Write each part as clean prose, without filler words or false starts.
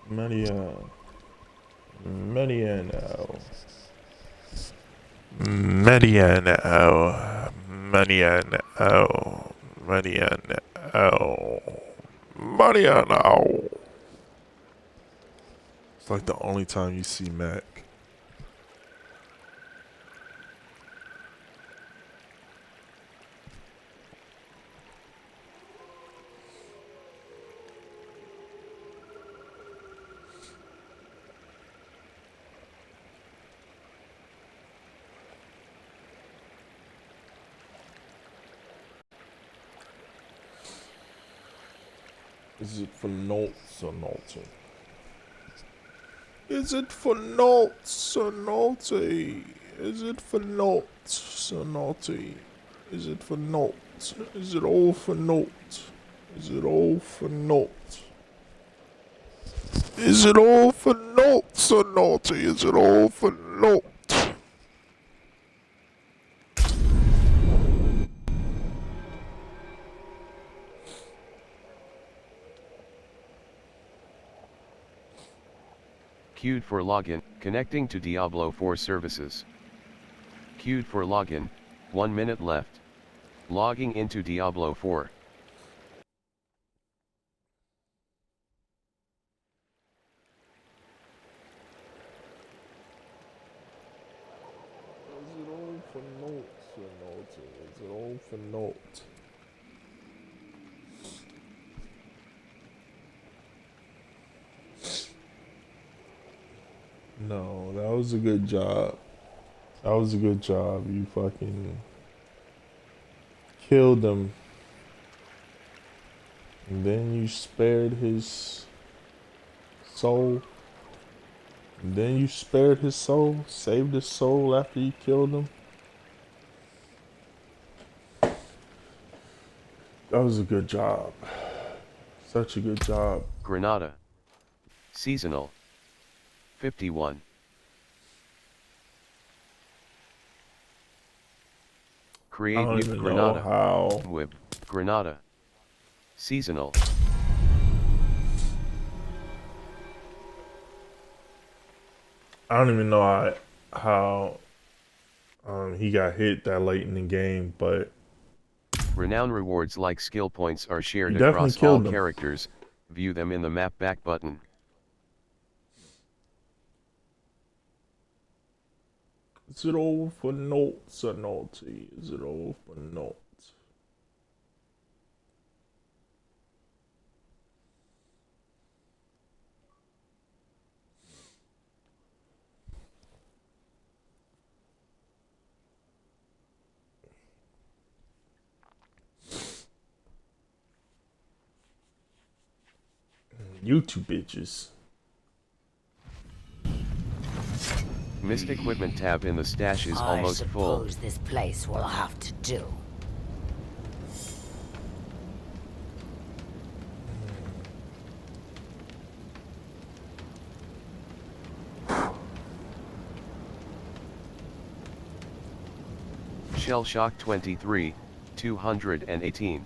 Maria, Mariano, Mariano, Mariano, Mariano, Mariano. It's like the only time you see Mac. Is it for notes or naughty? Is it for notes or naughty? Is it for notes or naughty? Is it for notes? Is it all for notes? Is it all for notes? Is it all for notes or naughty? Is it all for notes? Queued for login, connecting to Diablo 4 services. Queued for login, 1 minute left. Logging into Diablo 4. Is it all for notes or naughty? Is it all for notes? No, that was a good job. That was a good job. You fucking killed him. And then you spared his soul. And then you spared his soul. Saved his soul after you killed him. That was a good job. Such a good job. Granada. Seasonal. 51. Create I don't new even Granada. know how. Whip. Granada. Seasonal. I don't even know how he got hit that late in the game, but Renown rewards like skill points are shared you definitely across all killed him. characters. View them in the map back button. Is it all for notes or naughty? Is it all for notes? You two bitches. Missed equipment tab in the stash is almost full. I suppose this place will have to do. Shell Shock 23, 218.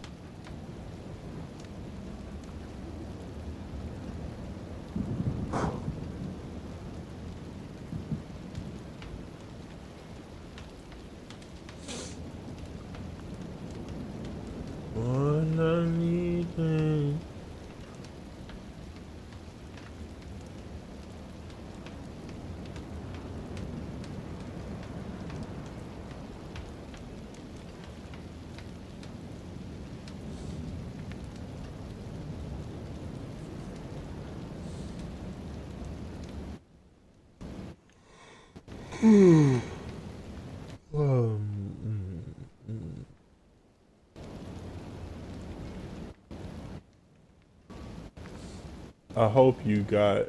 I hope you got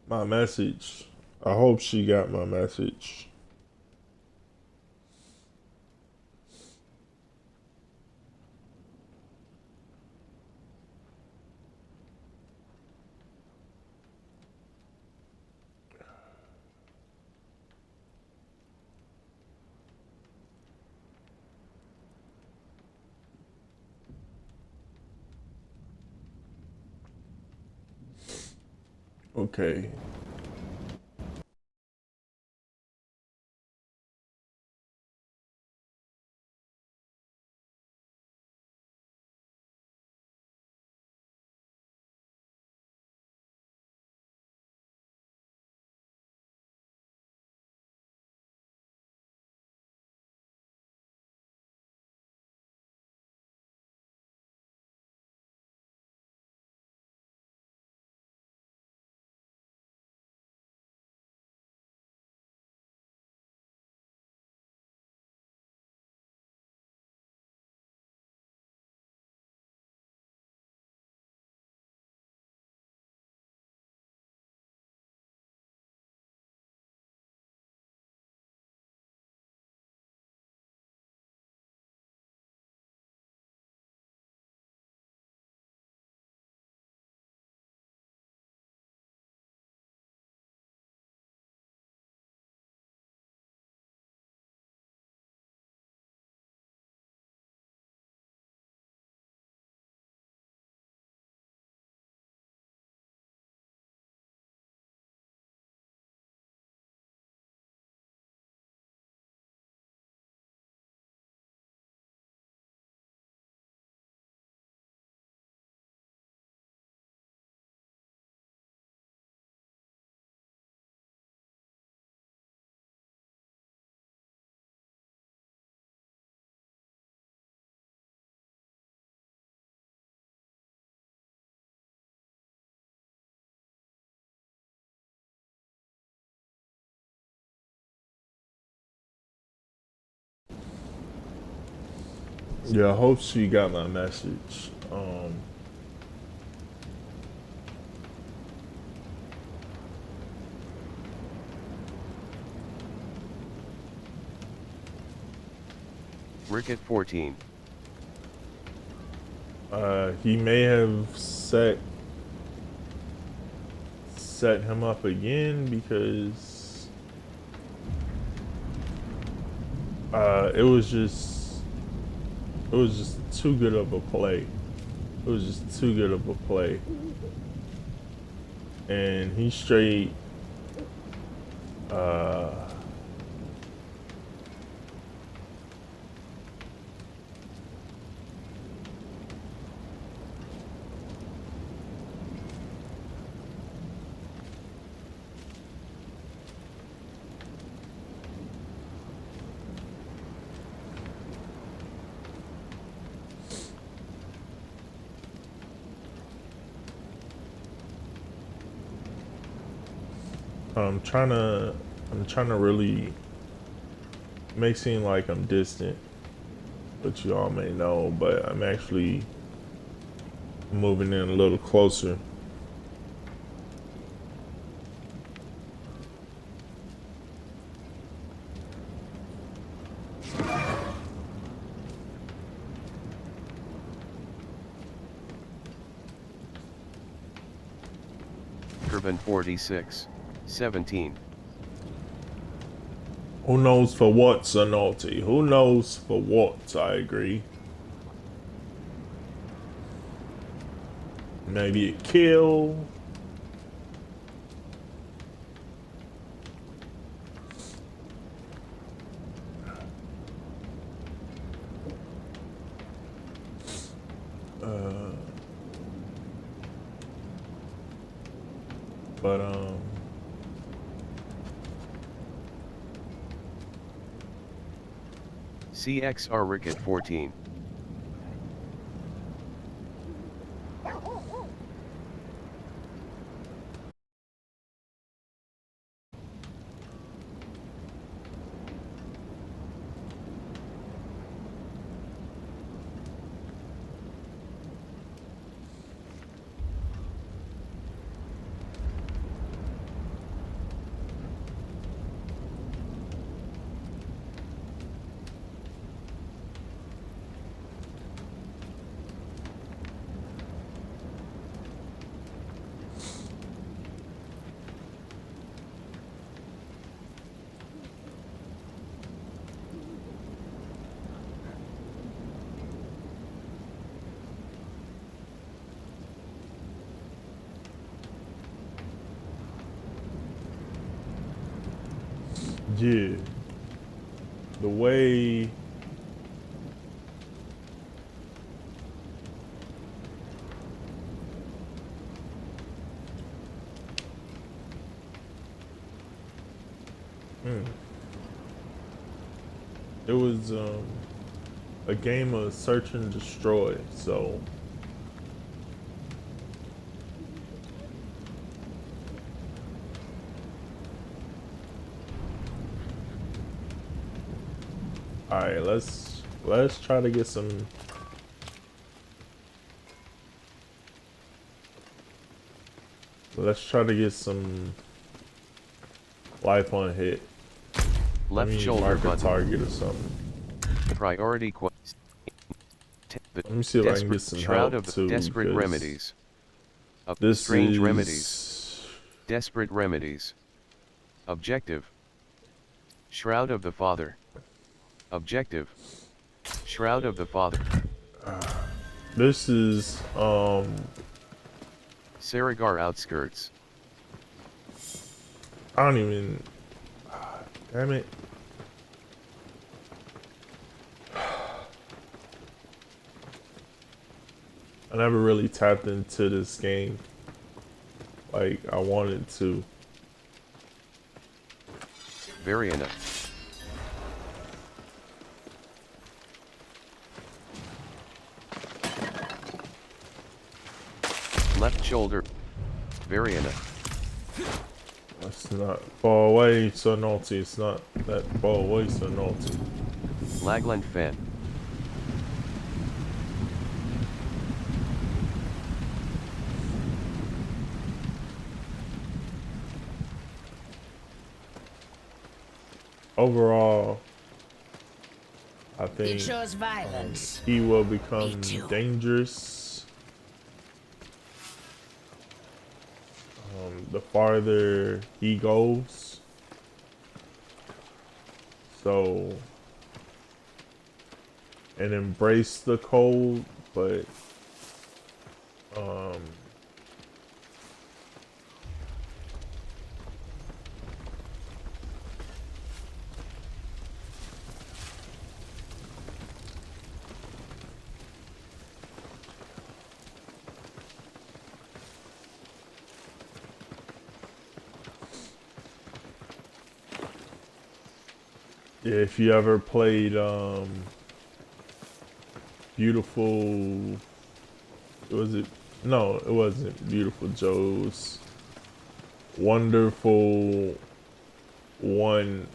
my message. I hope she got my message. Okay. Yeah, I hope she got my message. Ricket 14. He may have set him up again because it was just too good of a play. It was just too good of a play, and he straight uh I'm trying to really make seem like I'm distant, but you all may know, but I'm actually moving in a little closer. Urban 46. 17. Who knows for what, Sonalty? Who knows for what? I agree. Maybe a kill. Uh, but CXR Ricket 14. Yeah. The way it was a game of search and destroy, so alright, let's try to get some. Let's try to get some life on hit. Left shoulder mark a button. target or something. Priority quest. Let me see if I can get some Shroud help of too. desperate remedies. This Strange is remedies. Desperate remedies. Objective. Shroud of the Father. Objective. Shroud of the Father. This is Saragar outskirts. I don't even. Damn it. I never really tapped into this game like I wanted to. Very enough. Left shoulder. Very enough. It's not far away, so naughty. It's not that far away, so naughty. Lagland fan. Overall, I think You chose violence. he will become Me too. dangerous the farther he goes. So, and embrace the cold, but yeah, if you ever played Beautiful, was it? No, it wasn't Beautiful Joe's. Wonderful 101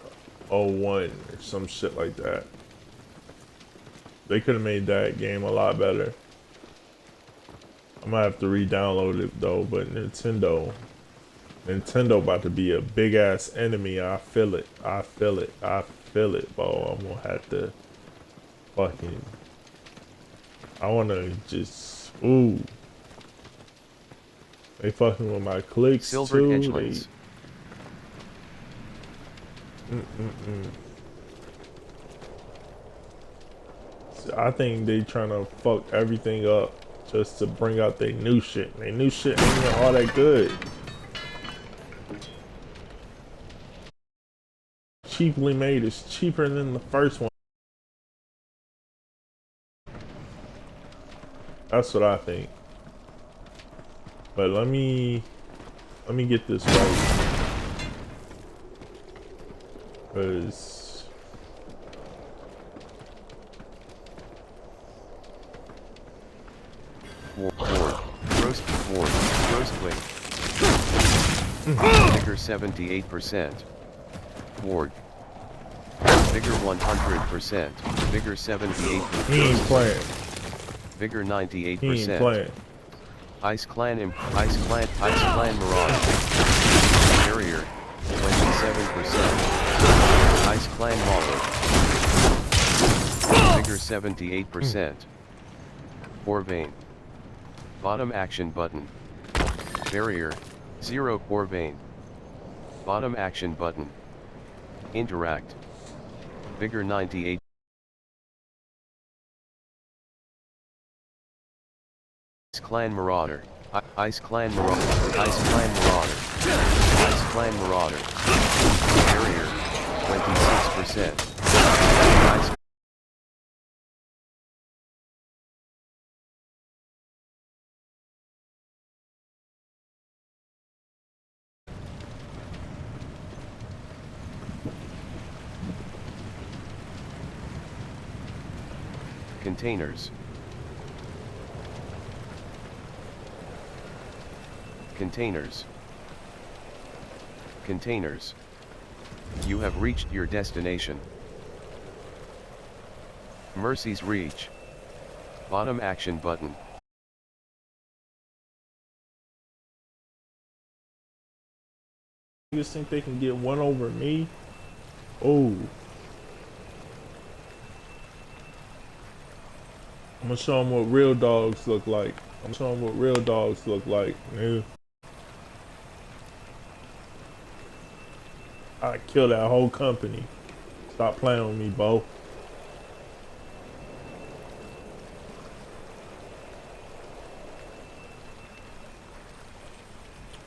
or some shit like that. They could have made that game a lot better. I might have to re-download it though, but Nintendo about to be a big ass enemy. I feel it. I feel it. I feel it, bro. I'm gonna have to fucking. I wanna just ooh. They fucking with my clicks Silver too. edgelings. I think they trying to fuck everything up just to bring out their new shit. Their new shit ain't even all that good. Cheaply made is cheaper than the first one. That's what I think. But let me get this right. Cause Roast wing. Vigor 78%. Ward. Vigor 100%. Vigor 78%. he ain't playing. Vigor 98%. He ain't playing. Ice Clan Mirage. Barrier 27%. Ice Clan Mauler. Vigor 78%. Vein. Bottom action button. Barrier 0 Vein. Bottom action button. Interact. Vigor 98. Ice Clan Marauder. Ice Clan Marauder. Ice Clan Marauder. Ice Clan Marauder. Barrier 26%. Nice. Containers. Containers. Containers. You have reached your destination. Mercy's Reach. Bottom action button. Niggas think they can get one over me? Oh. I'm gonna show them what real dogs look like. I'm gonna show them what real dogs look like, nigga. I kill that whole company. Stop playing with me, Bo.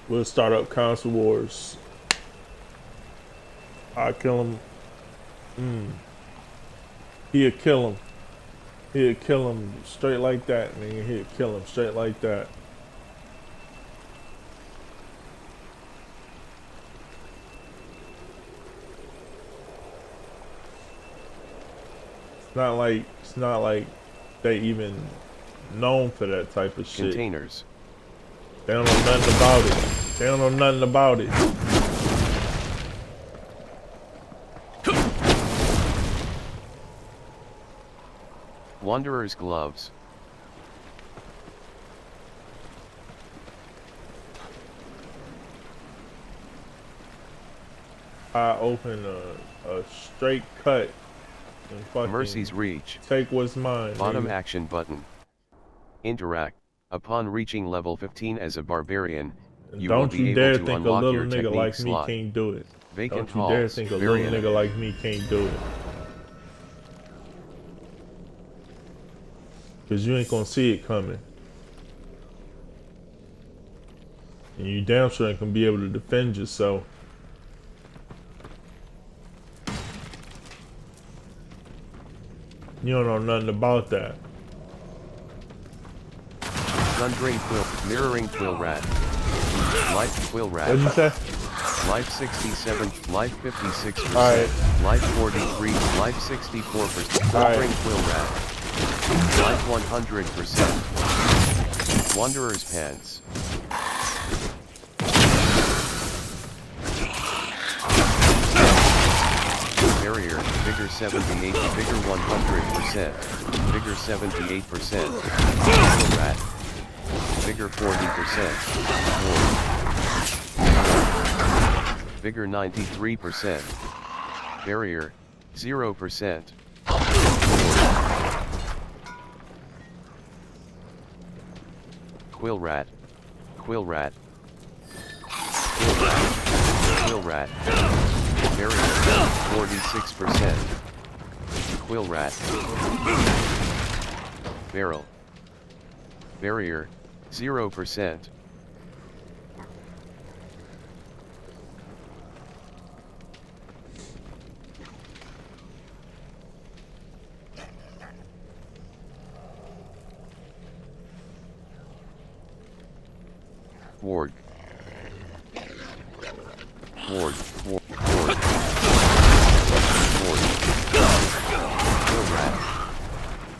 We'll start up console wars. I'll kill him. He'll kill him. He'll kill him straight like that, nigga. He'll kill him straight like that. It's not like they even known for that type of shit. Containers. They don't know nothing about it. They don't know nothing about it. Wanderer's gloves. I open a straight cut and fucking Mercy's Reach. take what's mine. Bottom nigga. action button. Interact. Upon reaching level 15 as a barbarian, you will Don't be you able dare to think a unlock little your nigga technique like me slot. can't do it. Vacant Don't you dare halls. think a little Variant. nigga like me can't do it. Cause you ain't gonna see it coming. And you damn sure ain't gonna be able to defend yourself. You don't know nothing about that. Sundering quill. Mirroring quill rat. Life quill rat. What'd you say? Life 67, life 56%, Alright. life 43, life 64%, Alright. Wandering quill rat, life 100%, Wanderer's pants, barrier, vigor 78, vigor 100%, vigor 78%, quill rat, vigor 40%, vigor 93%, barrier 0%, quill rat, quill rat, quill rat, quill rat, barrier 46%, quill rat, barrel, barrier 0%. Ward. Ward. Ward. Ward. Ward. Kill rat.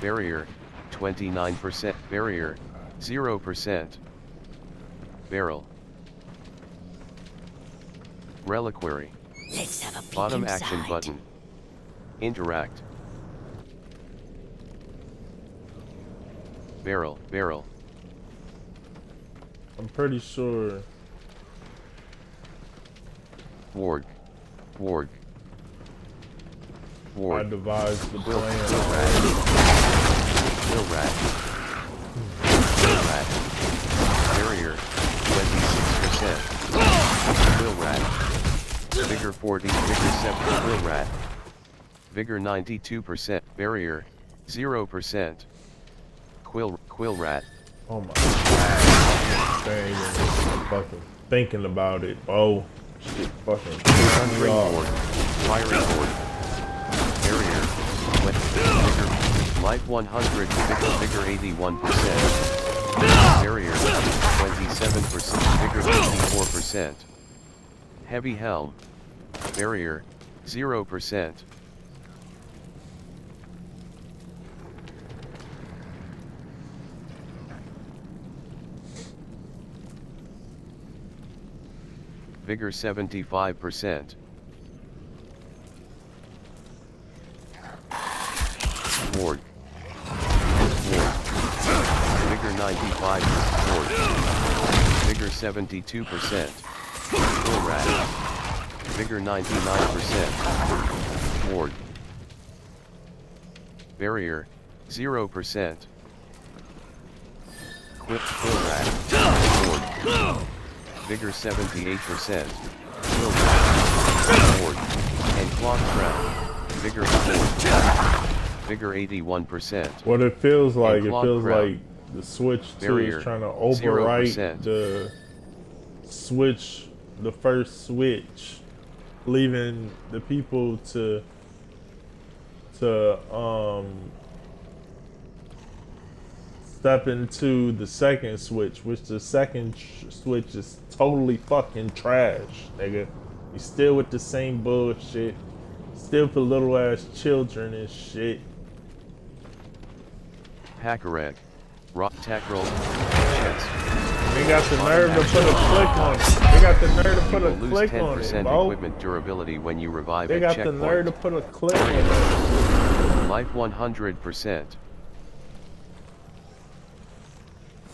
Barrier, 29%. Barrier, 0%. Barrel. Reliquary. Let's have a peek Bottom inside. action button. Interact. Barrel. Barrel. I'm pretty sure. Ward. Ward. I Ward. devised the Quill plan. rat. Quill rat. Quill rat. Barrier, 26%. Quill rat. Vigor 40, vigor 7, quill rat. Vigor 92%, barrier, 0%. Quill rat. Oh my god. They ain't even fucking thinking about it, bro. Shit fucking pissing me Sundering off. ward. Firing board. Barrier. Bigger. Life 100. Bigger 81%. Barrier. 27%. Bigger 54%. Heavy helm. Barrier. 0%. Vigor 75%. Ward. Vigor 95%. Ward. Vigor 72%. Full rat. Vigor 99%. Ward. Barrier 0%. Quick full rat. Ward. Vigor 78%. Full rat. Ward. And clock trap. Vigor 4. Vigor 81%. What it feels like, crown. The Switch 2 Barrier, is trying to overwrite 0%. the Switch, the first Switch, leaving the people to step into the second Switch, which the second Switch is totally fucking trash, nigga. You still with the same bullshit, still for little ass children and shit. Hackereg. Rock tackle. Chest. They got the nerve to put a click on it. They got the nerve to put a Lose click on 10% it, bro. equipment durability when you revive They at got checkpoint. the nerve to put a click on it. Life 100%.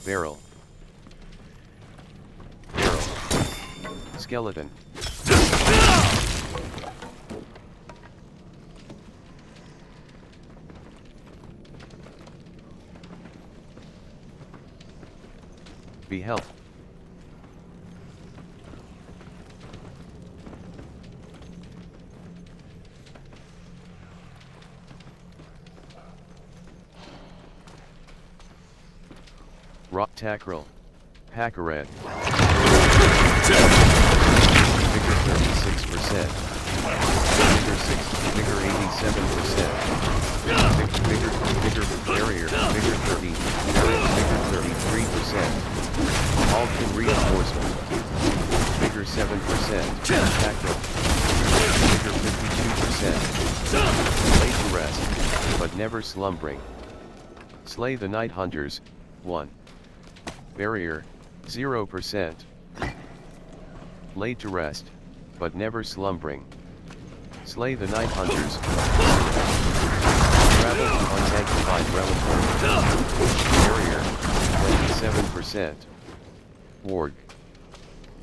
Barrel. Barrel. Skeleton. Be help. Rock tackle. Hackerad. Vigor 36%. Vigor 87%. Vigor barrier. Vigor 30. Vigor 33%. Alton reinforcement. Vigor 7%. Tackle. Vigor 52%. Lay to rest, but never slumbering. Slay the night hunters. 1. Barrier, 0%. Laid to rest, but never slumbering. Slay the night hunters. Travel to unsanctified relic. Barrier, 27%. Ward.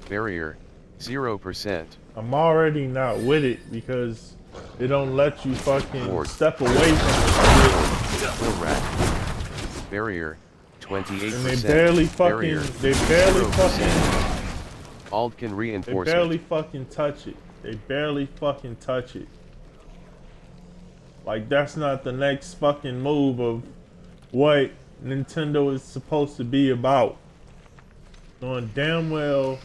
Barrier, 0%. I'm already not with it because it don't let you fucking Ward. step away from it. Will rat. Barrier, 28%. And they barely fucking, Barrier, they barely 0%. fucking, Aldkin they reinforcement. barely fucking touch it. They barely fucking touch it. Like that's not the next fucking move of what Nintendo is supposed to be about. Knowing damn well.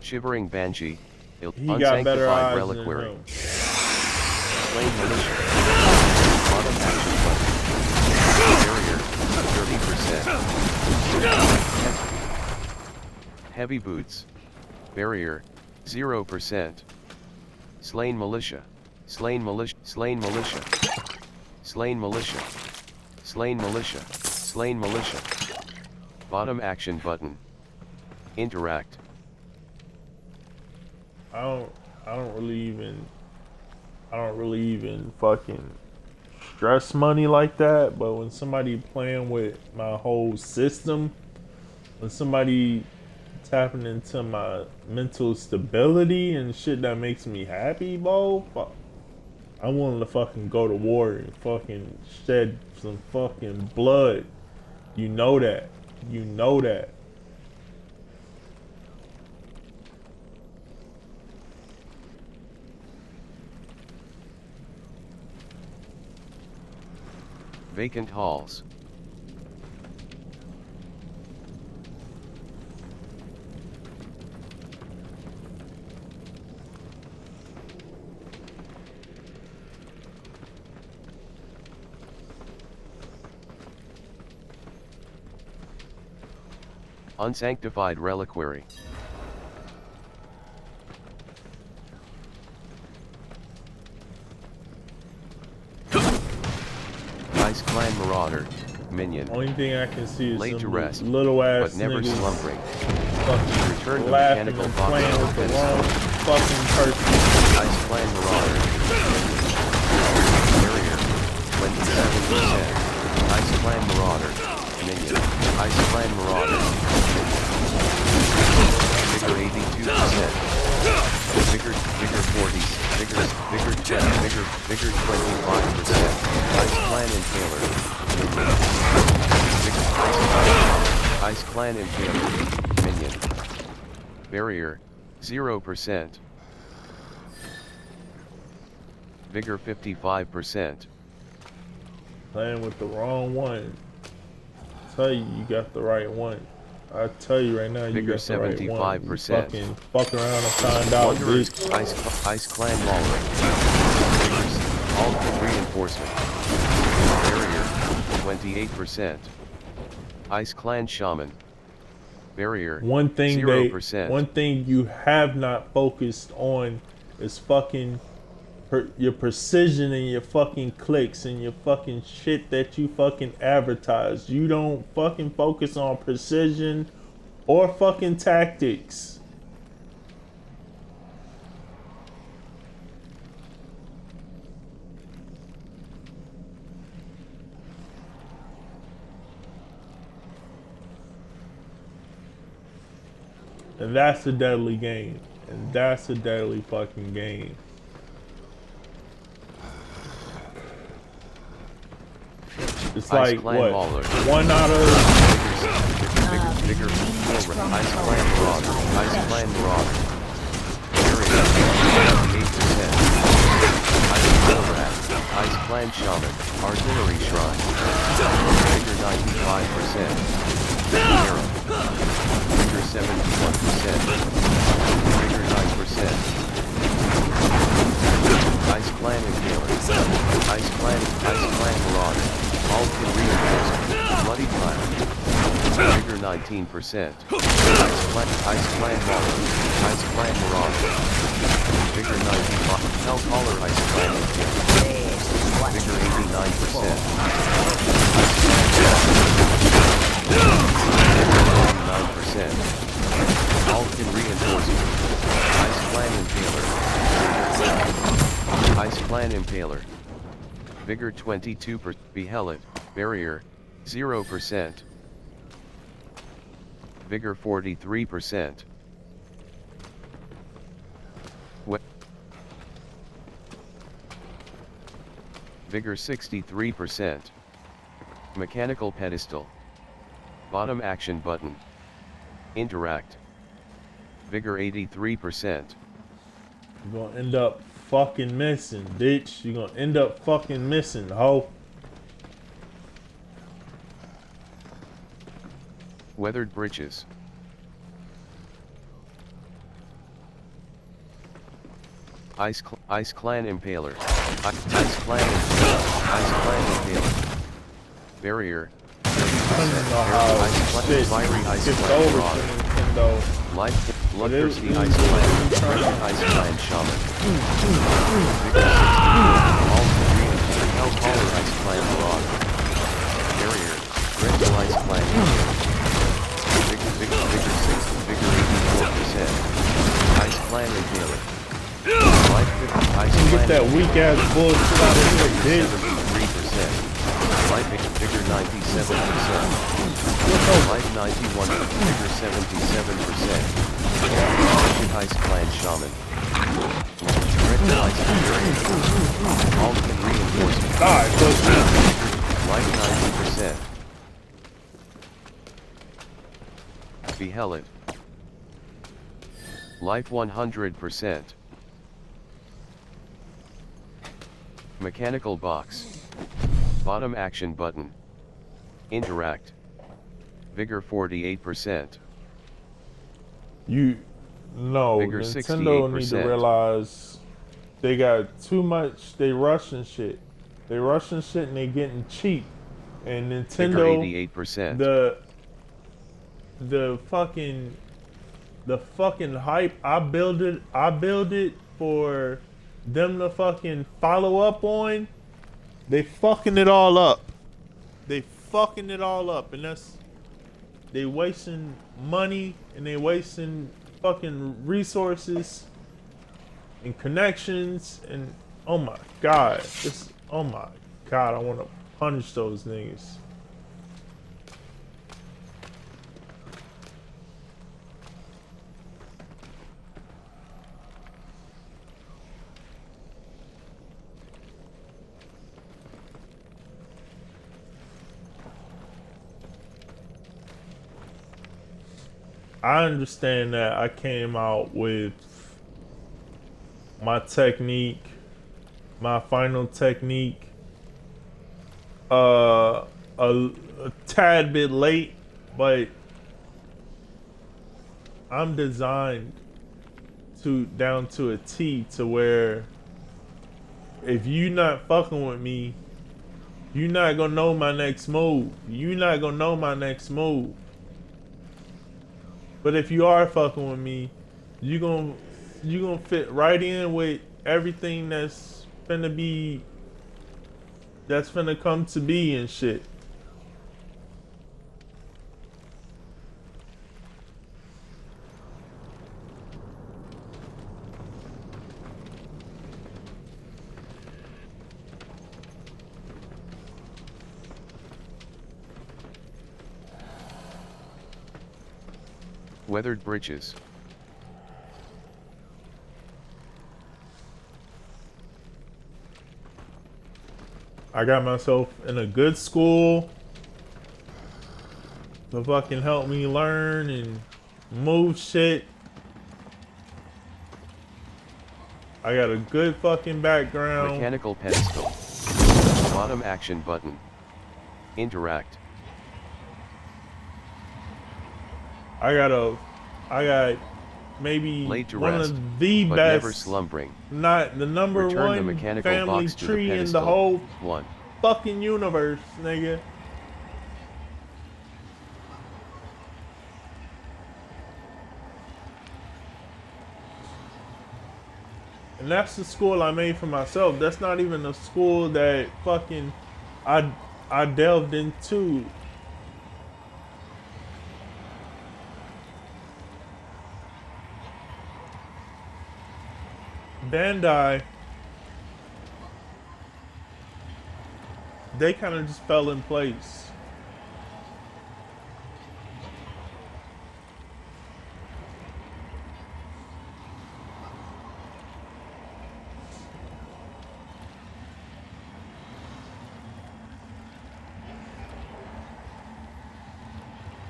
Shivering Banshee. He got better Unsanctified eyes reliquary. than him. Slain militia. Bottom action button. Barrier, 30%. Heavy boots. Barrier, 0%. Slain militia. Slain militia. Slain militia. Slain militia. Slain militia. Slain militia. Bottom action button. Interact. I don't really even fucking stress money like that, but when somebody playing with my whole system, when somebody tapping into my mental stability and shit that makes me happy, bro, I'm willing to fucking go to war and fucking shed some fucking blood. You know that. You know that. Vacant halls. Unsanctified reliquary. Ice Clan Marauder, minion. Only thing I can see is Laid to some rest, little ass but never niggas slumbering. fucking Return the laughing mechanical and box playing to with the the wrong fucking person. Ice Clan Marauder. Barrier, 27%. Ice Clan Marauder, minion. Ice Clan Marauder, minion. Vigor 82%. Vigor 40, Vigor 20, Vigor 25%. Ice Clan Impaler, minion. Ice Clan Impaler, minion. Barrier, 0%. Vigor 55%. Playing with the wrong one. Tell you, you got the right one. I tell you right now, you Vigor got the right one. 75%. You fucking fuck around and find out, Wanderers, bitch. Ice Clan Mauler. All kit reinforcement. Barrier, 28%. Ice Clan Shaman. Barrier, One thing 0%. one thing you have not focused on is fucking your precision and your fucking clicks and your fucking shit that you fucking advertise. You don't fucking focus on precision or fucking tactics. And that's a deadly game. And that's a deadly fucking game. It's Ice like, Clan what? Mauler. One out of... Vigor, Ice Clan Marauder. Ice Clan Marauder. Barrier, 58%. Ice Clan Ice Clan Shaman. Artillery Shrine. Vigor 95%. Arrow. Vigor 71%. Vigor 9%. Ice Clan Impaler. Ice Clan Marauder. All can reinforce. Bloody Cloud. Vigor 19%. Ice Clan Mauler. Ice Clan Marauder. Vigor 95%. Hell Caller Ice Clan Impaler. Vigor 89%. Ice Clan Marauder. 99%. All can reinforcement. Ice Clan Impaler. Ice Clan Impaler. Vigor 22%. Behelit. Barrier, 0%. Vigor 43%. Vigor 63%. Mechanical pedestal. Bottom action button. Interact. Vigor 83%. You're gonna end up fucking missing, bitch. You're gonna end up fucking missing, ho. Weathered Breeches. Ice Clan Impaler. Ice Clan Impaler. Barrier. I don't know how shit skipped over to Nintendo. Life Bloodthirsty Ice Clan. Ice Clan Shaman. All green. Hell Caller Ice Clan Marauder. Barrier. Rental Ice Clan. Vigor 84%. Ice Clan Impaler. Life 50. Ice You Clan. get that weak ass bullshit out of here, bitch. 73%. Life Vigor 97%. Life 91. Vigor 77%. Ice Clan Shaman. Rental Ice Clan. All can reinforcement. Die, pussy. Life 90%. Behelit. Life 100%. Mechanical box. Bottom action button. Interact. Vigor 48%. No, Vigor Nintendo need to 68%. realize they got too much, they rushing shit. They rushing shit and they getting cheap. And Vigor Nintendo, 88%. the fucking hype I build it for them to fucking follow up on. They fucking it all up. And they wasting money and they wasting fucking resources and connections and oh my god, I want to punish those niggas. I understand that I came out with my technique, my final technique, a tad bit late, but I'm designed down to a T to where if you not fucking with me, you're not gonna know my next move. But if you are fucking with me, you gonna fit right in with everything that's finna come to be and shit. Weathered bridges. I got myself in a good school to fucking help me learn and move shit. I got a good fucking background. Mechanical pedestal. Bottom action button. Interact. I got maybe Laid to one rest, of the but best, never slumbering. not the number Return the one mechanical family box to the tree in the pedestal. whole 1. fucking universe, nigga. And that's the school I made for myself. That's not even a school that fucking I delved into. Bandai, they kind of just fell in place.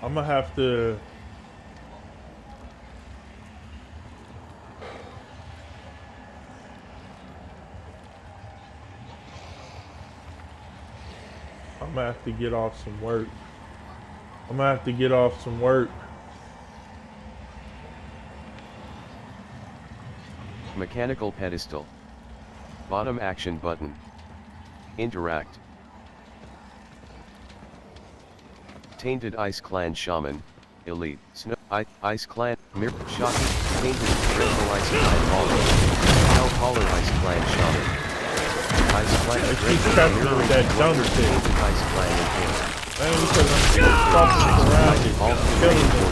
I'm gonna have to get off some work. Mechanical pedestal. Bottom action button. Interact. Tainted Ice Clan Shaman. Elite. Snow. Ice Clan. Mirror. Shocking. Tainted. Rainbow Ice Clan Baller. Hell Caller Ice Clan Shaman. Ice Clan. Mirror with that dumb shit. Tainted Ice Clan Enhanced. Because I'm fucking around and killing them.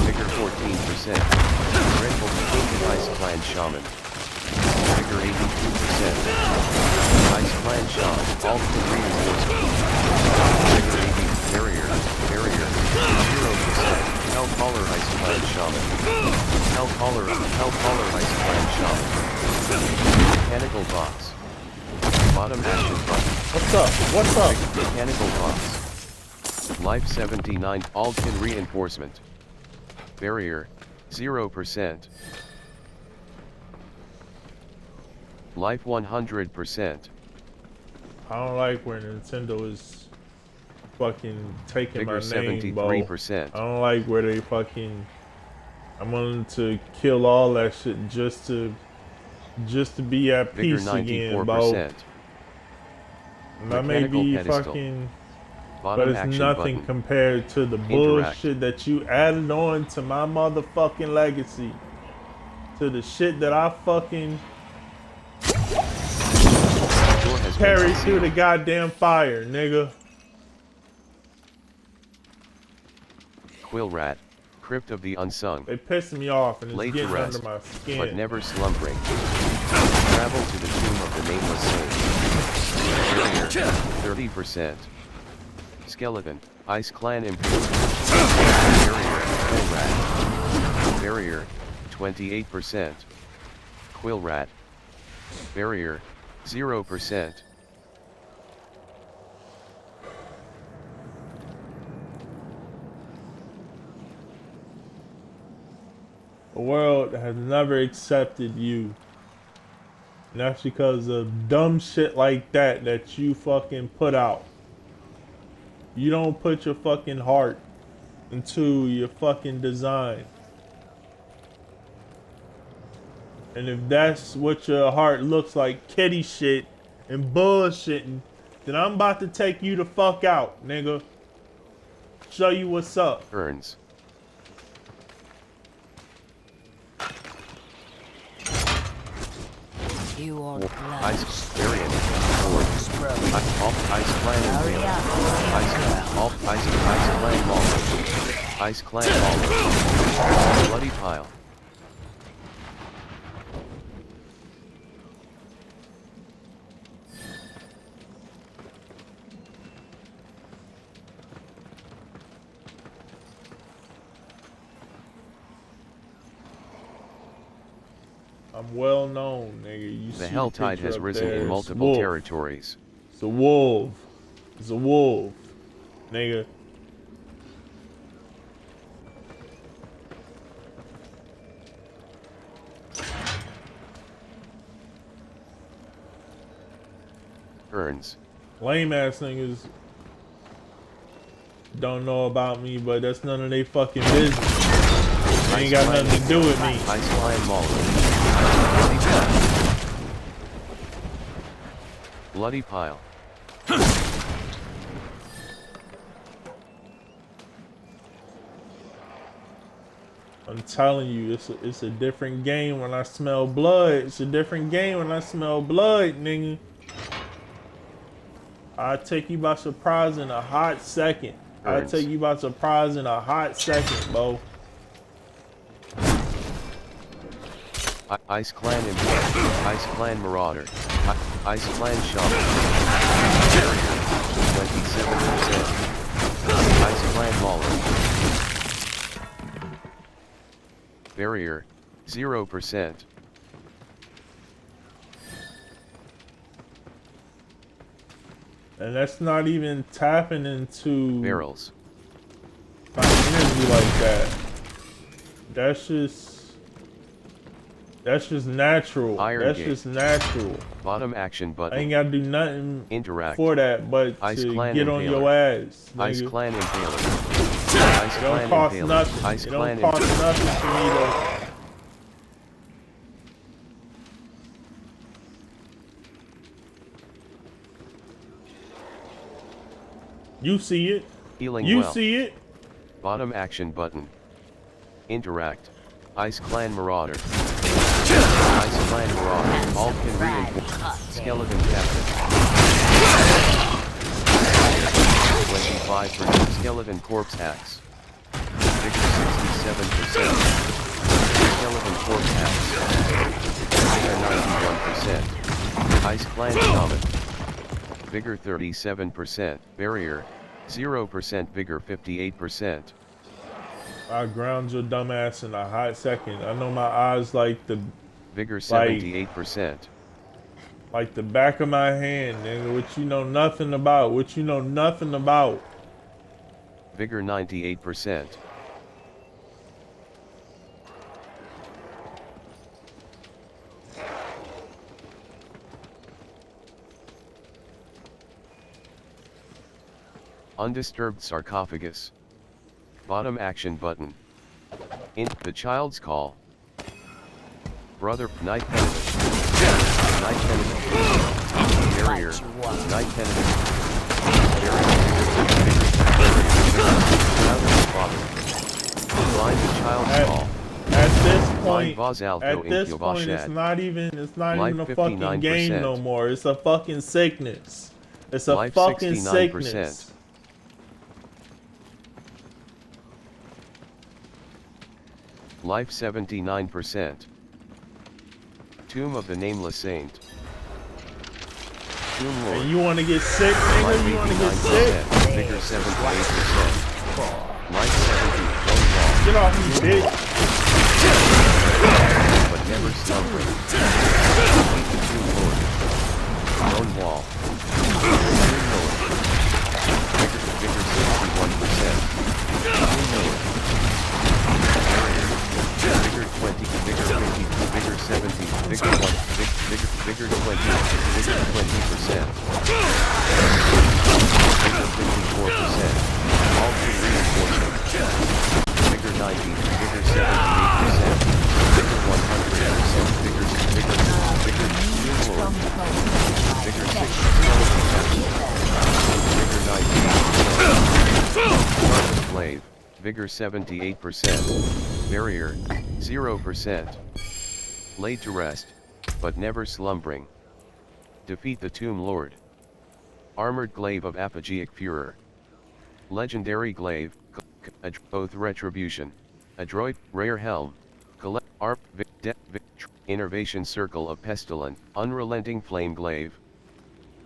Vigor 14%. Rainbow Tainted Ice Clan Shaman. Vigor 82%. Ice Clan Shaman. All 3 reinforcement. Vigor 80. Barrier. 0%. Hell Caller Ice Clan Shaman. Hell Caller Ice Clan Shaman. Mechanical box. Bottom action button. What's up? Mechanical box. Life 79. All-tin reinforcement. Barrier. 0%. Life 100%. I don't like where Nintendo is fucking taking Vigor my name, bro. 73%. I don't like where they fucking. I'm willing to kill all that shit just to be at Vigor peace again, 94%. bro. And I may Mechanical be pedestal. fucking. But Bottom it's action nothing button. compared to the bullshit that you added on to my motherfucking legacy. To the shit that I fucking Door has been carried through the sealed. goddamn fire, nigga. Quill Rat, Crypt of the Unsung. They pissing me off and it's Laid to getting rest, under my skin. but never slumbering. Travel to the tomb of the nameless saint. Barrier, 30%. Skeleton, Ice Clan Improvement. Barrier, Quill Rat. Barrier, 28%. Quill Rat. Barrier, 0%. The world has never accepted you. And that's because of dumb shit like that you fucking put out. You don't put your fucking heart into your fucking design. And if that's what your heart looks like, kitty shit and bullshitting, then I'm about to take you the fuck out, nigga. Show you what's up. Earns. You are glad. Ice Variant. Ice Clan Hurry Impaler. up. Ice Clan Mauler. Ice Clan Mauler. Bloody Pile. I'm well known, nigga. You The see Hell Tide picture has up risen there, in it's multiple wolf. territories. It's a wolf. It's a wolf, nigga. Earns. Lame ass niggas don't know about me, but that's none of they fucking business. They ain't got nothing to do with me. Ice Clan Mauler. Bloody Pile. I'm telling you, it's a different game when I smell blood. It's a different game when I smell blood, nigga. I'll take you by surprise in a hot second. I'll Earns. take you by surprise in a hot second, bro. Ice Clan Impaler. Ice Clan Marauder. Ice Clan Shaman. Barrier, 27%. Ice Clan Mauler. Barrier, 0%. And that's not even tapping into Barrels. my energy like that. That's just natural. Iron That's Gate. just natural. Bottom action I ain't button. gotta do nothing Interact. for that, but Ice to Clan get on Impaler. your ass, nigga. Ice Clan Impaler. Ice It don't Clan cost Impaler. nothing. Ice It Clan don't cost Impaler. nothing for me to. You see it. Healing You well. see it. Bottom action button. Interact. Ice Clan Marauder. Ice Clan Marauder. All can reinforce. Skeleton Captain. 25% Skeleton Corpse Axe. Vigor 67%. Skeleton Corpse Axe. Vigor 91%. Ice Clan Shaman. Vigor 37%. Barrier 0%. Vigor 58%. I ground your dumb ass in a hot second. I know my eyes like the Vigor 78%. like the back of my hand, nigga. What you know nothing about. What you know nothing about. Vigor 98%. Undisturbed sarcophagus. Bottom action button. In the child's call. Brother Night Penitent. Night Penitent. Barrier. Night Penitent. Barrier. Shroud of the father. Blind the child's call. At this Blind point, Vaz Alto it's Incubashad. not even Life a fucking game 59%. no more. It's a fucking sickness. It's a Life fucking 69%. sickness. Life 79%. Tomb of the Nameless Saint. Tomb Lord. And you want to get sick, nigga? Life You want to get 89%. sick? Vigor 78%. Life 70. One wall. Get off me, bitch. But never slumbering. Tomb Lord. Lone wall. Tomb Lord. Vigor 61%. Tomb Lord. Vigor 20, Vigor 52, Vigor 70, Vigor 1, Vigor 20, Vigor 20%. Vigor 54%. All two reinforcement. Vigor 90, Vigor 78%. Vigor 100%. Vigor Lord. Vigor 6, Vigor 90. Sharpest Blade. Vigor 78%. Barrier, 0%. Laid to rest, but never slumbering. Defeat the Tomb Lord. Armored Glaive of Apogeic Furor. Legendary Glaive, Oath Retribution. Adroit, Rare Helm. Collect, Innervation Circle of Pestilent, Unrelenting Flame Glaive.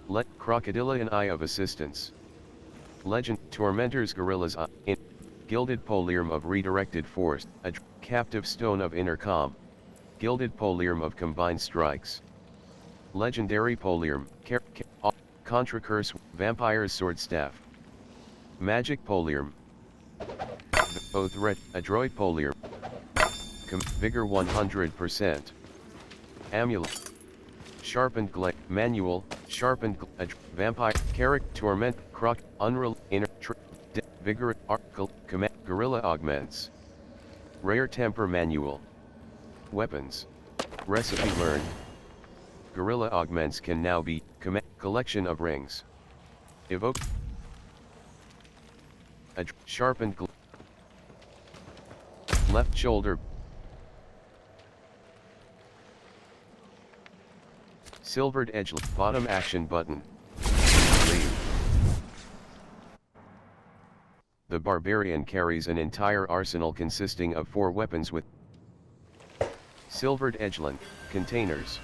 Let, Crocodilian Eye of Assistance. Legend, Tormentor's Gorillas in Gilded Polium of Redirected Force, a Captive Stone of Intercom. Gilded Polium of Combined Strikes. Legendary Polium, Contra Curse, Vampire's Sword Staff. Magic Polium. Oath Adroit Polium. Vigor 100%. Amulet. Sharpened Glaive, Manual, Sharpened Vampire, Carrick, Torment, Croc, Unreal, Inner, Vigor, Command, Gorilla Augments. Rare Temper Manual. Weapons. Recipe learned. Gorilla Augments can now be, Collection of Rings. Evoke. Sharpened Left Shoulder. Silvered Edge, Bottom Action Button. Leave. The Barbarian carries an entire arsenal consisting of 4 weapons with Silvered Edgeland, containers.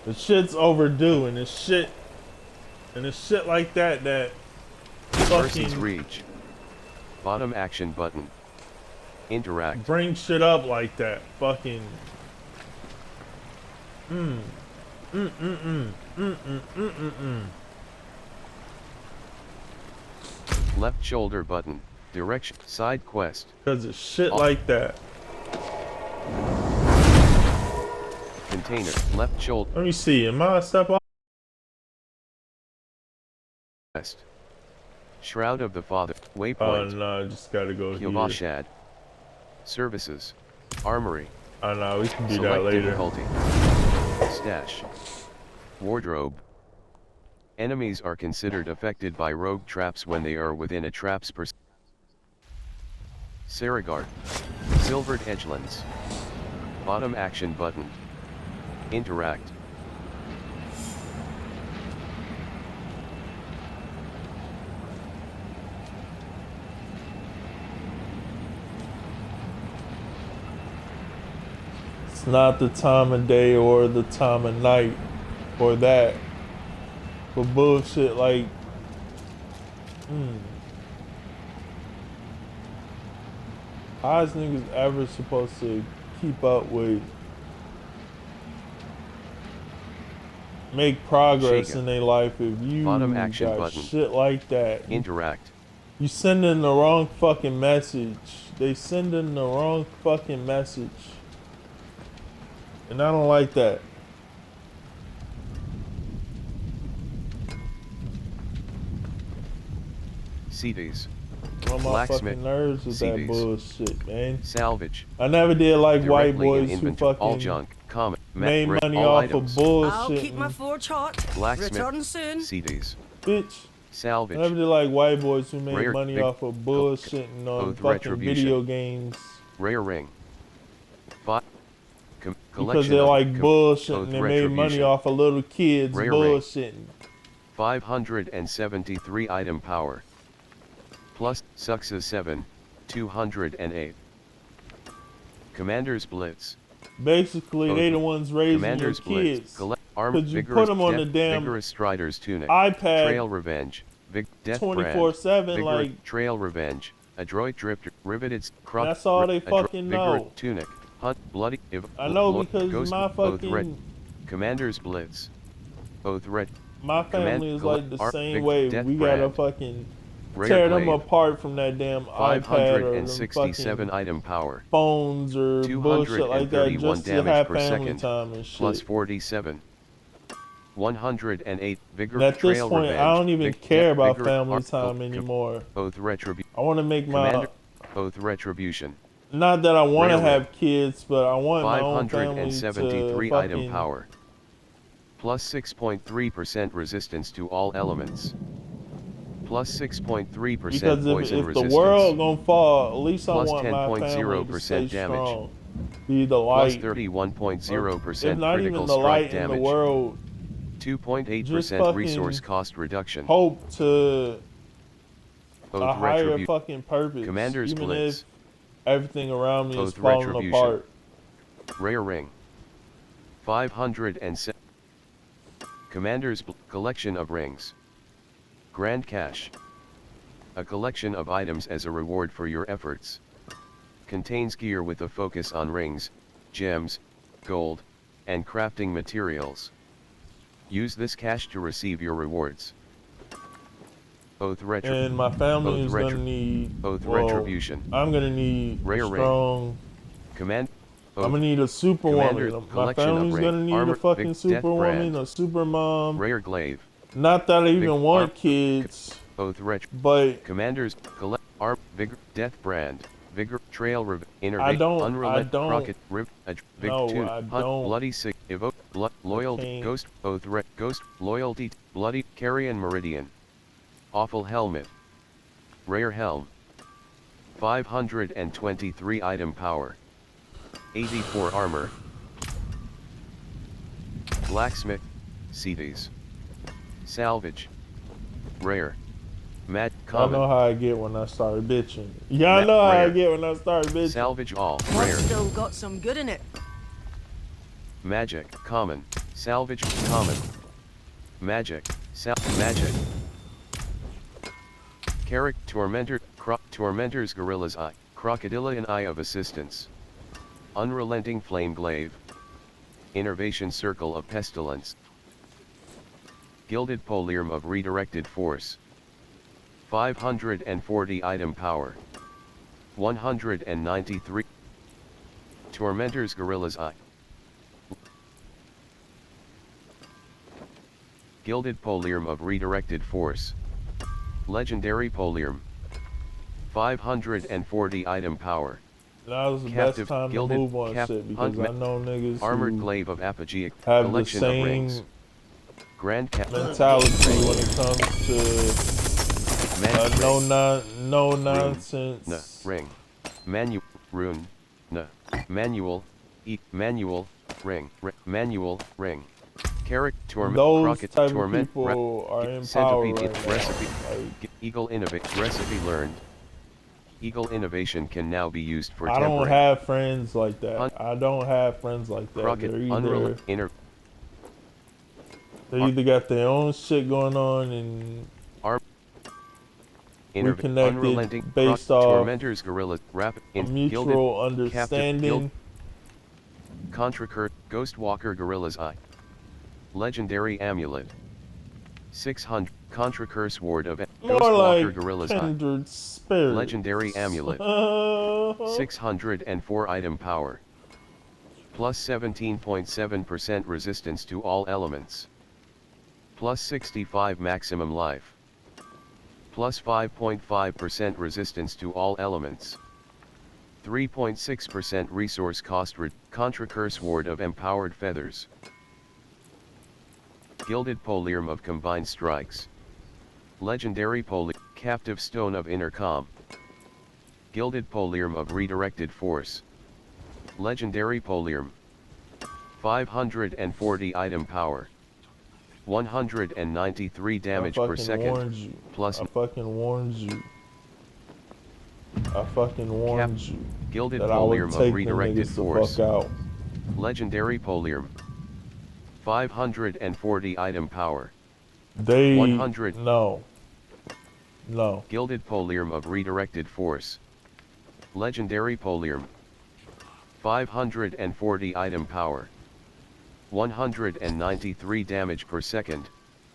The shit's overdue, and it's shit like that Person's fucking reach. Bottom action button. Interact. bring shit up like that. Fucking. Left shoulder button. Direction. Side quest. Cause it's shit like that. Container. Left shoulder. Let me see. Am I a step off? Quest. Shroud of the Father. Oh Waypoint. no, I just gotta go here. Kyovashad. Services. Armory. Oh no, we can do Select that later. difficulty. Stash. Wardrobe. Enemies are considered affected by rogue traps when they are within a trap's Saragard. Silvered Edgelands. Bottom action button. Interact. It's not the time of day or the time of night or that. For bullshit like how is niggas ever supposed to keep up with make progress Shiga. in their life if you Bottom action got button. shit like that? Interact. You sending the wrong fucking message. They sending the wrong fucking message. And I don't like that. CDs. On my Blacksmith. fucking nerves with that CDs. bullshit, man. Salvage. I never did like white Directly in boys who inventory. All fucking junk. Common. made money all off items. of I'll keep my bullshitting. forge hot. Blacksmith. Return soon. CDs. Bitch. I Salvage. never did like white boys who made Rare, money big, off of bullshitting on oath fucking retribution. video games. Rare ring. Because Collection they're of like bullshitting. oath They made money retribution. off of little kids Rare ring. bullshitting. 573 item power. Plus, success 7, 208. Commander's Blitz. Basically, they the ones raising your Commander's kids. Blitz. Arm, Because you vigorous, put them on the damn vigorous Strider's tunic. iPad Trail Revenge. Death 24/7, Brand. like, Trail Revenge. Adroit Drifter. Riveted. that's all they fucking know. Tunic. Hunt. Bloody. I know because Ghost, my Oath Red. fucking, Commander's Blitz. Oath Red. my family is like the same Big way. Death We gotta Brand. fucking Rare tear them Glaive. apart from that damn iPad or them 567 fucking item power. phones or bullshit like that 231 just to damage have per family second. time and shit. Plus 47. 108 vigor. And at this Trail point, Revenge. I don't even Big care Death about Vigor, family time anymore. Oath Retribution. I want to make my, Commander. Oath Retribution. not that I want to Rare have kids, but I want my own family to 573 item fucking, power. Plus 6.3% resistance to all elements. Plus 6.3% because poison if the resistance. world gonna fall, at least I Plus want my family to stay 10.0% damage. strong. Be the Plus light. 31.0% If not even critical the strike light in damage. the world, 2.8% fucking resource cost reduction. hope to a Oath higher Retribution. fucking purpose. Commander's even Blitz. if everything around me is Oath falling Retribution. apart. Rare Ring. 507. Commander's Collection of Rings. Grand Cache. A collection of items as a reward for your efforts. Contains gear with a focus on rings, gems, gold, and crafting materials. Use this cache to receive your rewards. Oath Retribution. And my family Oath is gonna need. Oath well, Retribution. I'm gonna need Rare Ring. strong. Command. I'm gonna need a superwoman. Commander's My collection of family's ring, gonna need armor, a fucking big death superwoman, brand. a super mom. Rare Glaive. Not that I even big want arm- kids, Oath Ret. but Commanders. Collect. Arm. Vigor. Death Brand. Vigor. Trail. I Innervate. don't- Unrelent. I don't- Crockett. Rib. Big No, Tune. I Hunt. don't. Bloody Sig. Evoke. Loyalty. can't. Ghost. Oath Ret. Ghost. Loyalty. Bloody. Carrion Meridian. Awful Helmet. Rare Helm. 523 item power. 84 armor. Blacksmith. CDs. Salvage. Rare. Mad. y'all know Common. how I get when I start bitching. Y'all Ma- know how I rare. get when I start bitching. Salvage all. What's Rare. still got some good in it? Magic. Common. Salvage. Common. Magic. Magic. Carrick. Tormentor. Tormentor's Gorilla's Eye. Crocodilian Eye of Assistance. Unrelenting Flame Glaive. Innervation Circle of Pestilence. Gilded Polium of Redirected Force. 540 item power. 193. Tormentor's Gorilla's Eye. Gilded Polium of Redirected Force. Legendary Polium. 540 item power. Now is the Captive, best time to gilded, move on shit because I know niggas Armored who Glaive of Apogeic. have the Collection of rings. same Grand Cap. mentality when it comes to no N, nonsense. ring. Rune. N. Manual. Manual. Ring. Manual. Ring. Carrick. Torment. Those Crockett. type of Torment. people are in power Centipede. right now. Recipe. Like, Eagle Innovate. Recipe learned. Eagle Innovation can now be used for I don't tempering. have friends like that. Hunt- I don't have friends like that. Crockett. They either got their own shit going on and we connected Unrelenting. based off Tormentors. Gorilla. Rapid. a mutual understanding. Contra Kurt. Ghost Walker. Gorilla's Eye. Legendary Amulet. 600. Contra Curse Ward of More Ghost Walker. like Gorilla's Eye. kindred spirits. Legendary Amulet. 604 item power. Plus 17.7% resistance to all elements. Plus 65 maximum life. plus 5.5% resistance to all elements. 3.6% resource cost contra curse ward of empowered feathers. Gilded Polyarm of combined strikes. Legendary captive stone of intercom. Gilded Polyarm of redirected force. Legendary Polyarm. 540 item power. 193 damage per second. Plus I fucking warned you. I fucking warned you. Gilded that I would Polyarm take of redirected them niggas force. the fuck out. Legendary Polyarm. 540 item power. They 100. No. Gilded Polyarm of redirected force. Legendary Polyarm. 540 item power. 193 damage per second,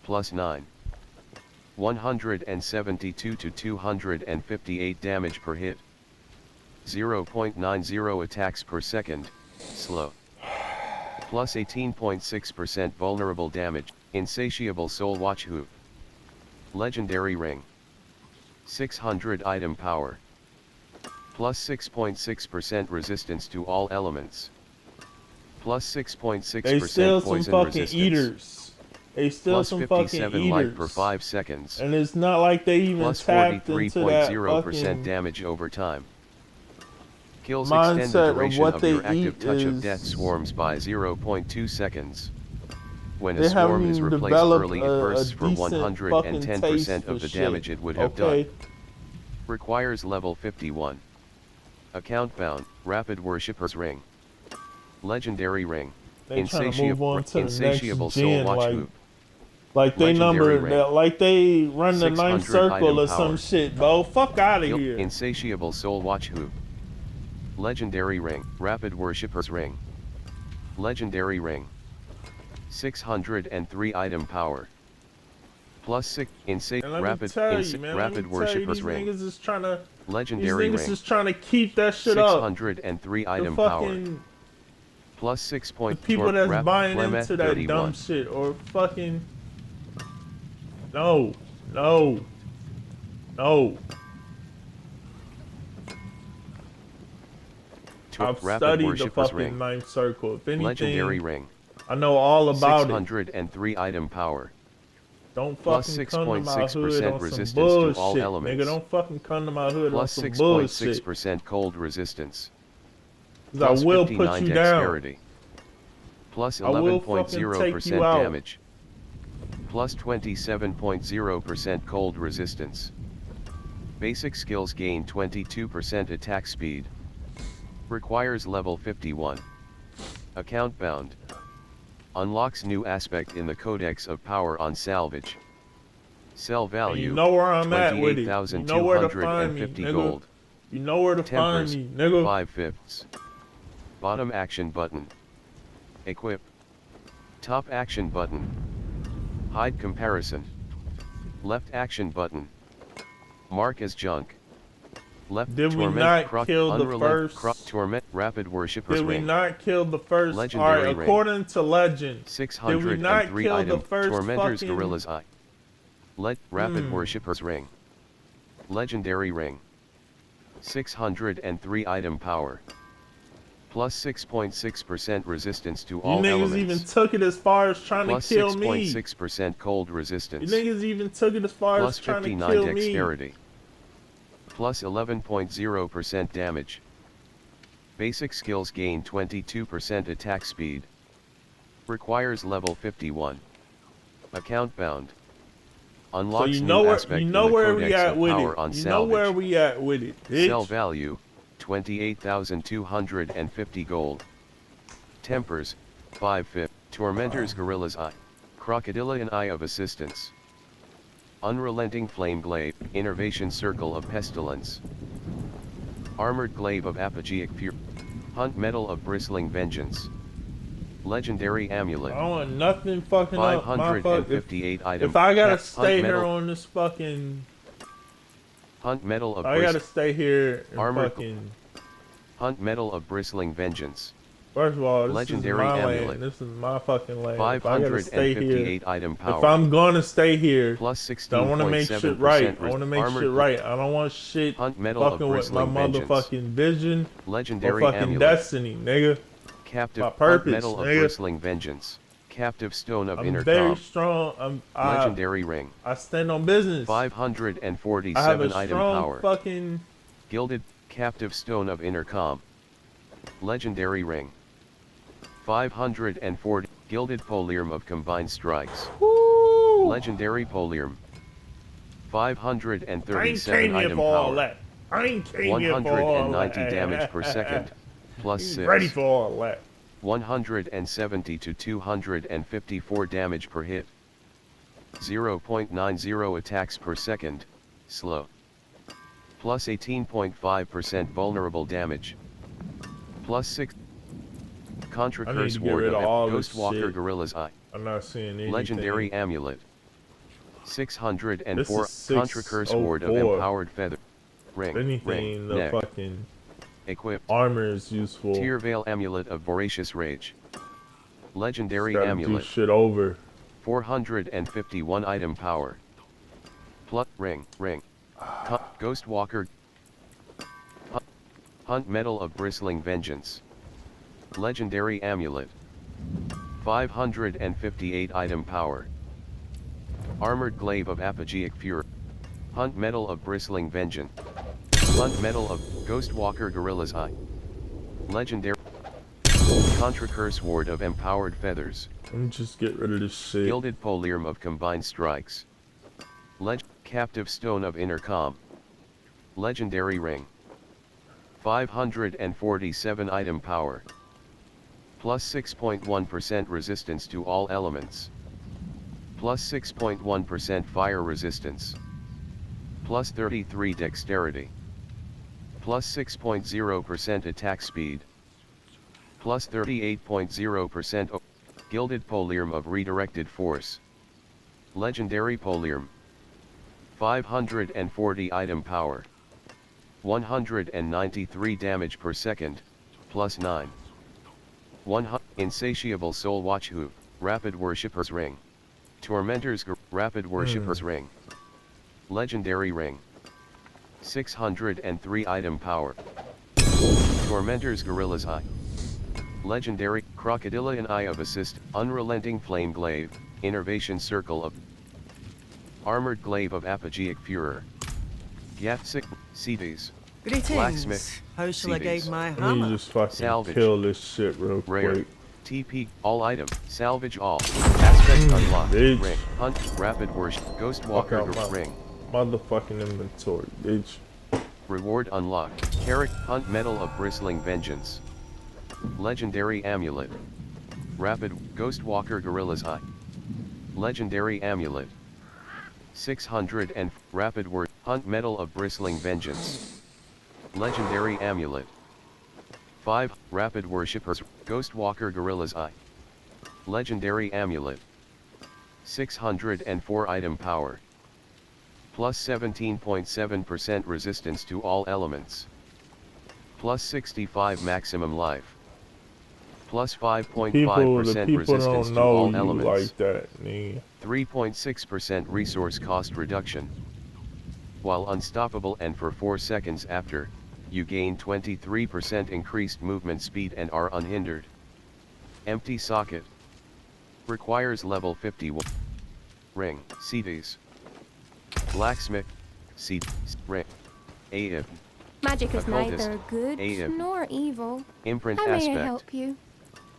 plus 9. 172 to 258 damage per hit. 0.90 attacks per second, slow. Plus 18.6% vulnerable damage, insatiable soul watch hoop. Legendary ring. 600 item power. Plus 6.6% resistance to all elements. Plus 6.6% poison resistance. Eaters. They still plus some 57 fucking light eaters. per 5 seconds. And it's not like they even plus tapped into that 43.0% fucking damage over time. Kills mindset extend the duration of what they your active eat touch of is death swarms by 0.2 seconds. When they a swarm haven't is even replaced developed early, it a bursts for decent fucking 110% taste of for the shit. damage it would have Okay. done. Requires level 51. Account bound, Rapid Worshipper's Ring. Legendary Ring. They trying to move on to the Insatiable next Soul gen, Watch Hoop. like they Legendary number, ring. like they run the 600 ninth circle or item some power. shit, bro. Fuck out of here. Insatiable Soul Watch Hoop. Legendary Ring. Rapid Worshipper's Ring. Legendary Ring. 603 item power. Plus 6 Rapid Worshipper's Ring. Niggas is trying to, Legendary these niggas Ring. is trying to keep that shit up. 603 item the power. fucking Plus 6 the point people that's buying Clemeth into that 31. dumb shit or fucking no. I've studied the fucking ring. ninth circle. If anything, Legendary Ring. I know all about 603 item power. Don't Plus fucking come to my hood on resistance some bullshit, to all elements. nigga. Don't fucking come to my hood Plus on some bullshit. 6.6% cold resistance. Plus I will put you dexterity. down. Plus I will fucking take 11.0% you out. damage. Plus 27.0% cold resistance. Basic skills gain 22% attack speed. Requires level 51. Account bound. Unlocks new aspect in the Codex of Power on Salvage. Sell value. You know where I'm at with it. You know where to find me, 28,250 nigga. gold. You know where to Tempers, find me, nigga. 5/5. Bottom action button. Equip. Top action button. Hide comparison. Left action button. Mark as junk. Left Did we torment not kill the first? torment rapid worshipper's Did we ring. not kill the first? Legendary Alright, ring. according to legend, 603 did we not kill item. the first Tormentor's fucking... Gorilla's Eye. Rapid worshipper's ring. Legendary ring. 603 item power. Plus 6.6% resistance to all You niggas elements. even took it as far as trying Plus to kill me. 6.6% cold resistance. You niggas even took it as far Plus as trying to 59 kill dexterity. me. Plus 11.0% damage. Basic skills gain 22% attack speed. Requires level 51. Account bound. So Unlocks you new know where aspect you know in the where Codex we at of with Power it. on You know Salvage. where we at with it, bitch. Sell value, 28,250 gold. Tempers, 5/5. Tormentor's Gorilla's Eye. Crocodilian Eye of Assistance. Unrelenting Flame Glaive, Innervation Circle of Pestilence. Armored Glaive of Apogeic Fury. Hunt Metal of Bristling Vengeance. Legendary Amulet. I don't want nothing fucking up my fuck. 558 item. If I gotta Hunt stay here metal, on this fucking, Hunt Metal of I gotta stay here and Armored fucking. Hunt Metal of Bristling Vengeance. First of all, this Legendary is my amulet. land. This is my fucking land. If I gotta stay here, 558 item power. if I'm gonna stay here, Plus I want to make shit 16.7% right. I want to make armored shit right. I don't want shit Hunt metal of fucking with my bristling vengeance. motherfucking vision or Legendary fucking amulet. destiny, nigga. Captive My Hunt purpose, metal of nigga. bristling vengeance. Captive stone of I'm inner very calm. strong. Legendary ring. I stand on business. 547 I have a item strong power. fucking. Gilded captive stone of inner calm. Legendary ring. 540 gilded polyarm of combined strikes. Woo! Legendary polyarm. I ain't 537 came here item for all power. that. I ain't came here for all that. 190 damage per second. Plus Ain't 6. ready for all that. 170 to 254 damage per hit. 0.90 attacks per second, slow. Plus 18.5% vulnerable damage. Plus 6. Contra I need Curse to get Ward rid of of all this Ghostwalker shit. Gorilla's Eye. I'm not seeing anything. Legendary Amulet. 604 This is Contra Curse Ward of 604. Empowered Feather. Ring, Anything in the neck. fucking Equipped. armor is useful. Tear Veil Amulet of Voracious Rage. Legendary Gotta Amulet. do shit over. 451 item power. Pluck ring. Ghostwalker. Hunt metal of bristling vengeance. Legendary amulet. 558 item power. Armored glaive of apogeic fury. Hunt metal of bristling vengeance. Hunt metal of Ghostwalker Gorilla's Eye. Legendary. Contra Curse Ward of empowered feathers. Let me just get rid of this shit. Gilded polyarm of combined strikes. Captive stone of inner calm. Legendary ring. 547 item power. Plus 6.1% resistance to all elements. Plus 6.1% fire resistance. Plus 33 dexterity. Plus 6.0% attack speed. Plus 38.0% Gilded polyarm of redirected force. Legendary polyarm. 540 item power. 193 damage per second, plus 9. Insatiable Soul Watch Hoof, Rapid Worshipper's Ring. Tormentor's Rapid Worshipper's Ring. Legendary Ring. 603 item power. Tormentor's Gorilla's Eye. Legendary Crocodilian Eye of Assist, Unrelenting Flame Glaive, Innervation Circle of Armored Glaive of Apogeic Furor. Yatsik, CDs. Greetings. Blacksmith. How shall I guide CDs. my Let me hammer? just fucking Salvage. kill this shit real Rare. quick. TP, all item, salvage all. Aspect unlocked. bitch. Ring, hunt, rapid worship, Fuck out Ghostwalker my ring. motherfucking inventory, bitch. Reward unlocked. Carrot, hunt metal of bristling vengeance. Legendary amulet. Rapid, Ghostwalker Gorilla's Eye. Legendary amulet. 600 and rapid word, hunt metal of bristling vengeance. Legendary amulet. 5, rapid worshippers, Ghostwalker Gorilla's Eye. Legendary amulet. 604 item power. Plus 17.7% resistance to all elements. Plus 65 maximum life. Plus 5.5% The people resistance don't to all know you elements. like that, nigga. 3.6% resource cost reduction. While unstoppable and for 4 seconds after, you gain 23% increased movement speed and are unhindered. Empty socket. Requires level 51. Ring, CDs. Blacksmith, seed, ring. AIP. Magic is Occultist. neither good AIP. nor evil. Imprint How may I aspect. help you?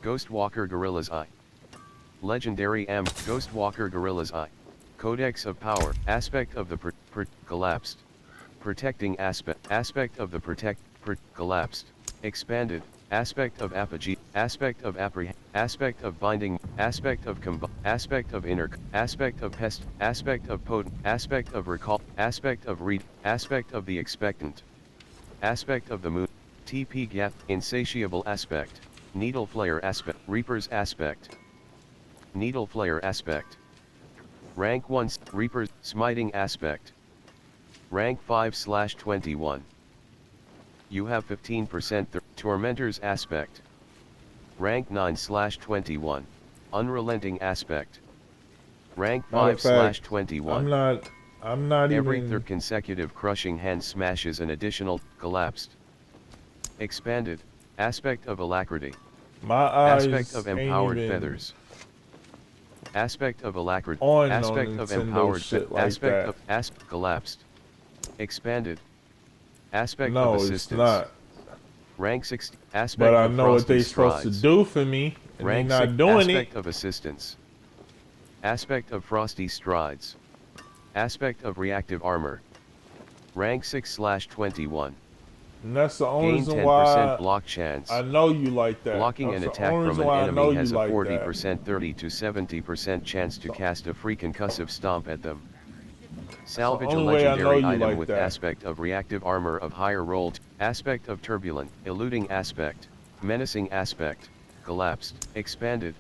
Ghostwalker Gorilla's Eye. Legendary Ghostwalker Gorilla's Eye. Codex of Power. Aspect of the collapsed. Protecting aspect. Aspect of the collapsed. Expanded. Aspect of apogee. Aspect of apprehend. Aspect of binding. Aspect of aspect of inner. Aspect of pest. Aspect of potent. Aspect of recall. Aspect of read. Aspect of the expectant. Aspect of the moon. TP gap. Insatiable aspect. Needle flare aspect. Reaper's aspect. Needle flare aspect. Rank 1 Reaper's smiting aspect. Rank 5/21. You have 15% Tormentor's aspect. Rank 9/21. Unrelenting aspect. Rank Matter of fact, 5/21. I'm not Every even. third consecutive crushing hand smashes an additional, collapsed. Expanded. Aspect of alacrity. My eyes Aspect of ain't empowered even feathers. Aspect of alacrity. on Aspect of Nintendo empowered shit like aspect that. of collapsed. Expanded. Aspect of No, it's assistance. not. Rank 60. Aspect But I of know what frosty they supposed to strides. do for me, and they Rank 6. not doing Aspect it. of assistance. Aspect of frosty strides. Aspect of reactive armor. Rank 6/21. And that's the only Gain reason 10% why block chance. I know you like that. Blocking That's an the attack only from reason an why I know enemy you has a like 40% 30 to 70% chance to cast a free concussive stomp at them. Salvage a only way I know legendary you item like with that. aspect of reactive armor of higher roll. Aspect of turbulent, eluding aspect, menacing aspect, collapsed, expanded.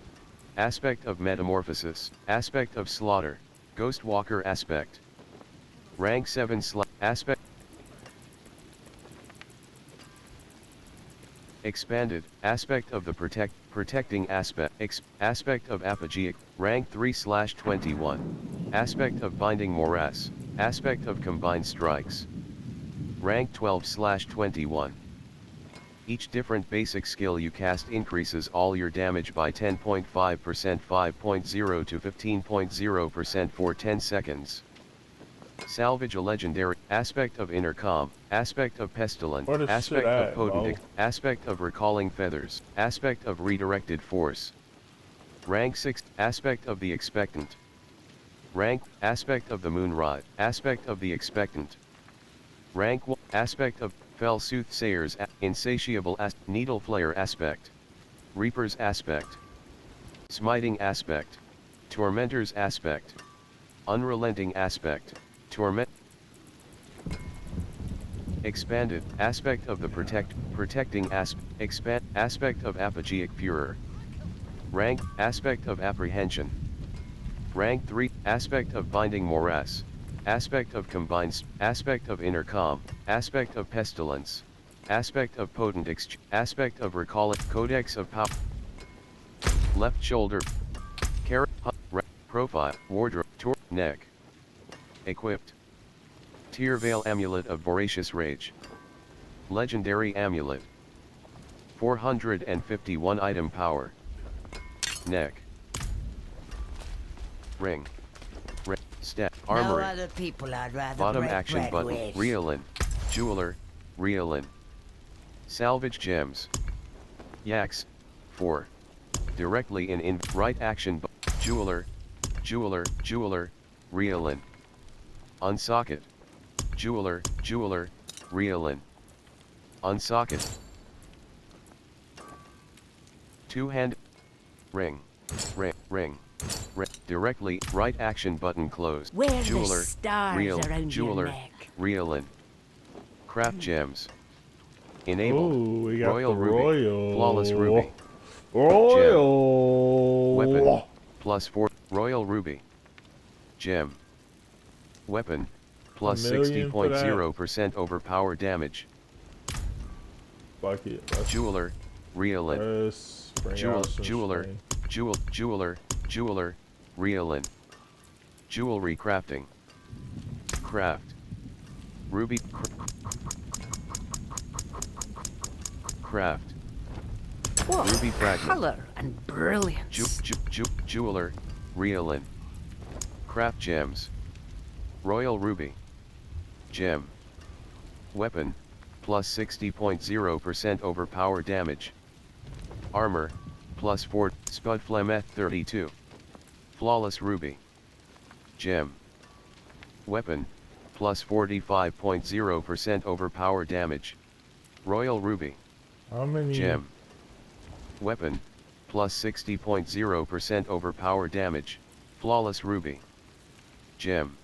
Aspect of metamorphosis, aspect of slaughter, ghost walker aspect. Rank 7 aspect. Expanded, aspect of the protecting aspect, aspect of apogeic, rank 3/21. Aspect of binding morass, aspect of combined strikes. Rank 12/21. Each different basic skill you cast increases all your damage by 10.5%, 5.0 to 15.0% for 10 seconds. Salvage a legendary, aspect of intercom, aspect of pestilent, Where the aspect shit of at, potent, bro? aspect of recalling feathers, aspect of redirected force. Rank 6, aspect of the expectant. Rank, aspect of the moonrod, aspect of the expectant. Rank 1, aspect of, fell soothsayers, insatiable needle flayer aspect. Reaper's aspect. Smiting aspect. Tormentor's aspect. Unrelenting aspect. Torment. Expanded, aspect of the protecting aspect of apogeic furor. Rank, aspect of apprehension. Rank 3, aspect of binding morass. Aspect of combined, aspect of intercom, aspect of pestilence. Aspect of potent aspect of recalling, codex of power. Left shoulder. Carrot, profile, wardrobe, neck. Equipped. Tear Veil Amulet of Voracious Rage. Legendary Amulet. 451 item power. Neck. Ring. Step. Armory. No other people I'd rather Bottom break action bread button. with. Reelin. Jeweler. Reelin. Salvage gems. Yaks. 4. Directly in right action. Jeweler. Jeweler. Reelin. Unsocket. Jeweler. Reelin. Unsocket. Two-hand. Ring. Directly, right action button closed. Wear Jeweler. the stars Reel. around Jeweler. your neck. Reelin. Craft gems. Enabled. Ooh, we got Royal the Ruby. Royal. Flawless Ruby. Royal. Weapon. +4. Royal Ruby. Gem. Weapon. Plus $1 million for that. 60.0% overpower damage. Fuck it. Let's Jeweler. Reelin. bring out some Jeweler. string. Jeweler. Reelin. Jewelry crafting. Craft. Ruby. Craft. What Ruby fragment. color and brilliance. Jeweler. Reelin. Craft gems. Royal Ruby. Gem. Weapon. Plus 60.0% overpower damage. Armor. Plus 4. Spud Flemeth 32. Flawless Ruby. Gem. Weapon. Plus 45.0% overpower damage. Royal Ruby. How many? Gem. Weapon. Plus 60.0% overpower damage. Flawless Ruby. Gem.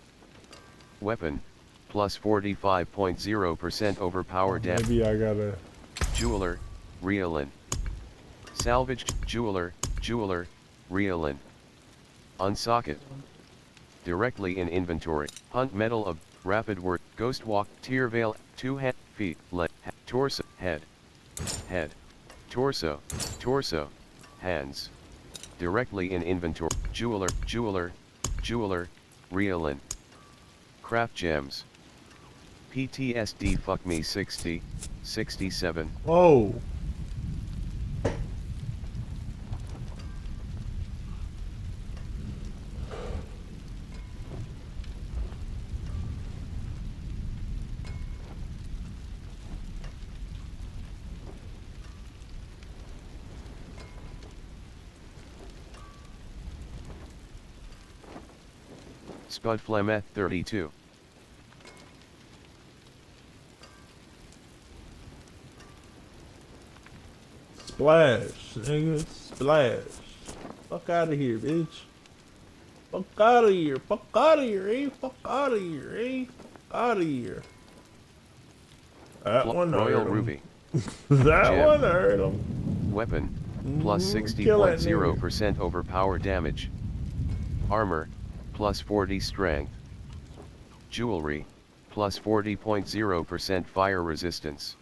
Weapon. Plus 45.0% overpower damage. Maybe I gotta. Jeweler. Reelin. Salvaged. Jeweler. Reelin. Unsocket. Directly in inventory. Hunt metal of rapid work. Ghost walk. Tear veil. 2 feet. Torso. Head. Torso. hands. Directly in inventory. Jeweler, jeweler, jeweler, Reolin. Craft gems. PTSD fuck me 60, 67. Whoa. Spudflemeth 32. Splash, nigga. Splash. Fuck out of here, bitch. Fuck out of here. Fuck out of here, eh? Fuck out of here, eh? Fuck out of here. That one Royal hurt him. Ruby. That Gem. one hurt him. Weapon. Plus Kill that 60.0% overpower damage. Armor. Plus 40 strength. Jewelry. Plus 40.0% fire resistance.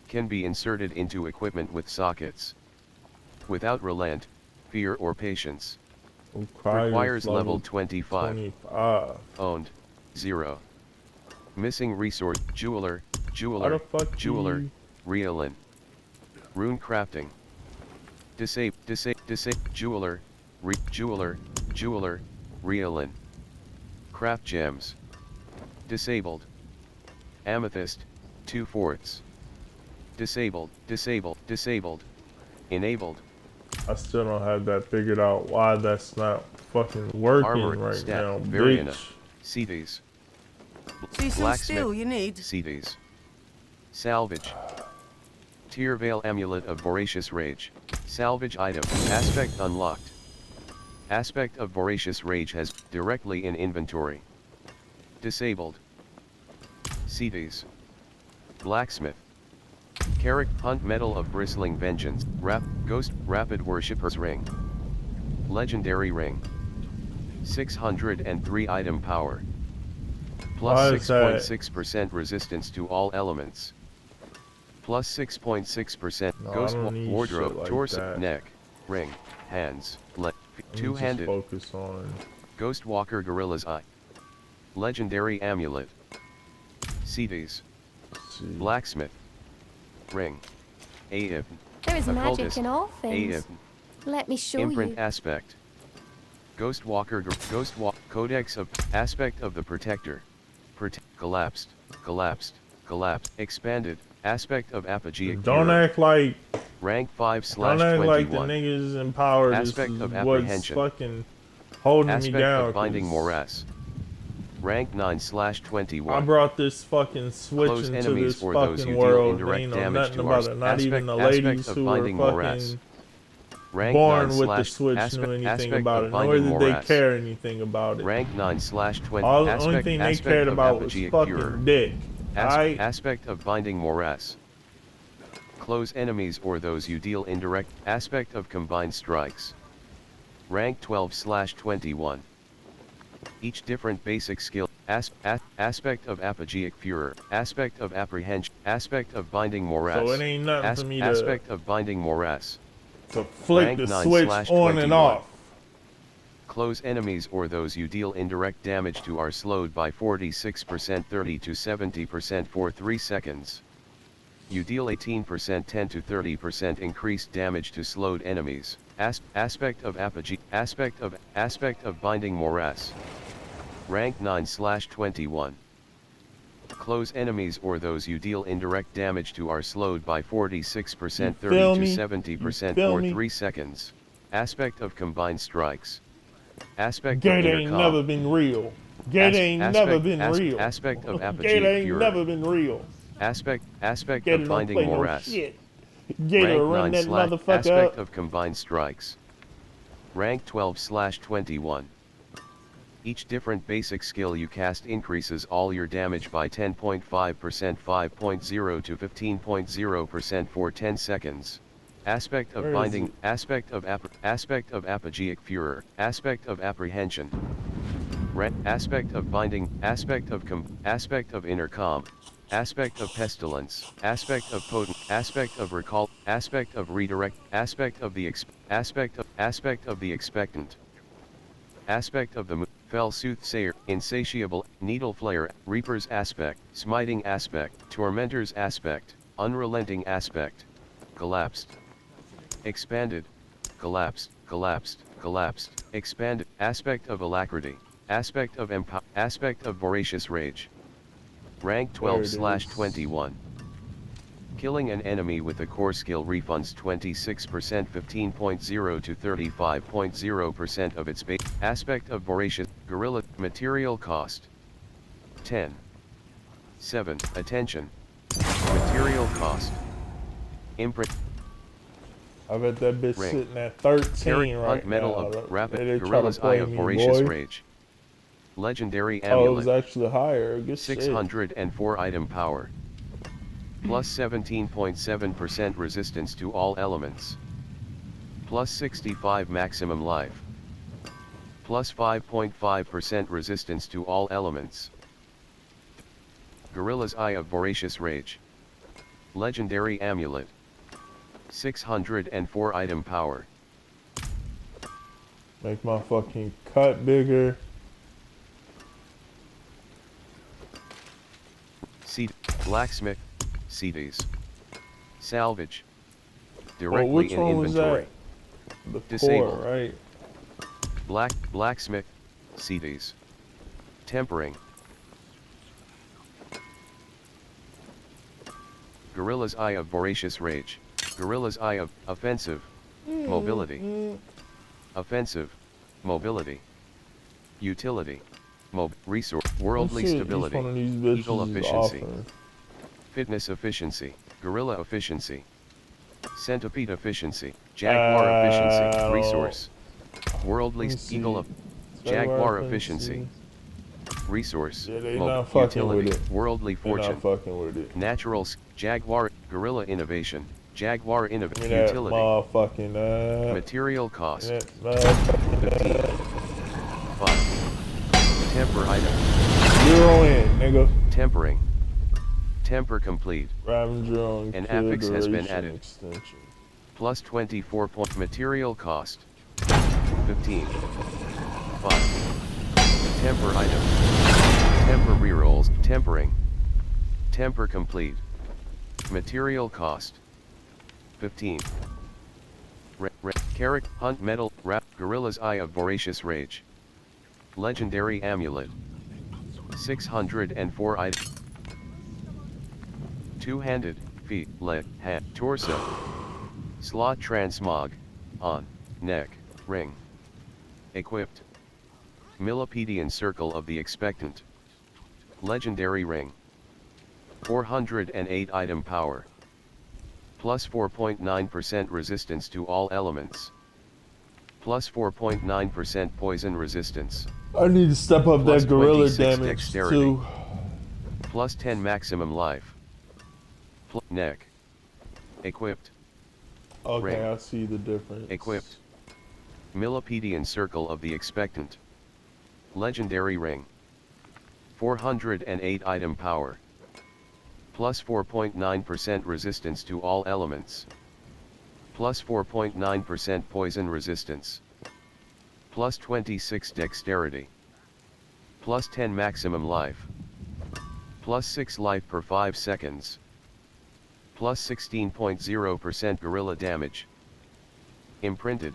Can be inserted into equipment with sockets. Without relent, fear or patience. Requires level 25. 25. Owned. 0. Missing resource. Jeweler. How Jeweler. the fuck Jeweler. you- Reolin. Rune crafting. Jeweler. Jeweler. Jeweler. Reolin. Craft gems. Disabled. Amethyst. 2 fourths. Disabled. Disabled. Enabled. I still don't have that figured out why that's not fucking working Armored right staff. now, Variana. bitch. CDs. See some steel you need. CDs. Salvage. Tear Veil Amulet of Voracious Rage. Salvage item. Aspect unlocked. Aspect of Voracious Rage has directly in inventory. Disabled. CDs. Blacksmith. Carrick Hunt Metal of Bristling Vengeance. Ghost Rapid Worshipper's Ring. Legendary Ring. 603 item power. Why Plus is that? 6.6% resistance to all elements. Plus 6.6% No, I Ghost don't need Wardrobe, shit like torso, that. neck, ring, hands, Let me two-handed. just focus on. Ghost Walker Gorilla's Eye. Legendary Amulet. CDs. Let's see. Blacksmith. Ring. Aib. There is magic Occultist. in all things. Aib. Let me show Imprint you. aspect. Ghost Walker Codex of Aspect of the Protector. Collapsed. Expanded. Aspect of Apogeic Don't Fury. act like Rank 5 don't act like the 21. niggas in power. This Aspect is of what's apprehension. fucking holding Aspect me down. of Binding 'cause Morass. Rank 9/21. I brought this fucking switch Close into enemies this or those fucking who deal world. They indirect ain't know damage nothing to about our it. Not even the aspect ladies of who were Binding Morass. fucking Rank born 9 with the slash switch aspect, knew anything aspect about of it. Nor Binding did they Morass. care anything about it. Rank 9/20. All the aspect, only thing they aspect cared of about was Apogeic fucking Fury. dick. Aight? Aspect of Binding Morass. Close enemies or those you deal indirect. Aspect of Combined Strikes. Rank 12/21. Each different basic skill. Aspect of Apogeic Furor. Aspect of Apprehension. Aspect of Binding Morass. So it ain't nothing for me Aspect of Binding Morass. to flick rank the 9 switch slash on 21. and off. Close enemies or those you deal indirect damage to are slowed by 46% 30 to 70% for 3 seconds. You deal 18% 10 to 30% increased damage to slowed enemies. Aspect of Apogee. Aspect of Binding Morass. Rank 9/21. Close enemies or those you deal indirect damage to are slowed by 46% You feel 30 to me? 70% You feel for me? 3 seconds. Aspect of Combined Strikes. Aspect Gate of ain't Intercom. never been real. Gate ain't never been real. Aspect of Gate Apogeic ain't Fury. never been real. Aspect Gate of don't Binding play no Morass. shit. Gate Rank will run 9 that slash motherfucker Aspect up. of Combined Strikes. Rank 12/21. Each different basic skill you cast increases all your damage by 10.5% 5.0 to 15.0% for 10 seconds. Aspect of Where is Binding. it? Aspect of Apogeic Furor. Aspect of Apprehension. Aspect of Binding. Aspect of Intercom. Aspect of pestilence, aspect of potent, aspect of recall, aspect of redirect, aspect of the aspect of the expectant, aspect of the fell soothsayer, insatiable, needle flayer, reaper's aspect, smiting aspect, tormentor's aspect, unrelenting aspect, collapsed, expanded, collapsed, collapsed, collapsed, expanded, aspect of alacrity, aspect of aspect of voracious rage. Rank There it is. 12/21. Killing an enemy with a core skill refunds 26% 15.0 to 35.0% of its base. Aspect of voracious, gorilla, material cost. 10. 7. Attention. Material cost. Imprint. I bet that bitch Ring. sitting at 13 Carrot right hunt metal now. of rapid, They try to gorilla's eye play of me, voracious boy. rage. Legendary Oh, it was amulet. actually higher. Good shit. 604 item power. Plus 17.7% resistance to all elements. Plus 65 maximum life. Plus 5.5% resistance to all elements. Gorilla's Eye of Voracious Rage. Legendary Amulet. 604 item power. Make my fucking cut bigger. Seed. Blacksmith. CDs. Salvage. Oh, Directly which in one was inventory. that? The Disabled. core, right? Blacksmith. CDs. Tempering. Gorilla's Eye of Voracious Rage. Gorilla's Eye of Offensive. Mobility. Offensive. Mobility. Utility. Resource. Worldly Let's see stability. Each one of these bitches Eagle is efficiency. offering. Fitness efficiency. Gorilla efficiency. Centipede efficiency. Jaguar efficiency. Resource. Worldly Let me Eagle see. Jaguar efficiency. Resource. Yeah, they not fucking Utility. with it. Worldly They're fortune. not fucking with it. Natural. Jaguar. Gorilla innovation. Jaguar Give me innovation. that Utility. motherfucking Material cost. that motherfucking 15. 5. Temper item. 0 in, nigga. Tempering. Temper complete. Ravager on An kill affix has been duration added. extension. Plus 24 point. Material cost. 15. 5. Temper item. Temper rerolls. Tempering. Temper complete. Material cost. 15. Carrot, hunt metal, wrap, Gorilla's Eye of Voracious Rage. Legendary amulet. 604 item. Two-handed, feet, leg, hand, torso. Slot transmog. On, neck, ring. Equipped. Millipedian Circle of the Expectant. Legendary ring. 408 item power. Plus 4.9% resistance to all elements. Plus 4.9% poison resistance. I need to step up Plus that gorilla 26 damage dexterity. too. Plus 10 maximum life. Neck. Equipped. Okay, Ring. I see the difference. Equipped. Millipedian Circle of the Expectant. Legendary ring. 408 item power. Plus 4.9% resistance to all elements. Plus 4.9% poison resistance. Plus 26 dexterity. Plus 10 maximum life. Plus 6 life per 5 seconds. Plus 16.0% gorilla damage. Imprinted,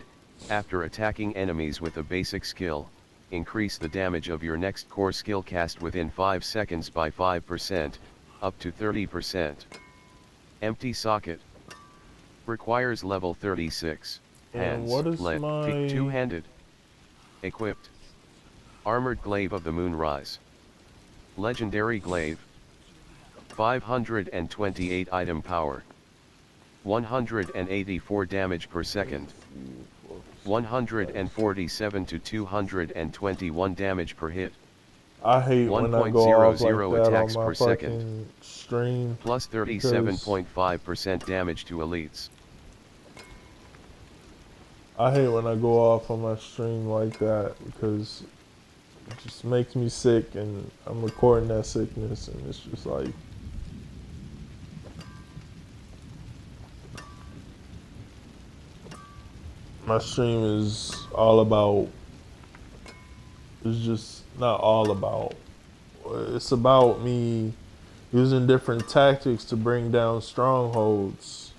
after attacking enemies with a basic skill, increase the damage of your next core skill cast within 5 seconds by 5%, up to 30%. Empty socket. Requires level 36. And Hands, what is leg, my- feet, two-handed. Equipped. Armored Glaive of the Moonrise. Legendary Glaive. 528 item power. 184 damage per second. 147 to 221 damage per hit. I hate when I go off like 1.00 that attacks on my per second. fucking stream. Plus 37.5% damage to elites. I hate when I go off on my stream like that because it just makes me sick and I'm recording that sickness and it's just like My stream is all about. It's just not all about. It's about me using different tactics to bring down strongholds.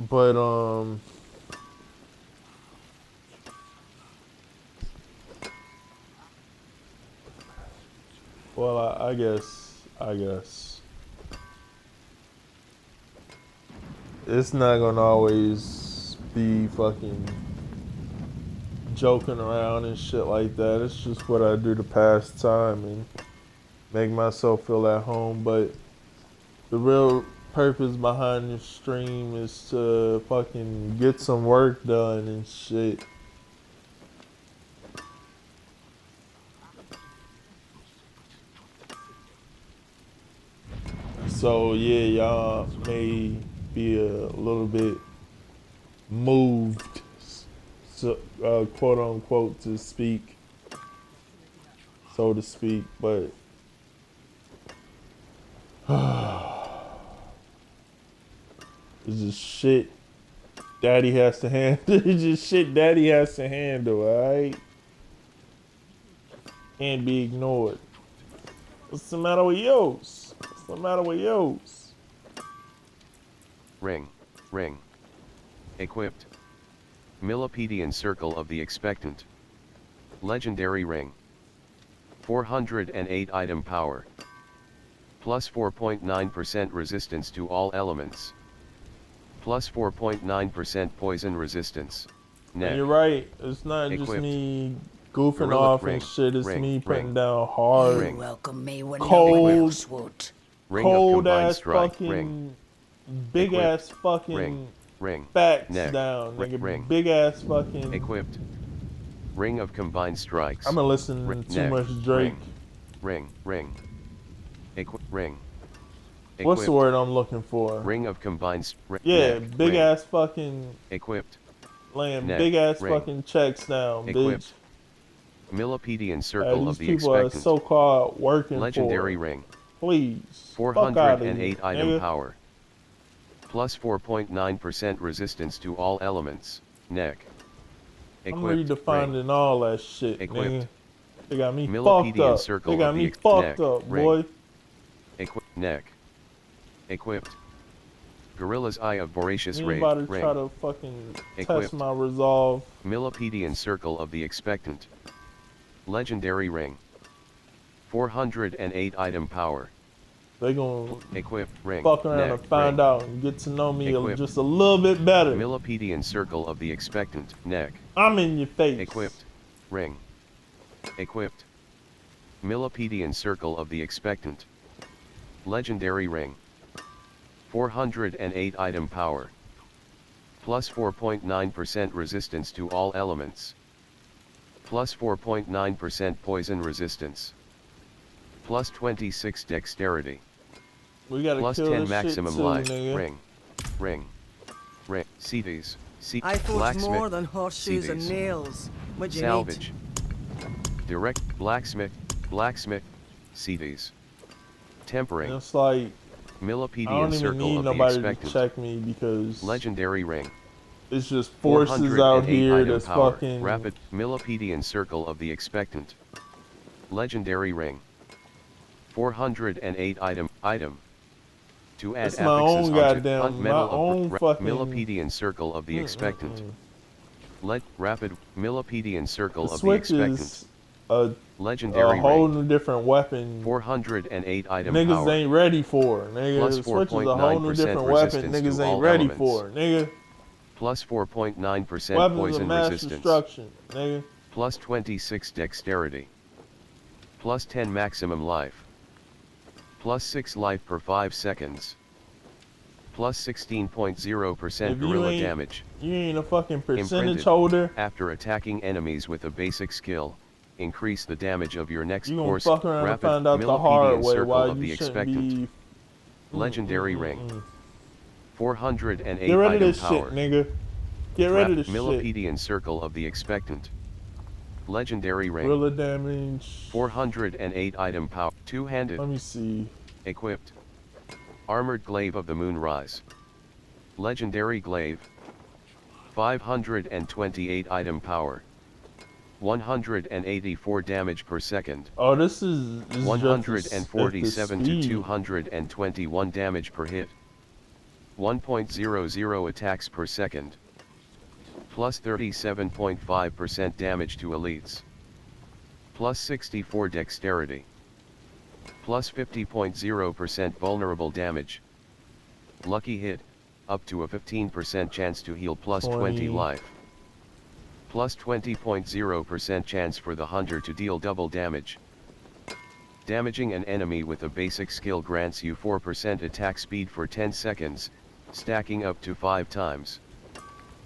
But well, I guess it's not gonna always be fucking joking around and shit like that. It's just what I do to pass time and make myself feel at home. But the real purpose behind this stream is to fucking get some work done and shit. So yeah, y'all may be a little bit moved, so, quote unquote, to speak, so to speak, but it's just shit daddy has to handle. It's just shit daddy has to handle, alright? Can't be ignored. What's the matter with yours? What's the matter with yours? Ring. Equipped. Millipedian Circle of the Expectant. Legendary Ring. 408 item power. Plus 4.9% resistance to all elements. Plus 4.9% poison resistance. And you're right, it's not Equipped. just me goofing Gorilla off ring, and shit, it's ring, me putting ring. down hard, Ring. Welcome me when Cold. no one else would. Ring of cold combined ass strike. fucking, Ring. big Equipped. ass fucking Ring. facts Neck. down, Ring. nigga. Ring. Big ass fucking. Equipped. Ring of combined strikes. I've been listening to too Neck. much Drake. Ring. Ring. Ring. What's the Equipped. word I'm looking for? Ring of combined. Yeah, neck. big Ring. ass fucking Equipped. laying Neck. big ass Ring. fucking checks down, Equipped. bitch. Millipedian Circle These of the people are Expectant. so-called working Legendary for. Ring. Please, fuck out of here, 408 item nigga. power. Plus 4.9% resistance to all elements. Neck. I'm Equipped. redefining all that shit, Equipped. nigga. They got me fucked Millipedian up. Circle They got of me the fucked neck. up, Ring. boy. Neck. Equipped. Gorilla's Eye of Voracious Rage. Anybody Ring. try to fucking Equipped. test my resolve? Millipedian Circle of the Expectant. Legendary Ring. 408 item power. They gonna Equipped. Ring. fuck around Neck. and find Ring. out and get to know me Equipped. just a little bit better. Millipedian Circle of the Expectant. Neck. I'm in your face. Equipped. Ring. Equipped. Millipedian Circle of the Expectant. Legendary Ring. 408 item power. Plus 4.9% resistance to all elements. Plus 4.9% poison resistance. Plus 26 dexterity. We gotta Plus kill 10 this maximum shit too, life. nigga. Ring. CDs. I thought Blacksmith. more than horseshoes and CDs. nails. What you Salvage. Direct. Blacksmith. CDs. Tempering. And it's like I Millipedian don't even Circle need of the nobody to Expectant. check me because Legendary Ring. it's just forces out 408 here item that's power. fucking. Rapid. Millipedian Circle of the Expectant. Legendary Ring. 408 item. To add It's my own affixes onto goddamn- hunt my medal own of fucking- Millipedian Circle of the Expectant. Rapid Millipedian Circle The of the Switch Expectant. is a Legendary whole Ring. new different weapon. 408 item Niggas power. ain't ready for, nigga. Plus The Switch is a whole new 4.9% different weapon. resistance Niggas to ain't all ready elements. for, nigga. Plus 4.9% Weapons of poison mass resistance. destruction, nigga. Plus 26 dexterity. Plus 10 maximum life. Plus 6 life per 5 seconds. Plus 16.0% If you gorilla ain't- damage. You ain't a fucking percentage Imprinted. holder. After attacking enemies with a basic skill, increase the damage of your next You gonna course. fuck around and Rapid find out the Millipedian hard way Circle why of the you shouldn't Expectant. be. Legendary Ring. 408 Get rid of item this power. shit, nigga. Get rid of this shit. Millipedian Circle of the Expectant. Legendary Ring. Gorilla damage. 408 item power. Two-handed. Let me see. Equipped. Armored Glaive of the Moonrise. Legendary Glaive. 528 item power. 184 damage per second. Oh, this is 147 to speed. 221 damage per hit. 1.00 attacks per second. Plus 37.5% damage to elites. Plus 64 dexterity. Plus 50.0% vulnerable damage. Lucky hit, up to a 15% chance to heal plus 20 life. Plus 20.0% chance for the hunter to deal double damage. Damaging an enemy with a basic skill grants you 4% attack speed for 10 seconds, stacking up to 5 times.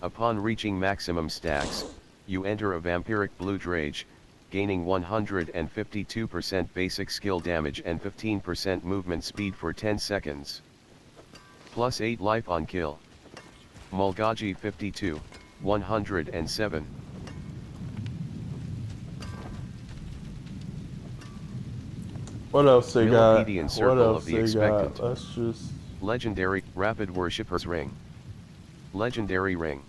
Upon reaching maximum stacks, you enter a vampiric blood rage, gaining 152% basic skill damage and 15% movement speed for 10 seconds. Plus 8 life on kill. Mulgaji 52, 107. What else they got? Millipedian What Circle else of the they Expectant. got? Let's just. Legendary Rapid Worshipper's Ring. Legendary Ring.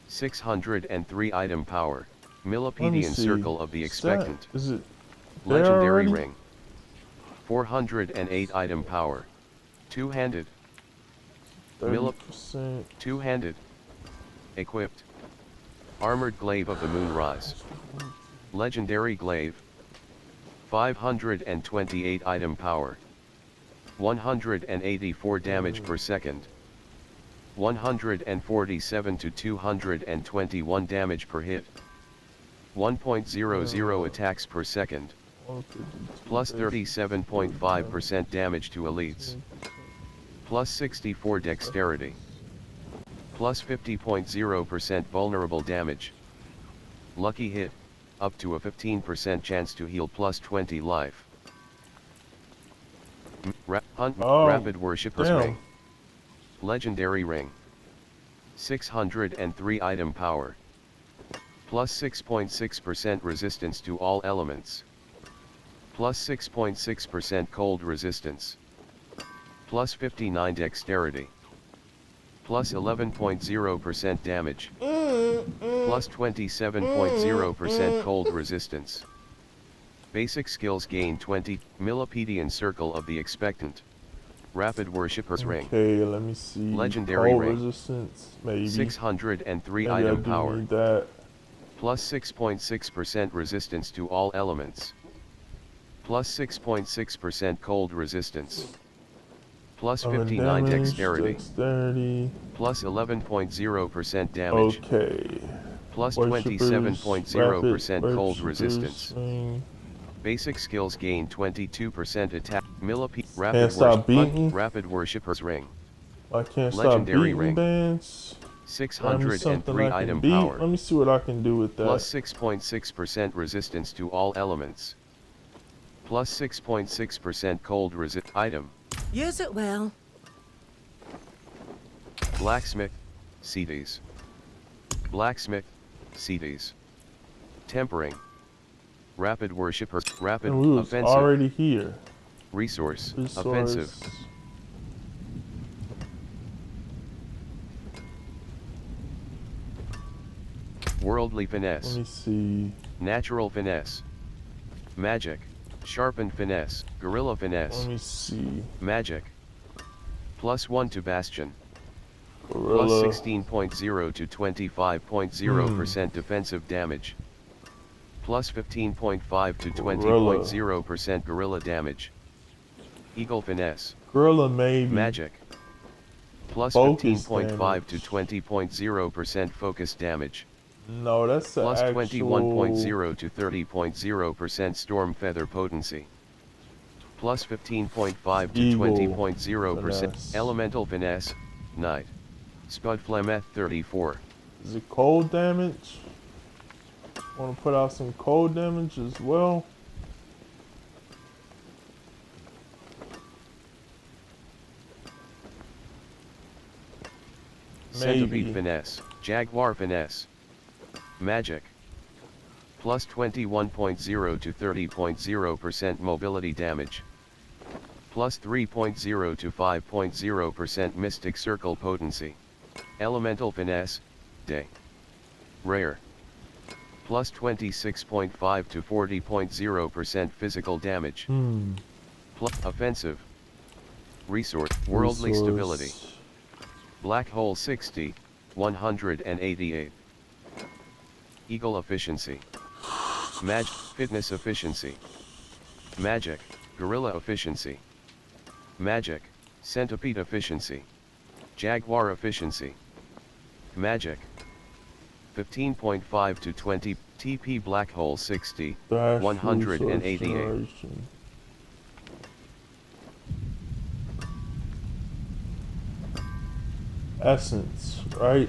603 item power. Millipedian see. Circle of the Expectant. Is it Legendary already? Ring. 408 item power. Two-handed. 30%. Two-handed. Equipped. Armored Glaive of the Moonrise. Legendary Glaive. 528 item power. 184 damage per second. 147 to 221 damage per hit. 1.00 attacks per second. Plus 37.5% damage to elites. Plus 64 dexterity. Plus 50.0% vulnerable damage. Lucky hit, up to a 15% chance to heal plus 20 life. Rapid Worshipper's damn. Ring. Legendary Ring. 603 item power. Plus 6.6% resistance to all elements. Plus 6.6% cold resistance. Plus 59 dexterity. Plus 11.0% damage. Plus 27.0% cold resistance. Basic skills gain 20. Millipedian Circle of the Expectant. Rapid Worshipper's Ring. Okay, let me see. Legendary Cold Ring. resistance, maybe. 603 Maybe item I do power. need that. Plus 6.6% resistance to all elements. Plus 6.6% cold resistance. Plus 59 damage, dexterity. Plus 11.0% damage. Okay. Plus Worshippers, 27.0% rapid cold worshippers, resistance. ring. Basic skills gain 22% attack. Can't stop beating? Rapid Worshipper's Ring. I can't Legendary stop beating Ring. bands. Grab me something 603 I can item beat. power. Let me see what I can do with that. Plus 6.6% resistance to all elements. Plus 6.6% cold resist item. Use it well. Blacksmith, CDs. Blacksmith, CDs. Tempering. Rapid Worshipper, Rapid and we was Offensive. already here. Resource, Offensive. Worldly Finesse. Let me see. Natural Finesse. Magic. Sharpened Finesse. Guerrilla Finesse. Let me see. Magic. Plus 1 to Bastion. Gorilla. Plus 16.0 to 25.0% defensive damage. Plus 15.5 to 20.0% guerrilla damage. Eagle Finesse. Gorilla maybe. Magic. Plus Focus 15.5 to damage. 20.0% focus damage. No, that's the Plus actual... 21.0 to 30.0% storm feather potency. Plus 15.5 to Eagle 20.0% finesse. elemental finesse, night. Spud Flemeth 34. Is it cold damage? Want to put out some cold damage as well? Centipede finesse, Jaguar finesse. Magic. Plus 21.0 to 30.0% mobility damage. Plus 3.0 to 5.0% mystic circle potency. Elemental finesse, Day. Rare. Plus 26.5 to 40.0% physical damage. Offensive. Resource. Worldly stability. Black hole 60, 188. Eagle efficiency. Fitness efficiency. Magic, gorilla efficiency. Magic, centipede efficiency. Jaguar efficiency. Magic. 15.5 to 20, TP black hole 60, 188. Essence, right?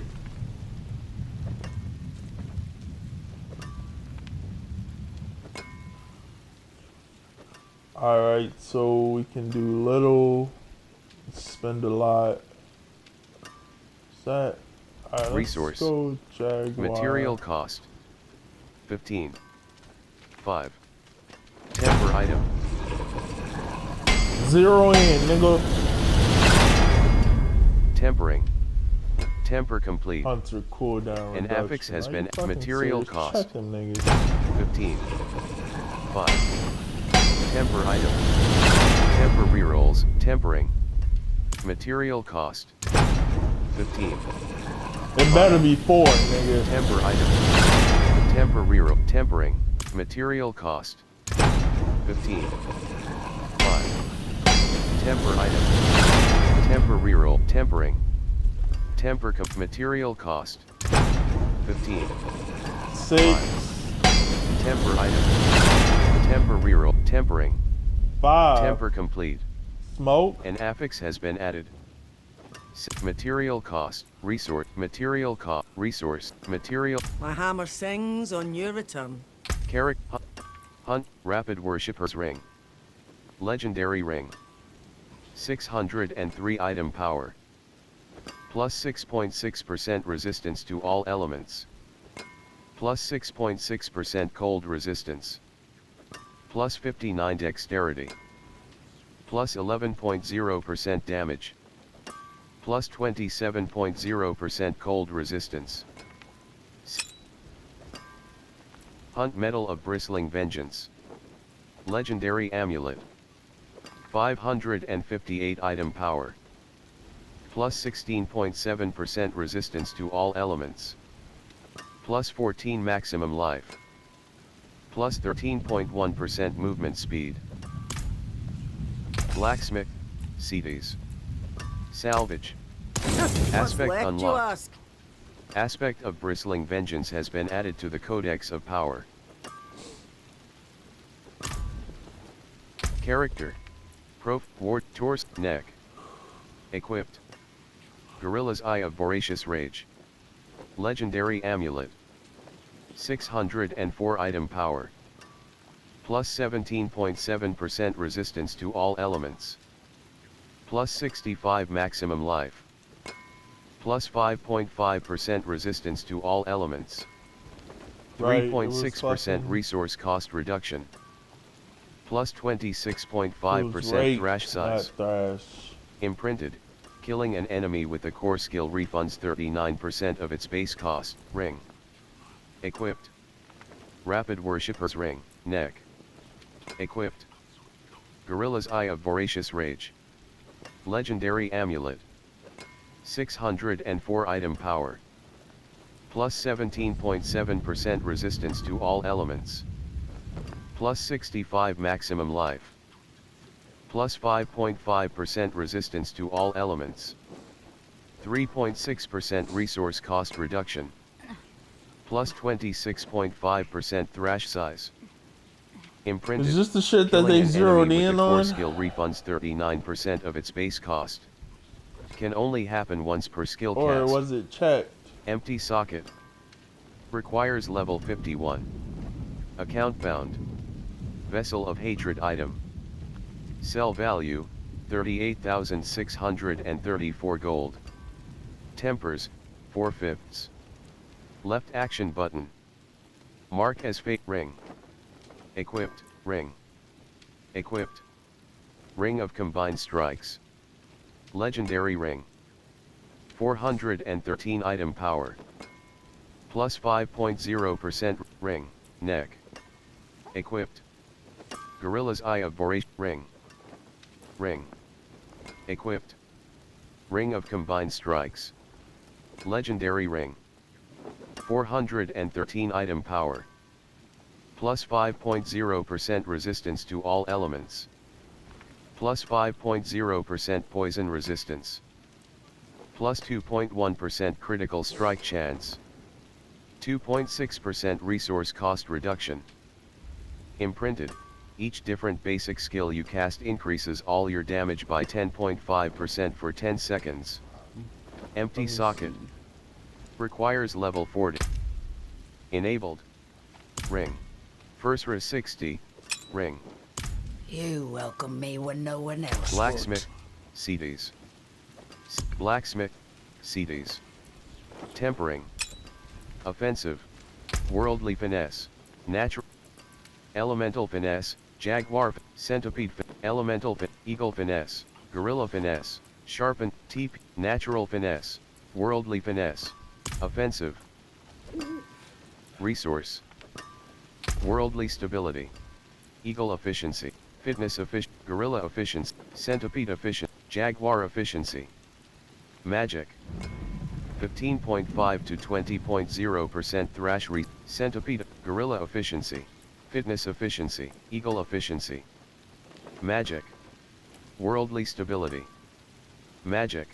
Alright, so we can do little, spend a lot. What's that? Alright, Resource. let's go Jaguar. Material cost. 15. 5. Temper item. 0 in, nigga. Tempering. Temper complete. Hunter cooldown. An affix has Are been you fucking material serious? cost. Check them niggas. 15. 5. Temper item. Temper rerolls. Tempering. Material cost. 15. It better be 4, nigga. Temper item. Temper reroll. Tempering. Material cost. 15. 5. Temper item. Temper reroll. Tempering. Temper material cost. 15. 6. 5. Temper item. Temper reroll. Tempering. 5. Temper complete. Smoke. An affix has been added. Material cost. Resource. Material cost. Resource. Material. My hammer sings on your return. Character. Hunt. Rapid Worshipper's Ring. Legendary Ring. 603 item power. Plus 6.6% resistance to all elements. Plus 6.6% cold resistance. Plus 59 dexterity. Plus 11.0% damage. Plus 27.0% cold resistance. Hunt Medal of Bristling Vengeance. Legendary Amulet. 558 item power. Plus 16.7% resistance to all elements. Plus 14 maximum life. Plus 13.1% movement speed. Blacksmith, CDs. Salvage. What's Aspect left, you unlocked. ask? Aspect of Bristling Vengeance has been added to the Codex of Power. Character. Ward, Torse, Neck. Equipped. Gorilla's Eye of Voracious Rage. Legendary Amulet. 604 item power. Plus 17.7% resistance to all elements. Plus 65 maximum life. Plus 5.5% resistance to all elements. 3.6% resource cost reduction. Plus 26.5% thrash size. Imprinted. Killing an enemy with the core skill refunds 39% of its base cost. Ring. Equipped. Rapid Worshipper's Ring. Neck. Equipped. Gorilla's Eye of Voracious Rage. Legendary Amulet. 604 item power. Plus 17.7% resistance to all elements. Plus 65 maximum life. Plus 5.5% resistance to all elements. 3.6% resource cost reduction. Plus 26.5% thrash size. Imprinted. Is this the shit that Killing they an zeroed enemy with in the core on? skill refunds 39% of its base cost. Can only happen once per skill cast. Or was it checked? Empty socket. Requires level 51. Account bound. Vessel of Hatred item. Sell value, 38,634 gold. Tempers, 4/5. Left action button. Mark as fate ring. Equipped, ring. Equipped. Ring of Combined Strikes. Legendary ring. 413 item power. Plus 5.0% ring, neck. Equipped. Gorilla's Eye of Voracious ring. Ring. Equipped. Ring of Combined Strikes. Legendary ring. 413 item power. Plus 5.0% resistance to all elements. Plus 5.0% poison resistance. Plus 2.1% critical strike chance. 2.6% resource cost reduction. Imprinted. Each different basic skill you cast increases all your damage by 10.5% for 10 seconds. Empty socket. Requires level 40. Enabled. Ring. First Res 60. Ring. You welcome me when no one else Blacksmith. CDs. Blacksmith. CDs. Tempering. Offensive. Worldly finesse. Natural. Elemental finesse. Jaguar. Centipede. Elemental. Eagle finesse. Gorilla finesse. Sharpen. TP. Natural finesse. Worldly finesse. Offensive. Resource. Worldly stability. Eagle efficiency. Fitness efficient. Gorilla efficiency. Centipede efficient. Jaguar efficiency. Magic. 15.5 to 20.0% thrash re. Centipede. Gorilla efficiency. Fitness efficiency. Eagle efficiency. Magic. Worldly stability. Magic.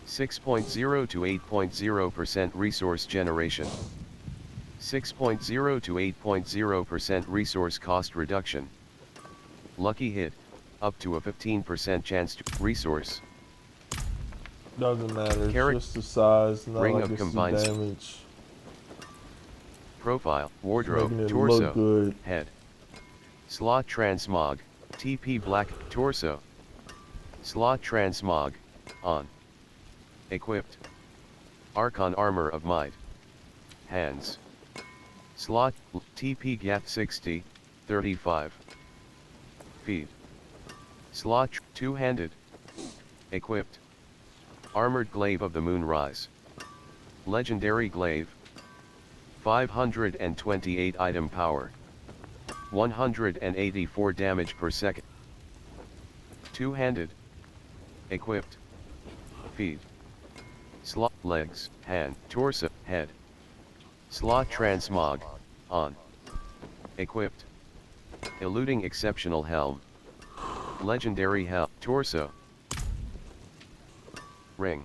6.0 to 8.0% resource generation. 6.0 to 8.0% resource cost reduction. Lucky hit. Up to a 15% chance to resource. Doesn't matter. It's Carrot. just the size, not Ring like of it's the combined damage. Profile. Wardrobe. Making it Torso. look good. Head. Slot transmog. TP black. Torso. Slot transmog. On. Equipped. Archon armor of might. Hands. Slot. TP gap 60. 35. Feet. Slot. Two-handed. Equipped. Armored Glaive of the Moonrise. Legendary Glaive. 528 item power. 184 damage per second. Two-handed. Equipped. Feet. Slot. Legs. Hand. Torso. Head. Slot transmog. On. Equipped. Eluding exceptional helm. Legendary helm. Torso. Ring.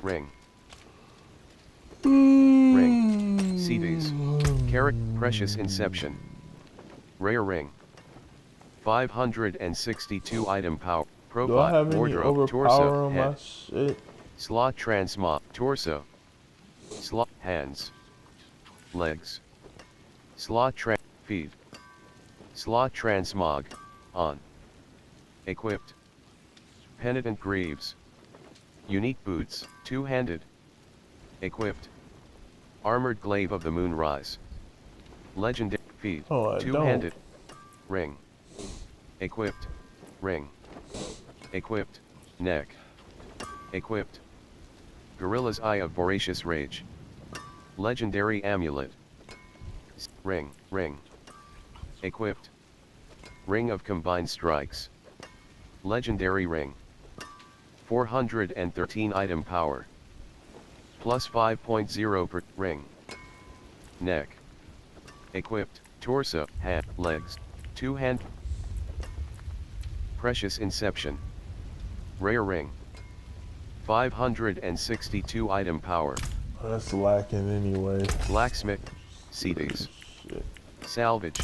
Ring. Ring. CDs. Carrot. Precious Inception. Rare ring. 562 item power. Do I Profile. have any Wardrobe. overpower Torso. on my Head. shit? Slot transmog. Torso. Slot. Hands. Legs. Slot feet. Slot transmog. On. Equipped. Penitent Greaves. Unique boots. Two-handed. Equipped. Armored Glaive of the Moonrise. Legendary feet. Oh, I Two-handed. Ring. Equipped. Ring. Equipped. Neck. Equipped. Gorilla's Eye of Voracious Rage. Legendary Amulet. Ring. Ring. Equipped. Ring of Combined Strikes. Legendary Ring. 413 item power. Plus 5.0 per ring. Neck. Equipped. Torso. Hand. Legs. Two-hand. Precious Inception. Rare ring. 562 item power. That's lacking anyway. Blacksmith. CDs. Shit. Salvage.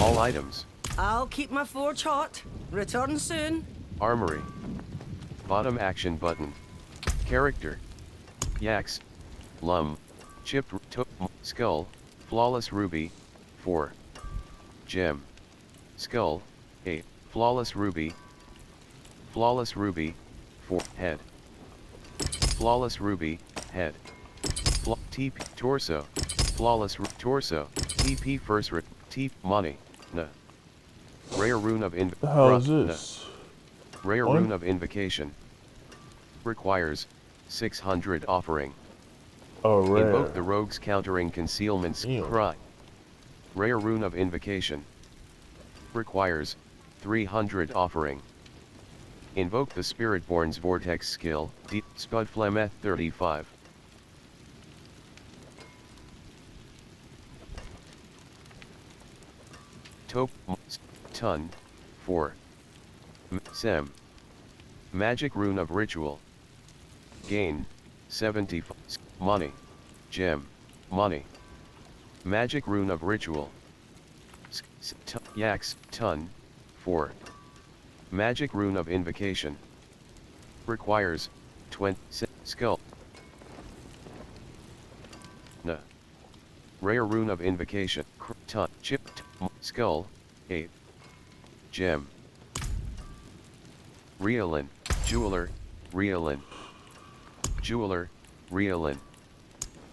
All items. I'll keep my forge hot. Return soon. Armory. Bottom action button. Character. Yaks. Lum. Chipped skull. Flawless ruby. 4. Gem. Skull. 8. Flawless ruby. Flawless ruby. 4. Head. Flawless ruby. Head. TP torso. Flawless torso. TP first money. Nah. Rare rune of The hell is this? Rare What? rune of invocation. Requires 600 offering. Oh, rare. Invoke the rogue's countering concealment's Ew. cry. Rare rune of invocation. Requires 300 offering. Invoke the Spiritborn's Vortex skill, Spudflemeth 35. Top, Ton, 4. Sem. Magic rune of ritual. Gain, 75. Money. Gem, money. Magic rune of ritual. Yaks, Ton, 4. Magic rune of invocation. Requires 20. Skull. Na. Rare rune of invocation. Ton. Chip. Skull. 8. Gem. Riolin. Jeweler. Riolin. Jeweler. Riolin.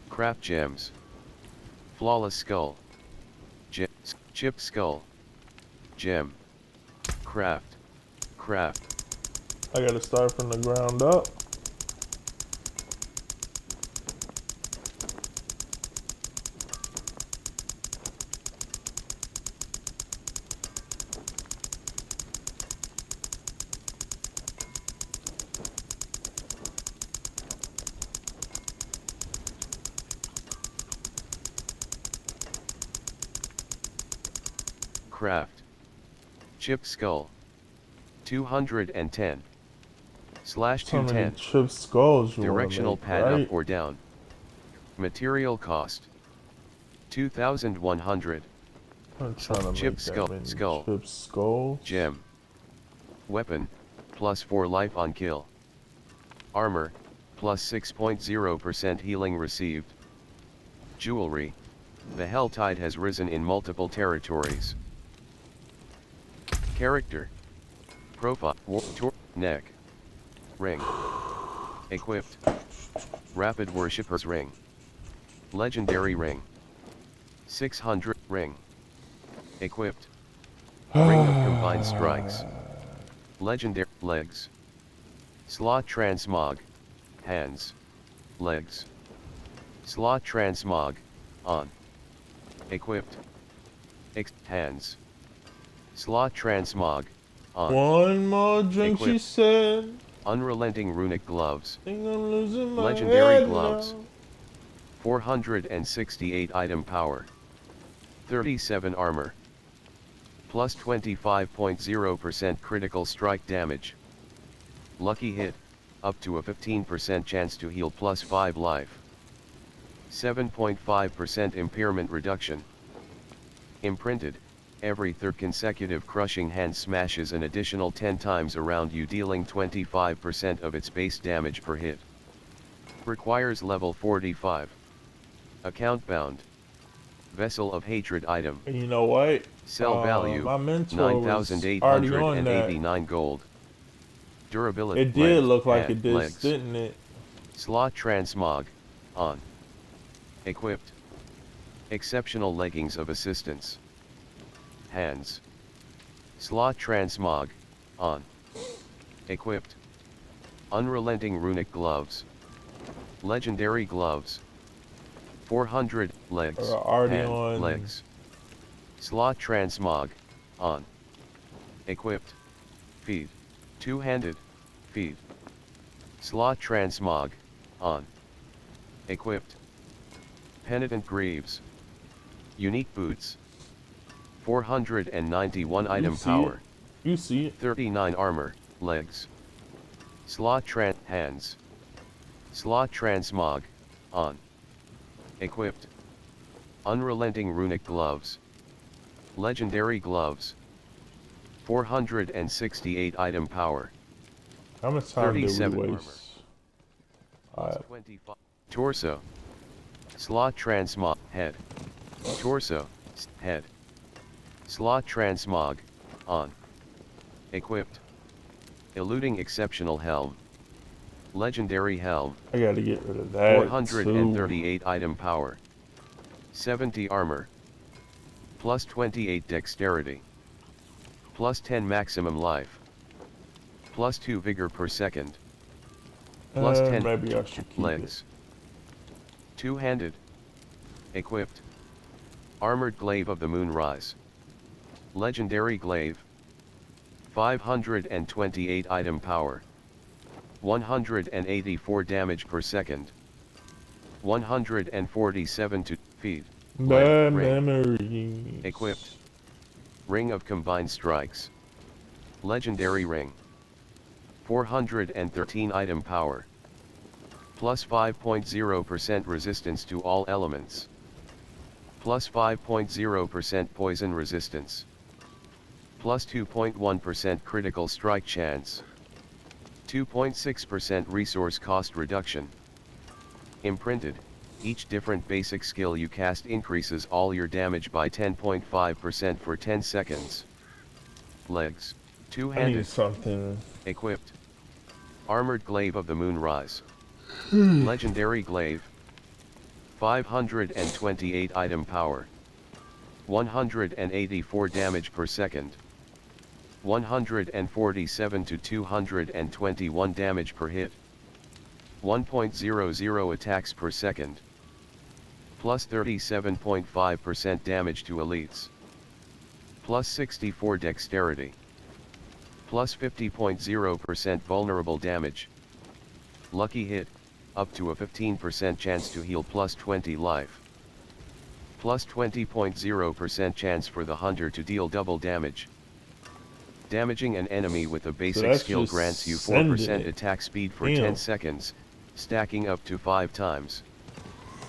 Craft gems. Flawless skull. Chip skull. Gem. Craft. Craft. I gotta start from the ground up. Craft. Chip skull. 210. Slash How many 210. chip skulls you Directional wanna make, pad right? up or down. Material cost. 2,100. I'm trying to Chip make skull. that many Skull. chip skulls. Gem. Weapon, plus 4 life on kill. Armor, plus 6.0% healing received. Jewelry. The Hell Tide has risen in multiple territories. Character. Profile. Neck. Ring. Equipped. Rapid Worshipper's Ring. Legendary Ring. 600 Ring. Equipped. Ring of Combined Strikes. Legendary Legs. Slot Transmog. Hands. Legs. Slot Transmog. On. Equipped. Hands. Slot Transmog. On. One more drink, she Equipped. said. Unrelenting Runic Gloves. Think I'm losing my Legendary head gloves. now. 468 item power. 37 armor. Plus 25.0% critical strike damage. Lucky hit, up to a 15% chance to heal plus 5 life. 7.5% impairment reduction. Imprinted, every third consecutive crushing hand smashes an additional 10 times around you, dealing 25% of its base damage per hit. Requires level 45. Account bound. Vessel of Hatred item. And you know what? Sell value, My mentor was already on that. 9,889 gold. Durability. It did length, look like and it did, legs. didn't it? Slot Transmog. On. Equipped. Exceptional leggings of assistance. Hands. Slot Transmog. On. Equipped. Unrelenting Runic Gloves. Legendary Gloves. 400 legs. Already hand, on. legs. Slot Transmog. On. Equipped. Feed. Two-handed. Feed. Slot Transmog. On. Equipped. Penitent Greaves. Unique Boots. 491 item see power. You see it. 39 armor, legs. Slot hands. Slot Transmog. On. Equipped. Unrelenting Runic Gloves. Legendary Gloves. 468 item power. How much time did we 37 armor. waste? Alright. 25. Torso. Slot Transmog. Head. Torso. Head. Slot Transmog. On. Equipped. Eluding Exceptional Helm. Legendary Helm. I gotta get rid of that. 438 item power. 70 armor. Plus 28 dexterity. Plus 10 maximum life. Plus 2 vigor per second. Plus 10 maybe I should keep legs. Two-handed. Equipped. Armored Glaive of the Moonrise. Legendary Glaive. 528 item power. 184 damage per second. 147 to feed. Bad Ring. memories. Equipped. Ring of Combined Strikes. Legendary Ring. 413 item power. Plus 5.0% resistance to all elements. Plus 5.0% poison resistance. Plus 2.1% critical strike chance. 2.6% resource cost reduction. Imprinted, each different basic skill you cast increases all your damage by 10.5% for 10 seconds. Legs. I Two-handed. need something. Equipped. Armored Glaive of the Moonrise. Legendary Glaive. 528 item power. 184 damage per second. 147 to 221 damage per hit. 1.00 attacks per second. Plus 37.5% damage to elites. Plus 64 dexterity. Plus 50.0% vulnerable damage. Lucky hit, up to a 15% chance to heal plus 20 life. Plus 20.0% chance for the hunter to deal double damage. Damaging an enemy with a basic that's skill just grants you sending 4% it. attack speed for Damn. 10 seconds, stacking up to 5 times.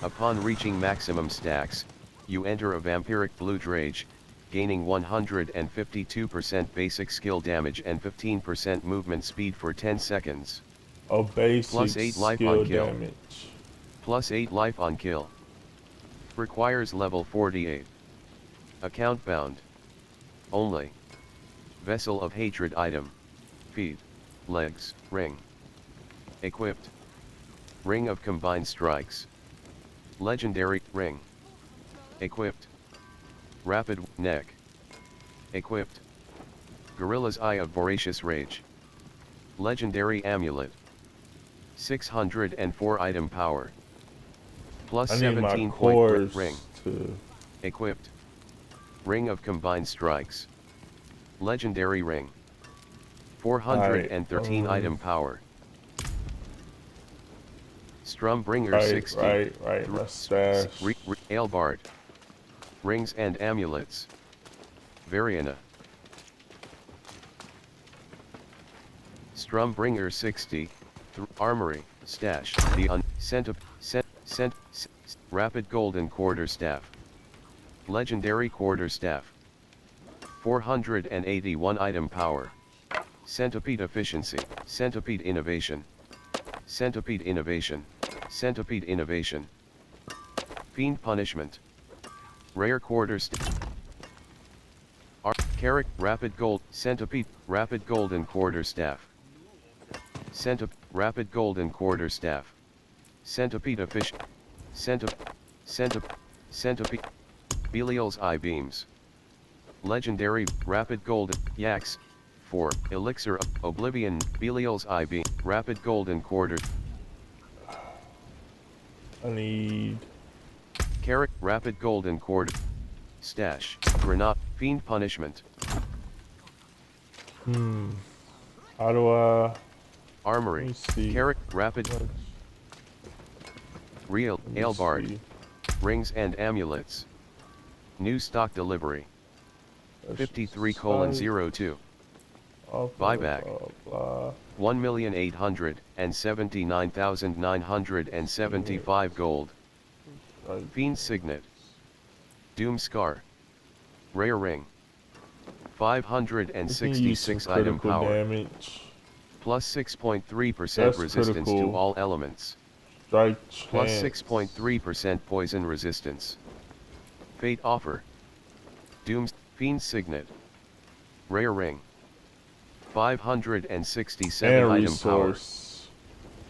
Upon reaching maximum stacks, you enter a vampiric blue rage, gaining 152% basic skill damage and 15% movement speed for 10 seconds. A basic Plus 8 life skill on kill. damage. Plus 8 life on kill. Requires level 48. Account bound. Only. Vessel of Hatred item. Feet. Legs. Ring. Equipped. Ring of Combined Strikes. Legendary Ring. Equipped. Rapid Neck. Equipped. Gorilla's Eye of Voracious Rage. Legendary Amulet. 604 item power. Plus I need my 17 cores ring. to. Equipped. Ring of Combined Strikes. Legendary Ring. 413 item power. Strumbringer 60. Right. My stash. Ailbard. Rings and amulets. Variana. Strumbringer 60. Armory. Stash. The Rapid Golden Quarterstaff. Legendary Quarterstaff. 481 item power. Centipede Efficiency. Centipede Innovation. Centipede Innovation. Centipede Innovation. Fiend Punishment. Rare Quarterstaff. Carrick Rapid Gold. Centipede. Rapid Golden Quarterstaff. Rapid Golden Quarterstaff. Centipede Efficient. Centipede. Belial's Eye Beams. Legendary Rapid Golden Yaks. 4. Elixir of Oblivion. Belial's Eye Beam. Rapid Golden Quarter. I need. Carrot Rapid Golden Quarter. Stash. Granat. Fiend Punishment. How do I? Armory. Let me see. Carrot Rapid. Real. Let me Ailbard. see. Rings and amulets. New stock delivery. 53:02. Buyback. 1,879,975 gold. Fiend Signet. Doom Scar. Rare Ring. 566 item power. Damage. Plus 6.3% That's resistance critical. to all elements. Strike Plus chance. 6.3% poison resistance. Fate Offer. Doom Fiend Signet. Rare Ring. 567 And item power. resource.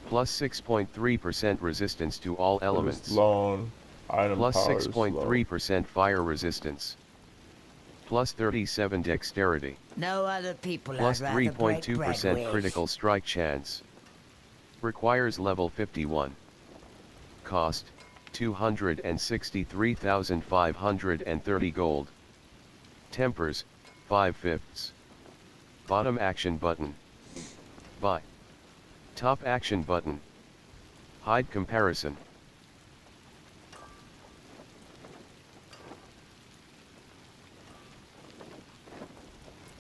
Plus 6.3% resistance to all elements. Long item Plus power is 6.3% fire resistance. Plus 37 dexterity. No other people Plus I'd rather break 3.2% bread with. critical strike chance. Requires level 51. Cost, 263,530 gold. Tempers, 5/5. Bottom action button. Buy. Top action button. Hide comparison.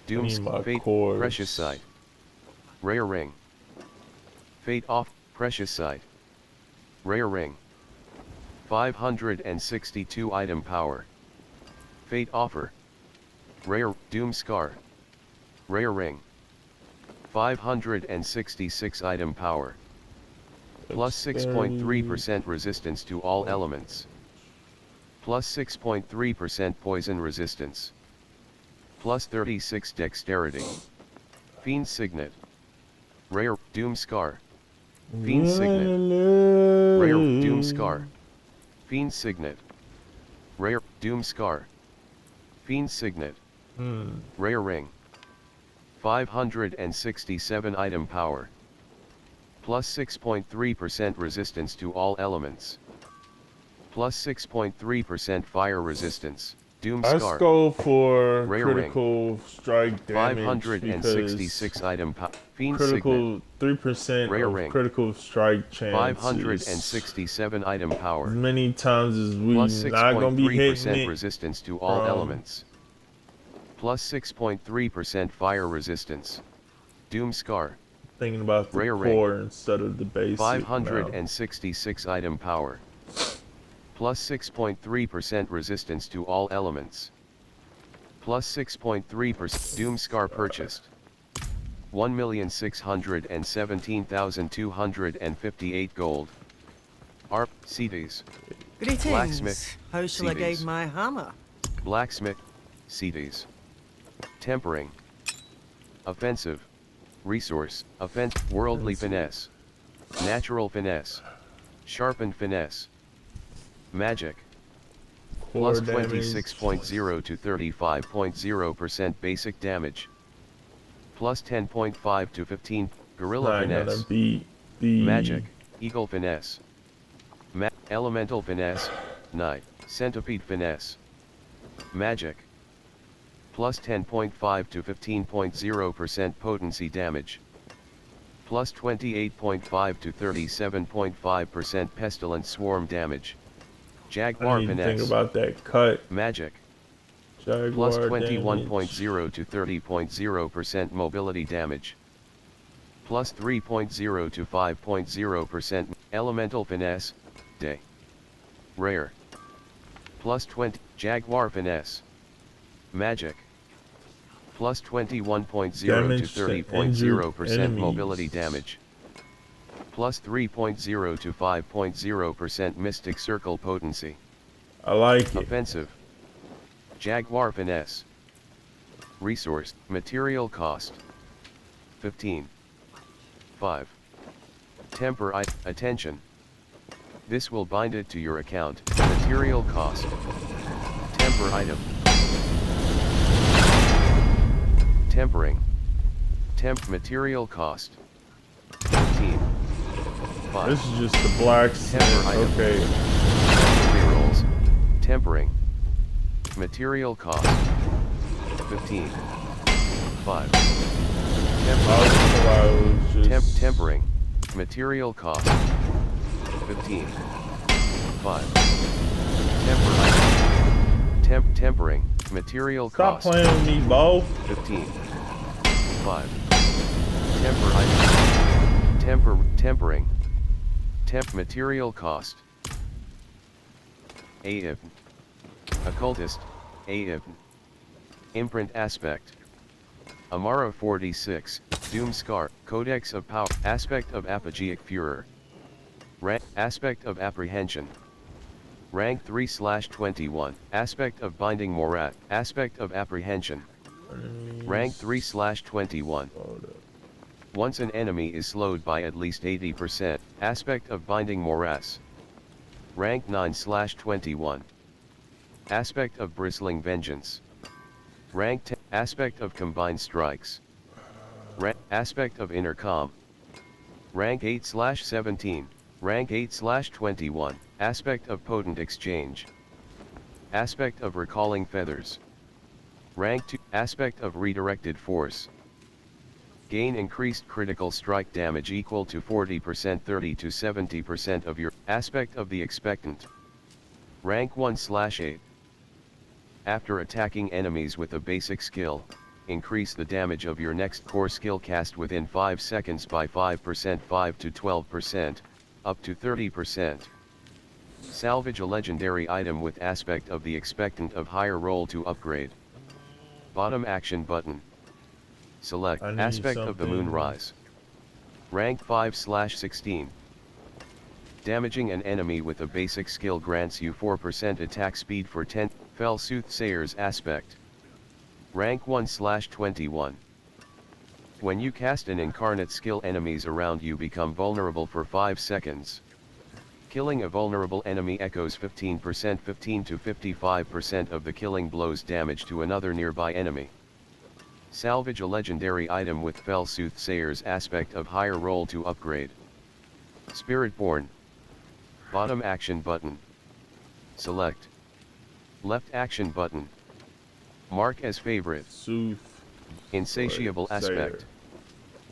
Doom's need my Fate, cores. Precious Sight. Rare Ring. Fate off, Precious Sight. Rare Ring. 562 item power. Fate offer. Rare, Doom Scar. Rare Ring. 566 item power. Plus 6.3% resistance to all elements. Plus 6.3% poison resistance. Plus 36 dexterity. Fiend Signet. Rare, Doom Scar. Fiend Signet. Rare, Doom Scar. Fiend Signet. Rare, Doom Scar. Fiend Signet. Rare Ring. 567 item power. Plus 6.3% resistance to all elements. Plus 6.3% fire resistance. Doom I Scar. go for Rare critical strike damage 566 item Fiend critical Signet. 3% Rare of Ring. critical strike chances. 567 item power. As many times as we Plus not gonna be hitting 6.3% it. resistance to all from- elements. Plus 6.3% fire resistance. Doom Scar. Thinking about the Rare Ring. core instead of the basic. 566 item power. Plus 6.3% resistance to all elements. Plus 6.3% Doom Scar purchased. 1,617,258 gold. ARP, CDs. Greetings. Blacksmith, How shall I guide CDs. my hammer? Blacksmith, CDs. Tempering. Offensive. Resource, worldly finesse. Natural finesse. Sharpened finesse. Magic. Core Plus damage. 26.0 to 35.0% basic damage. Plus 10.5 to 15, Gorilla Not gonna finesse. beat the Magic, Eagle finesse. Elemental finesse, Knight, Centipede finesse. Magic. Plus 10.5 to 15.0% potency damage. Plus 28.5 to 37.5% pestilence swarm damage. I Jaguar need to finesse. think about that cut. Magic. Jaguar Plus damage. 21.0 to 30.0% mobility damage. Plus 3.0 to 5.0% elemental finesse, day. Rare. Plus 20, Jaguar finesse. Magic. Plus 21.0 to Damage to 30.0% injured mobility enemies. damage. Plus 3.0 to 5.0% mystic circle potency. I like it. Offensive. Jaguar finesse. Resource, material cost. 15. 5. Temper attention. This will bind it to your account. Material cost. Temper item. Tempering. Temp material cost. 15. 5. This is just the blacksmith. Temper item. Okay. Rerolls. Tempering. Material cost. 15. 5. I was just Tempering. Material cost. 15. 5. Temper item. Tempering. Material Stop cost. playing with me, Bo. 15. 5. Temper item. Tempering. Material cost. AIB. Occultist, AIB. Imprint aspect. Amara 46, Doom Scar, Codex of Power, Aspect of Apogeic Furor. Aspect of Apprehension. Rank 3/21, Aspect of Binding Morat, Aspect of Apprehension. Rank 3/21. Once an enemy is slowed by at least 80%, Aspect of Binding Morass. Rank 9/21. Aspect of Bristling Vengeance. Rank 10, Aspect of Combined Strikes. Aspect of Intercom. Rank 8/17, Rank 8/21, Aspect of Potent Exchange. Aspect of Recalling Feathers. Rank 2, Aspect of Redirected Force. Gain increased critical strike damage equal to 40%, 30 to 70% of your Aspect of the Expectant. Rank 1/8. After attacking enemies with a basic skill, increase the damage of your next core skill cast within 5 seconds by 5%, 5 to 12%, up to 30%. Salvage a legendary item with Aspect of the Expectant of higher roll to upgrade. Bottom action button. Select I need Aspect of the something. Moonrise. Rank 5/16. Damaging an enemy with a basic skill grants you 4% attack speed for 10. Fell Soothsayer's Aspect. Rank 1/21. When you cast an incarnate skill, enemies around you become vulnerable for 5 seconds. Killing a vulnerable enemy echoes 15%, 15 to 55% of the killing blows damage to another nearby enemy. Salvage a legendary item with Fell Soothsayer's Aspect of higher roll to upgrade. Spiritborn. Bottom action button. Select. Left action button. Mark as favorite. Sooth. Insatiable Aspect.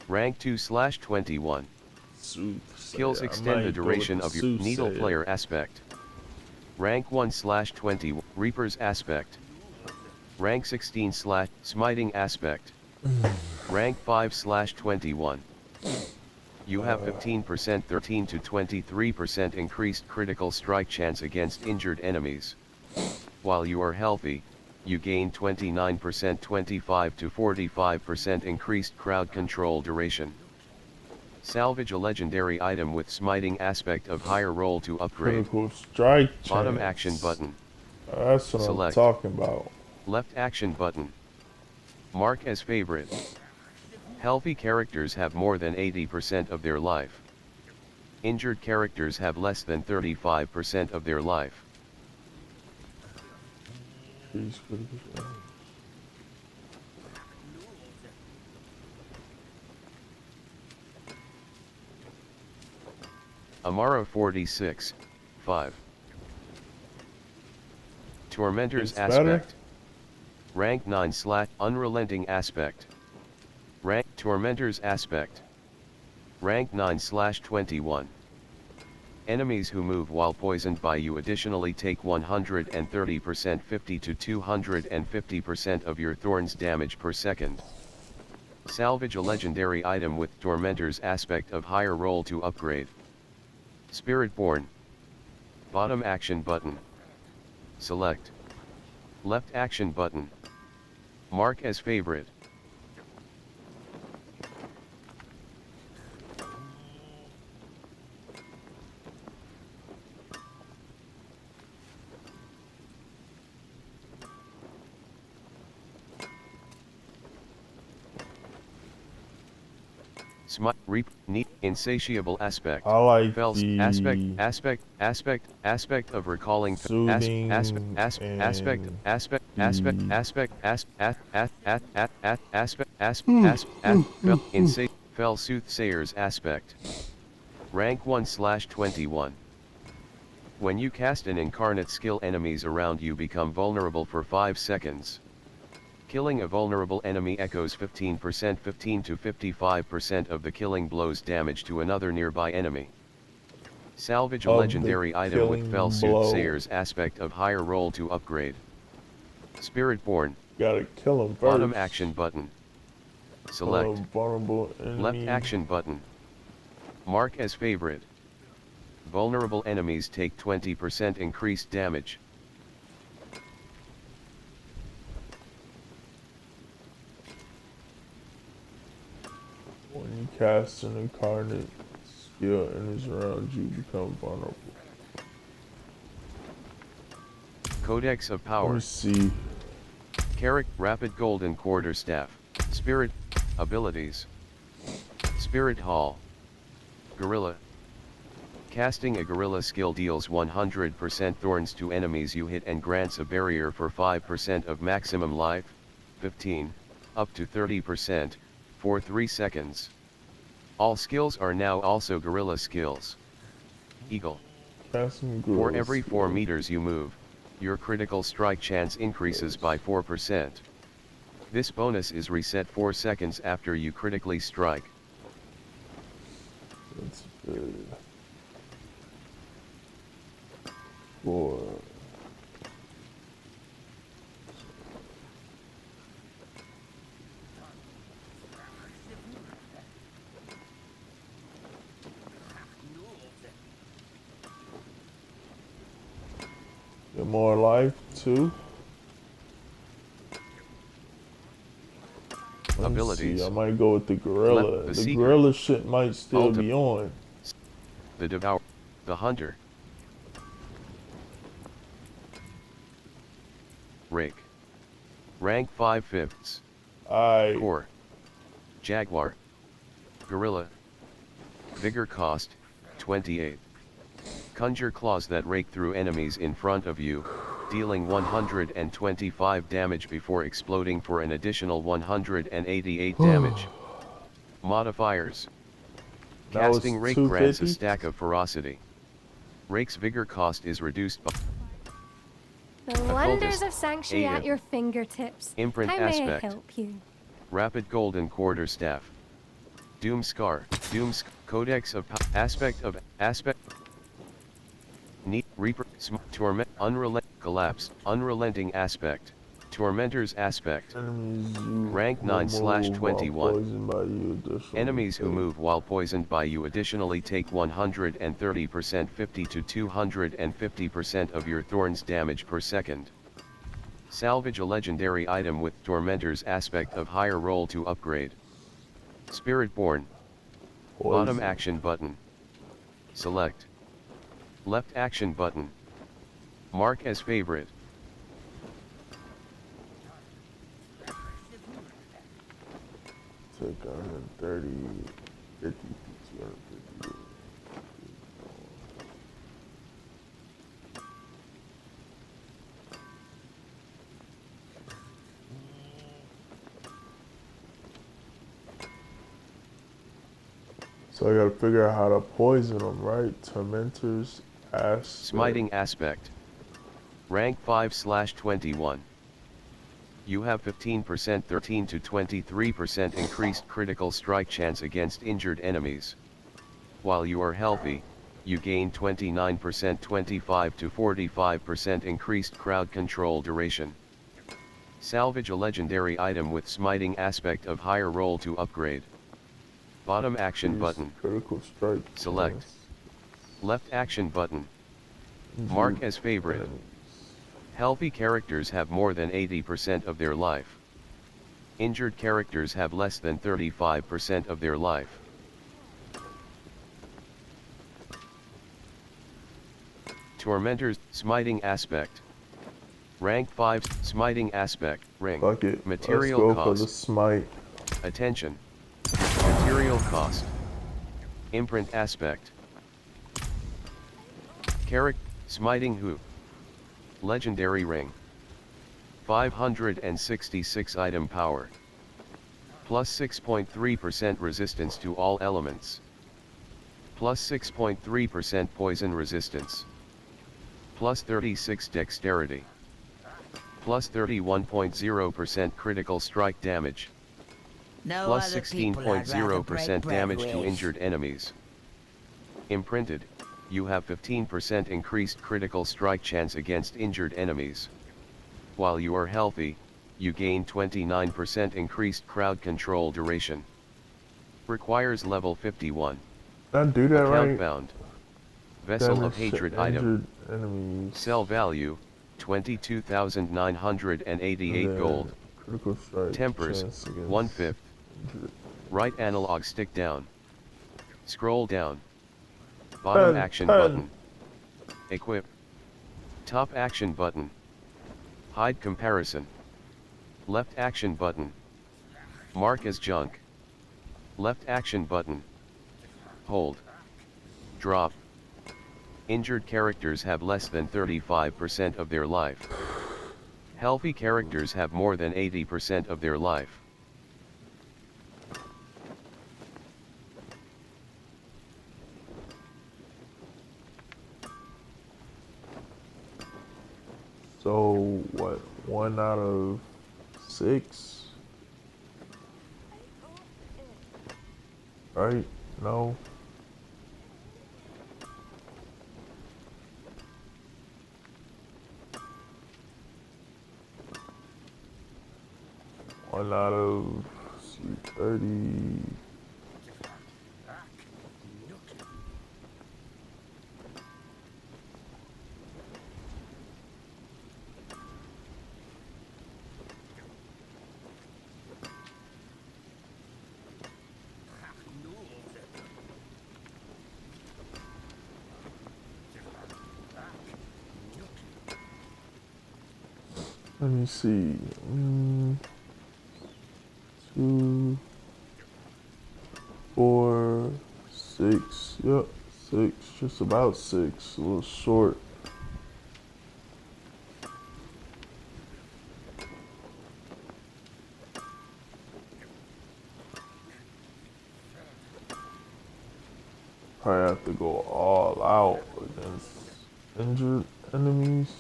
Rank 2/21. Sooth. Skills extend the duration of your Needle Player Aspect. Rank 1/20. Reaper's Aspect. Rank 16/ Smiting Aspect. Rank 5/21. You have 15%, 13 to 23% increased critical strike chance against injured enemies. While you are healthy, you gain 29%, 25 to 45% increased crowd control duration. Salvage a legendary item with Smiting Aspect of higher roll to upgrade. Critical strike chance. Bottom action button. That's what Select. I'm talking about. Left action button. Mark as favorite. Healthy characters have more than 80% of their life. Injured characters have less than 35% of their life. Increase critical strike. Amara 46, 5. Tormentor's It's better? Aspect. Rank 9/ Unrelenting Aspect. Rank Tormentor's Aspect. Rank 9/21. Enemies who move while poisoned by you additionally take 130%, 50 to 250% of your thorns damage per second. Salvage a legendary item with Tormentor's Aspect of higher roll to upgrade. Spiritborn. Bottom action button. Select. Left action button. Mark as favorite. Smite, reap, neat, insatiable aspect. I like Fells, the aspect of recalling. soothing Aspect, Fell Soothsayer's Aspect. Rank 1/21. When you cast an incarnate skill, enemies around you become vulnerable for 5 seconds. Killing a vulnerable enemy echoes 15%, 15 to 55% of the killing blows damage to another nearby enemy. Salvage a Of the legendary item with Fell killing blow. Soothsayer's Aspect of higher roll to upgrade. Spiritborn. Gotta kill him first. Bottom action button. Select. Vulnerable enemy. Left action button. Mark as favorite. Vulnerable enemies take 20% increased damage. When you cast an incarnate skill and is around you, become vulnerable. Codex of Let Power. me see. Carrick, Rapid Golden Quarterstaff. Spirit. Abilities. Spirit Hall. Gorilla. Casting a gorilla skill deals 100% thorns to enemies you hit and grants a barrier for 5% of maximum life, 15, up to 30%, for 3 seconds. All skills are now also gorilla skills. Eagle. Casting For girls. every 4 meters you move, your critical strike chance increases by 4%. This bonus is reset 4 seconds after you critically strike. That's good. 4. Get more life too. Let me Abilities. see. I might go with the gorilla. The The Seeker. gorilla shit might still Ulti- be on. The Devour. The Hunter. Rake. Rank 5/5. Alright. Core. Jaguar. Gorilla. Vigor cost, 28. Conjure claws that rake through enemies in front of you, dealing 125 damage before exploding for an additional 188 damage. Modifiers. That was Casting Rake grants a 250? stack of ferocity. Rake's vigor cost is reduced by The wonders Occultist, of Sanctuary Ada. at your fingertips. Imprint How may aspect. I help you? Rapid Golden Quarterstaff. Doom Scar. Codex of Aspect. Neat Reaper. Torment. Collapse. Unrelenting Aspect. Tormentor's Aspect. Enemies you Rank will 9/21. move while poisoned by you additionally Enemies who take- move while poisoned by you additionally take 130% 50 to 250% of your thorns damage per second. Salvage a legendary item with Tormentor's Aspect of higher roll to upgrade. Spiritborn. Bottom poison. action button. Select. Left action button. Mark as favorite. Take 130, 50, 250. So I gotta figure out how to poison them, right? Tormentors, ass. Smiting aspect. Rank 5/21. You have 15% 13 to 23% increased critical strike chance against injured enemies. While you are healthy, you gain 29% 25 to 45% increased crowd control duration. Salvage a legendary item with smiting aspect of higher roll to upgrade. Bottom action button. Critical strike. Select. chance. Left action button. Mark Injured as favorite. enemies. Healthy characters have more than 80% of their life. Injured characters have less than 35% of their life. Tormentors, Smiting Aspect. Rank 5, Smiting Aspect, Ring. Fuck it. Material Let's go for the cost. smite. Attention. Material cost. Imprint Aspect. Smiting Who. Legendary Ring. 566 item power. Plus 6.3% resistance to all elements. Plus 6.3% poison resistance. Plus 36 dexterity. Plus 31.0% critical strike damage. No Plus other people I'd rather break 16.0% bread damage to with. injured enemies. Imprinted, you have 15% increased critical strike chance against injured enemies. While you are healthy, you gain 29% increased crowd control duration. Requires level 51. Did I do that Account right? bound. Vessel Damage of Hatred to item. injured enemies. Sell value, 22,988 Then gold. Critical strike. Tempers, chance against 1/5. injured- Right analog stick down. Scroll down. Bottom Pen, action pen. button. Equip. Top action button. Hide comparison. Left action button. Mark as junk. Left action button. Hold. Drop. Injured characters have less than 35% of their life. Healthy characters have more than 80% of their life. So what? 1 out of 6? Right? No. One out of 30. Let me see. 2, 4, 6. Yep, 6. Just about 6. A little short. Probably have to go all out against injured enemies.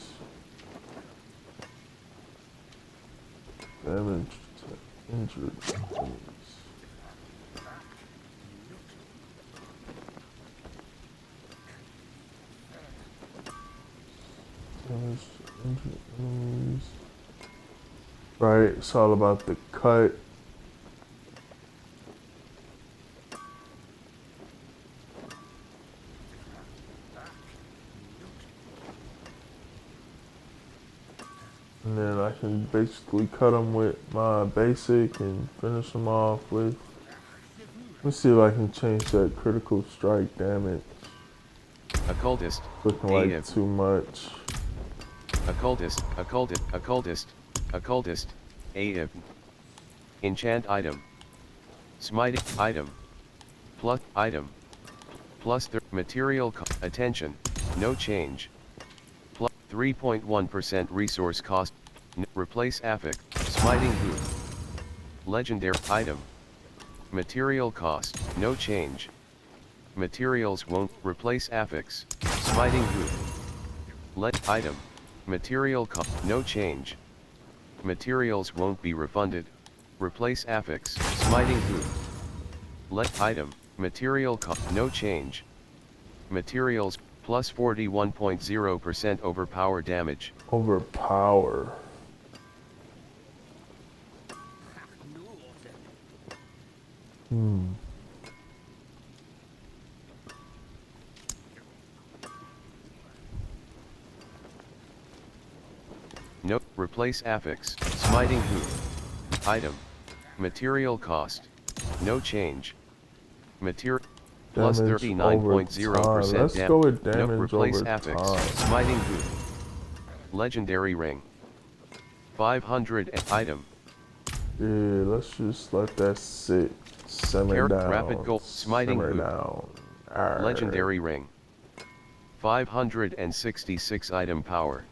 Damage to injured enemies. Damage to injured enemies. Right, it's all about the cut. And then I can basically cut them with my basic and finish them off with. Let me see if I can change that critical strike damage. Occultist. Looking like too much. Occultist. Occultist. AIP. Enchant item. Smiting item. Plus item. Plus material attention. No change. 3.1% resource cost. Replace affix. Smiting hoop. Legendary item. Material cost. No change. Materials won't replace affix. Smiting hoop. Let item. Material cost. No change. Materials won't be refunded. Replace affix. Smiting hoop. Let item. Material cost. No change. Materials. Plus 41.0% overpower damage. Overpower. Note, replace affix, smiting hoop. Item. Material cost. No change. Material. Plus 39.0% Let's go with damage. damage Note, replace over affix, time. smiting hoop. Legendary ring. 500 item. Yeah, let's just let that sit. Simmer down. Rapid gold, smiting simmer hoop. down. Arr. Legendary ring. 566 item power.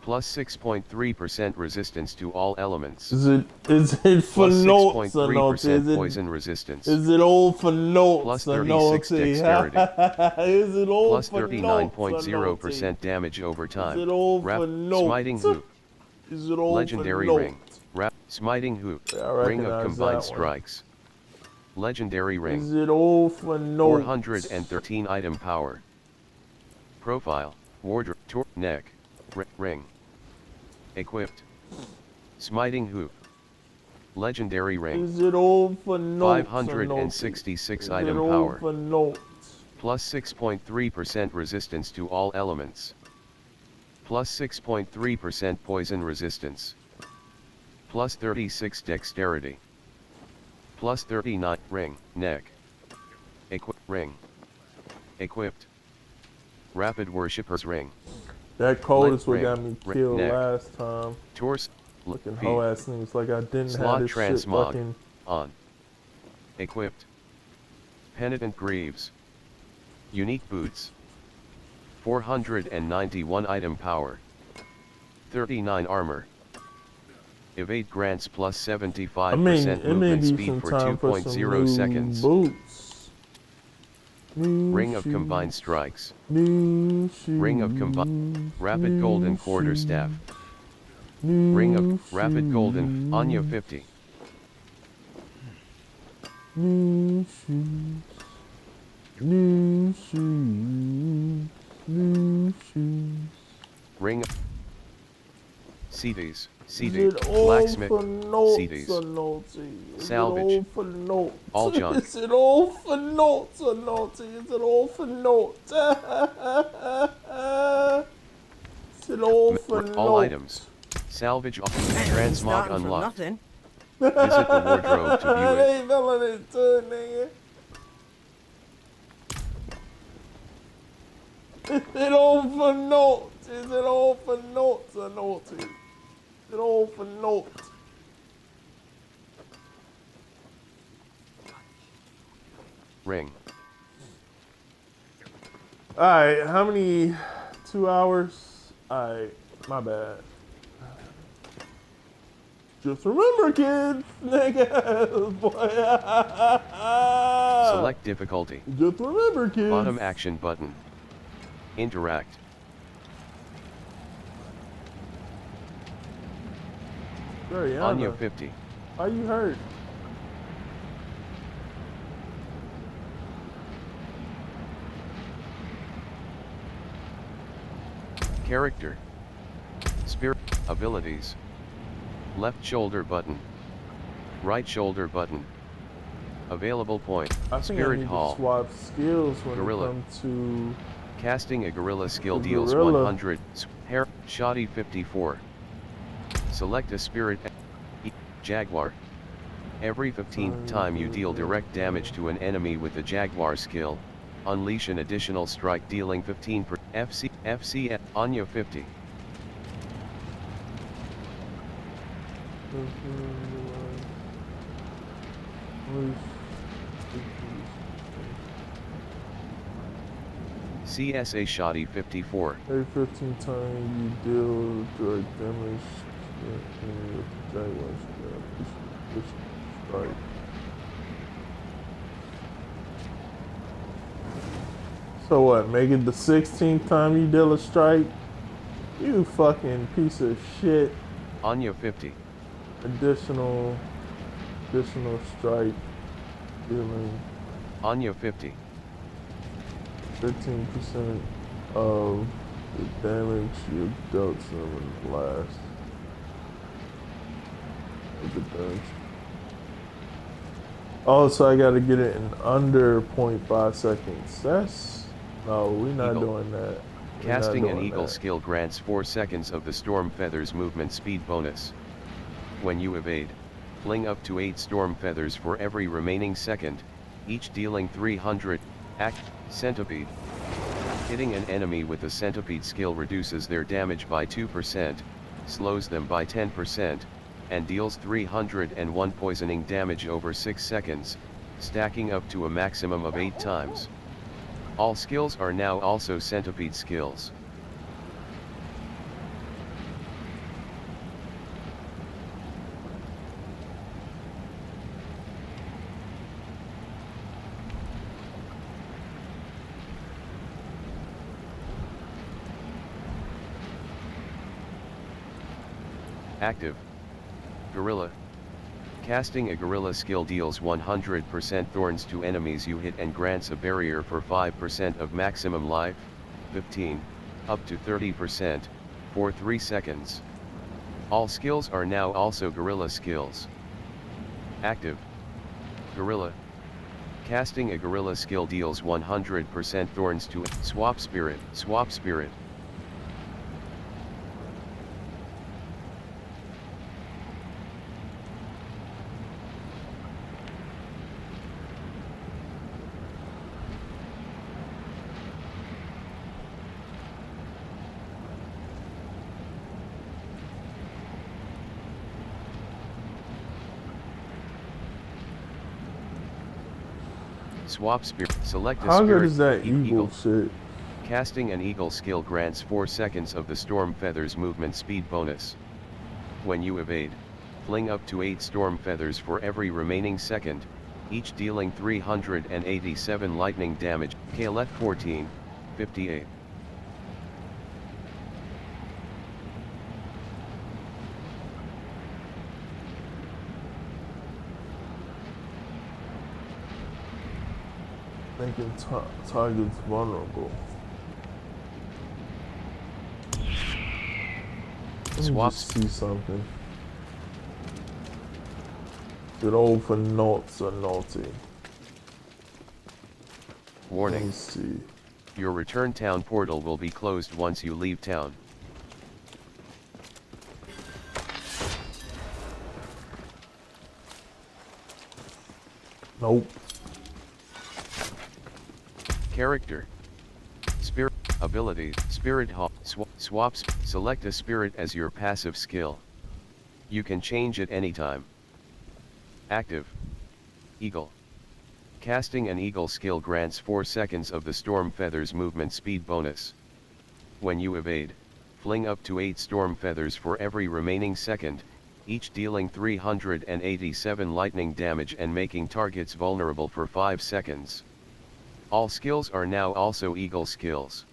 Plus 6.3% resistance to all elements. Is it for Plus notes or not? 6.3% poison resistance. Is it all for notes? Plus or 36 naughty? dexterity. Is it all Plus for notes? 39.0% damage over time. Is it all for notes? Smiting hoop. Is it all Legendary for ring. Smiting hoop. Yeah, I Ring of recognize combined that one. strikes. Legendary ring. Is it all for notes? 413 item power. Profile. Wardrobe. Neck. Ring. Equipped. Smiting hoop. Legendary ring. Is it all for notes? 566 item all power. For notes? Plus 6.3% resistance to all elements. Plus 6.3% poison resistance. Plus 36 dexterity. Plus 39 ring, neck. Ring. Equipped. Rapid worshipper's ring. That code is what ring, got me killed neck. last time. Torso. Looking hoe ass niggas like I didn't Slot have this shit transmog. fucking. On. Equipped. Penitent greaves. Unique boots. 491 item power. 39 armor. Evade grants plus 75% I mean, it may movement be speed some for time for some 2.0 new seconds. boots. Ring of combined strikes. New shoes. Ring of combined. Rapid golden quarterstaff. Ring of rapid golden. Anya 50. New shoes. New shoes. New shoes. Ring of CDs. Is CD. it all Blacksmith. for notes CDs. or naughty? Is Salvage. it all for notes? All junk. Is it all for notes or naughty? Is it all for notes? Is it all for notes? All items. Salvage. Transmog Starting from unlocked. nothing. Visit the wardrobe to view it. They ain't feeling it too, nigga. Is it all for notes? Is it all for notes or naughty? Is it all for notes? Ring. Alright, how many? 2 hours? Alright, my bad. Just remember, kids, nigga, boy. Select difficulty. Just remember, kids. Bottom action button. Interact. Anya 50. Why you hurt? Character. Spirit. Abilities. Left shoulder button. Right shoulder button. Available point. I think Spirit I need Hall. to swap skills when Gorilla. it comes to. Casting a gorilla skill The deals gorilla. 100. Hair. Shoddy 54. Select a spirit. Jaguar. Every 15th time you deal direct damage to an enemy with the Jaguar skill, unleash an additional strike dealing 15 per FC Anya 50. CSA Shoddy 54. Every 15 times you deal direct damage with the Jaguar strike. So what, make it the 16th time you deal a strike? You fucking piece of shit. Anya 50. Additional strike dealing Anya 50. 15% of the damage you dealt to them in the last of the damage. Oh, so I gotta get it in under 0.5 seconds. No, we're not Eagle. doing that. We're not Casting an doing eagle that. skill grants 4 seconds of the storm feathers movement speed bonus. When you evade, fling up to 8 storm feathers for every remaining second, each dealing 300. Act. Centipede. Hitting an enemy with the centipede skill reduces their damage by 2%, slows them by 10%, and deals 301 poisoning damage over 6 seconds, stacking up to a maximum of 8 times. All skills are now also centipede skills. Active. Gorilla. Casting a gorilla skill deals 100% thorns to enemies you hit and grants a barrier for 5% of maximum life, 15, up to 30%, for 3 seconds. All skills are now also gorilla skills. Active. Gorilla. Casting a gorilla skill deals 100% thorns to swap spirit. Swap spirit. Swap spirit. Select a How spirit. good is that Eagle. eagle shit? Casting an eagle skill grants 4 seconds of the storm feathers movement speed bonus. When you evade, fling up to 8 storm feathers for every remaining second, each dealing 387 lightning damage. KLF 14, 58. Making targets vulnerable. Let me Swaps. just see something. Is it all for naughts or naughty? Let me Warning. see. Your return town portal will be closed once you leave town. Nope. Character. Spirit. Ability. Spirit Hawk. Swaps. Select a spirit as your passive skill. You can change it anytime. Active. Eagle. Casting an eagle skill grants 4 seconds of the storm feathers movement speed bonus. When you evade, fling up to 8 storm feathers for every remaining second, each dealing 387 lightning damage and making targets vulnerable for 5 seconds. All skills are now also eagle skills.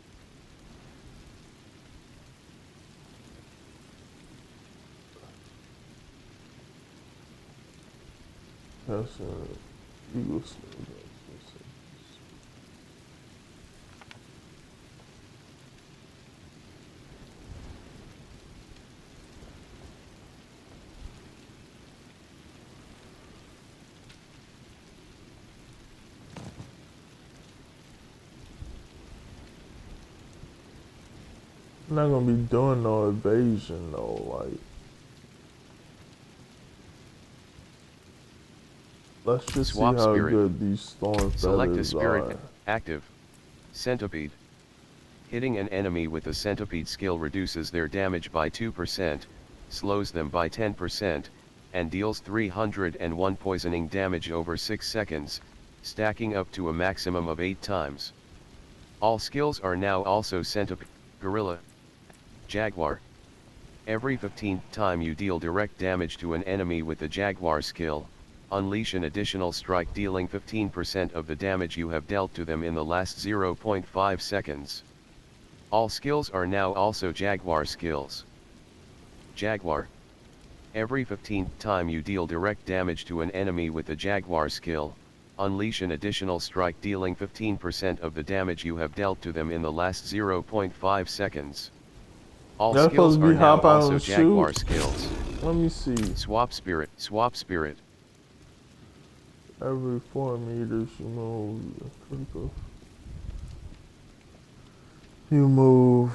That's eagle. I'm not gonna be doing no evasion though, like. Let's just Swap see how spirit. good these storm Select a feathers spirit. are. Active. Centipede. Hitting an enemy with the centipede skill reduces their damage by 2%, slows them by 10%, and deals 301 poisoning damage over 6 seconds, stacking up to a maximum of 8 times. All skills are now also centipede. Gorilla. Jaguar. Every 15th time you deal direct damage to an enemy with the Jaguar skill, unleash an additional strike dealing 15% of the damage you have dealt to them in the last 0.5 seconds. All skills are now also Jaguar skills. Jaguar. Every 15th time you deal direct damage to an enemy with the Jaguar skill, unleash an additional strike dealing 15% of the damage you have dealt to them in the last 0.5 seconds. All That's skills supposed to are be now hop out also and Jaguar shoot. skills. Let me see. Swap spirit. Swap spirit. Every 4 meters you move. You move.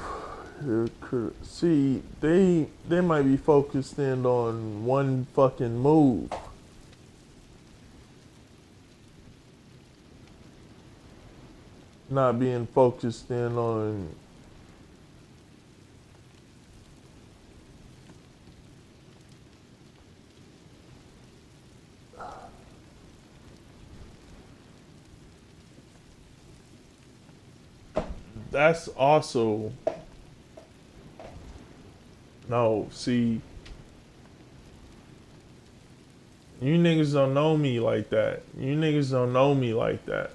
See, they might be focused in on one fucking move. Not being focused in on. That's also. No, see. You niggas don't know me like that. You niggas don't know me like that.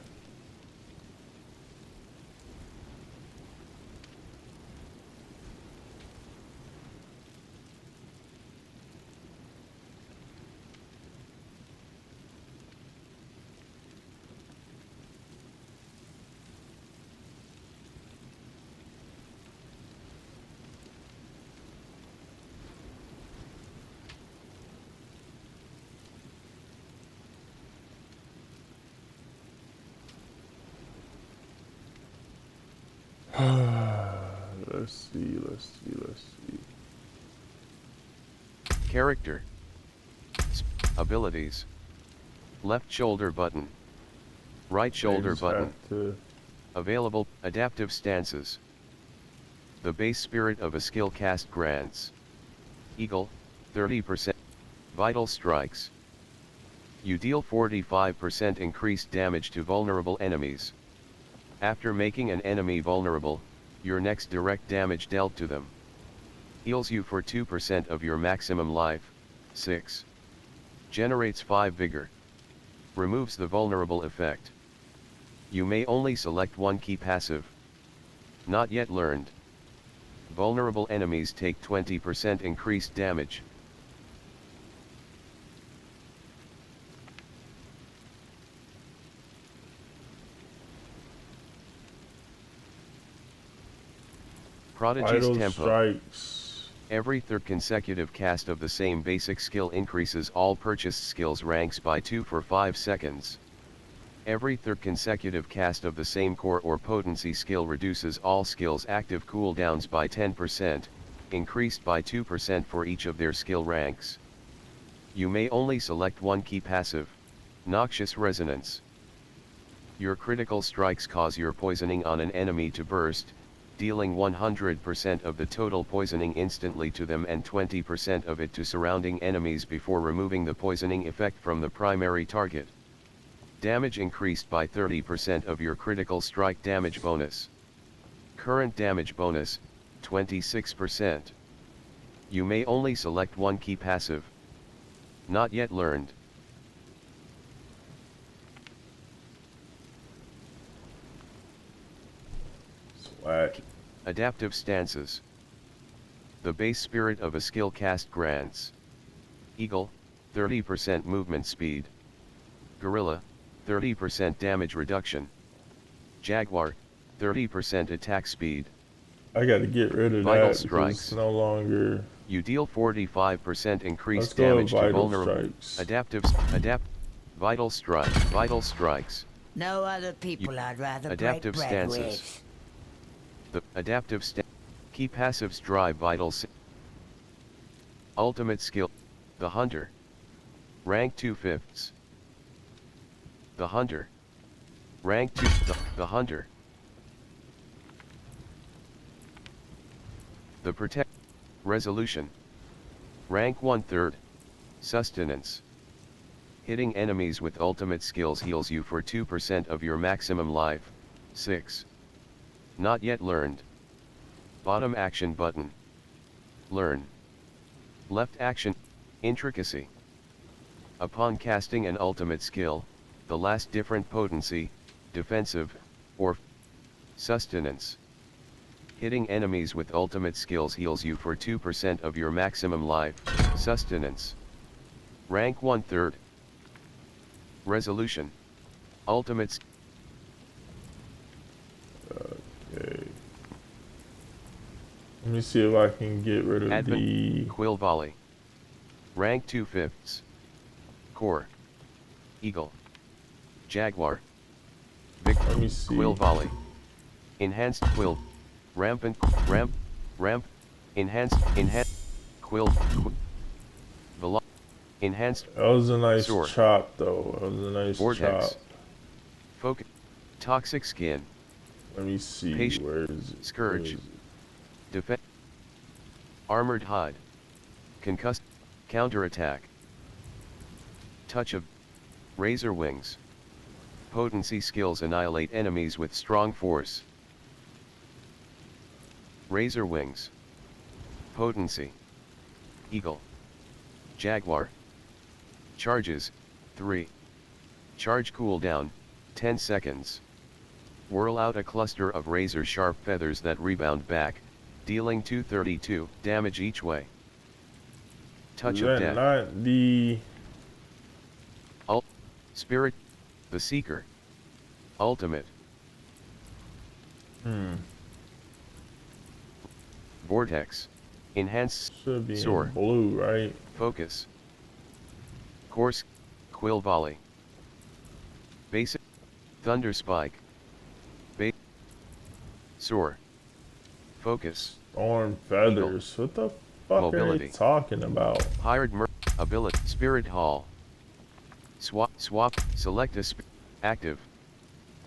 Let's see. Character. Abilities. Left shoulder button. Right shoulder Just button. have to- Available. Adaptive stances. The base spirit of a skill cast grants. Eagle, 30%. Vital strikes. You deal 45% increased damage to vulnerable enemies. After making an enemy vulnerable, your next direct damage dealt to them heals you for 2% of your maximum life. 6. Generates 5 vigor. Removes the vulnerable effect. You may only select one key passive. Not yet learned. Vulnerable enemies take 20% increased damage. Prodigy's Vital Tempo. strikes. Every third consecutive cast of the same basic skill increases all purchased skills ranks by 2 for 5 seconds. Every third consecutive cast of the same core or potency skill reduces all skills' active cooldowns by 10%, increased by 2% for each of their skill ranks. You may only select one key passive, Noxious Resonance. Your critical strikes cause your poisoning on an enemy to burst, dealing 100% of the total poisoning instantly to them and 20% of it to surrounding enemies before removing the poisoning effect from the primary target. Damage increased by 30% of your critical strike damage bonus. Current damage bonus, 26%. You may only select one key passive. Not yet learned. Swag. Adaptive stances. The base spirit of a skill cast grants. Eagle, 30% movement speed. Gorilla, 30% damage reduction. Jaguar, 30% attack speed. I gotta get rid of Vital that because strikes. it's no longer. You deal 45% increased Let's go with damage to vital vulnerable. strikes. Vital strike. Vital strikes. No other people I'd rather Adaptive break bread stances. with. The adaptive key passives drive vital. Ultimate skill. The Hunter. Rank 2/5. The Hunter. Rank 2. The Hunter. The Protect. Resolution. Rank 1/3. Sustenance. Hitting enemies with ultimate skills heals you for 2% of your maximum life. 6. Not yet learned. Bottom action button. Learn. Left action. Intricacy. Upon casting an ultimate skill, the last different potency, defensive, or sustenance. Hitting enemies with ultimate skills heals you for 2% of your maximum life, sustenance. Rank 1/3. Resolution. Ultimates. Okay. Let me see if I can get rid of the. Quill Volley. Rank 2/5. Core. Eagle. Jaguar. Let me see. Quill Volley. Enhanced Quill. Ramp. Enhanced. Quill. Enhanced. That was a nice Sword. chop, though. That was a nice Vortex. chop. Focus. Toxic Skin. Let me see. Patient. Where is it? Scourge. Where is it? Defense. Armored Hide. Concussed. Counterattack. Touch of. Razor Wings. Potency skills annihilate enemies with strong force. Razor Wings. Potency. Eagle. Jaguar. Charges, 3. Charge cooldown, 10 seconds. Whirl out a cluster of razor-sharp feathers that rebound back, dealing 232 damage each way. Touch of Death. Not the. Spirit, the Seeker. Ultimate. Vortex. Enhanced. Should be Soar. in blue, right? Focus. Course. Quill Volley. Basic. Thunder Spike. Soar. Focus. Storm feathers. What the fuck Mobility. are they talking about? Hired Ability. Spirit Hall. Swap. Select a active.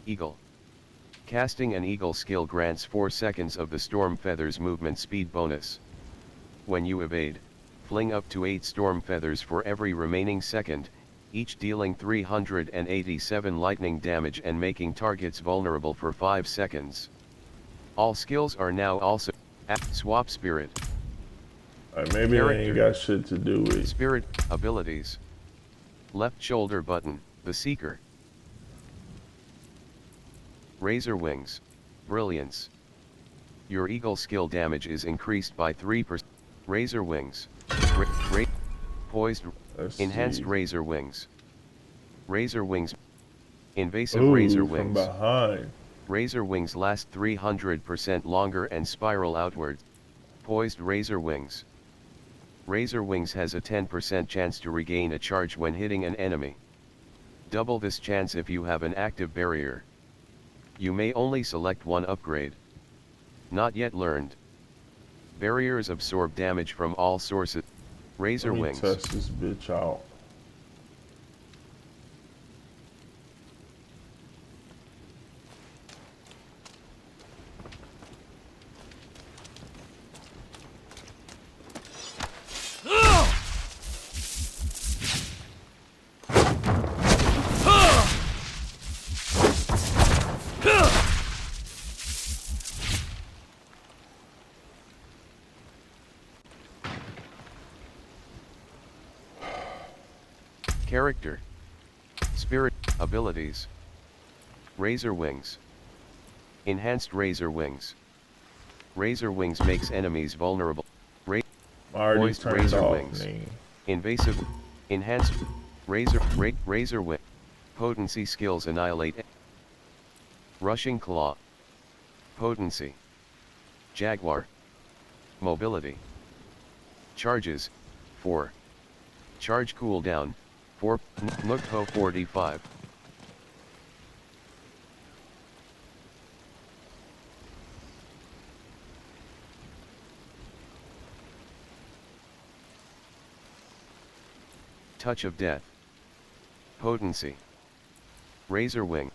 Eagle. Casting an Eagle skill grants 4 seconds of the Storm Feathers movement speed bonus. When you evade, fling up to 8 Storm Feathers for every remaining second, each dealing 387 lightning damage and making targets vulnerable for 5 seconds. All skills are now also Swap Spirit. Maybe it ain't got shit to do with. Spirit abilities. Left shoulder button. The Seeker. Razor Wings. Brilliance. Your Eagle skill damage is increased by 3%. Razor Wings. Poised. Let's Enhanced see. Razor Wings. Razor Wings. Invasive Ooh, Razor from Wings. behind. Razor Wings last 300% longer and spiral outwards. Poised Razor Wings. Razor Wings has a 10% chance to regain a charge when hitting an enemy. Double this chance if you have an active barrier. You may only select one upgrade. Not yet learned. Barriers absorb damage from all sources. Razor Let me Wings. test this bitch out. Character. Spirit. Abilities. Razor Wings. Enhanced Razor Wings. Razor Wings makes enemies vulnerable. I already Poised turned Razor off, Wings. nigga. Invasive. Enhanced. Razor Wing. Potency skills annihilate. Rushing Claw. Potency. Jaguar. Mobility. Charges. 4. Charge cooldown. 4. Nukho 45. Touch of Death. Potency. Razor Wing.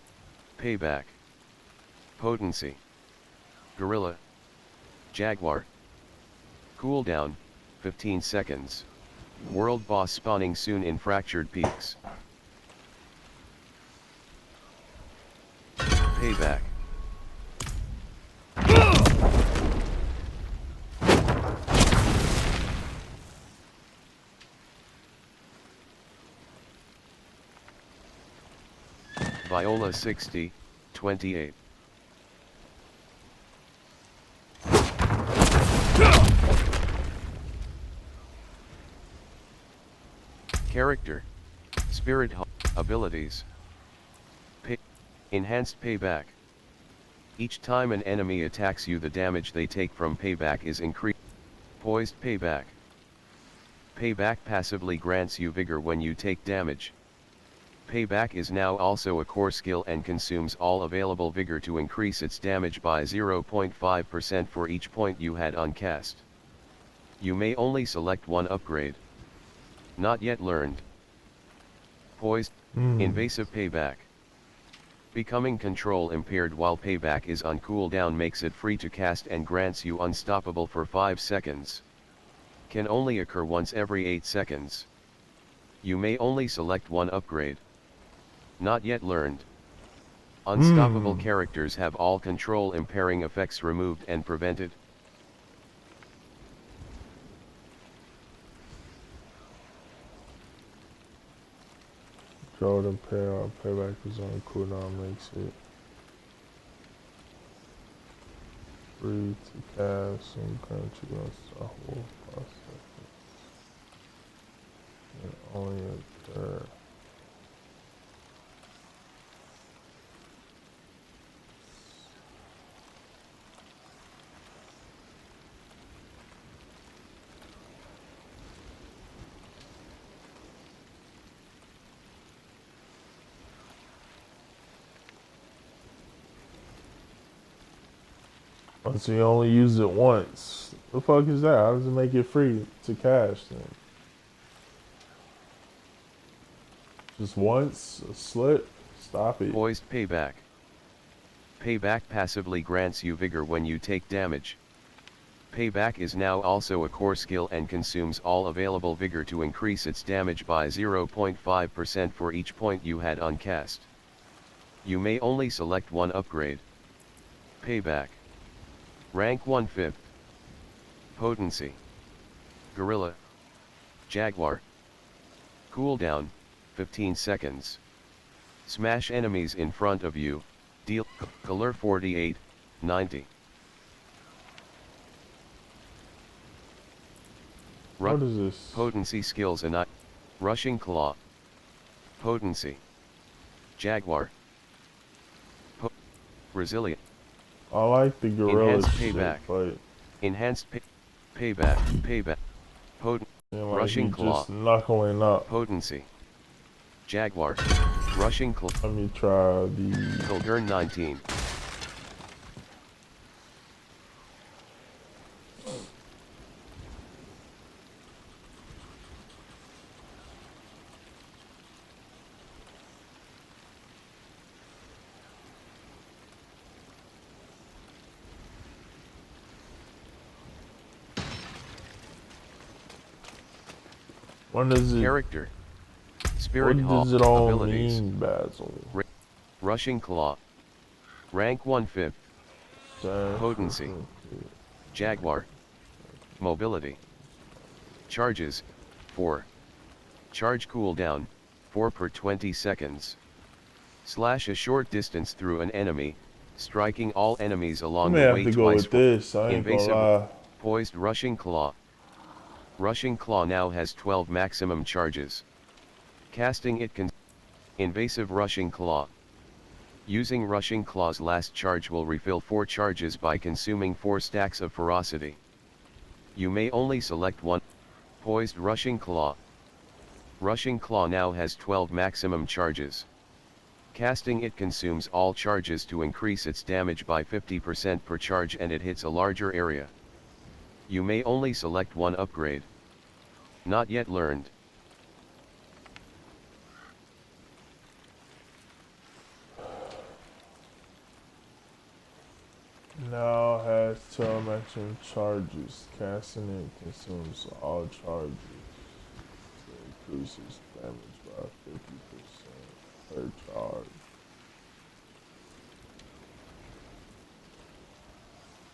Payback. Potency. Gorilla. Jaguar. Cooldown, 15 seconds. World boss spawning soon in Fractured Peaks. Payback. Viola 60, 28. Character. Spirit. Abilities. Enhanced Payback. Each time an enemy attacks you, the damage they take from payback is increased. Poised Payback. Payback passively grants you vigor when you take damage. Payback is now also a core skill and consumes all available vigor to increase its damage by 0.5% for each point you had uncast. You may only select one upgrade. Not yet learned. Poised. Invasive Payback. Becoming control impaired while payback is on cooldown makes it free to cast and grants you unstoppable for 5 seconds. Can only occur once every 8 seconds. You may only select one upgrade. Not yet learned. Unstoppable characters have all control impairing effects removed and prevented. Jordan payback is on cooldown makes it free to cast and grant you unstoppable process. And only occur. Oh, so you only use it once. The fuck is that? How does it make it free to cash then? Just once? A slip? Stop it. Poised Payback. Payback passively grants you vigor when you take damage. Payback is now also a core skill and consumes all available vigor to increase its damage by 0.5% for each point you had uncast. You may only select one upgrade. Payback. Rank 1/5. Potency. Gorilla. Jaguar. Cooldown, 15 seconds. Smash enemies in front of you, deal color 48, 90. What is this? Potency skills and Rushing Claw. Potency. Jaguar. Resilient. I like the gorilla Enhanced shit, payback. but Enhanced payback. Rushing you Claw. just knuckling up. Potency. Jaguar. Rushing Claw. Let me try the Kilgurn 19. What does it? Character. Spirit What Hawk. does it all Abilities. mean, Basil? Rushing Claw. Rank 1/5. Potency. Jaguar. Mobility. Charges. 4. Charge cooldown. 4 per 20 seconds. Slash a short distance through an enemy, striking all enemies I along may the have way to go twice. with this. I ain't gonna Invasive. lie. Poised Rushing Claw. Rushing Claw now has 12 maximum charges. Casting it can. Invasive Rushing Claw. Using Rushing Claw's last charge will refill 4 charges by consuming 4 stacks of ferocity. You may only select one. Poised Rushing Claw. Rushing Claw now has 12 maximum charges. Casting it consumes all charges to increase its damage by 50% per charge, and it hits a larger area. You may only select one upgrade. Not yet learned. Now has 12 maximum charges. Casting it consumes all charges. So increases damage by 50% per charge.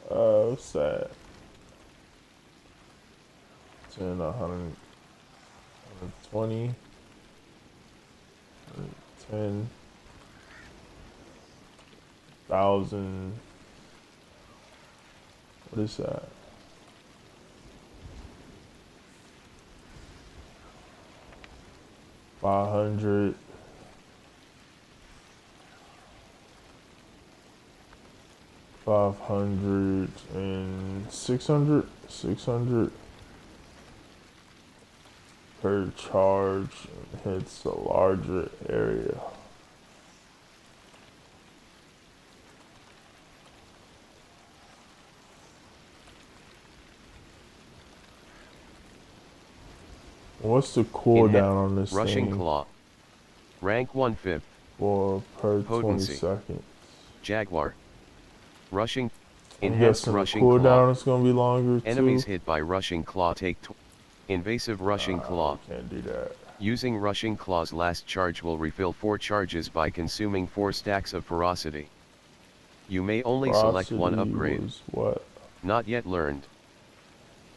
What's that? 10, 100, 120, 110, 1,000. What is that? $500. $500 and $600 per charge, hits a larger area. What's the cooldown on this Rushing thing? Claw. Rank 1/5. For per Potency. 20 seconds. Jaguar. Rushing. I'm Enhanced guessing the Rushing cooldown Claw. is going to be longer too. Enemies hit by Rushing Claw take Invasive Rushing Claw. Can't do that. Using Rushing Claw's last charge will refill 4 charges by consuming 4 stacks of ferocity. You may only select one Ferocity upgrade. was what? Not yet learned.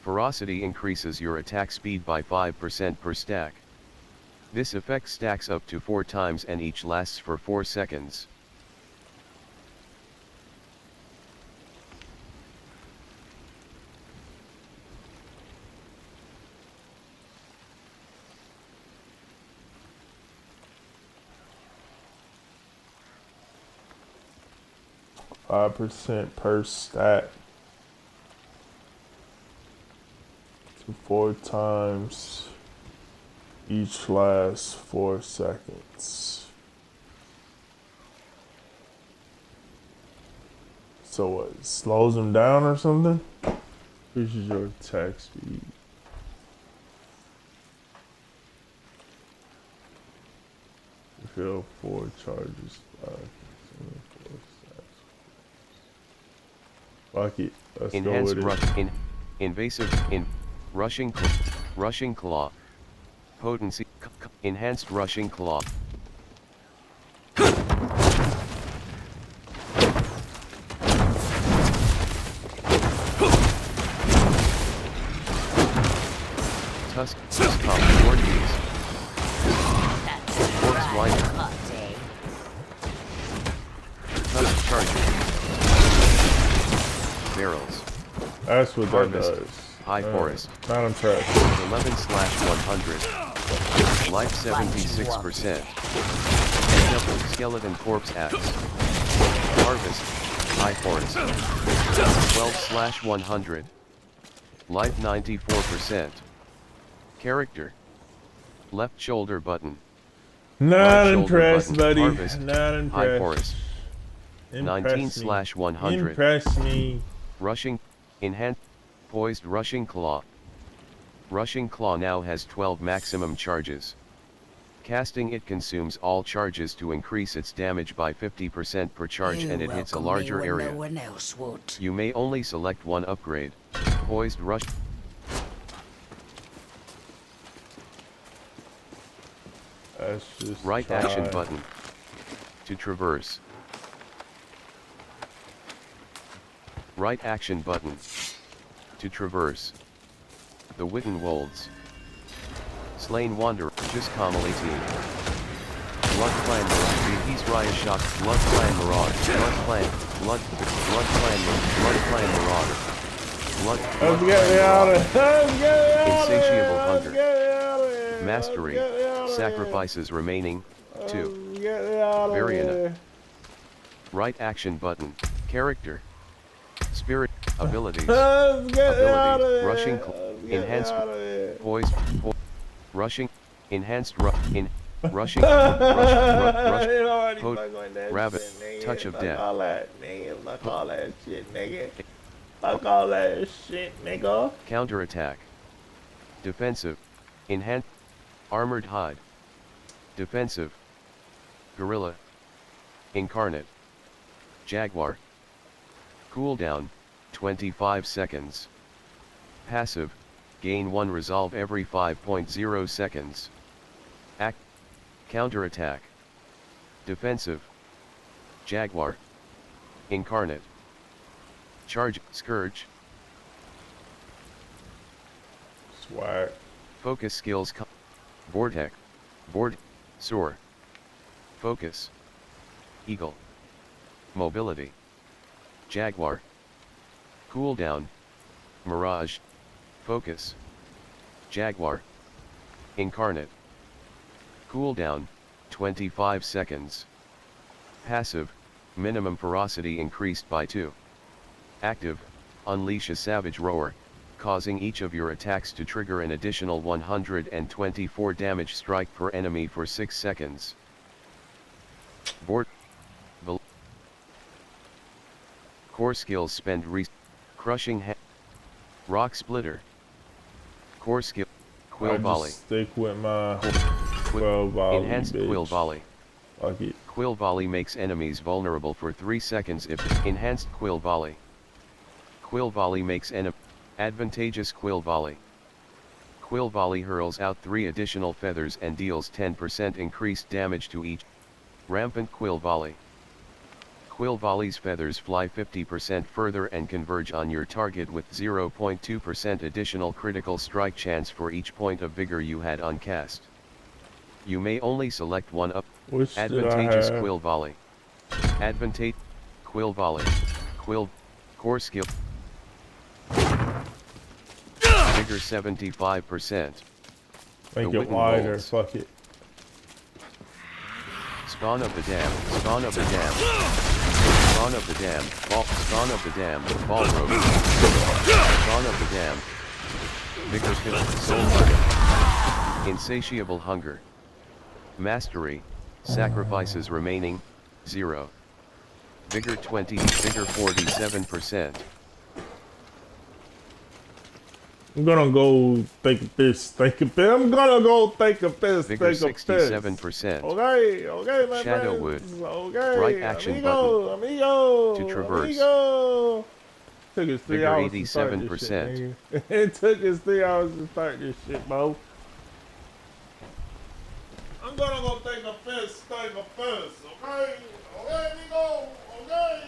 Ferocity increases your attack speed by 5% per stack. This effect stacks up to 4 times and each lasts for 4 seconds. %5 per stack. To 4 times. Each lasts 4 seconds. So what? It slows them down or something? Increases your attack speed. Refill 4 charges by consuming 4 stacks. Fuck it. Let's Enhanced go with it. Invasive Rushing Claw. Potency. Enhanced Rushing Claw. Tusk Top 4 keys. That's Orcs right, Winder. hot day. Charging. Barrels. That's what Harvest. that does. High forest. Not impressed. 11/100. Life 76%. Skeleton corpse axe. Harvest. High forest. 12/100. Life 94%. Character. Left shoulder button. Not Right shoulder impressed, button. buddy. Harvest. Not impressed. High forest. Impress me. 19/100. Impress me. Rushing. Enhanced. Poised rushing claw. Rushing claw now has 12 maximum charges. Casting it consumes all charges to increase its damage by 50% per charge, and it hits a larger area. No one else would. You may only select one upgrade. Poised rush. Let's just Right try. action button. To traverse. Right action button. To traverse. The Witten Wolds. Slain Wanderer. Just Kamali team. Blood Clan Mirage. He's Raya Shock. Blood Clan Mirage. Blood Clan. Blood Clan Marauder. Blood Let's get me out of here. Let's get me out of Insatiable here. hunger. Let's get me out of here. Mastery. Let's get me out of Sacrifices remaining. 2. here. Let's get me out of Variana. here. Right action button. Character. Spirit. Abilities. Let's get me out of Abilities. here. Rushing. Let's get me Enhanced. out of here. Poise. Rushing. Enhanced. Rushing. Rush. You already Code. fuck with that Rabbit. shit, nigga. Touch of Fuck death. all that, nigga. Fuck all that shit, nigga. Fuck all that shit, nigga. Counterattack. Defensive. Enhanced. Armored hide. Defensive. Gorilla. Incarnate. Jaguar. Cooldown. 25 seconds. Passive. Gain 1 resolve every 5.0 seconds. Act. Counterattack. Defensive. Jaguar. Incarnate. Charge. Scourge. Swag. Focus skills. Vortex. Soar. Focus. Eagle. Mobility. Jaguar. Cooldown. Mirage. Focus. Jaguar. Incarnate. Cooldown. 25 seconds. Passive. Minimum ferocity increased by 2. Active. Unleash a savage roar, causing each of your attacks to trigger an additional 124 damage strike per enemy for 6 seconds. Core skills spend crushing rock splitter. Core skill quill volley. Stick with my quill volley. Enhanced bitch. quill volley. Fuck it. Quill volley makes enemies vulnerable for 3 seconds if enhanced quill volley. Quill volley makes advantageous quill volley. Quill volley hurls out 3 additional feathers and deals 10% increased damage to each. Rampant quill volley. Quill volley's feathers fly 50% further and converge on your target with 0.2% additional critical strike chance for each point of vigor you had on cast. You may only select one up. Which Advantageous did I have? quill volley. Advantage. Quill volley. Quill. Core skill. Vigor 75%. Make The it Witten wider. Wolds. Fuck it. Spawn of the dam. Spawn of the dam. Spawn of the dam. Spawn of the dam. Ball rope. Spawn of the dam. Vigor 50. Soul hunger. Insatiable hunger. Mastery. Sacrifices remaining. 0. Vigor 20. Vigor 47%. I'm gonna go take a piss. Take a piss. I'm gonna go take a piss. Vigor take a piss. 67%. Okay, my Shadowwood. friends. Okay, Right action amigo, amigo, To traverse. Amigo. Took us 3 Vigor hours to start this 87%. shit, nigga. It took us 3 hours to start this shit, bro. I'm gonna go take a piss. Take a piss. Okay, okay, amigo. Okay.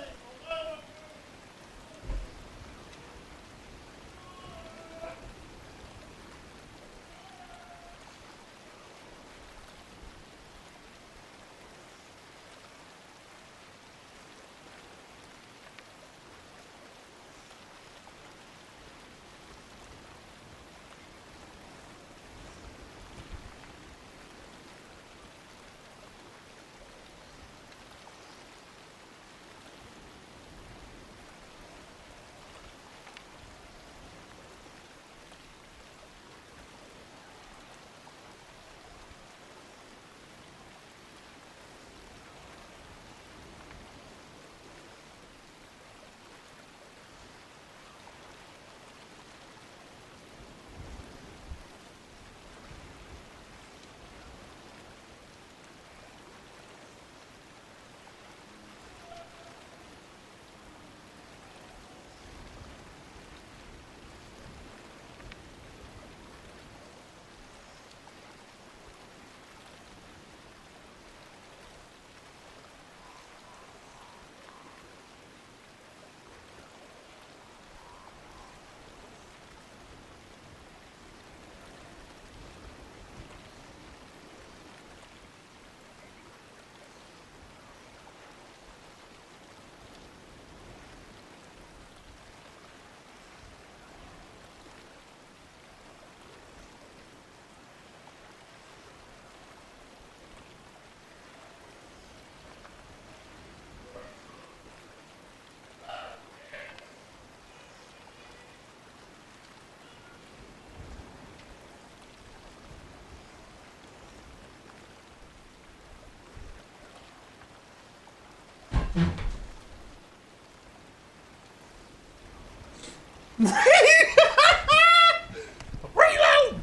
Reload!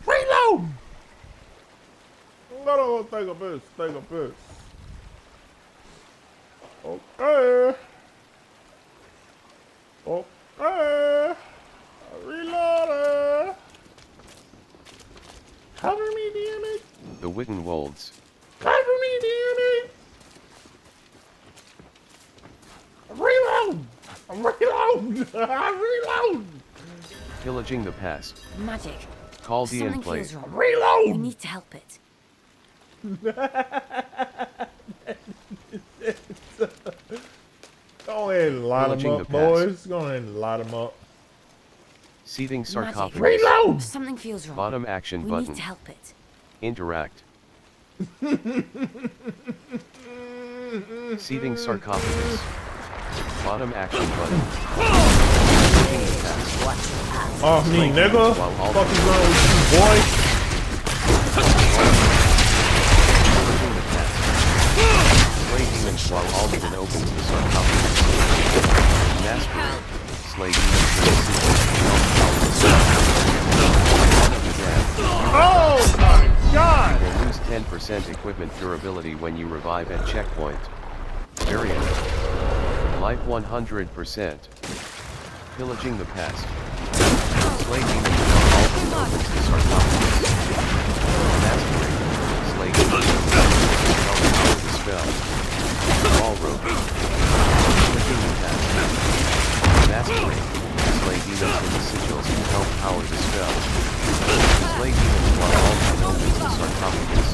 Reload! I'm gonna go take a piss, take a piss. Okay. Okay. Reloaded. Cover me, damn it. The Witten Wolds. Cover me, damn it. Reload. Reload. Reload. Pillaging the past. Magic. Chaldean Something plate. feels wrong. Reload. We need to help it. Go ahead and light Pillaging them the up, past. boys. Go ahead and light them up. Seething sarcophagus. Reload. Something feels wrong. Bottom action We button. need to help it. Interact. Seething sarcophagus. Bottom action button. Pillaging the past. Off me, nigga. While all Fucking wrong with you, boy. Pillaging the past. Slay demons while Alden opens the sarcophagus. Master. Slay demons in the Oh my god. You will lose 10% equipment durability when you revive at checkpoint. Variant. Life 100%. Pillaging the past. Slay demons while Alden opens the sarcophagus. Mastery. Slay demons while power the spell. Ball rope. Pillaging the past. Mastery. Slay demons in the sigils to help power the spell. Slay demons while Alden opens the sarcophagus.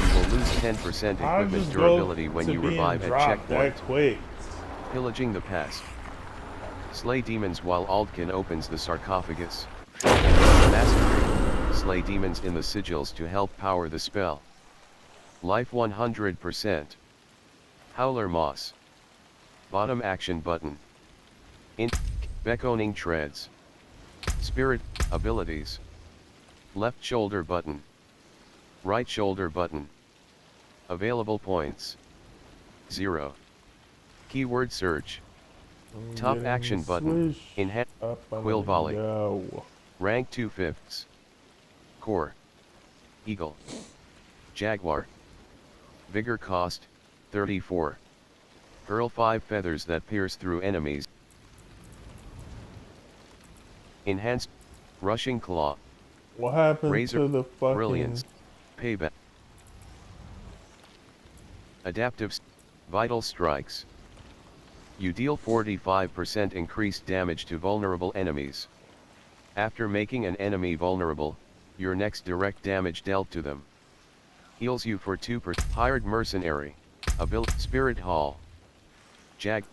You will lose 10% I'll equipment just durability go when to you being revive at dropped checkpoint. that quick. Pillaging the past. Slay demons while Aldkin opens the sarcophagus. Mastery. Slay demons in the sigils to help power the spell. Life 100%. Howler Moss. Bottom action button. Beckoning treads. Spirit, abilities. Left shoulder button. Right shoulder button. Available points. 0. Keyword search. Top Getting action button. swish Enhance. up and Quill volley. go. Rank 2/5. Core. Eagle. Jaguar. Vigor cost, 34. Hurl 5 feathers that pierce through enemies. Enhanced. Rushing claw. What happened Razor. to the fucking... Brilliance. Payback. Adaptive. Vital strikes. You deal 45% increased damage to vulnerable enemies. After making an enemy vulnerable, your next direct damage dealt to them heals you for 2%. Hired mercenary. Ability. Spirit Hall.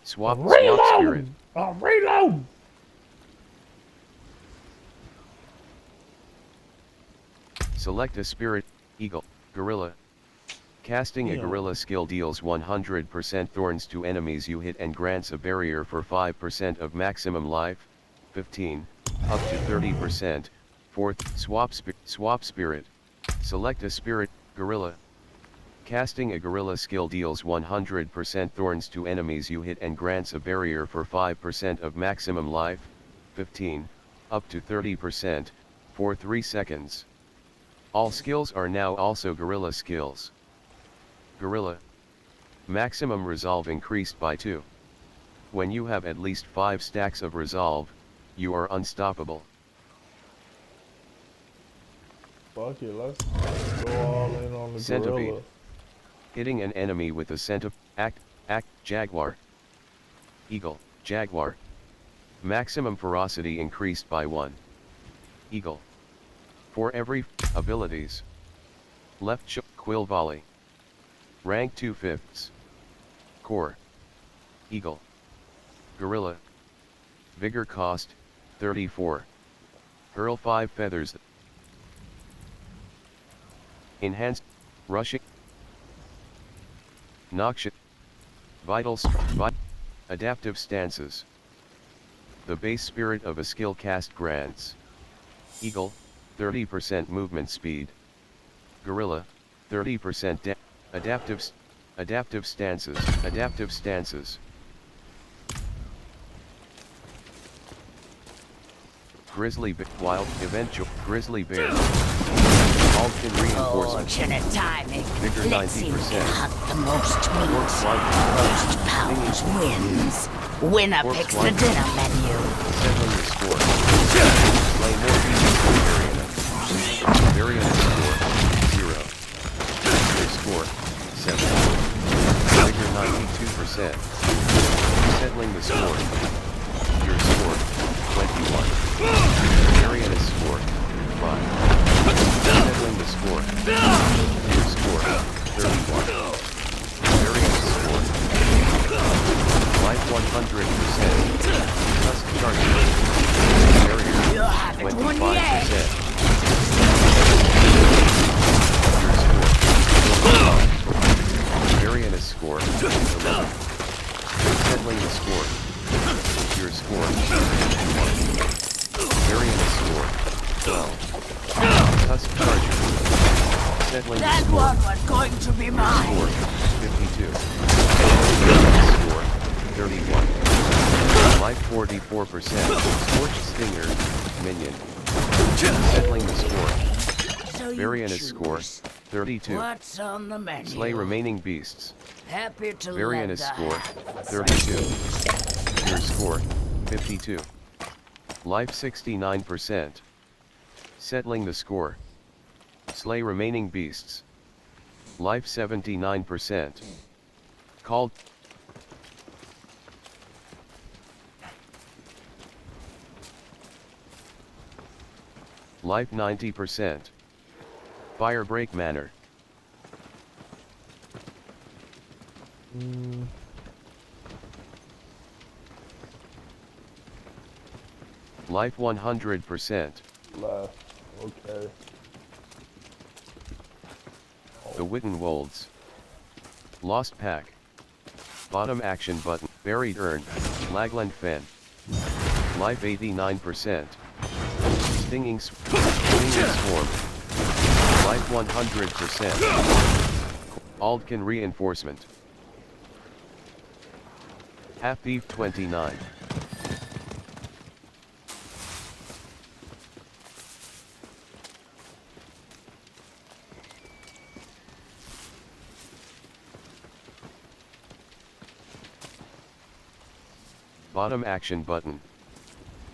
Swap spirit. Reload! Select a spirit, eagle, gorilla. Casting a Yeah. gorilla skill deals 100% thorns to enemies you hit and grants a barrier for 5% of maximum life, 15, up to 30%. Fourth, swap spirit. Select a spirit, gorilla. Casting a gorilla skill deals 100% thorns to enemies you hit and grants a barrier for 5% of maximum life, 15, up to 30%, for 3 seconds. All skills are now also gorilla skills. Gorilla. Maximum resolve increased by 2. When you have at least 5 stacks of resolve, you are unstoppable. Fuck it, let's go all in on the Centipede. gorilla. Hitting an enemy with a centipede. Jaguar. Eagle, Jaguar. Maximum ferocity increased by 1. Eagle. For every abilities. Left quill volley. Rank 2/5. Core. Eagle. Gorilla. Vigor cost, 34. Hurl 5 feathers. Enhanced. Rushing. Noxious. Vital. Adaptive stances. The base spirit of a skill cast grants. Eagle, 30% movement speed. Gorilla, 30% Adaptive stances. Adaptive stances. Wild eventual grizzly bear. All can reinforcement. Fortunate timing. Vigor Let's see who 90%. can hunt the most meat. Corpse wild. Most pounds wins. Winner Corpse picks the wild. dinner menu. Settling the score. Play more pieces for Variana. Variana score 0. Your score 7. Vigor 92%. Settling the score. Your score 21. Variana score 5. Settling the score. Your score 31. Variana score. Life 100%. Tusk charger. Barrier You'll have it 25%. when you act. Variana score 11. Settling the score. Your score 1. Variana score 12. Tusk charger. Settling the That score. one was going to be Your mine. score 52. Variana score 31. Life 44%. Scorched stinger. Minion. Settling the score. So you Variana choose. score 32. What's on the menu? Slay remaining beasts. Happy to Variana lend a score hand. 32. Your score 52. Life 69%. Settling the score. Slay remaining beasts. Life 79%. Called. Life 90%. Fire break manner. Life 100%. Left. Okay. The Witten Wolds. Lost Pack. Bottom action button. Buried Urn. Lagland Fen. Life 89%. Stinging Swarm. Life 100%. Aldkin Reinforcement. Half Beef 29. Bottom action button.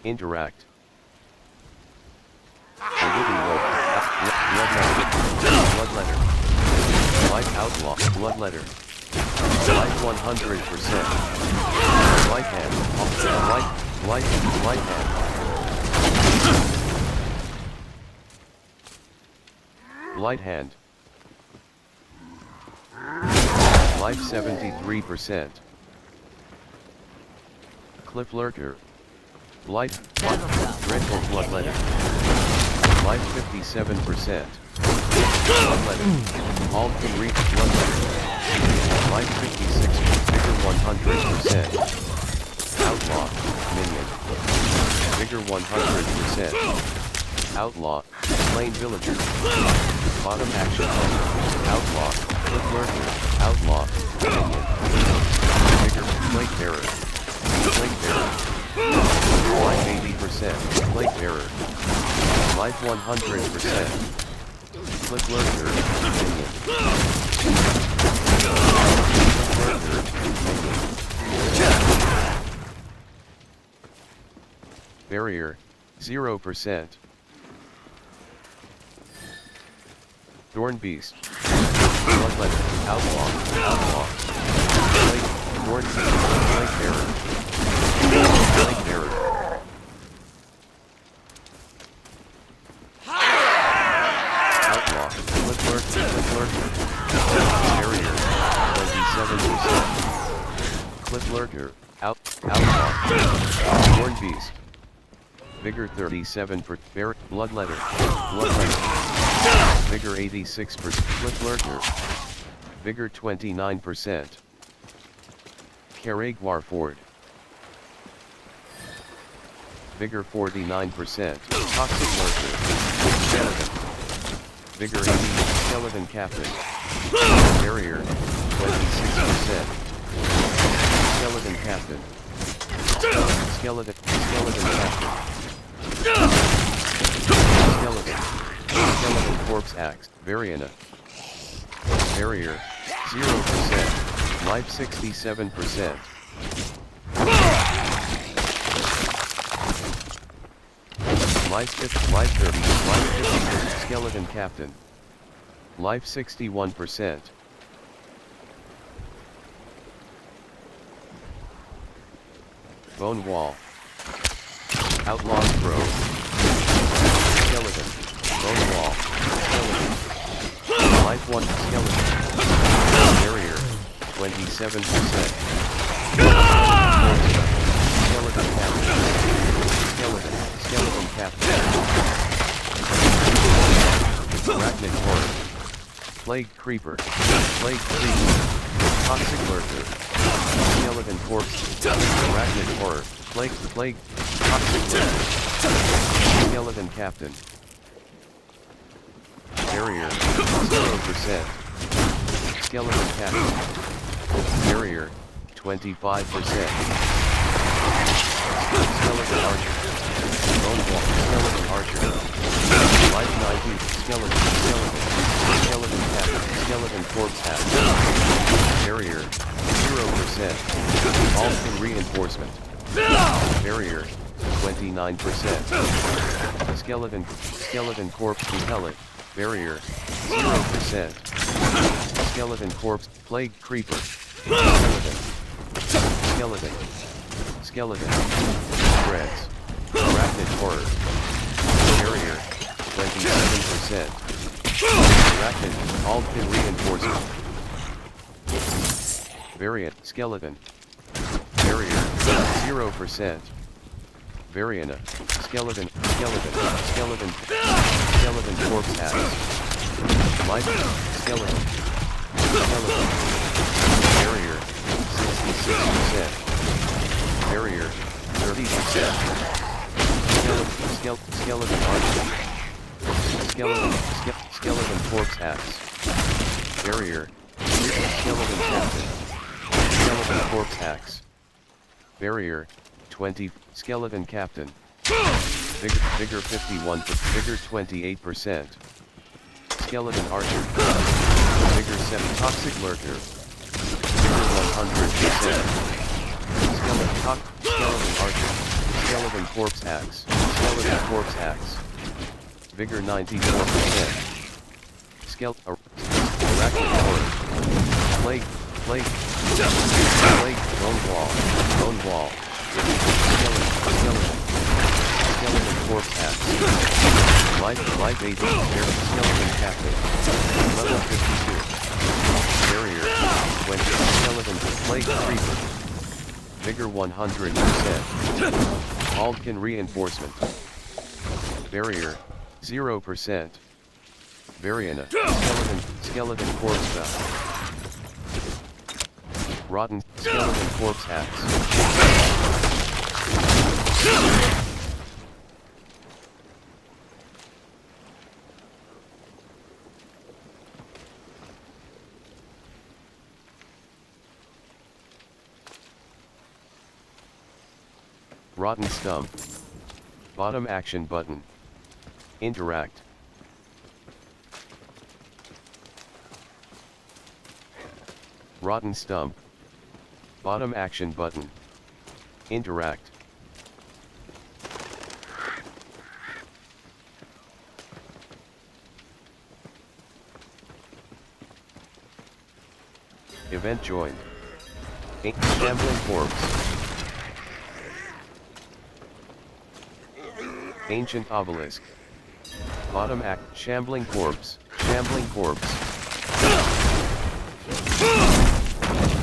Interact. The Wooden Wolf. Bloodletter. Life Outlaw. Bloodletter. Life 100%. Light hand. Light hand. Light hand. Life 73%. Cliff Lurker. Life. Dreadful Bloodletter. Life 57%. Bloodletter. All can reach Bloodletter. Life 56. Vigor 100%. Outlaw. Minion. Vigor 100%. Outlaw. Slain Villager. Bottom action. Outlaw. Cliff Lurker. Outlaw. Minion. Vigor. Plate Bearer. Plate Bearer. Life 80%. Plate Bearer. Life 100%. Click Lurker. Minion. Lurker. Minion. Barrier. 0%. Thorn Beast. Bloodletter. Outlaw. Outlaw. Plate. Thorn Beast. Plate Bearer. Plate Bearer. Outlaw. Click Lurker. Click Lurker. Barrier. 27%. Click Lurker. Outlaw. Thorn Beast. Vigor 37%. Bloodletter. Bloodletter. Vigor 86%. Click Lurker. Vigor 29%. Caragwar Ford. Vigor 49%. Toxic Lurker. Skeleton. Vigor 80%. skeleton captain. Barrier, 26%. Skeleton captain. Skeleton captain. Skeleton corpse axe, Variana. Barrier, 0%. Life 67%. Life 30, life 50, skeleton captain. Life 61%. Bone wall. Outlaw's Grove. Skeleton. Bone wall. Skeleton. Life 1 skeleton. Barrier. 27%. Skeleton captain. Skeleton captain. Arachnid horror. Plague creeper. Toxic lurker. Skeleton corpse. Arachnid horror. Plague. Toxic lurker. Skeleton captain. Barrier. 0%. Skeleton captain. Barrier. 25%. Skeleton archer. Bone wall. Skeleton archer. Life 90. Skeleton captain. Skeleton corpse hat. Barrier. 0%. Vulcan reinforcement. Barrier. 29%. Skeleton corpse repellent. Barrier. 0%. Skeleton corpse. Plague creeper. Skeleton. Threads. Arachnid horror. Barrier. 27%. Arachnid. Vulcan reinforcement. Variant. Skeleton. Barrier. 0%. Variana. Skeleton corpse axe. Life. Skeleton. Barrier. 66%. Barrier. 30%. Skeleton archer. Skeleton corpse axe. Barrier. Skeleton captain. Skeleton corpse axe. Barrier. 20. Skeleton captain. Vigor 51. Vigor 28%. Skeleton archer. Vigor 7. Toxic lurker. Vigor 100%. Skeleton archer. Skeleton corpse axe. Vigor 94%. Arachnid horror. Plague. Bone wall. Skeleton corpse axe. Life 80. Skeleton captain. Level 52. Barrier. 20. Skeleton plague creeper. Vigor 100%. Vulcan reinforcement. Barrier. 0%. Variana. Skeleton corpse valve. Rotten. Skeleton corpse axe. Rotten stump. Bottom action button. Interact. Rotten stump. Bottom action button. Interact. Event joined. Shambling corpse. Ancient obelisk. Bottom act. Shambling corpse.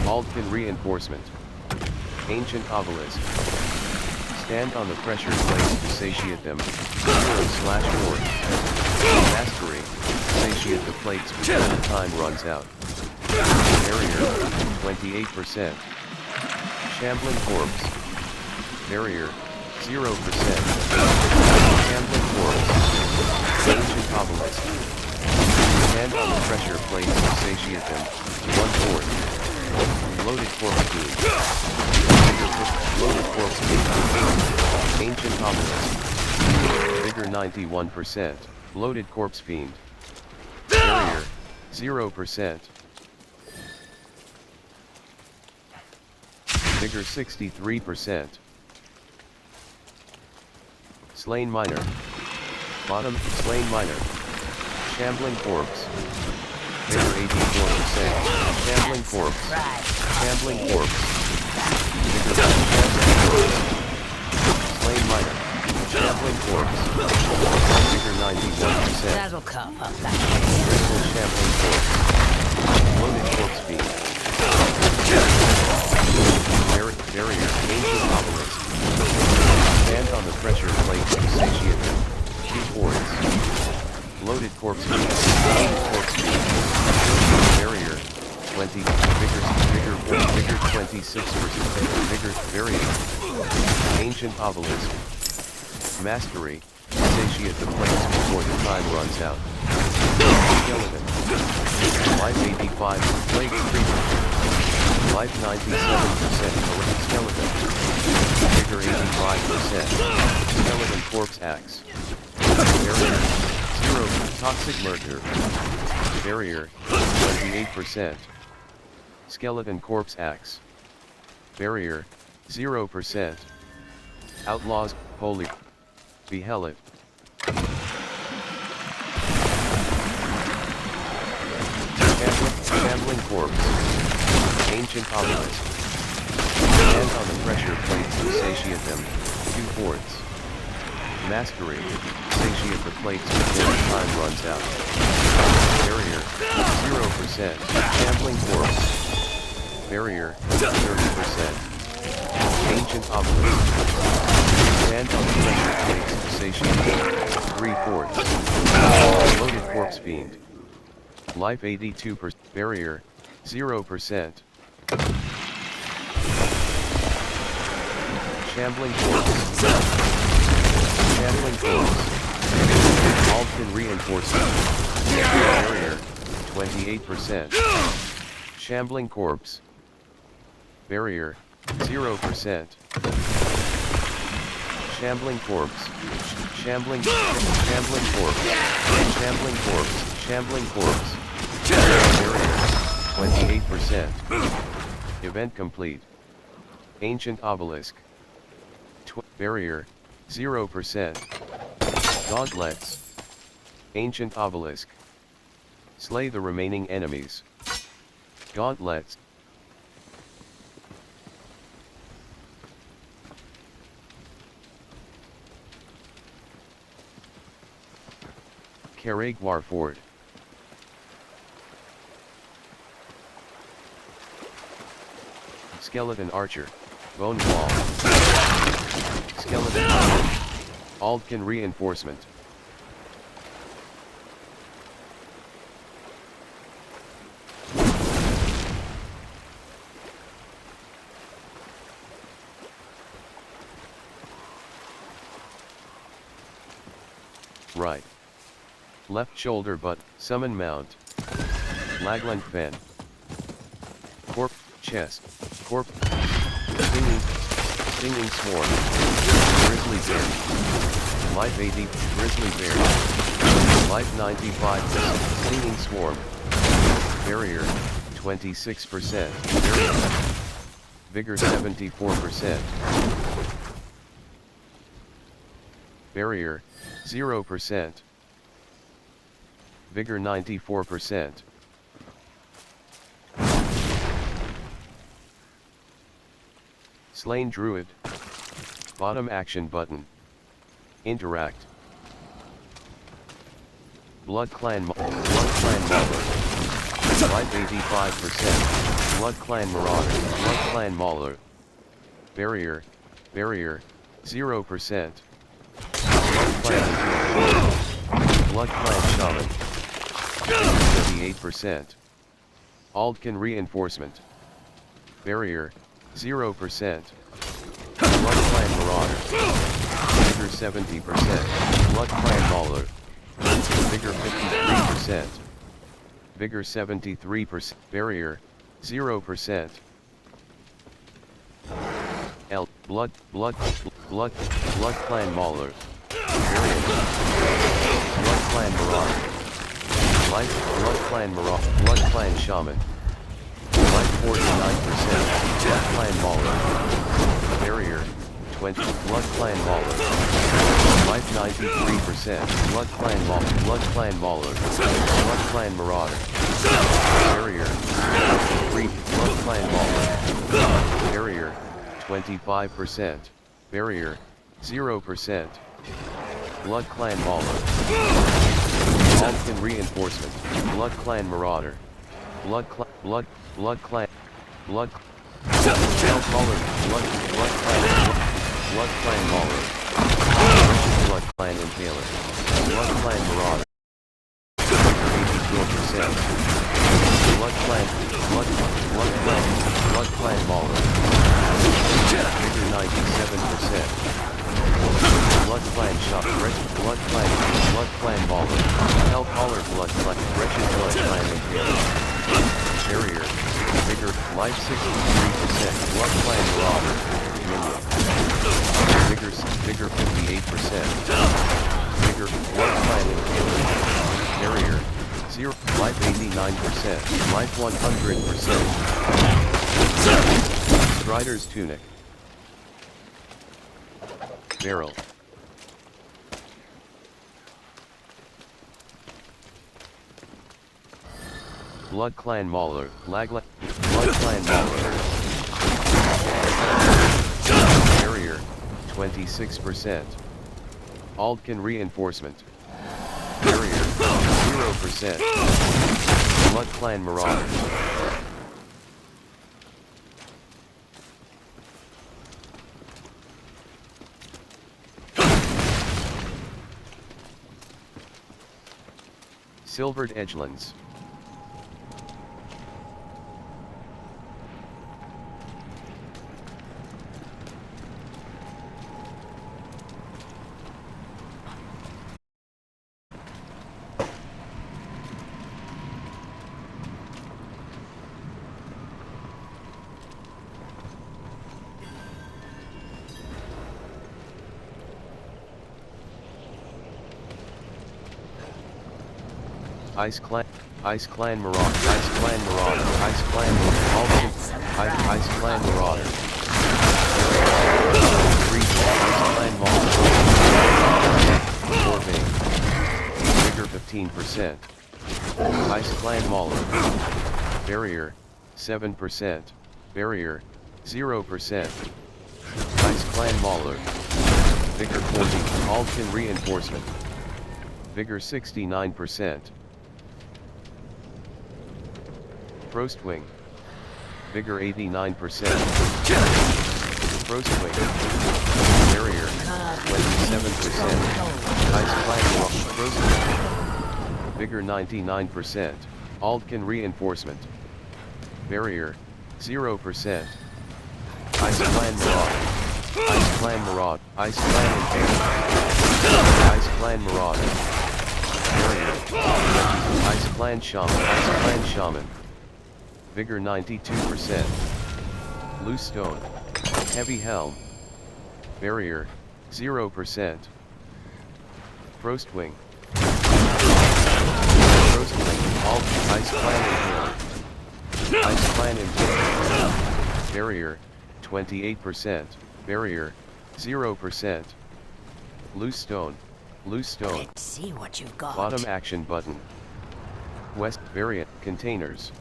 Vulcan reinforcement. Ancient obelisk. Stand on the pressure plates to satiate them. 0/4. Mastery. Satiate the plates before the time runs out. Barrier. 28%. Shambling corpse. Barrier. 0%. Shambling corpse. Ancient obelisk. Hand on the pressure plate to satiate them. 1/4. Loaded corpse beam. Loaded corpse beam. Ancient obelisk. Vigor 91%. Loaded corpse fiend. Barrier 0%. Vigor 63%. Slain miner. Bottom slain miner. Shambling corpse. Vigor 84%. Shambling corpse. Shambling corpse. Vigor shambling corpse. Slain miner. Shambling corpse. Vigor 91%. That'll cough up that. Critical shambling corpse. Loaded corpse beam. Barrier ancient obelisk. Stand on the pressure plate to satiate them. 2/4. Loaded corpse beam. Loaded corpse beam. Barrier 20. Vigor 26%. Vigor barrier. Ancient obelisk. Mastery. Satiate the plates before the time runs out. Skeleton. Life 85. Plague treatment. Life 97%. Skeleton. Vigor 85%. Skeleton corpse axe. Barrier 0. Toxic merger. Barrier 28%. Skeleton corpse axe. Barrier 0%. Outlaws holy. Behelit. Shambling corpse. Ancient obelisk. Hand on the pressure plate to satiate them. 2/4. Mastery. Satiate the plates before time runs out. Barrier 0%. Shambling corpse. Barrier 30%. Ancient obelisk. Stand on the pressure plate to satiate them. 3/4. Loaded corpse fiend. Life 82%. Barrier 0%. Shambling corpse. Shambling corpse. Alton reinforcement. Barrier 28%. Shambling corpse. Barrier 0%. Shambling corpse. Shambling corpse. Shambling corpse. Shambling corpse. Barrier 28%. Event complete. Ancient obelisk. Barrier 0%. Gauntlets. Ancient obelisk. Slay the remaining enemies. Gauntlets. Caragwar Ford. Skeleton archer. Bone wall. Skeleton archer. Aldkin reinforcement. Right. Left shoulder butt, summon mount. Laglang fen. Corp, chest, corp. Stinging swarm. Grizzly bear. Life 80, grizzly bear. Life 95, stinging swarm. Barrier, 26%. Barrier. Vigor 74%. Barrier, 0%. Vigor 94%. Slain Druid. Bottom action button. Interact. Blood Clan Mauler. Life 85%. Blood Clan Marauder. Blood Clan Mauler. Barrier. Barrier. 0%. Blood Clan Shaman. 38%. Aldkin reinforcement. Barrier. 0%. Blood Clan Marauder. Vigor 70%. Blood Clan Mauler. Vigor 53%. Vigor 73%. Barrier 0%. Blood Clan Mauler. Variant. Blood Clan Marauder. Life Blood Clan Marauder. Blood Clan Shaman. Life 49%. Blood Clan Mauler. Barrier 20. Blood Clan Mauler. Life 93%. Blood Clan Mauler. Blood Clan Mauler. Blood Clan Marauder. Barrier 3. Blood Clan Mauler. Barrier 25%. Barrier 0%. Blood Clan Mauler. Alpkin Reinforcement. Blood Clan Marauder. Blood Clan Mauler. Blood Clan Mauler. Blood Clan Impaler. Blood Clan Marauder. 84%. Blood Clan Mauler. Vigor 97%. Blood Clan Shop. Blood Clan Mauler. Hell Caller. Blood Clan. Wretched Blood Clan Impaler. Barrier. Vigor. Life 63%. Blood Clan Marauder. Minion. Vigor 58%. Vigor. Blood Clan Impaler. Barrier. 0. Life 89%. Life 100%. Strider's Tunic. Barrel. Blood Clan Mauler. Blood Clan Mauler. Barrier 26%. Aldkin Reinforcement. Barrier 0%. Blood Clan Marauder. Silvered Edgelands. Ice Clan Marauder. Ice Clan Marauder. Ice Clan Marauder. Ice Clan Marauder. 3. Ice Clan Marauder. Corvine. Vigor 15%. Ice Clan Mauler. Barrier 7%. Barrier 0%. Ice Clan Mauler. Vigor 40. Aldkin Reinforcement. Vigor 69%. Frostwing. Vigor 89%. Frostwing. Barrier 27%. Ice Clan Frostwing. Vigor 99%. Aldkin Reinforcement. Barrier 0%. Ice Clan Marauder. Ice Clan Marauder. Ice Clan Impaler. Ice Clan Marauder. Barrier. Ice Clan Shaman. Ice Clan Shaman. Vigor 92%. Loose Stone. Heavy Helm. Barrier 0%. Frostwing. Frostwing. All Ice Clan Impaler. Ice Clan Impaler. Barrier 28%. Barrier 0%. Loose Stone. Loose Stone. Let's see what you've got. Bottom action button. West variant containers.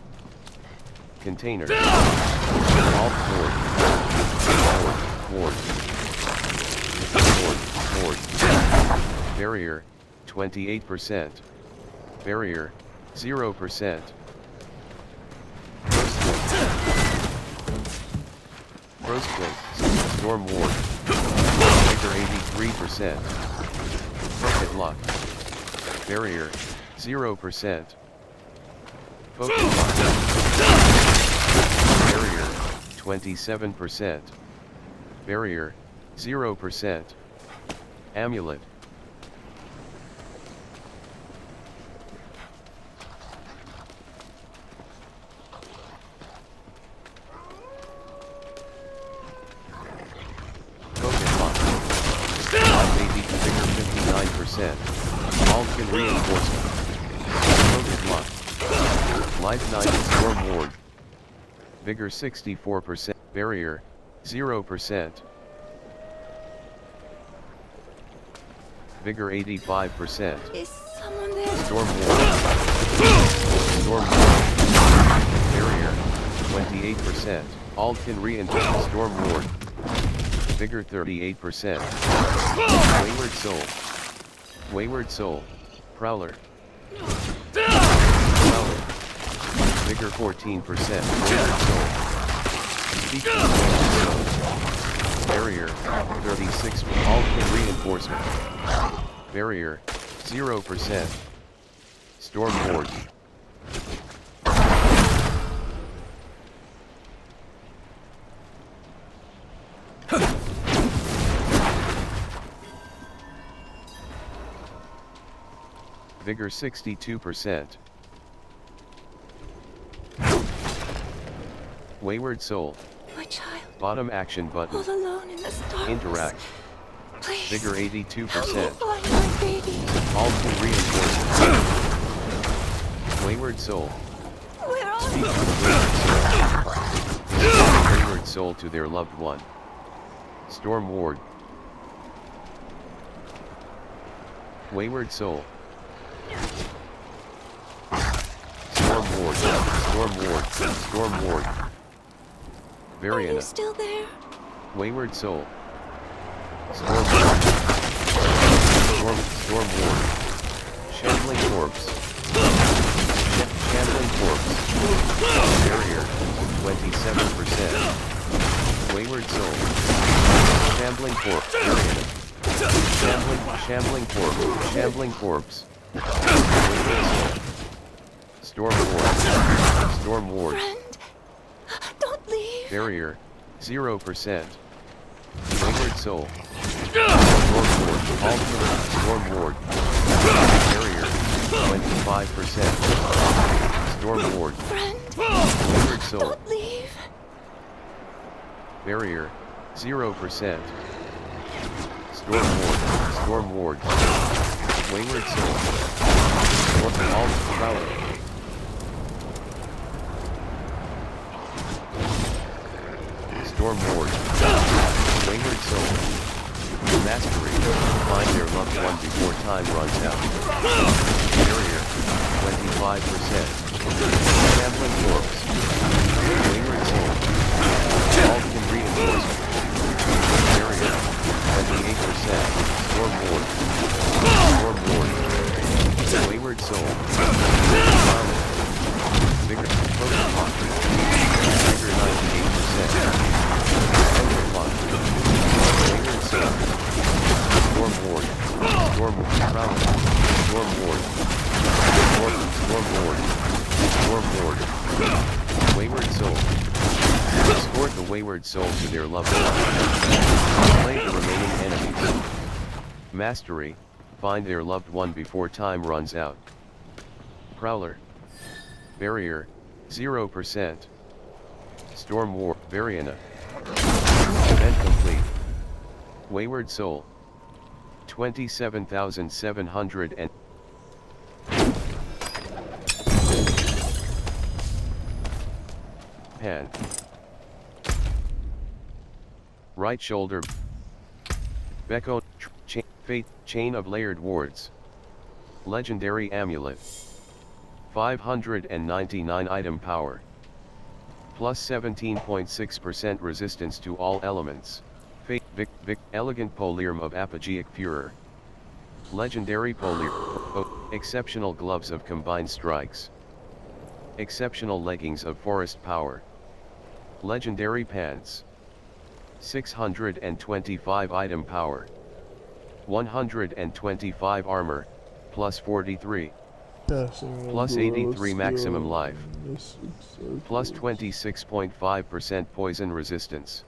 Containers. Alt board. Barrier 28%. Barrier 0%. Frostwing. Storm Ward. Vigor 83%. Rocket Lock. Barrier 0%. Focus Lock. Barrier 27%. Barrier 0%. Amulet. All can reinforcement. Loaded luck. Life 90 Storm Ward. Vigor 64%. Barrier 0%. Vigor 85%. Is someone there? Storm Ward. Storm Ward. Barrier 28%. All can reinforce Storm Ward. Vigor 38%. Wayward Soul. Wayward Soul. Prowler. Prowler. Vigor 14%. Wayward Soul. Speaking Soul. Barrier 36. All can reinforcement. Barrier 0%. Storm Ward. Vigor 62%. Wayward Soul. My child, Bottom action button. all alone in the stars. Interact. Please. Vigor 82%. Find my baby. All can reinforce. Wayward Soul. Where are Speak you? to the Wayward Soul. Wayward Soul to their loved one. Storm Ward. Wayward Soul. Storm Ward. Storm Ward. Storm Ward. Are you Variana. still there? Wayward Soul. Storm Ward. Storm Ward. Shambling Corpse. Shambling Corpse. Barrier 27%. Wayward Soul. Shambling Corpse. Variana. Shambling Corpse. Shambling Corpse. Wayward Soul. Storm Ward. Storm Ward. Friend, don't leave. Barrier 0%. Wayward Soul. Storm Ward. Alternate Storm Ward. Barrier 25%. Storm Ward. Friend, Wayward Soul. don't leave. Barrier 0%. Storm Ward. Storm Ward. Wayward Soul. Storm Alt Prowler. Storm Ward. Wayward Soul. Mastery. Find their loved one before time runs out. Barrier 25%. Shambling Corpse. Wayward Soul. All can reinforce. Barrier 28%. Storm Ward. Storm Ward. Wayward Soul. Vigor Protocol. Vigor 98%. Protocol. Wayward Soul. Storm Ward. Storm Ward. Storm Ward. Storm Ward. Storm Ward. Wayward Soul. Escort the Wayward Soul to their loved one. Slay the remaining enemies. Mastery. Find their loved one before time runs out. Prowler. Barrier 0%. Storm War. Variana. Event complete. Wayward Soul. 27,700 and Pan. Right shoulder. Becco. Fate. Chain of layered wards. Legendary amulet. 599 item power. Plus 17.6% resistance to all elements. Fate. Elegant Polyrum of Apogeic Furor. Legendary Polyrum. Exceptional gloves of combined strikes. Exceptional leggings of forest power. Legendary pants. 625 item power. 125 armor, plus 43. Plus 83 maximum life. Plus 26.5% poison resistance.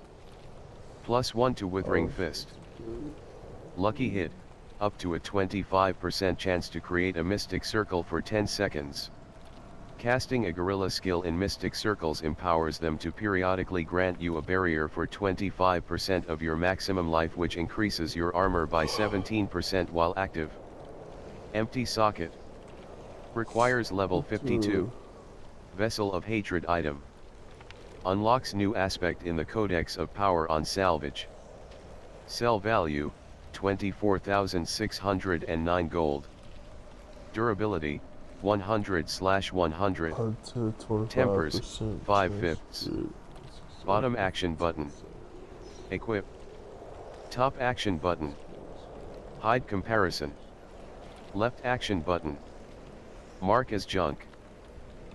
Plus 1 to Withering Fist. Lucky hit, up to a 25% chance to create a Mystic Circle for 10 seconds. Casting a Gorilla skill in Mystic Circles empowers them to periodically grant you a barrier for 25% of your maximum life, which increases your armor by 17% while active. Empty socket. Requires level 52. Vessel of Hatred item. Unlocks new aspect in the Codex of Power on salvage. Sell value, 24,609 gold. Durability, 100/100. Tempers, 5/5. Bottom action button. Equip. Top action button. Hide comparison. Left action button. Mark as junk.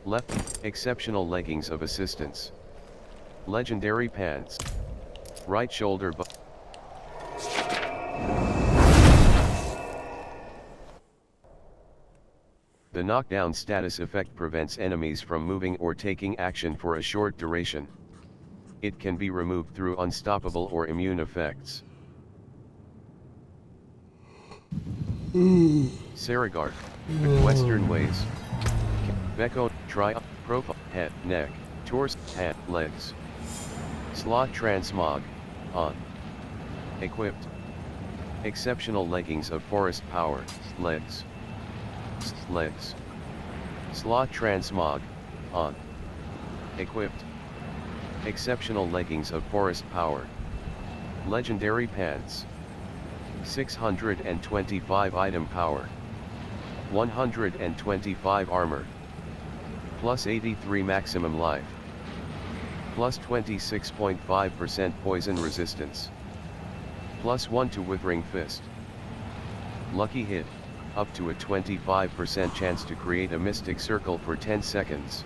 Left, exceptional leggings of assistance. Legendary pants. Right shoulder button. The knockdown status effect prevents enemies from moving or taking action for a short duration. It can be removed through unstoppable or immune effects. Saragard. Western ways. Beko, tri, profile, head, neck, torso, head, legs. Slot transmog, on. Equipped. Exceptional leggings of forest power, legs. Legs. Slot transmog, on. Equipped. Exceptional leggings of forest power. Legendary pants. 625 item power. 125 armor. Plus 83 maximum life. Plus 26.5% poison resistance. Plus 1 to Withering Fist. Lucky hit, up to a 25% chance to create a Mystic Circle for 10 seconds.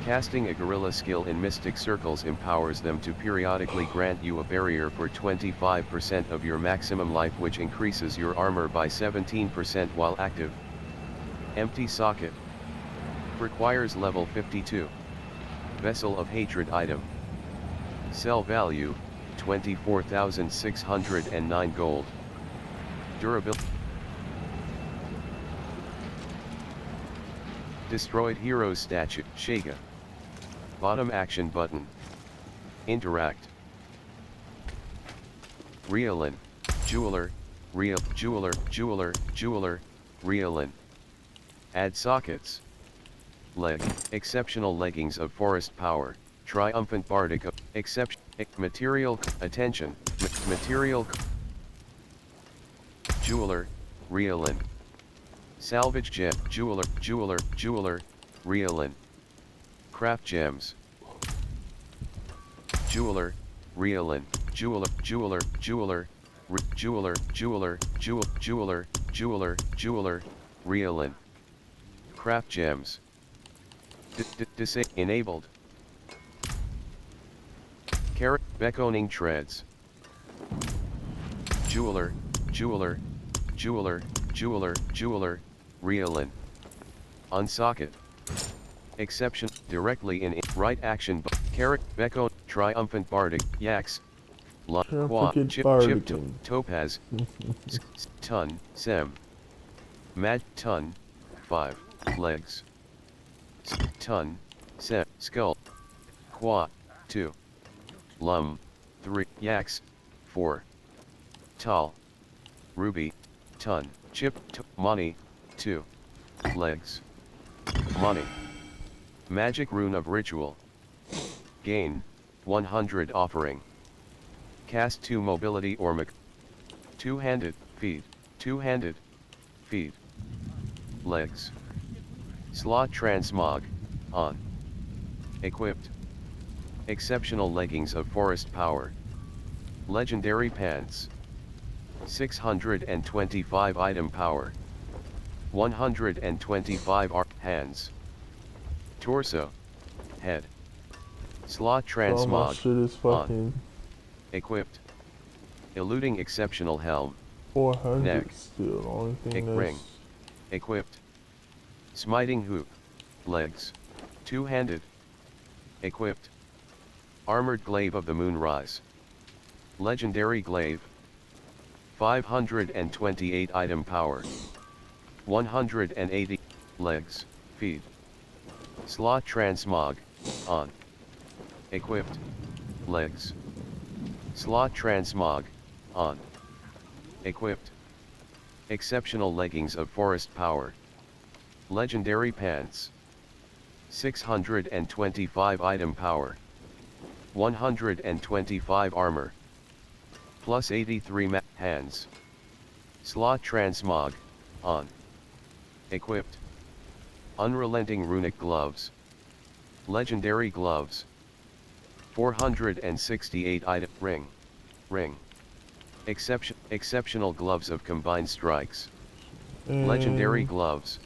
Casting a Gorilla skill in Mystic Circles empowers them to periodically grant you a barrier for 25% of your maximum life, which increases your armor by 17% while active. Empty socket. Requires level 52. Vessel of Hatred item. Sell value, 24,609 gold. Durability. Destroyed Heroes statue, Shaga. Bottom action button. Interact. Realin. Jeweler, Jeweler, Realin. Add sockets. Leg, exceptional leggings of forest power, triumphant bardic, exception, material, attention, material, jeweler, Realin. Salvage gem, jeweler, Realin. Craft gems. Jeweler, Realin, jeweler, Realin. Craft gems. Enabled. Carrot, beckoning treads. Jeweler, Realin. Unsocket. Exception, directly in right action, carrot, beckon, triumphant bardic, yaks. Chip, topaz, ton, sem. Mad, ton, 5, legs. Ton, sem, skull. Qua, 2. Lum, 3, yaks, 4. Tal. Ruby, ton, chip, money, 2. Legs. Money. Magic rune of ritual. Gain, 100 offering. Cast 2 mobility or two-handed, feed, two-handed, feed. Legs. Slot transmog, on. Equipped. Exceptional leggings of forest power. Legendary pants. 625 item power. 125 hands. Torso. Head. Slot transmog, shit is fucking on. Equipped. Eluding exceptional helm. 400 neck. still. Only thing that's... Ring. Equipped. Smiting hoop. Legs. Two-handed. Equipped. Armored glaive of the moonrise. Legendary glaive. 528 item power. 180 legs, feed. Slot transmog, on. Equipped. Legs. Slot transmog, on. Equipped. Exceptional leggings of forest power. Legendary pants. 625 item power. 125 armor. Plus 83 hands. Slot transmog, on. Equipped. Unrelenting runic gloves. Legendary gloves. 468 item ring. Exceptional gloves of combined strikes. Legendary gloves.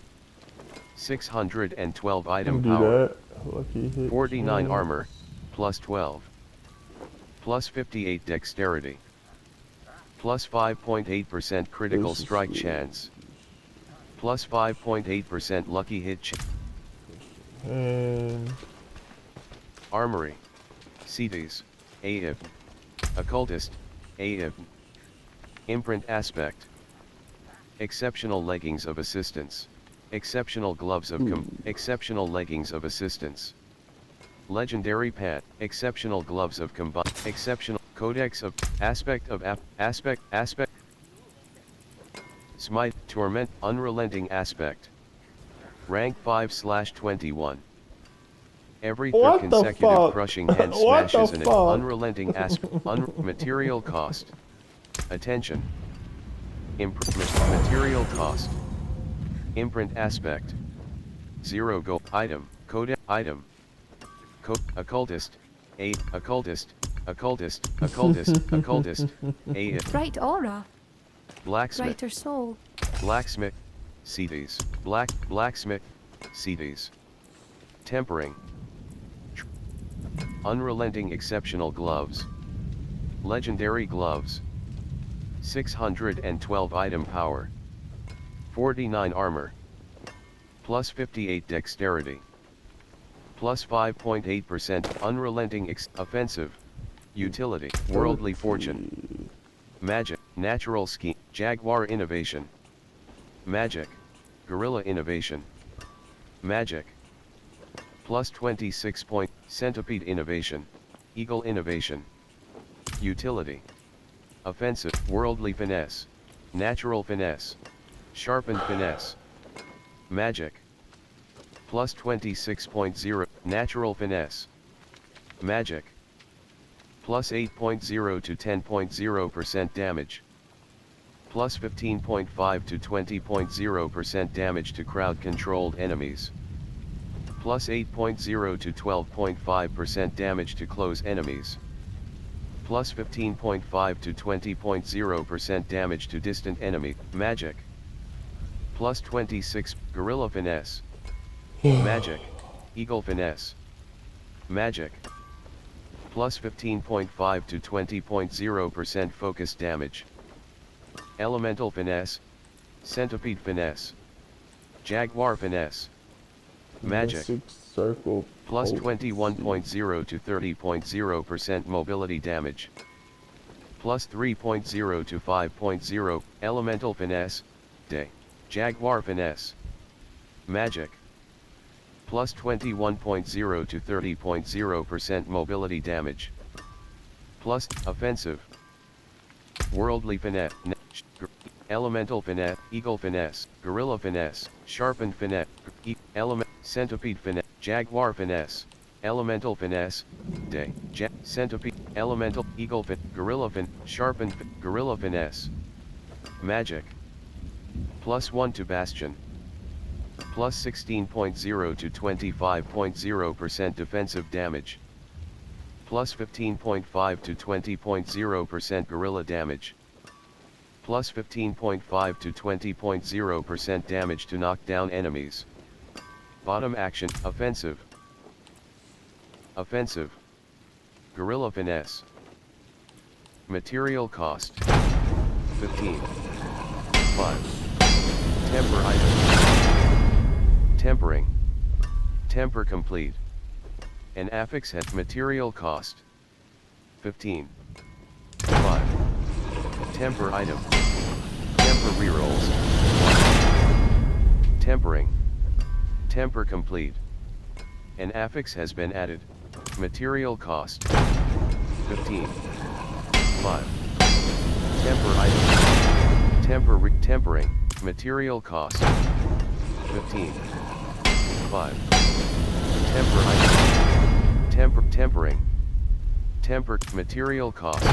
612 item do power. that. Lucky hit 49 chance. armor, plus 12. Plus 58 dexterity. Plus 5.8% critical This is strike good. chance. Plus 5.8% lucky hit chance. And Armory. CDs, AIV. Occultist, AIV. Imprint aspect. Exceptional leggings of assistance. Exceptional gloves of exceptional leggings of assistance. Legendary pant. Exceptional gloves of combined. Exceptional codex of aspect of aspect. Smite, torment, unrelenting aspect. Rank 5/21. Every third what the consecutive fuck? crushing head What the smashes an fuck? unrelenting material cost. Attention. Material cost. Imprint aspect. 0 gold item. Code item. Occultist. Occultist. A. Bright aura, Blacksmith. brighter soul. Blacksmith. CDs. Blacksmith. CDs. Tempering. Unrelenting exceptional gloves. Legendary gloves. 612 item power. 49 armor. Plus 58 dexterity. Plus 5.8% unrelenting offensive. Utility. Worldly fortune. Magic. Natural scheme. Jaguar innovation. Magic. Gorilla innovation. Magic. Plus 26 point. Centipede innovation. Eagle innovation. Utility. Offensive. Worldly finesse. Natural finesse. Sharpened finesse. Magic. Plus 26.0. Natural finesse. Magic. Plus 8.0 to 10.0% damage. Plus 15.5 to 20.0% damage to crowd-controlled enemies. Plus 8.0 to 12.5% damage to close enemies. Plus 15.5 to 20.0% damage to distant enemy. Magic. Plus 26. Gorilla finesse. Magic. Eagle finesse. Magic. Plus 15.5 to 20.0% focus damage. Elemental finesse. Centipede finesse. Jaguar finesse. Magic. Circle. Plus 21.0 to 30.0% mobility damage. Plus 3.0 to 5.0. Elemental finesse. Day. Jaguar finesse. Magic. Plus 21.0 to 30.0% mobility damage. Plus offensive. Worldly finesse. Elemental finesse. Eagle finesse. Gorilla finesse. Sharpened finesse. Element. Centipede finesse. Jaguar finesse. Elemental finesse. Day. Centipede. Elemental. Eagle Gorilla Sharpened. Gorilla finesse. Magic. Plus 1 to Bastion. Plus 16.0 to 25.0% defensive damage. Plus 15.5 to 20.0% gorilla damage. Plus 15.5 to 20.0% damage to knock down enemies. Bottom action. Offensive. Offensive. Gorilla finesse. Material cost. 15. 5. Temper item. Tempering. Temper complete. An affix has material cost. 15. 5. Temper item. Temper rerolls. Tempering. Temper complete. An affix has been added. Material cost. 15. 5. Temper item. Tempering, material cost. 15. 5. Tempering. Material cost.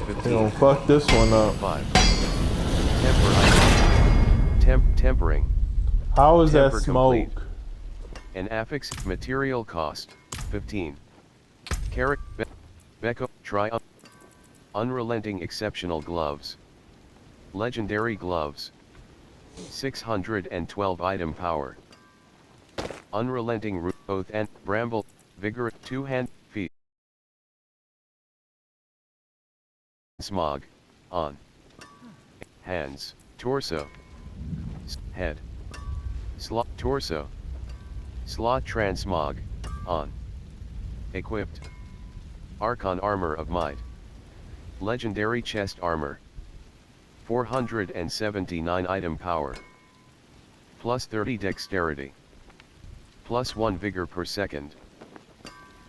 15. You know, fuck this one up. 5. Tempering. How is that Temper smoke? complete. An affix, material cost. 15. Carrot, Becco, Triumph. Unrelenting exceptional gloves. Legendary gloves. 612 item power. Unrelenting root, oath and bramble, vigor, 2-hand, feet. Smog, on. Hands, torso. Head. Slot, torso. Slot transmog, on. Equipped. Archon armor of might. Legendary chest armor. 479 item power. Plus 30 dexterity. Plus 1 vigor per second.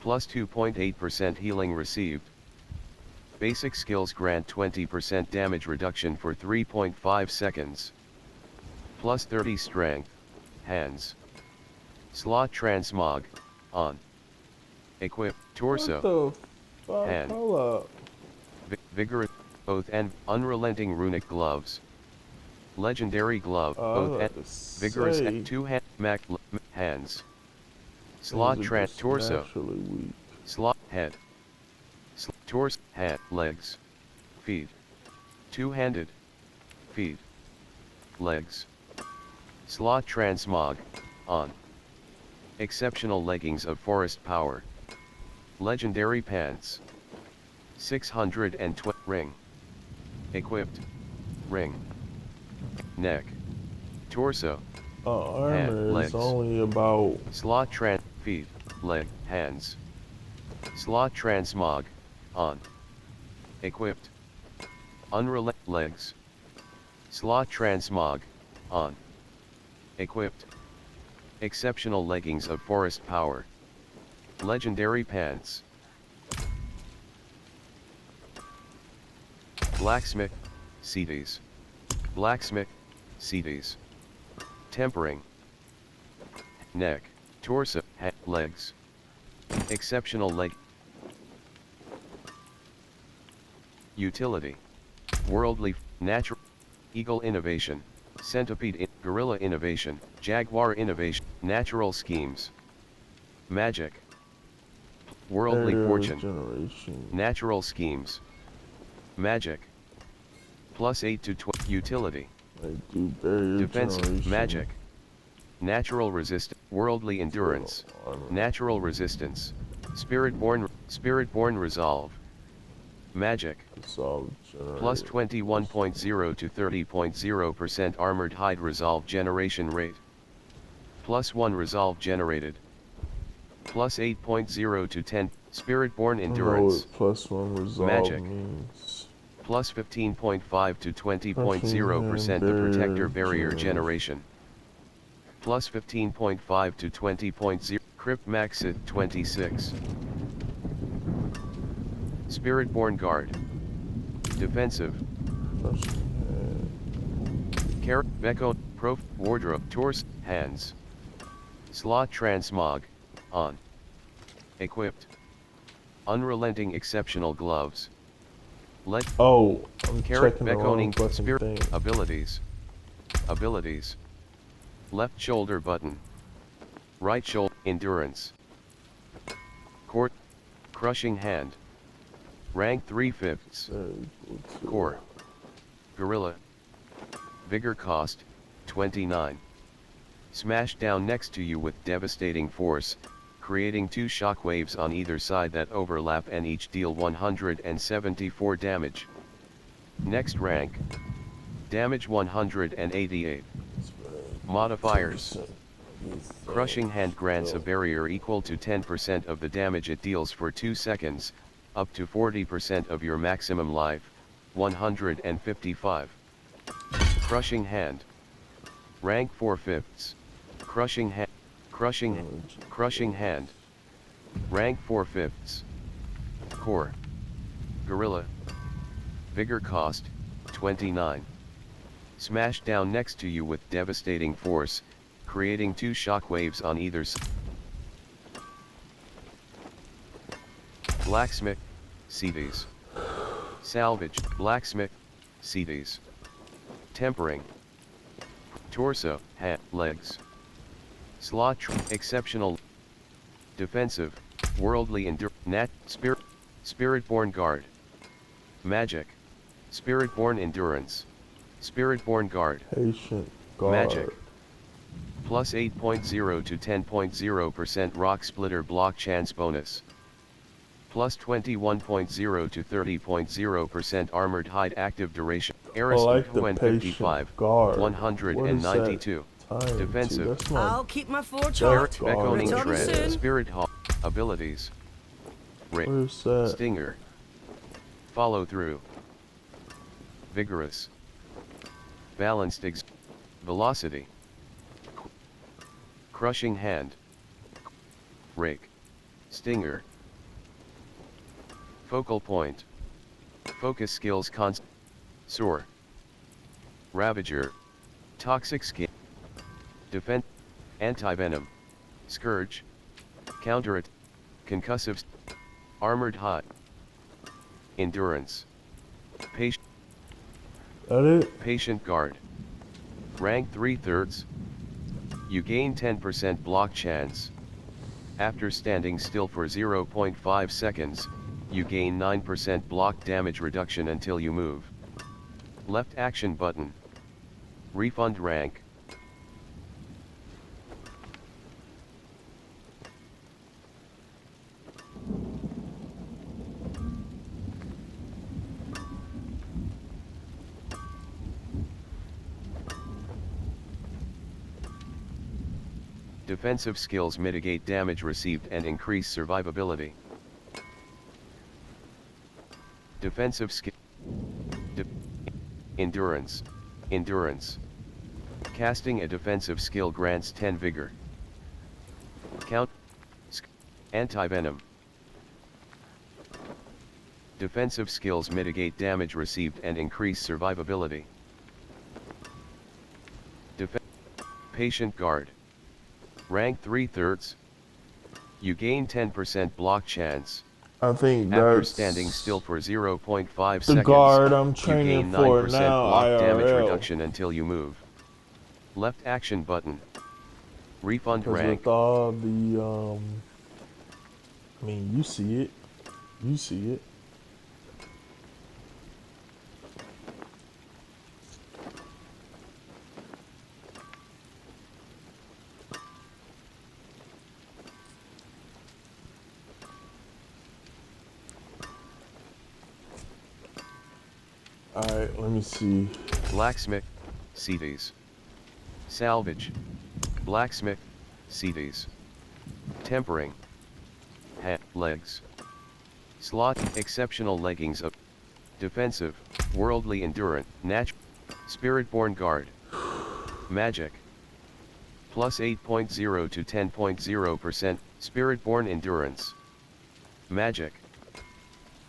Plus 2.8% healing received. Basic skills grant 20% damage reduction for 3.5 seconds. Plus 30 strength, hands. Slot transmog, on. Equip, torso. What the fuck? Hand. Hold up. Vigorous, oath and unrelenting runic gloves. Legendary glove, I oath was and about to vigorous say, and 2-hand hands. Slot these are trans just torso. naturally weak. Slot head. Torso, head, legs. Feet. Two-handed. Feet. Legs. Slot transmog, on. Exceptional leggings of forest power. Legendary pants. 620 ring. Equipped. Ring. Neck. Torso. Armor is legs. only about Slot trans feet, leg, hands. Slot transmog, on. Equipped. Unrelent legs. Slot transmog, on. Equipped. Exceptional leggings of forest power. Legendary pants. Blacksmith, CDs. Blacksmith, CDs. Tempering. Neck, torso, head, legs. Exceptional leg. Utility. Worldly, natural. Eagle innovation. Centipede, gorilla innovation. Jaguar innovation. Natural schemes. Magic. Worldly barrier fortune. regeneration. Natural schemes. Magic. Plus 8 to 12. Utility. I do barrier Defensive. regeneration. Magic. Natural resistance. Worldly endurance. Armor. Natural resistance. Spirit-born resolve. Magic. Solve Plus generator. 21.0 to 30.0% armored hide resolve generation rate. Plus 1 resolve generated. Plus 8.0 to 10 spirit-born I don't know endurance. what plus one resolve Magic. means. Plus 15.5 to 20.0% the protector barrier generation. Plus 15.5 to 20.0 crypt max at 26. Spirit-born guard. Defensive. Carrot, Becco, Prof, wardrobe, torso, hands. Slot transmog, on. Equipped. Unrelenting exceptional gloves. Let Oh, I'm Carrot, checking the wrong beckoning, fucking spirit, thing. abilities. Abilities. Left shoulder button. Right shoulder, endurance. Court, crushing hand. Rank 3/5. Core. Gorilla. Vigor cost, 29. Smash down next to you with devastating force, creating 2 shockwaves on either side that overlap and each deal 174 damage. Next rank. Damage 188. Modifiers. Crushing hand grants a barrier equal to 10% of the damage it deals for 2 seconds, up to 40% of your maximum life, 155. Crushing hand. Rank 4/5. Crushing hand. Crushing hand. Rank 4/5. Core. Gorilla. Vigor cost, 29. Smash down next to you with devastating force, creating 2 shockwaves on either side. Blacksmith, CDs. Salvage, blacksmith, CDs. Tempering. Torso, legs. Slot, exceptional. Defensive, worldly Spirit-born guard. Magic. Spirit-born endurance. Spirit-born guard. Patient guard. Magic. Plus 8.0 to 10.0% rock splitter block chance bonus. Plus 21.0 to 30.0% armored hide active duration. Eris like the 55, guard. 192. Defensive. That's my I'll keep my forechart. Beckoning Return tread. soon. Spirit hawk. Abilities. Where's that? Stinger. Follow through. Vigorous. Balanced velocity. Crushing hand. Rake. Stinger. Focal point. Focus skills Soar. Ravager. Toxic skin. Defense. Anti-venom. Scourge. Counter it. Concussive. Armored hide. Endurance. Patient. That it? Patient guard. Rank 3/3. You gain 10% block chance. After standing still for 0.5 seconds, you gain 9% block damage reduction until you move. Left action button. Refund rank. Defensive skills mitigate damage received and increase survivability. Defensive skill. Endurance. Endurance. Casting a defensive skill grants 10 vigor. Count. Anti-venom. Defensive skills mitigate damage received and increase survivability. Patient guard. Rank 3/3. You gain 10% block chance. I think After that's standing still for 0.5 the seconds, guard I'm you training gain for 9% now. block damage IRL. reduction until you move. Left action button. Refund 'Cause rank. with all the I mean, you see it. You see it. Alright, let me see. Blacksmith, CDs. Salvage. Blacksmith, CDs. Tempering. Legs. Slot, exceptional leggings of. Defensive, worldly endurance, natural. Spirit-born guard. Magic. Plus 8.0 to 10.0%, Spirit-born endurance. Magic.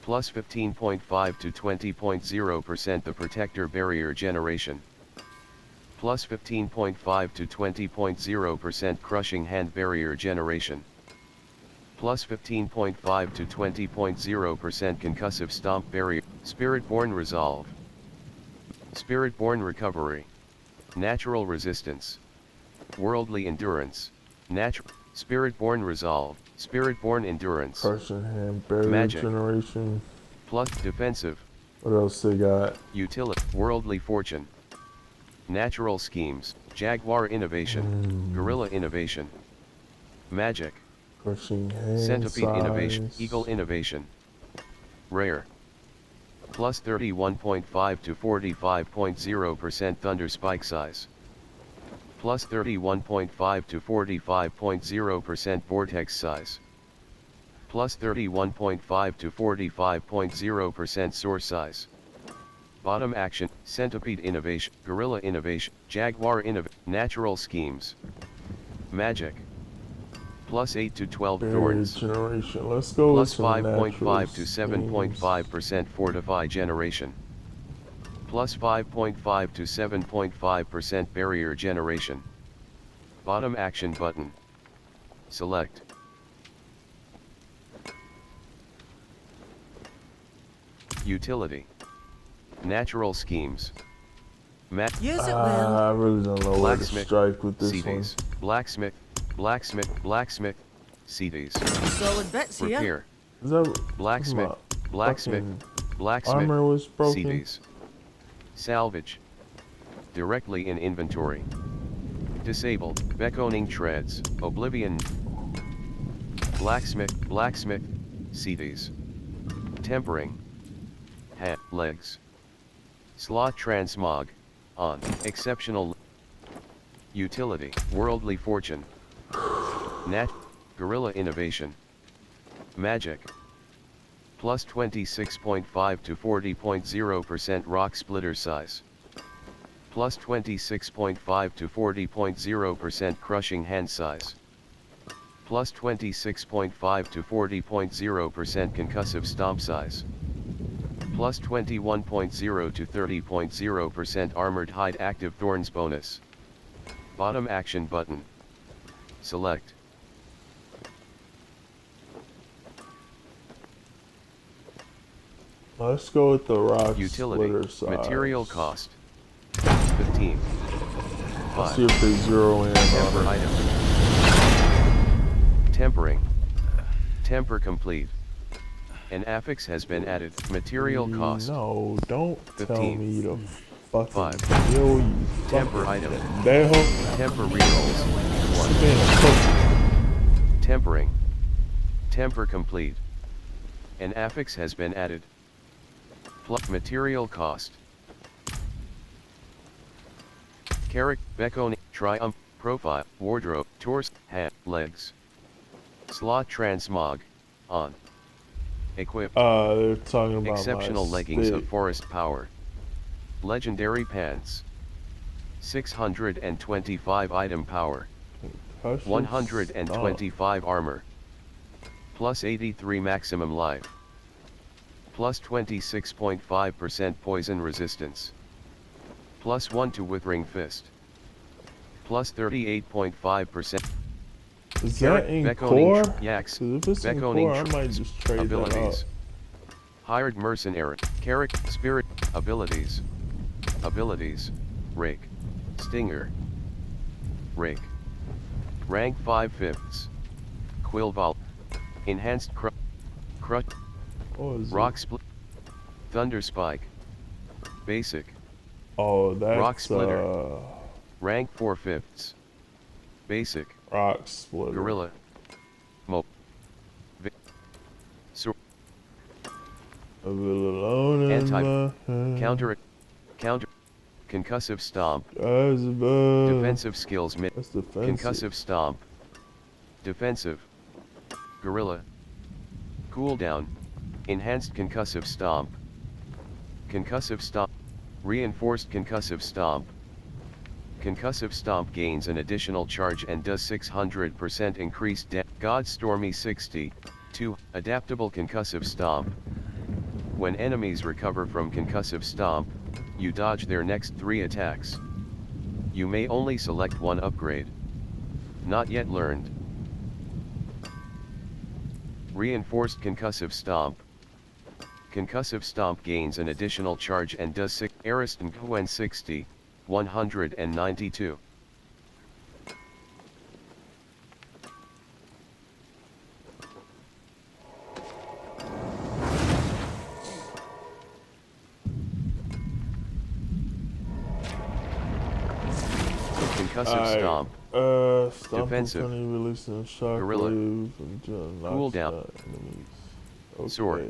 Plus 15.5 to 20.0% the protector barrier generation. Plus 15.5 to 20.0% crushing hand barrier generation. Plus 15.5 to 20.0% concussive stomp barrier. Spirit-born resolve. Spirit-born recovery. Natural resistance. Worldly endurance. Natural. Spirit-born resolve. Spirit-born endurance. Crushing hand barrier Magic. generation. Plus defensive. What else they got? Utility. Worldly fortune. Natural schemes. Jaguar innovation. Gorilla innovation. Magic. Crushing hand Centipede size. innovation. Eagle innovation. Rare. Plus 31.5 to 45.0% thunder spike size. Plus 31.5 to 45.0% vortex size. Plus 31.5 to 45.0% source size. Bottom action, Centipede innovation, Gorilla innovation, Jaguar innovation, Natural schemes. Magic. Plus 8 to 12 Barrier thorns. generation. Let's go Plus with some 5.5 to natural schemes. 7.5% fortify generation. plus 5.5 to 7.5% barrier generation. Bottom action button. Select. Utility. Natural schemes. Use it well. I really don't know where to Blacksmith. strike with this CDs. one. Blacksmith. Blacksmith. Blacksmith. CDs. Solid bits here. Repair. Is that Blacksmith. my Blacksmith. fucking Blacksmith. armor was broken? CDs. Salvage. Directly in inventory. Disabled. Beckoning treads. Oblivion. Blacksmith. Blacksmith. CDs. Tempering. Legs. Slot transmog. On. Exceptional. Utility. Worldly fortune. Nat. Guerrilla innovation. Magic. Plus 26.5 to 40.0% rock splitter size. Plus 26.5 to 40.0% crushing hand size. Plus 26.5 to 40.0% concussive stomp size. Plus 21.0 to 30.0% armored hide active thorns bonus. Bottom action button. Select. Let's go with the rock Utility. splitter size. Material cost. 15. Let's 5. see if they zero in Temper on it. item. Tempering. Temper complete. An affix has been added. Material cost. No, don't tell 15. me to fucking 5. kill you. Temper fucking item. devil. Temper rerolls. 1. Being a pussy. Tempering. Temper complete. An affix has been added. Plus material cost. Character, beckoning, triumph, profile, wardrobe, torso, hand, legs. Slot transmog. On. Equip. They're talking about Exceptional my leggings stick. of forest power. Legendary pants. 625 item power. Hush, 125 armor. Plus 83 maximum life. Plus 26.5% poison resistance. Plus 1 to withering fist. Plus 38.5%. Is that in beckoning core? yaks. 'Cause if it's in Beckoning core, I might just trade abilities. that Hired mercenary. Character. Spirit. Abilities. Abilities. Rake. Stinger. Rake. Rank 5/5. Quill Vol. Enhanced Crush. up. What is Rock it? Split. Thunder Spike. Basic. Oh, that's Rock Splitter. Rank 4/5. Basic. rock splitter. Gorilla. Mo. Sword. A little alone in Anti- my hand. Counter. Counter. Concussive Stomp. As above. Defensive skills. That's defensive. Concussive Stomp. Defensive. Gorilla. Cooldown. Enhanced Concussive Stomp. Concussive Stomp. Reinforced Concussive Stomp. Concussive Stomp gains an additional charge and does 600% increased God Stormy 60. 2. Adaptable Concussive Stomp. When enemies recover from Concussive Stomp, you dodge their next 3 attacks. You may only select one upgrade. Not yet learned. Reinforced Concussive Stomp. Concussive Stomp gains an additional charge and does 6. Ariston Gwen 60. 192. Concussive Stomp. Stomp Defensive. Funny, releasing shockwave Gorilla. and knocks Cooldown. out enemies. Okay. Soar.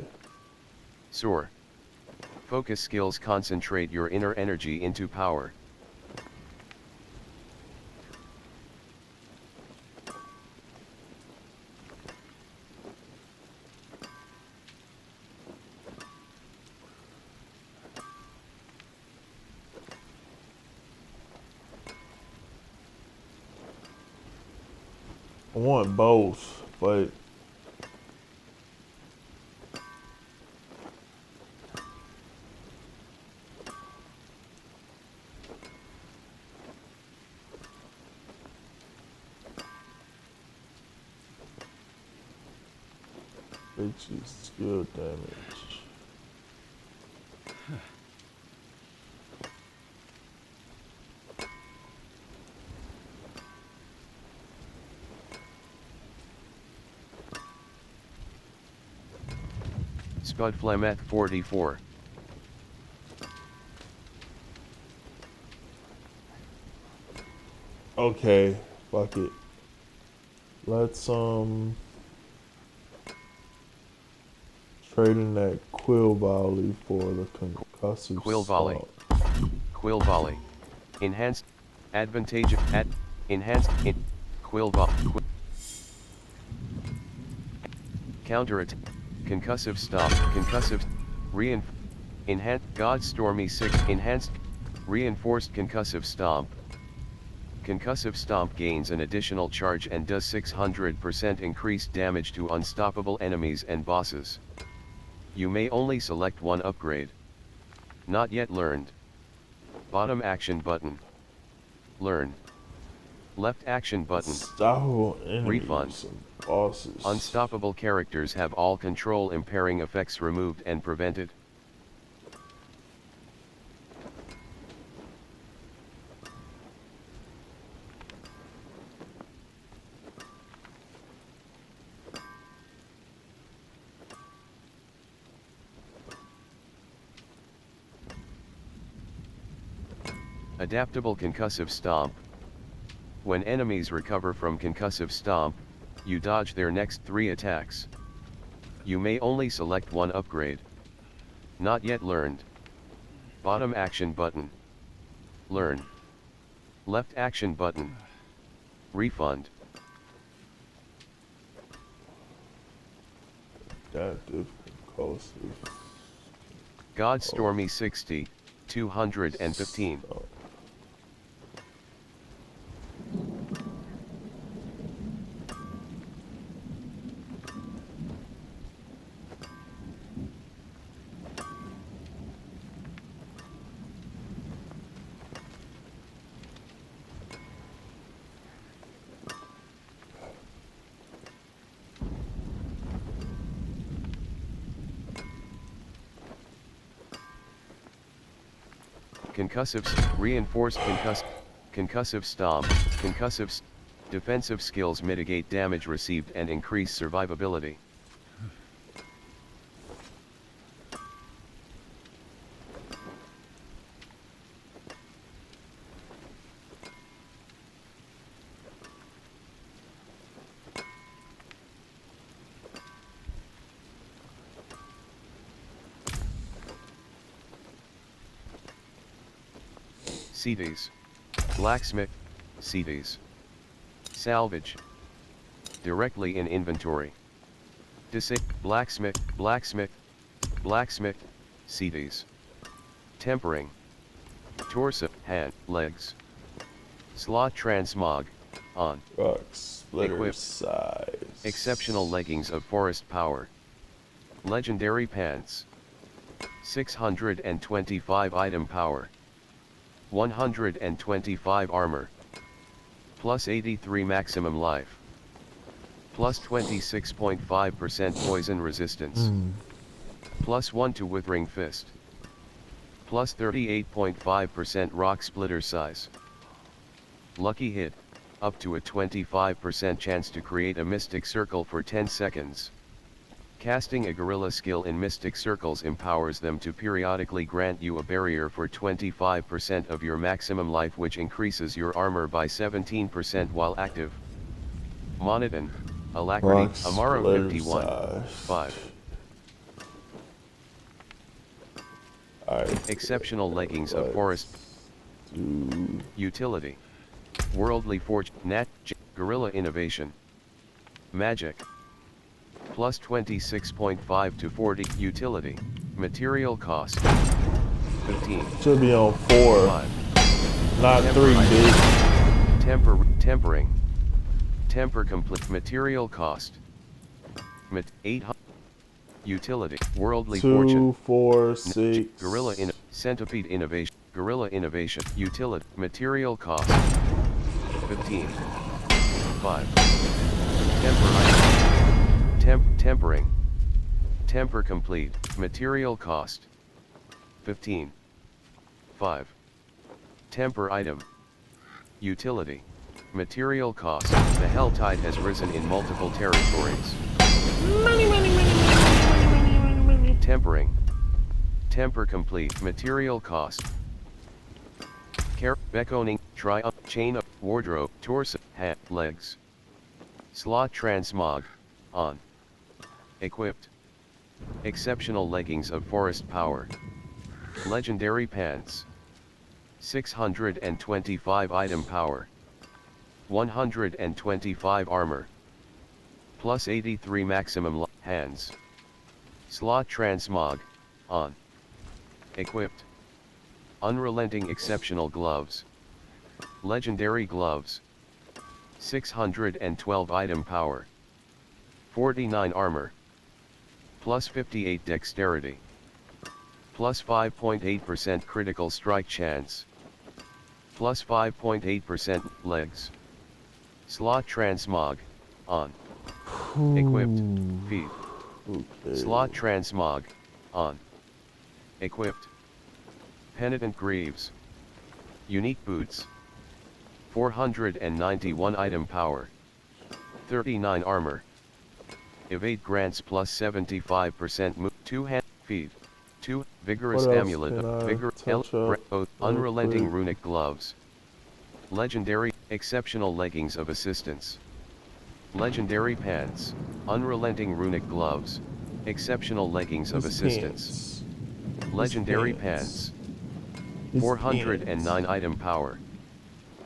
Soar. Focus skills concentrate your inner energy into power. I want both, but Bitches skill damage. Spudflemeth 44. Okay, fuck it. Let's trade in that quill volley for the concussive Quill volley. salt. Quill volley. Enhanced. Advantageous. Enhanced. Quill volley. Counter attack. Concussive stop. Concussive. Enhanced. God Stormy 6. Enhanced. Reinforced concussive stomp. Concussive stomp gains an additional charge and does 600% increased damage to unstoppable enemies and bosses. You may only select one upgrade. Not yet learned. Bottom action button. Learn. Left action button. Unstoppable enemies Refund. and bosses. Unstoppable characters have all control impairing effects removed and prevented. Adaptable concussive stomp. When enemies recover from concussive stomp, you dodge their next 3 attacks. You may only select one upgrade. Not yet learned. Bottom action button. Learn. Left action button. Refund. Adaptive concussive. God Stormy 60, 215. Reinforced concussive stomp. Defensive skills mitigate damage received and increase survivability. CDs. Blacksmith, CDs. Salvage. Directly in inventory. Blacksmith, CDs. Tempering. Torso, hand, legs. Slot transmog, on. Rock splitter Equip. size. Exceptional leggings of forest power. Legendary pants. 625 item power. 125 armor. Plus 83 maximum life. Plus 26.5% poison resistance. Plus 1 to withering fist. Plus 38.5% rock splitter size. Lucky hit, up to a 25% chance to create a mystic circle for 10 seconds. Casting a gorilla skill in mystic circles empowers them to periodically grant you a barrier for 25% of your maximum life, which increases your armor by 17% while active. Monoton, Alacrity, Rock Amaro splitter 51, size. 5. Alright. Exceptional leggings of forest. Utility. Worldly fortune. Gorilla innovation. Magic. Plus 26.5 to 40. Utility. Material cost. 15. Should be on 4, 5. not Temper 3, item. dude. Tempering. Temper complete. Material cost. 800. Utility. Worldly 2, fortune. 4, 6. Gorilla Centipede innovation. Gorilla innovation. Utility. Material cost. 15. 5. Temper item. Tempering. Temper complete. Material cost 15. 5. Temper item. Utility. Material cost. The Hell Tide has risen in multiple territories. Tempering. Temper complete. Material cost. Beckoning, triumph, chain of, wardrobe, torso, hat, legs. Slot transmog, on. Equipped. Exceptional leggings of forest power. Legendary pants. 625 item power. 125 armor. Plus 83 maximum hands. Slot transmog, on. Equipped. Unrelenting exceptional gloves. Legendary gloves. 612 item power. 49 armor. Plus 58 dexterity. Plus 5.8% critical strike chance. Plus 5.8% legs. Slot transmog, on. Equipped. Feet. Okay. Slot transmog, on. Equipped. Penitent greaves. Unique boots. 491 item power. 39 armor. Evade grants plus 75% move. 2 hand feet. 2 vigorous What else amulet. can I Vigor touch up real unrelenting quick? runic gloves. Legendary exceptional leggings of assistance. Legendary pants. Unrelenting runic gloves. Exceptional leggings of His assistance. pants. Legendary His pants. His 409 pants. item power.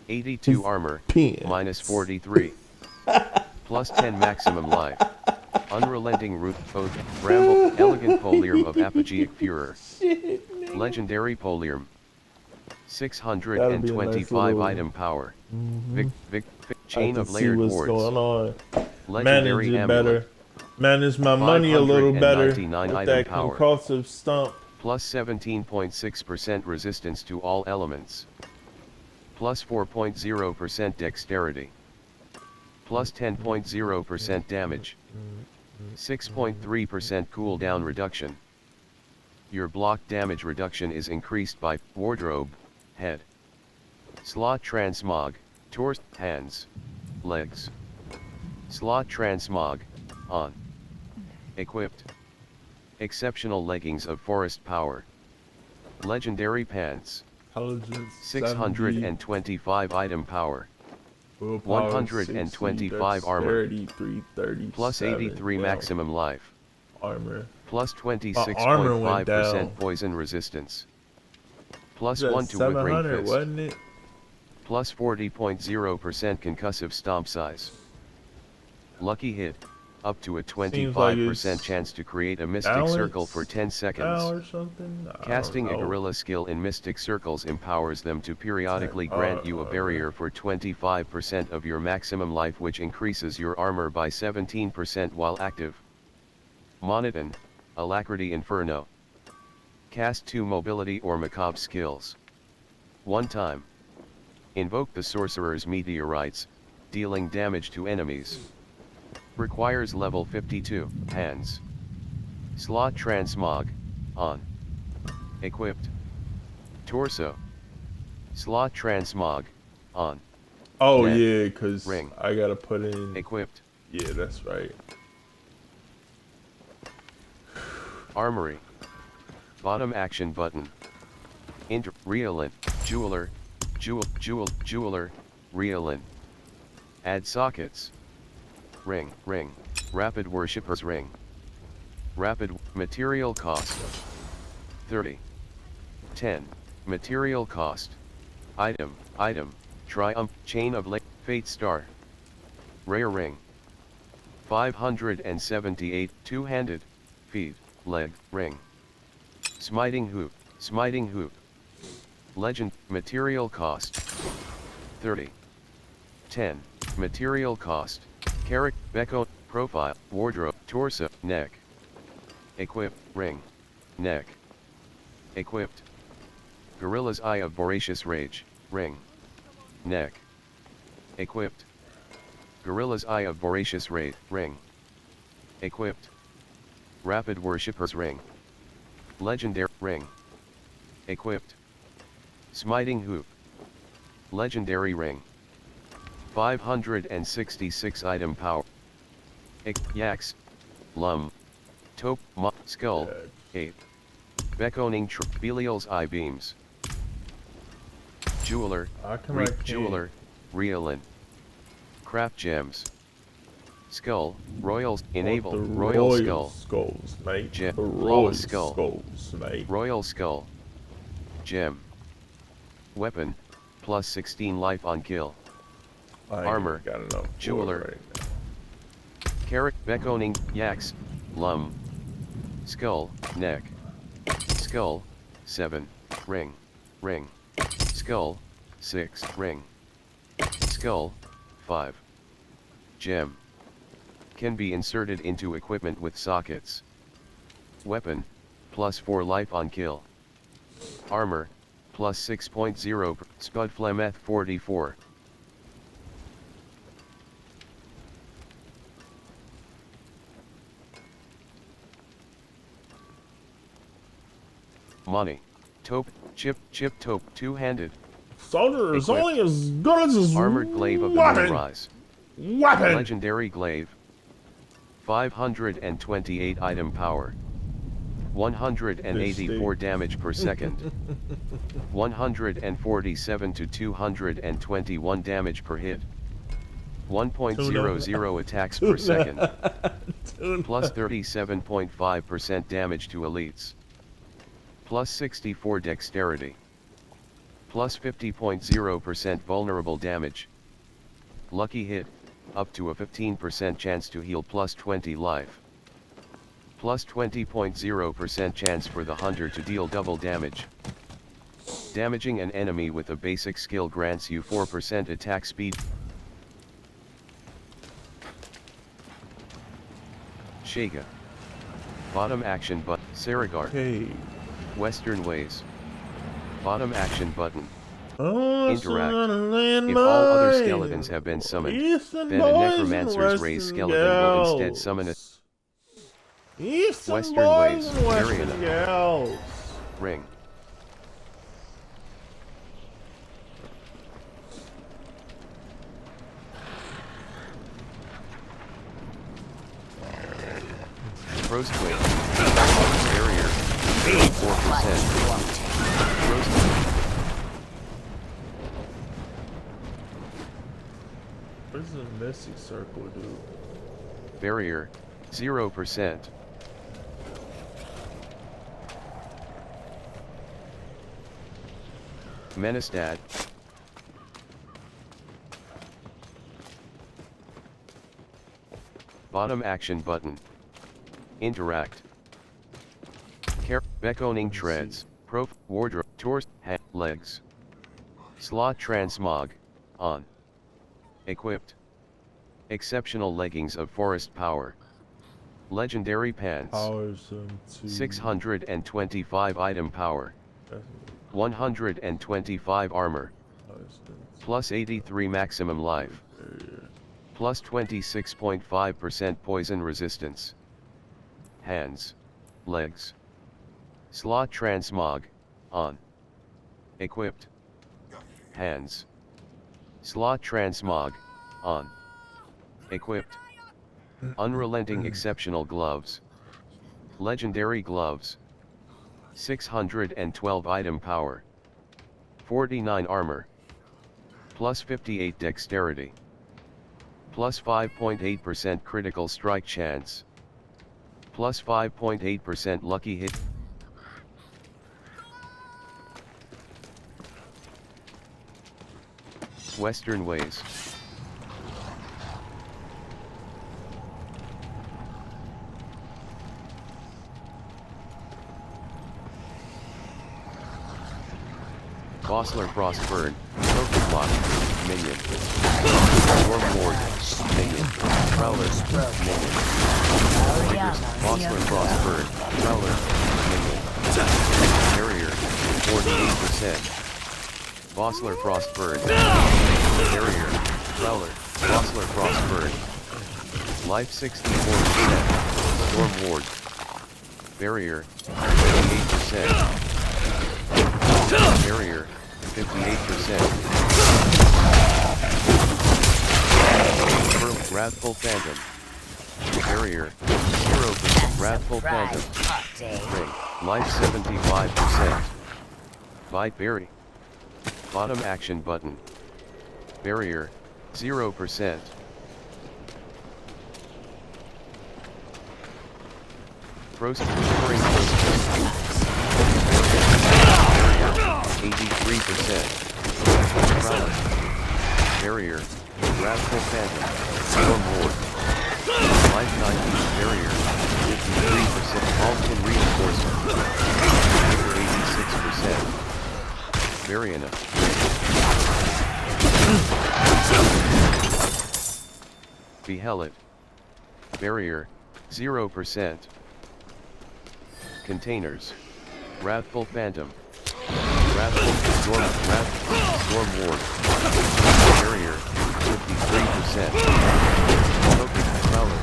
82 His armor. pants. Minus 43. Plus 10 maximum life. Unrelenting root oath. Bramble. Elegant polium of apogeic furor. Shit, nigga. Legendary polium. That'll be a nice 625 little item power. I Chain can of see layered what's wards. going on. Manage Legendary it amulet. better. Manage my money a little better 599 with item that power. concussive stump. Plus 17.6% resistance to all elements. Plus 4.0% dexterity. Plus 10.0% damage. 6.3% cooldown reduction. Your block damage reduction is increased by wardrobe, head. Slot transmog, torso, hands, legs. Slot transmog, on. Equipped. Exceptional leggings of forest power. Legendary pants. Intelligence 625 item power. 70, 125 armor. 33, Plus 83 maximum life. armor. Plus armor went 26.5% down. poison resistance. Plus That's 1 to Wood Ring 700, Fist. wasn't it? Plus 40.0% concussive stomp size. Lucky hit. Up to a 25% it's chance to create a mystic balanced circle for 10 now seconds. or something. I Casting don't a know. gorilla skill in mystic circles empowers them to periodically grant you a barrier for 25% of your maximum life, which increases your armor by 17% while active. Monoton, Alacrity Inferno. Cast 2 mobility or macabre skills. 1 time. Invoke the Sorcerer's Meteorites, dealing damage to enemies. Requires level 52, hands. Slot transmog, on. Equipped. Torso. Slot transmog, on. Oh Neck. yeah, because Ring. I gotta put in. Equipped. Yeah, that's right. Armory. Bottom action button. Realin, jeweler, jeweler, realin. Add sockets. Ring, rapid worshipper's ring. Rapid, material cost. 30. 10, material cost. Item, triumph, chain of fate star. Rare ring. 578, two-handed, feet, leg, ring. Smiting hoop. Legend, material cost. 30. 10, material cost. Character, Becco, profile, wardrobe, torso, neck. Equip, ring, neck. Equipped. Gorilla's Eye of Voracious Rage, ring, neck. Equipped. Gorilla's Eye of Voracious Rage, ring. Equipped. Rapid Worshipper's Ring. Legendary Ring. Equipped. Smiting Hoop. Legendary Ring. 566 item power. Yaks. Lum. Taupe. Skull. 8. Beckoning Belial's Eye Beams. Jeweler. Jeweler. Riolin. Craft Gems. Skull. Royals. Enable. The Royal Skull. Skulls, mate. Gem. The Royal Flawless Skull. Skulls, mate. Royal Skull. Gem. Weapon. Plus 16 life on kill. I ain't Armor. got enough for Jeweler. it right Carrot. Beckoning. Yaks. Lum. Skull. Neck. Skull. 7. Ring. Ring. Skull. 6. Ring. Skull. 5. Gem. Can be inserted into equipment with sockets. Weapon. Plus 4 life on kill. Armor. Plus 6.0. Spudflemeth 44. Money. Taupe. Chip taupe. Two-handed. Soldier is Equipped. only as good as his Armored Glaive of the weapon. Moonrise. Weapon. Legendary Glaive. 528 item power. 184 damage per second. 147 to 221 damage per hit. 1.00 attacks per second. Plus 37.5% damage to elites. Plus 64 dexterity. Plus 50.0% vulnerable damage. Lucky hit, up to a 15% chance to heal plus 20 life. Plus 20.0% chance for the hunter to deal double damage. Damaging an enemy with a basic skill grants you 4% attack speed. Shaga. Bottom action button. Saragard. Hey. Western ways. Bottom action button. Oh, Interact. If If all other skeletons have been summoned, then a necromancer's raised skeleton will instead summon a Western ways. Western Area. gals. ring. Roast weight. Barrier. 84%. Roast What does the mystic circle do? barrier. 0%. Menestad. Bottom action button. Interact. Beckoning treads. Prof. Wardrobe. Torso. Legs. Slot transmog. On. Equipped. Exceptional leggings of forest power. Legendary pants. Powers them to 625 item power. 125 armor. Plus 83 maximum life. Plus 26.5% poison resistance. Hands. Legs. Slot transmog. On. Equipped. Hands. Slot transmog. On. Equipped. Unrelenting exceptional gloves. Legendary gloves. 612 item power. 49 armor. Plus 58 dexterity. Plus 5.8% critical strike chance. Plus 5.8% lucky hit. Western ways. Bossler Frostburn, Token Block, Minion. Storm Ward, Minion. Prowler, Minion. Bossler Frostburn, Prowler, Minion. Barrier, 48%. Bossler Frostburn. Barrier, Prowler, Bossler Frostburn. Life 64%. Storm Ward. Barrier, 58%. Barrier, 58%. Wrathful Phantom. Barrier, 0%. Wrathful Phantom. Ring, life 75%. Bite Berry. Bottom action button. Barrier, 0%. Recovering Barrier, 83%. Prowler. Barrier, Wrathful Phantom. Storm Ward. Life 90. Barrier, 53%. Alton Reinforcement. Vigor 86%. Variana. Behelit. Barrier, 0%. Containers. Wrathful Phantom. Wrathful Storm Ward. Barrier, 53%. Focused Prowler.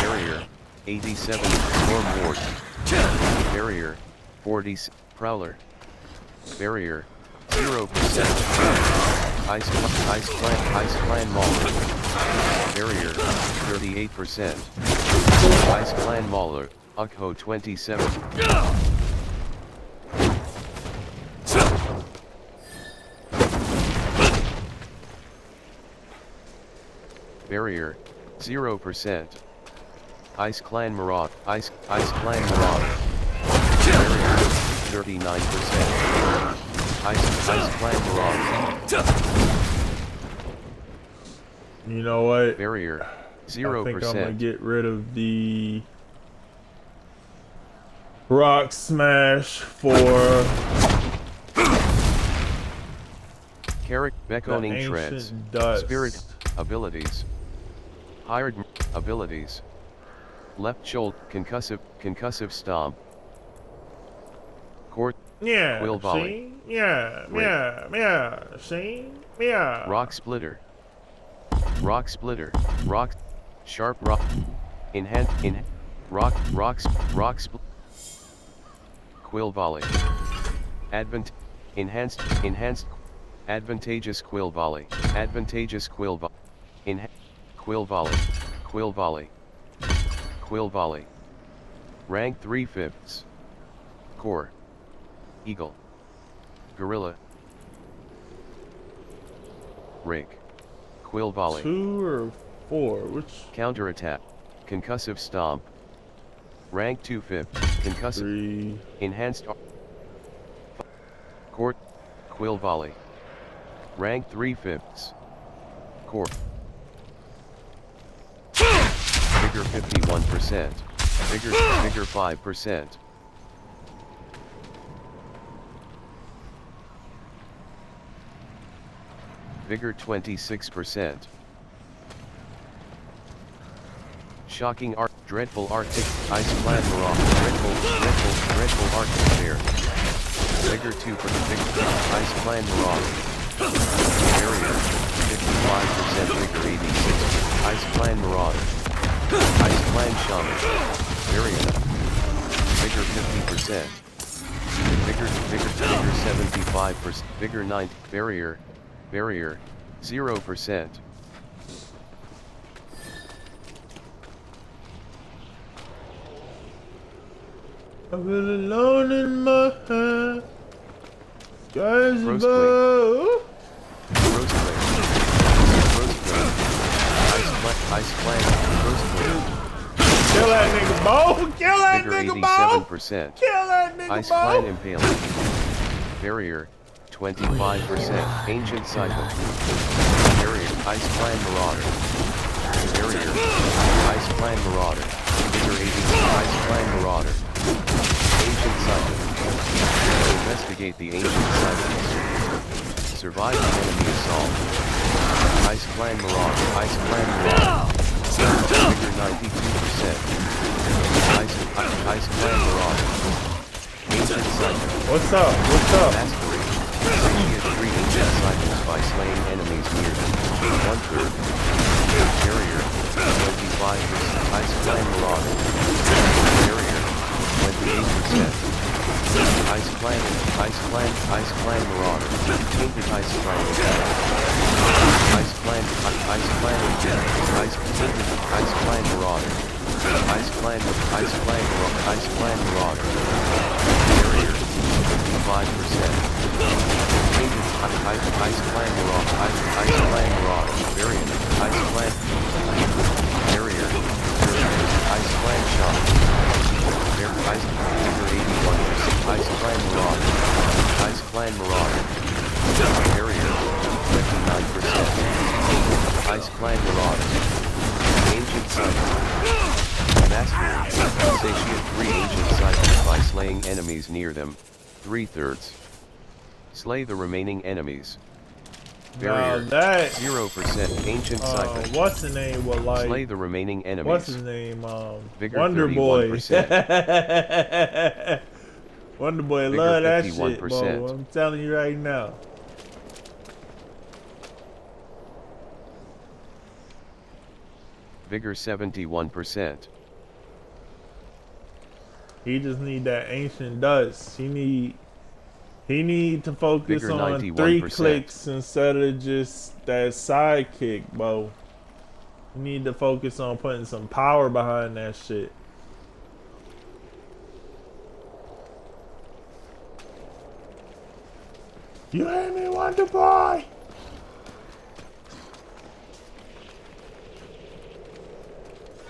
Barrier, 87. Storm Ward. Barrier, 40. Prowler. Barrier, 0%. Ice Clan Mauler. Barrier, 38%. Ice Clan Mauler, Ukho 27. Barrier, 0%. Ice Clan Marauder. Ice Clan Marauder. Barrier, 39%. Ice Clan Marauder. You know what? Barrier, 0%. I think I'm gonna get rid of the Rock Smash for Carrick the Beckoning Shreds. Ancient Dust. Spirit abilities. Hired abilities. Left shoulder concussive stomp. Court Yeah, Quill volley. see? Yeah, Ring. yeah, see? Yeah. Rock splitter. Rock splitter. Rock sharp rock. Rock split. Quill volley. Enhanced advantageous quill volley. Advantageous quill volley. Quill volley. Quill volley. Quill volley. Rank 3/5. Core. Eagle. Gorilla. Rake. Quill volley. 2 or 4? Which? Counterattack. Concussive stomp. Rank 2/5. Concussive. 3. Enhanced. Court. Quill volley. Rank 3/5. Core. Vigor 51%. Vigor 5%. Vigor 26%. Shocking art, dreadful arctic, ice clan marauder, dreadful arctic bear. Vigor 2 for the victor, ice clan marauder. Barrier, 55%, vigor 86, ice clan marauder. Ice clan shaman, barrier. Vigor 50%. Vigor 75%, vigor 9, barrier, 0%. I feel alone in my head. Skies Roast above. Roast flare. Ice clan, roast flare. Kill that nigga, Bo. Kill that Vigor nigga, Bo. 87%. Kill that nigga, Ice clan Bo. impaling. Barrier, 25%. Ancient cycle. Barrier, ice clan marauder. Barrier, ice clan marauder. Vigor 80, ice clan marauder. Ancient cycle. Investigate the ancient cycles. Survive the enemy assault. Ice clan marauder. Ice clan marauder. Vigor 92%. Ice clan marauder. Ancient cycle. What's up? What's up? Masquerade. Initiate 3 ancient cycles by slaying enemies near them. 1/3. Barrier. 25%. Ice clan marauder. Barrier. Clan Marauder. Tainted Ice Clan. Ice Clan Tainted Ice Clan Marauder. Ice Clan Marauder. Barrier 55%. Tainted Ice Clan Marauder. Ice Clan Marauder. Variant Ice Clan Barrier. Ice Clan Shot. Ice Figure 81%. Ice Clan Marauder. Ice Clan Marauder. Barrier 59%. Ice Clan Marauder. Ancient Cycle. Mastery. Satiate 3 ancient cycles by slaying enemies near them. 3/3. Slay the remaining enemies. Barrier. Now that 0% ancient cycle. what's the name? What like? Slay the remaining enemies. What's his name? Vigor Wonder Boy. 31%. Wonder Boy, Vigor love that shit, 51%. bro. I'm telling you right now. Vigor 71%. He just need that ancient dust. He need to focus Vigor on 91%. 3 clicks instead of just that sidekick, bro. You need to focus on putting some power behind that shit. You hear me, Wonder Boy?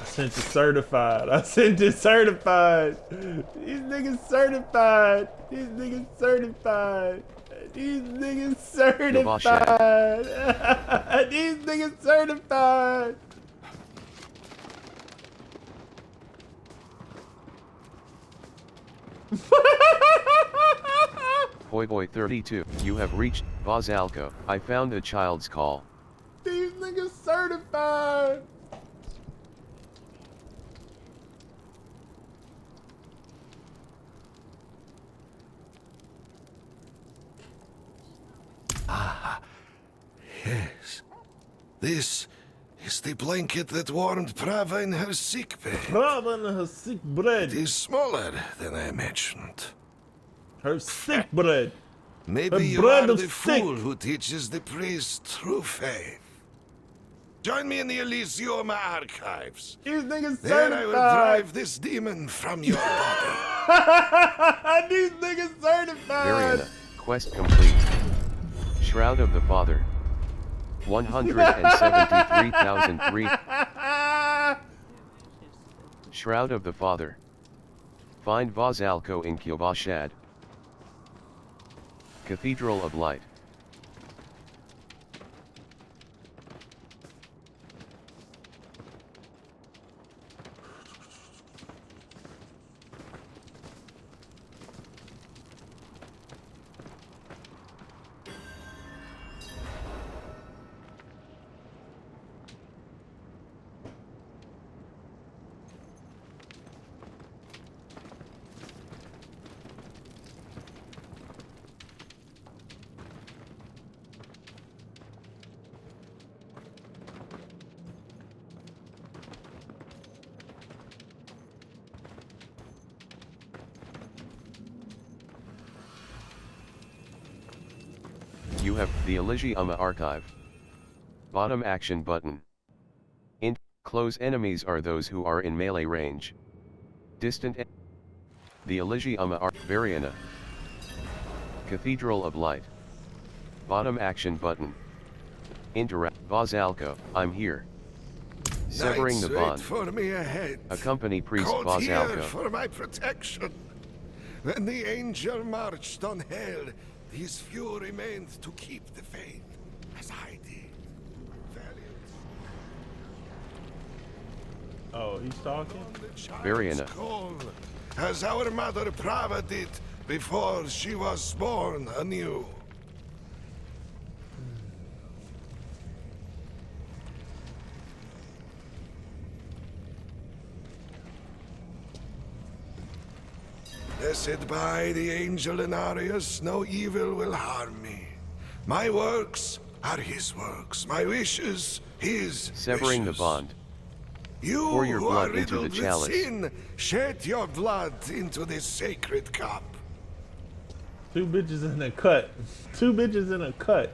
I sent it certified. I sent it certified. These niggas certified. These niggas certified. These niggas certified. These niggas certified. Boy 32, you have reached Vazalco. I found a child's call. These niggas certified. Yes. This is the blanket that warmed Prava in her sick bed. Brava and her sick bread. It is smaller than I imagined. Her sick bread. Maybe The you bread are of the sick. fool who teaches the priest true faith. Join me in the Elysium archives. These niggas There I will certified. drive this demon from your body. These niggas certified. Variana, quest complete. Shroud of the Father. 173,003. Shroud of the Father. Find Vazalco in Kyovashad. Cathedral of Light. You have the Elysium archive. Bottom action button. Int, close enemies are those who are in melee range. Distant the Elysium Variana. Cathedral of Light. Bottom action button. Interact Vazalco, I'm here. Severing the Knights, wait bond. for me ahead. Accompany priest Called here Vazalco. for my protection. When the angel marched on hell, these few remained to keep the faith, as I did. Valiant. Oh, he's talking? On the child's Variana. call, as our mother Prava did before she was born anew. Blessed by the angel Inarius, no evil will harm me. My works are his works, my wishes his Severing the wishes. bond. You Pour your who blood are into the riddled with chalice. sin, shed your blood into this sacred cup. Two bitches in a cut. Two bitches in a cut.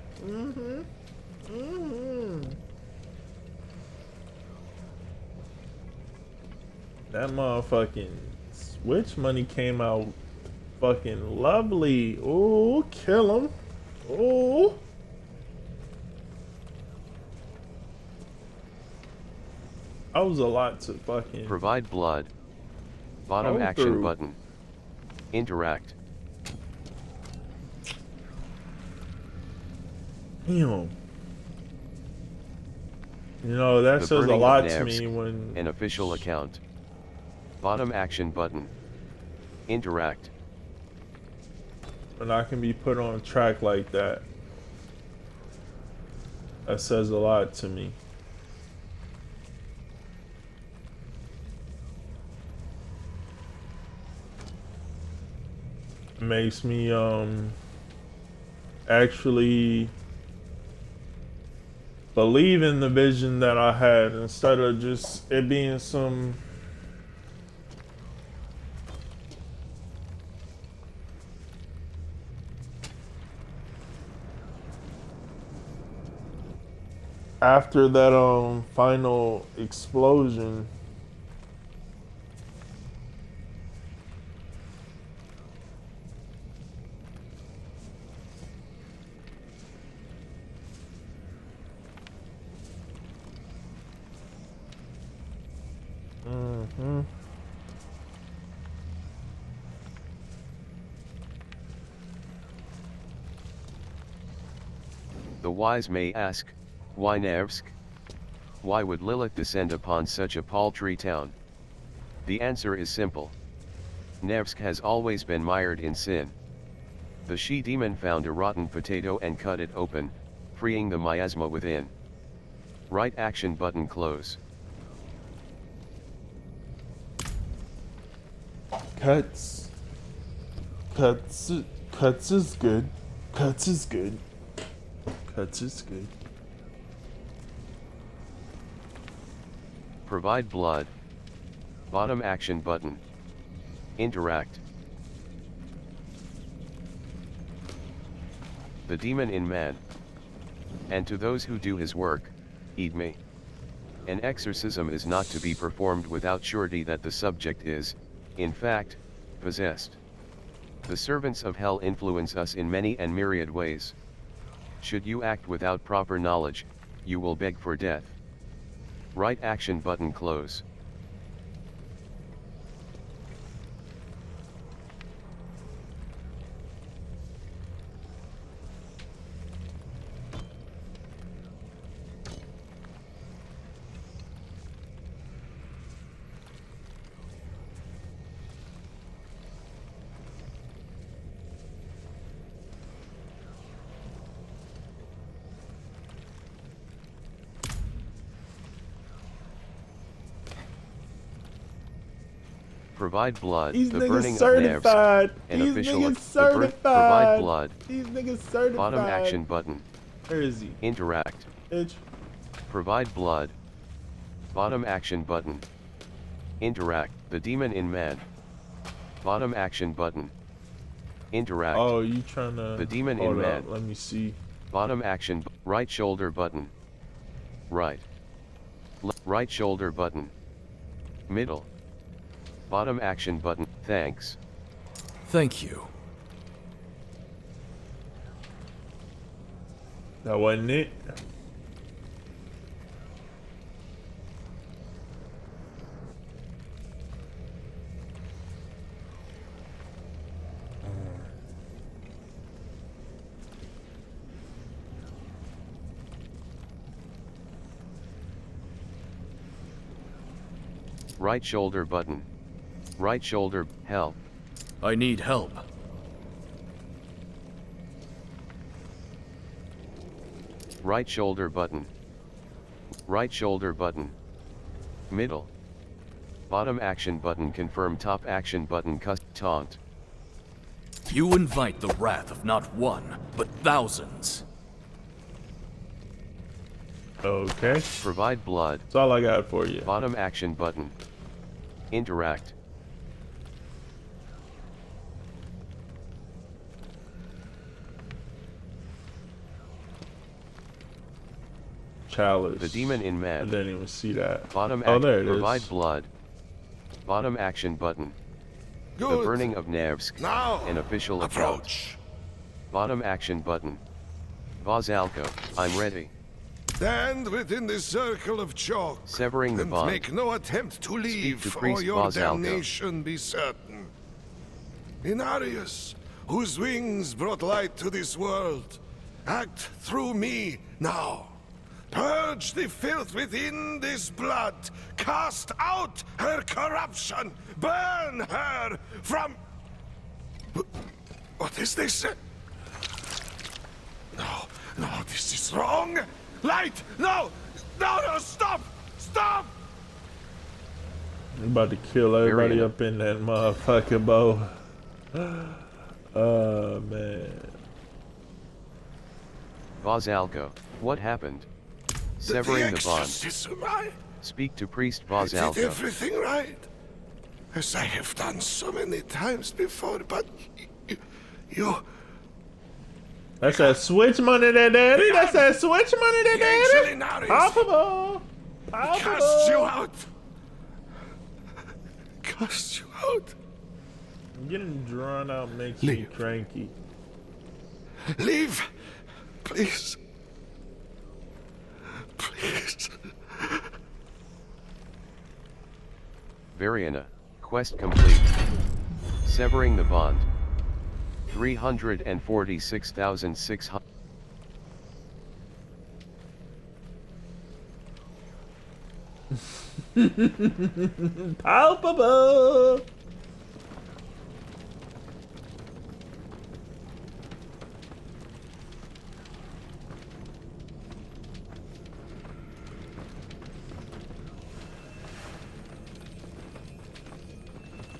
That motherfucking Switch money came out fucking lovely. Ooh, kill him. Ooh. That was a lot to fucking Provide blood. Bottom go action through. button. Interact. Damn. You know, that The says a burning of lot to Nevsk, me when an official account. Bottom action button. Interact. I can be put on track like that. That says a lot to me. It makes me actually believe in the vision that I had instead of just it being some after that final explosion. The wise may ask, why Nevsk? Why would Lilith descend upon such a paltry town? The answer is simple. Nevsk has always been mired in sin. The she-demon found a rotten potato and cut it open, freeing the miasma within. Right action button close. Cuts is good. Cuts is good. Cuts is good. Provide blood. Bottom action button. Interact. The demon in man. And to those who do his work, heed me. An exorcism is not to be performed without surety that the subject is, in fact, possessed. The servants of hell influence us in many and myriad ways. Should you act without proper knowledge, you will beg for death. Right action button close. Provide blood. These The niggas burning certified. of Nevsk, an These official niggas provide certified. blood. These niggas certified. Bottom action button. Where is he? Interact. Bitch. Provide blood. Bottom action button. Interact. The demon in man. Bottom action button. Interact. Oh, you trying to... The demon in hold man. up, let me see. Bottom action. Right shoulder button. Right. Right shoulder button. Middle. Bottom action button. Thanks. Thank you. That wasn't it. Right shoulder button. Right shoulder, help. I need help. Right shoulder button. Right shoulder button. Middle. Bottom action button confirm top action button taunt. You invite the wrath of not one, but thousands. Okay. Provide blood. That's all I got for you. Bottom action button. Interact. chalice. The demon in I man. didn't even see that. Bottom Oh, action, there it provide is. blood. Bottom action button. Good. The burning of Nevsk, Now, an official account. approach. Bottom action button. Vazalko, I'm ready. Stand within the circle of chalk. Severing the and bond. make no attempt to leave, to or priest your Vazalko. damnation be certain. Inarius, whose wings brought light to this world, act through me now. Purge the filth within this blood. Cast out her corruption. Burn her from... What is this? No, no, this is wrong. Light! No! No, no, stop! Stop! I'm about to kill everybody Mariana. up in that motherfucker, Bo. Oh, man. Vazalko, what happened? Severing the bond. exorcism, right? Speak to priest I did Vazalko. everything right. As I have done so many times before, but you That's that switch money there, daddy. That's that switch money there, the angel daddy. Inarius Palpable. cast you Palpable. out. Cast you out. Getting drawn out makes me cranky. Leave, please. Please. Variana, quest complete. Severing the bond. 346,600. Palpable.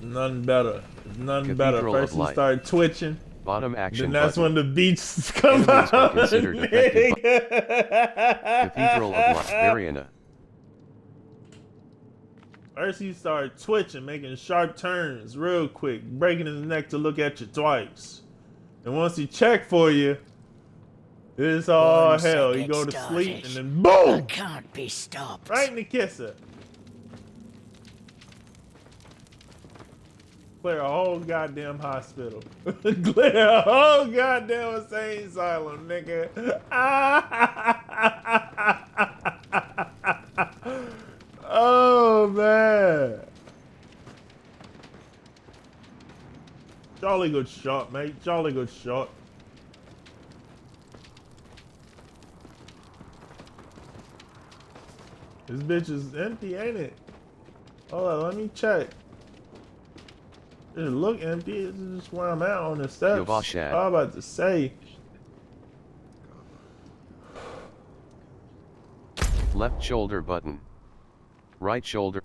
None better. None better. Cathedral of First he Light. started twitching. Bottom action Then that's button. when the beats come Enemies are out. considered affected nigga. Cathedral of Light. Variana. First he started twitching, making sharp turns real quick, breaking his neck to look at you twice. And once he checked for you, it's all Once I hell. You get go to started, sleep and then I boom! can't be stopped. Right in the kisser. Clear a whole goddamn hospital. Clear a whole goddamn insane asylum, nigga. Oh, man. Jolly good shot, mate. Jolly good shot. This bitch is empty, ain't it? Hold on, let me check. It look empty. This is just where I'm at on the steps. Yovashad. I was about to say. Left shoulder button. Right shoulder.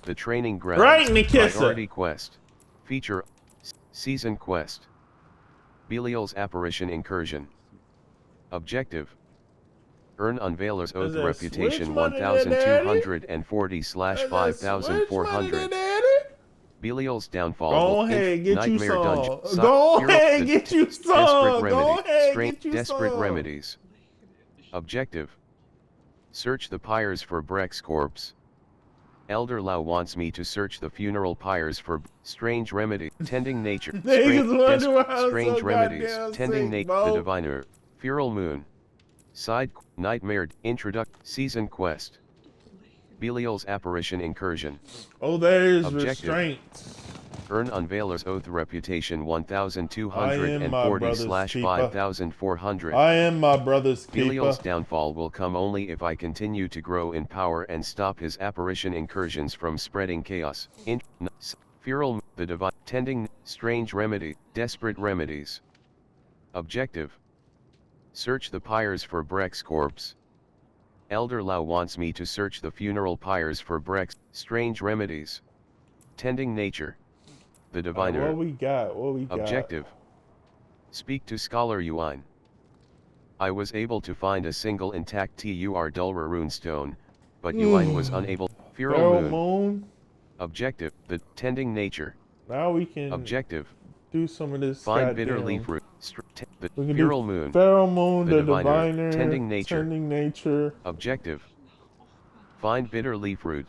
The training ground. Right in the kisser. Priority quest. Feature. Season quest. Belial's apparition incursion. Objective. Earn Unveiler's Is Oath that reputation switch money there, Daddy? 1240/5500. Belial's downfall. Go will ahead, get you Nightmare some. Dungeon. Go Hero- ahead, the get you Desperate some. remedy. Go ahead, Strength- get you Desperate some. remedies. Objective. Search the pyres for Breck's corpse. Elder Lau wants me to search the funeral pyres for strange remedy. Tending nature. Niggas wonder why I'm strange so remedies. goddamn Tending sick, nature. bro. The diviner. Feral moon. Side nightmare. Season quest. Belial's apparition incursion. Oh, there's Objective. restraints. Earn Unveiler's Oath reputation I am my brother's 1240/5400. I am my brother's keeper. Belial's downfall will come only if I continue to grow in power and stop his apparition incursions from spreading chaos. Feral, the divine, tending, strange remedy, desperate remedies. Objective. Search the pyres for Breck's corpse. Elder Lau wants me to search the funeral pyres for Breck's strange remedies. Tending nature. The diviner. What we got? What we got? Objective. Speak to Scholar Yuan. I was able to find a single intact Tur Dulra runestone, but Yuan was unable. Feral Feral moon. moon. Objective. The tending nature. Now we can. Objective. do some of this. Find bitter goddamn- leaf root. We can Feral do moon. Feral Moon, The the diviner, diviner, tending nature. tending nature. Objective. Find bitter leaf root.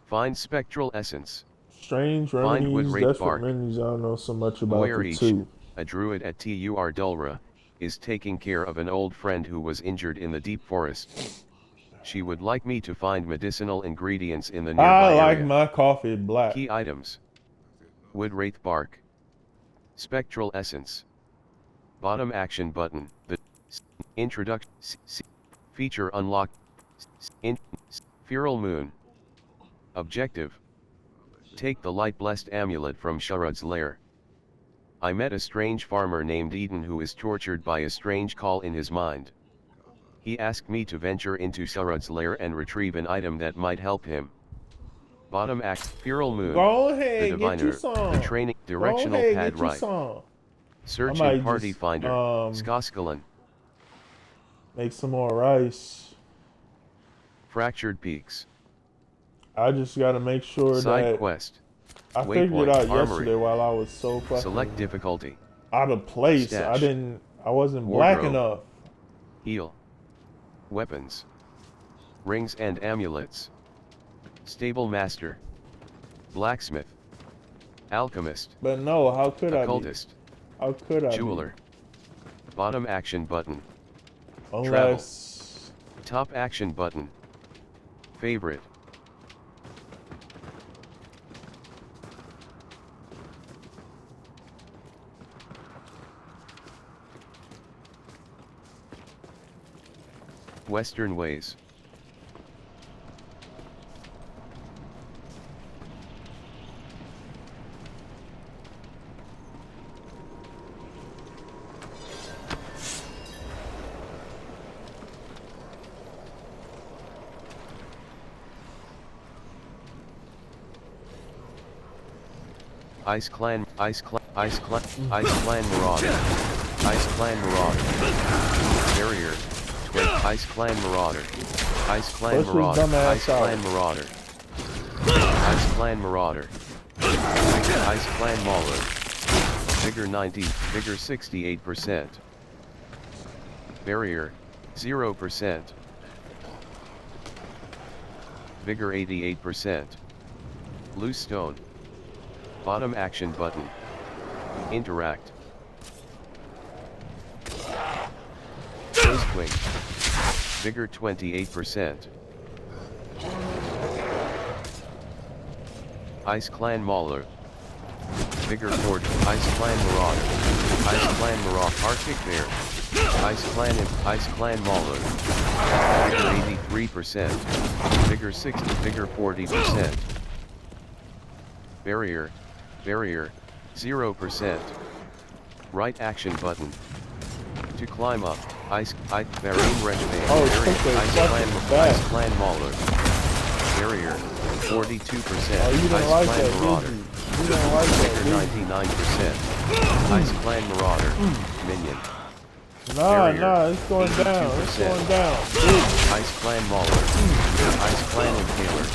Find spectral essence. Strange Find wood remedies, wraith desperate bark. remedies. I don't know so much about Moyer the each, two. a druid at Tur Dulra, is taking care of an old friend who was injured in the deep forest. She would like me to find medicinal ingredients in the nearby I like area. my coffee black. Key items. Wood wraith bark. Spectral essence. Bottom action button. The introduction. Feature unlocked. Feral moon. Objective. Take the light blessed amulet from Sharud's lair. I met a strange farmer named Eden who is tortured by a strange call in his mind. He asked me to venture into Sharud's lair and retrieve an item that might help him. Bottom act, Feral Moon, Go the ahead, get you diviner, some. the training, directional Go ahead, pad get you right. some. Search I might in party just, finder, Skoskalan, Make some more rice. fractured peaks, I just gotta make sure side that quest, I figured waypoint, it out armory. yesterday while I was so fucking Select difficulty, out of place. Stash. I wasn't black Wardrobe. enough. heal, weapons, rings and amulets, stable master, blacksmith, alchemist, But no, how could I be? occultist, How could I be? jeweler, bottom action button, Unless top action button, favorite, Western ways. Ice Clan Marauder. Ice Clan Marauder. Barrier. Ice Clan Marauder. Ice Clan Push his Marauder. dumb ass Ice Clan out. Marauder. Ice Clan Marauder. Ice Clan Mauler. Vigor 90, Vigor 68%. Barrier, 0%. Vigor 88%. Loose Stone. Bottom action button. Interact. Earthquake. Vigor 28%. Ice Clan Mauler. Vigor 40. Ice Clan Marauder. Ice Clan Marauder. Arctic Bear. Ice Clan Mauler. Vigor 83%. Vigor 60. Vigor 40%. Barrier. Barrier. 0%. Right action button. To climb up. Barrier Wrench Band. Oh, Barrier. it's fucking Ice Clan Mauler. Barrier. 42%. Oh, you didn't Ice like Clan that, Marauder. did you? You didn't like that, Vigor did you? 99%. Ice Clan Marauder. Minion. Nah, Barrier. nah, it's going down. It's 82%. going down. Ice Clan Mauler. Ice Clan Impaler.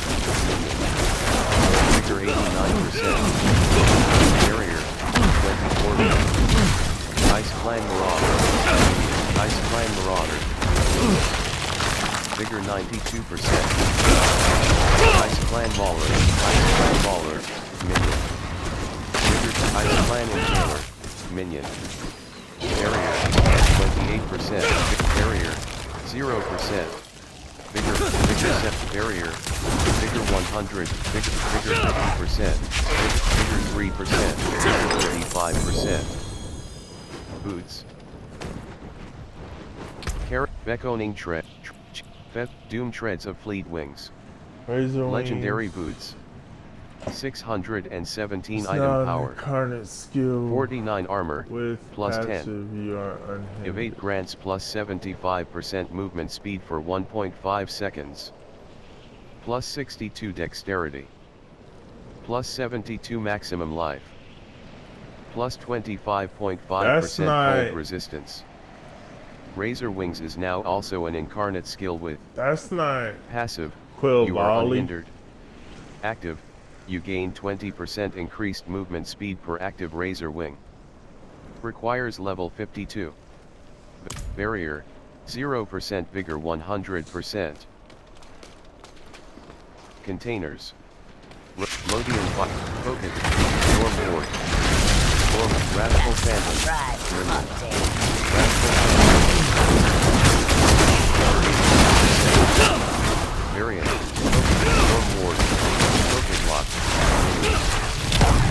Vigor 89%. Barrier. 24%. Ice Clan Marauder. Ice Clan Marauder. Vigor 92%. Ice Clan Mauler. Ice Clan Mauler. Minion. Vigor Ice Clan Impaler. Minion. Barrier. 28%. Barrier. 0%. Vigor set. Barrier. Vigor 100. Vigor 50%. Vigor 3%. Vigor 35%. Boots. Carrot. Beckoning tread. Doom treads of fleet wings. Razor Legendary wings. boots. 617 It's item not an power. incarnate skill. 49 armor. With plus 10. passive, you are unhindered. Evade grants plus 75% movement speed for 1.5 seconds. Plus 62 dexterity. Plus 72 maximum life. Plus 25.5% cold resistance. Razor Wings is now also an incarnate skill with That's not passive, Quill you are Volley. unhindered. Active, You gain 20% increased movement speed per active razor wing. Requires level 52. Barrier, 0% vigor 100%. Containers. Lodian Fire, Focus, Storm Ward, Storm, Radical Phantom, Variant, Storm Ward, Focus Lock,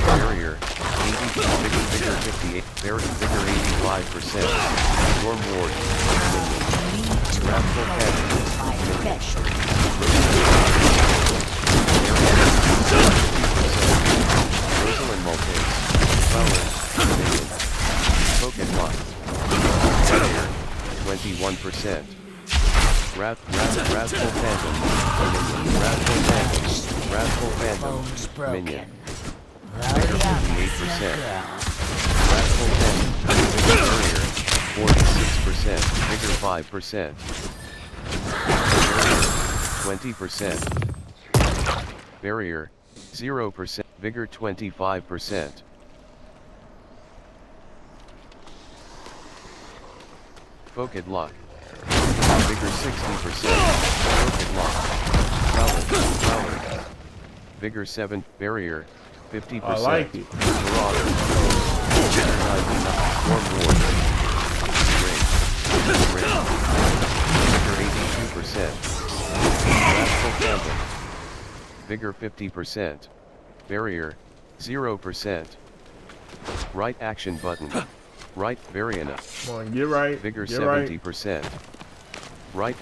Barrier, 80, Vigor 58, Barrier, Vigor 85%, Storm Ward, Radical Phantom, Rosalind Maltese, Flower, Minion, Focus Lock, Barrier, 21%. Wrathful Phantom, Minion, Wrathful Phantom, Wrathful Phantom, Minion, Vigor 58%, Wrathful Phantom, Barrier, 46%, Vigor 5%, Barrier, 20%, Barrier, 0%, Vigor 25%. Focus Lock. Vigor 60%. Focus Lock. Power. Vigor 7. Barrier 50%. I like it. Marauder. Vigor 99. Storm Ward. Ring. Vigor 82%. Wrathful Phantom. Vigor 50%. Barrier 0%. Right action button. Right Variana. Come on, get right. Vigor get 70%. Right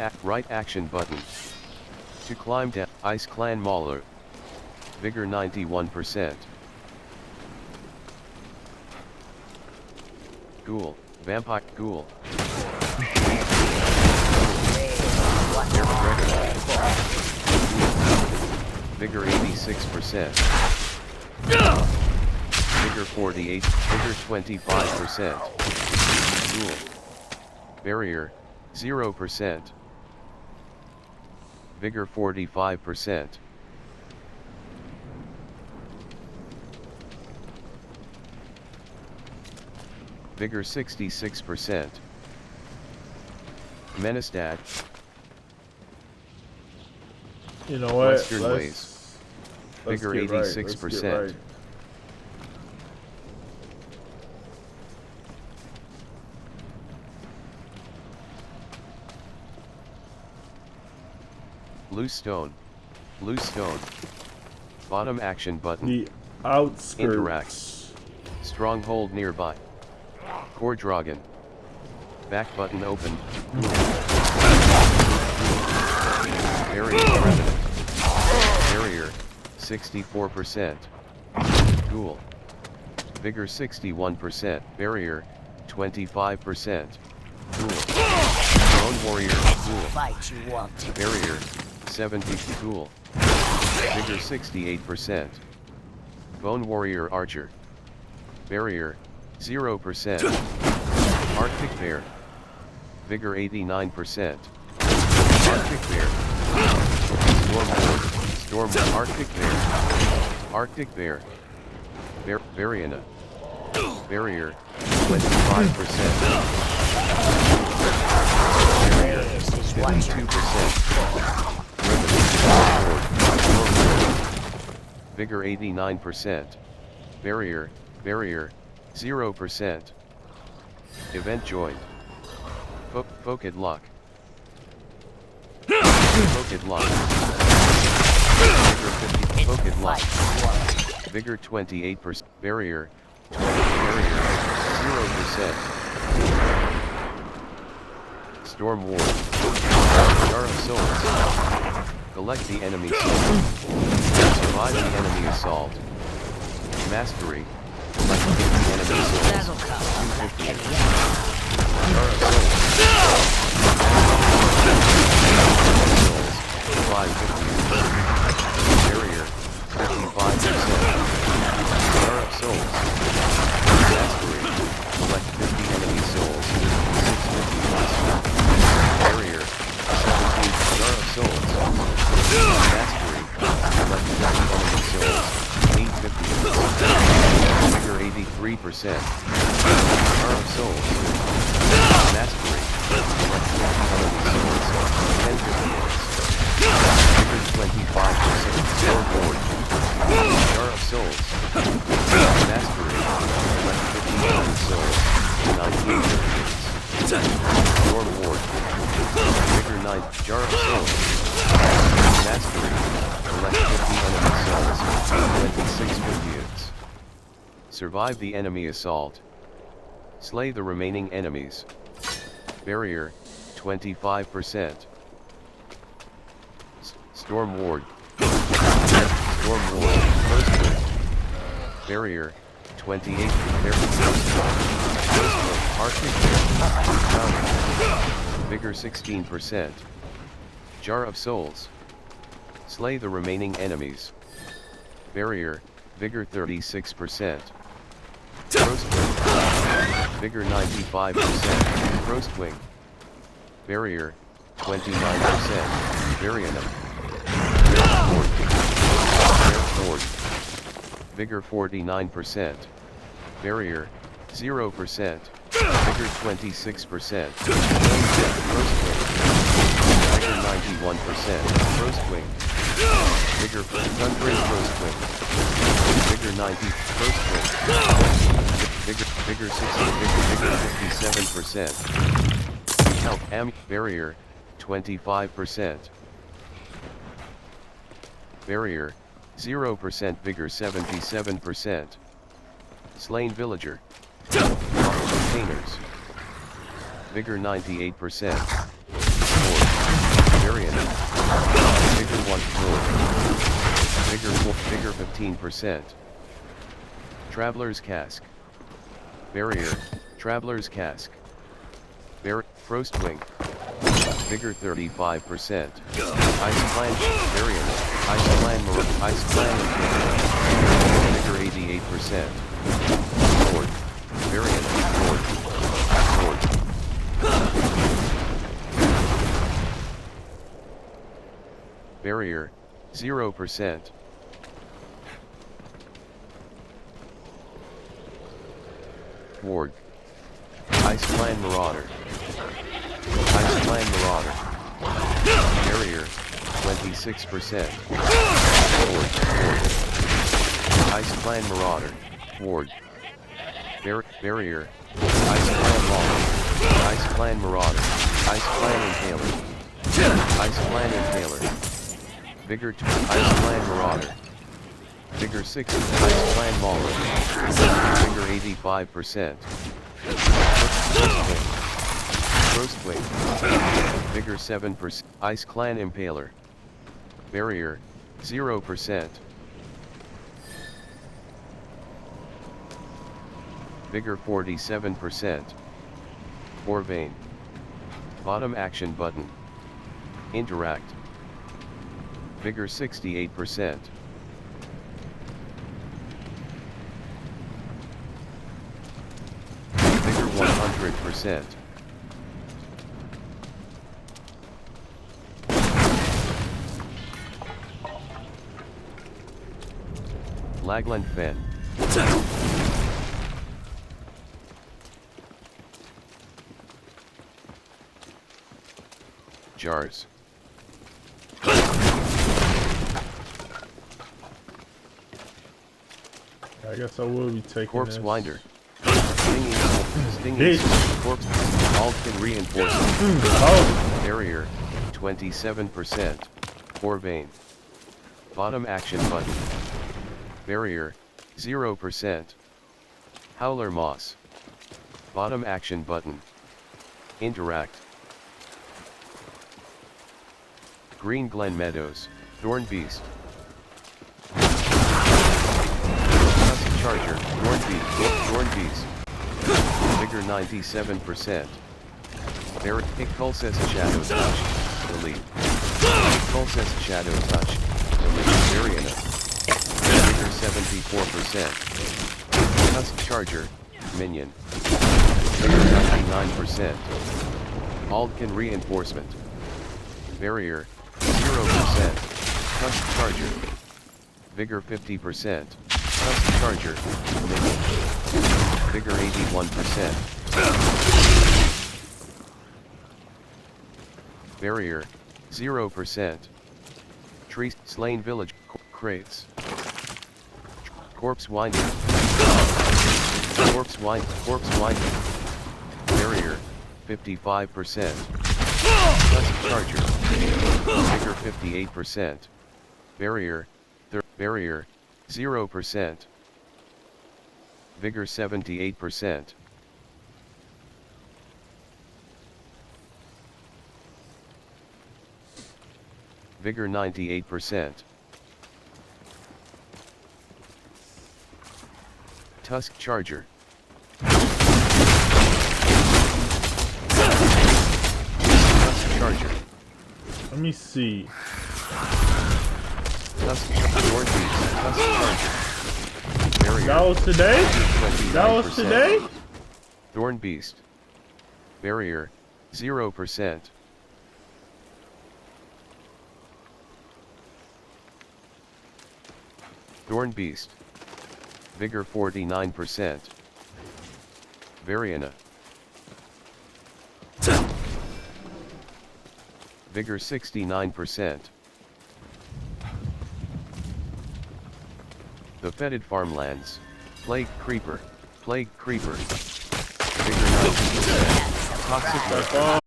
action button. To climb down. Ice Clan Mauler. Vigor 91%. Ghoul. Vampire Ghoul. Vigor 86%. Vigor 48. Vigor 25%. Ghoul. Barrier 0%. Vigor 45%. Vigor 66%. Menestad. You know what? Western let's Vigor get right. 86%. Right. Loose stone. Bottom action button. The outskirts. Interact. Stronghold nearby. Core Dragon. Back button open. Barrier Revenant. Barrier 64%. Ghoul. Vigor 61%. Barrier 25%. Ghoul. Bone Warrior. Ghoul. Fight you want. Barrier 70. Ghoul. Vigor 68%. Bone Warrior Archer. Barrier 0%. Arctic Bear. Vigor 89%. Arctic Bear. Storm Arctic Bear. Arctic Bear. Variana. Barrier 25%. Barrier 52%. Vigor 89%. Barrier 0%. Event joined. Focus Lock. Focus Lock. Vigor 50. Focus Lock. Vigor 28%. Barrier 0%. Storm Ward. Jar of Souls. Collect the enemy soul. Survive the enemy assault. Mastery. Collect the enemy soul. 250. Jar of Souls. 550. Barrier 55%. Jar of Souls. Mastery. Collect 50 enemy souls. 650. Barrier 17. Jar of Souls. Mastery. Collect 50 enemy souls. Jar of Souls. Mastery. Select 20 souls. 10 minutes. Vigor 25%. Sword Ward. Jar of Souls. Mastery. Select 50 souls. 19 minutes. Storm Ward. Vigor 9. Jar of Souls. Mastery. Select 50 enemy souls. 26 minutes. Survive the enemy assault. Slay the remaining enemies. Barrier, 25%. Storm Ward. Storm Ward, first win. Barrier, 28%. Arctic Bounty. Vigor 16%. Jar of Souls. Slay the remaining enemies. Barrier, Vigor 36%. Frostwing. Vigor 95%. Frostwing. Barrier, 29%. Varianum. Sword. Vigor 49%. Barrier, 0%. Vigor 26%. Frostwing. Vigor 91%. Frostwing. Vigor Thundering Frostwing. Vigor 90. Frostwing. Vigor 60. Vigor 57%. Health Barrier, 25%. Barrier, 0%. Vigor 77%. Slain Villager. Containers. Vigor 98%. Variant. Vigor 1 floor. Vigor 15%. Traveler's Cask. Barrier, Traveler's Cask. Frostwing. Vigor 35%. Ice Clan Variant. Ice Clan Ice Clan Vigor 88%. Lord. Variant. Lord. Barrier, 0%. Ward. Ice Clan Marauder. Ice Clan Marauder. Barrier, 26%. Ward. Ice Clan Marauder. Ward. Barrier. Ice Clan Lawler. Ice Clan Marauder. Ice Clan Impaler. Ice Clan Impaler. Vigor 2. Ice Clan Marauder. Vigor 6. Ice Clan Mauler. Vigor 85%. Frostwing. Vigor 7%. Ice Clan Impaler. Barrier, 0%. Vigor 47%. Orvane. Bottom action button. Interact. Vigor 68%. Vigor 100%. Lagland Fen. Jars. I guess I will be taking Corpse this. Winder. Stinging Corpse. Alton Reinforcement. Oh. Barrier, 27%. Orvane. Bottom action button. Barrier, 0%. Howler Moss. Bottom action button. Interact. Green Glen Meadows, Thorn Beast. Tusk Charger, Thorn Beast. Vigor 97%. Pulses Shadow Touch, Elite. Pulses Shadow Touch, Elite. Variana. Vigor 74%. Tusk Charger, Minion. Vigor 99%. Aldkin Reinforcement. Barrier, 0%. Tusk Charger. Vigor 50%. Tusk Charger, Minion. Vigor 81%. Barrier 0%. Tree slain village crates. Corpse winding. Corpse winding. Barrier 55%. Tusk charger. Vigor 58%. Barrier barrier 0%. Vigor 78%. Vigor 98%. Tusk charger. Tusk charger. Let me see. Tusk charger. Tusk charger. Barrier. That was today? 29%. That was today? Thorn beast. Barrier 0%. Thorn beast. Vigor 49%. Variana. Vigor 69%. The fetid farmlands. Plague creeper. Plague creeper. Vigor 90%. Toxic mercury.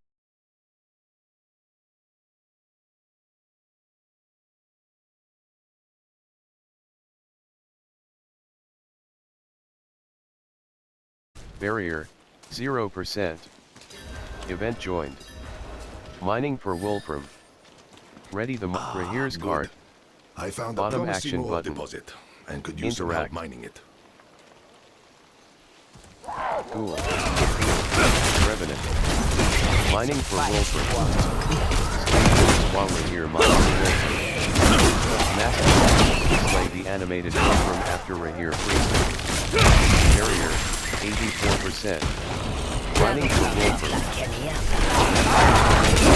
Barrier 0%. Event joined. Mining for Wolfram. Ready the Rahir's good. card. I found Bottom a promising action ore button. deposit and could use some Interact. help mining it. Ghoul. Revenant. Mining for Wolfram. While Rahir mines Wolfram. Master. Play the animated Wolfram after Rahir freezes. Barrier 84%. Mining for Wolfram.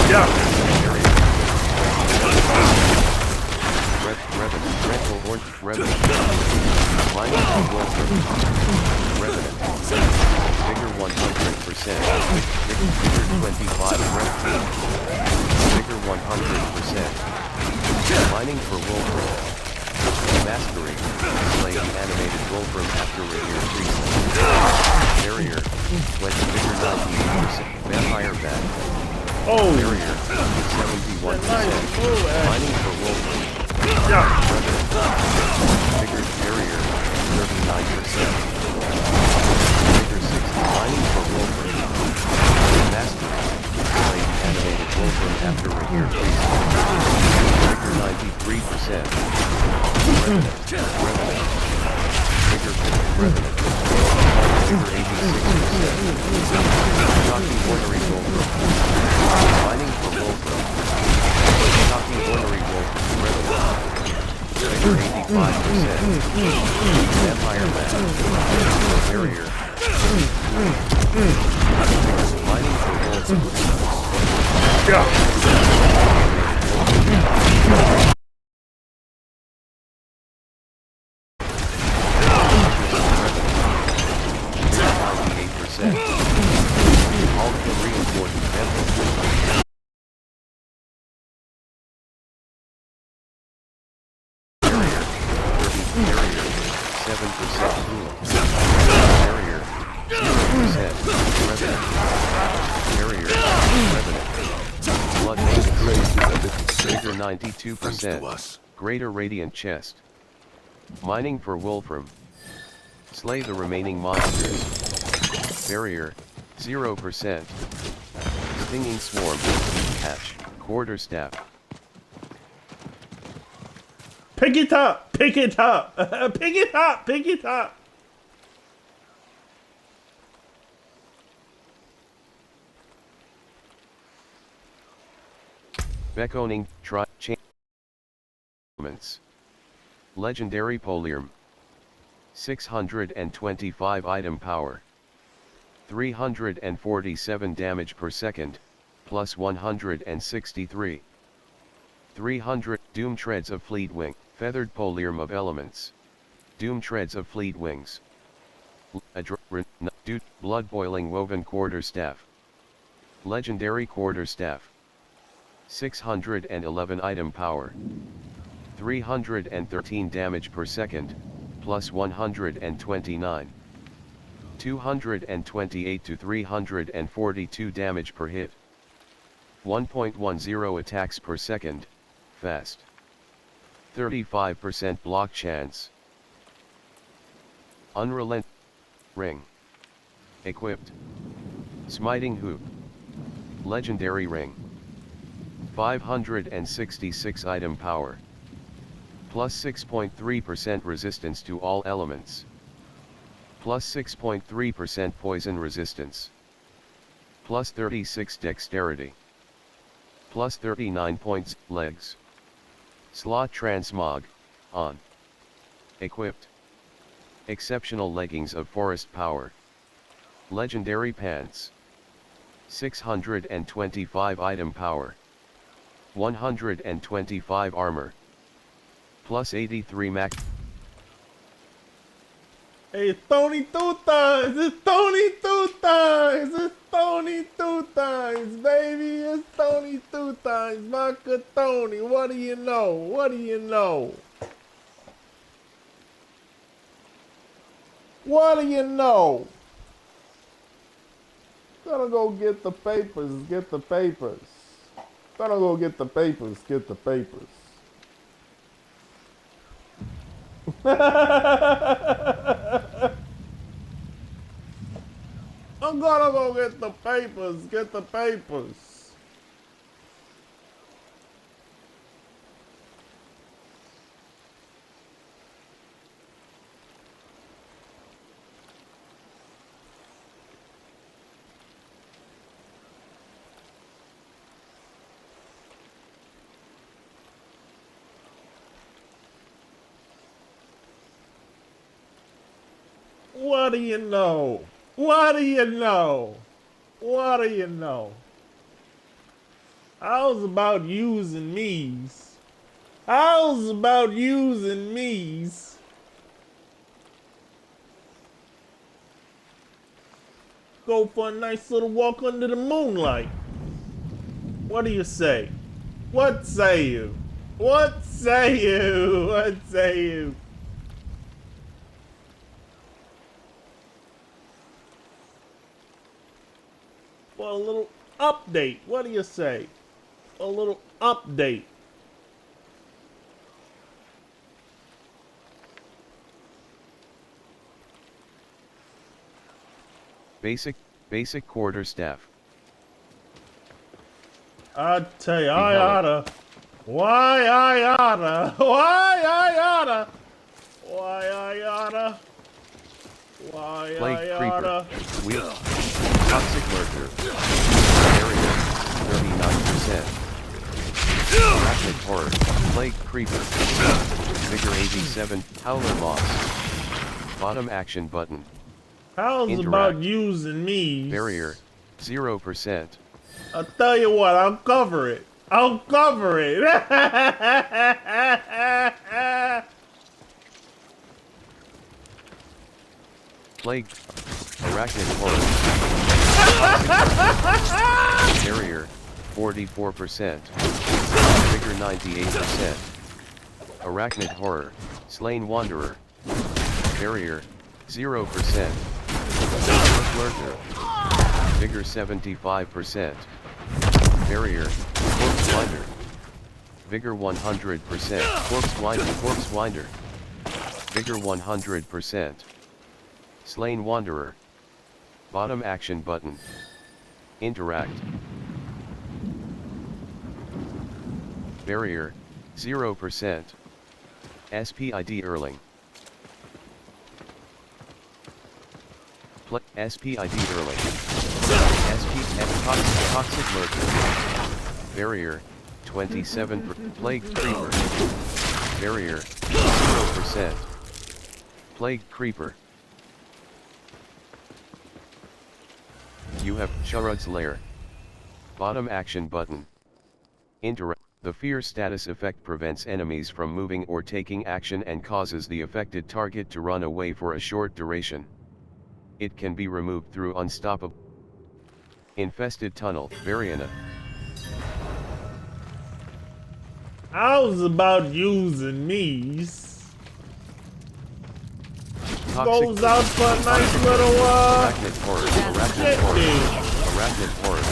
Yeah. Revenant. Rental horn. Revenant. Mining for Wolfram. Revenant. Vigor 100%. Vigor 25. Red team. Vigor 100%. Mining for Wolfram. Mastery. Play the animated Wolfram after Rahir freezes. Barrier 20. Vigor 98%. Vampire bat. Oh. Barrier 71%. Mining for Wolfram. Yeah. Vigor barrier 39%. Vigor 60. Mining for Wolfram. Mastery. Play the animated Wolfram after Rahir freezes. Vigor 93%. Revenant. Vigor 50. Revenant. Vigor 86%. Shocking ornery Wolfram. Mining for Wolfram. Shocking ornery Wolfram. Revenant. Vigor 85%. Vampire man. Barrier. Mining for Wolfram. Yeah. All the reinforced vessels. Barrier 7% cool. Barrier 0%. Revenant. Barrier Revenant. Blood matrix. Vigor 92%. Greater radiant chest. Mining for Wolfram. Slay the remaining monsters. Barrier 0%. Stinging swarm. Hatch. Quarterstaff. Pick it up. Pick it up. Pick it up. Pick it up. Beckoning. Changements. Legendary Polium. 625 item power. 347 damage per second, plus 163. 300 Doom Treads of Fleet Wing, Feathered Polium of Elements. Doom Treads of Fleet Wings. Dude, blood boiling woven quarterstaff. Legendary quarterstaff. 611 item power. 313 damage per second, plus 129. 228 to 342 damage per hit. 1.10 attacks per second, fast. 35% block chance. Unrelent. Ring. Equipped. Smiting Hoop. Legendary Ring. 566 item power. Plus 6.3% resistance to all elements. Plus 6.3% poison resistance. Plus 36 dexterity. Plus 39 points, legs. Slot transmog, on. Equipped. Exceptional leggings of forest power. Legendary pants. 625 item power. 125 armor. Plus 83 max. Hey, it's Tony Two Times! It's Tony Two Times! It's Tony Two Times, baby! It's Tony Two Times! Vodka Tony, what do you know? What do you know? What do you know? Gotta go get the papers, get the papers. Gotta go get the papers, get the papers. I'm gonna go get the papers, get the papers. What do you know? What do you know? What do you know? How's about using me's? How's about using me's? Go for a nice little walk under the moonlight. What do you say? What say you? What say you? What say you? For a little update. What do you say? A little update. Basic quarterstaff. I tell you, I oughta. Why I oughta. Why I oughta. Why I oughta. Why Plague I Creeper. oughta. Wheel. Toxic Lurker. Area. 39%. Arachnid Horror. Plague Creeper. Vigor 87. Howler Moss. Bottom action button. How's Interact. about using me? Barrier. 0%. I'll tell you what, I'll cover it. I'll cover it. Plague. Arachnid Horror. Barrier. 44%. Vigor 98%. Arachnid Horror. Slain Wanderer. Barrier. 0%. Lurker. Vigor 75%. Barrier. Corpse Winder. Vigor 100%. Corpse Winder. Corpse Winder. Vigor 100%. Slain Wanderer. Bottom action button. Interact. Barrier. 0%. SPID Erling. SPID Erling. Toxic Lurker. Barrier. 27. Plague Creeper. Barrier. 0%. Plague Creeper. You have Sharud's Lair. Bottom action button. Interact. The fear status effect prevents enemies from moving or taking action and causes the affected target to run away for a short duration. It can be removed through unstoppable. Infested tunnel, Variana. I was about using these. Toxic. Goes out for a nice little Arachnid horror. Arachnid shit, horror. dude. Arachnid horror.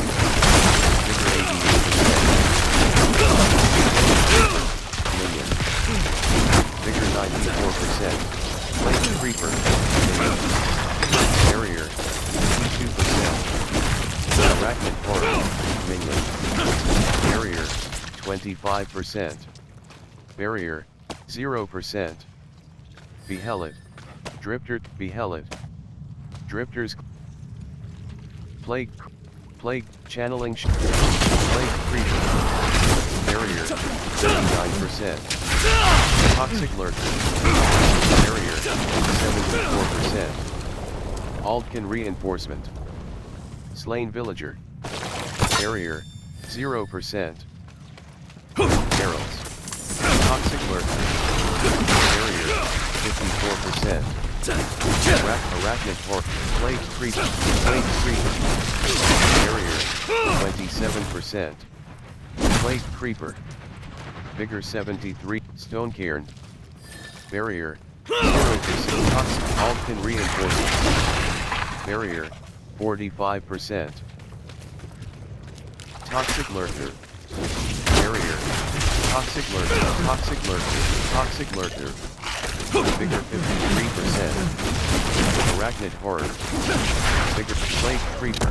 Vigor 94%. Flame creeper. Barrier 52%. Arachnid horror. Minion. Barrier 25%. Barrier 0%. Behelit. Drifter, Behelit. Drifters. Plague, channeling, plague creeper. Barrier, 39%. Toxic lurker. Barrier, 74%. Aldkin reinforcement. Slain villager. Barrier, 0%. Barrels. Toxic lurker. Barrier, 54%. Arachnid horror. Plague creeper. Plague creeper. Barrier 27%. Plague creeper. Vigor 73. Stone cairn. Barrier 0%. Toxic. Aldkin reinforcement. Barrier 45%. Toxic lurker. Barrier. Toxic lurker. Toxic lurker. Toxic lurker. Vigor 53%. Arachnid horror. Vigor plague creeper.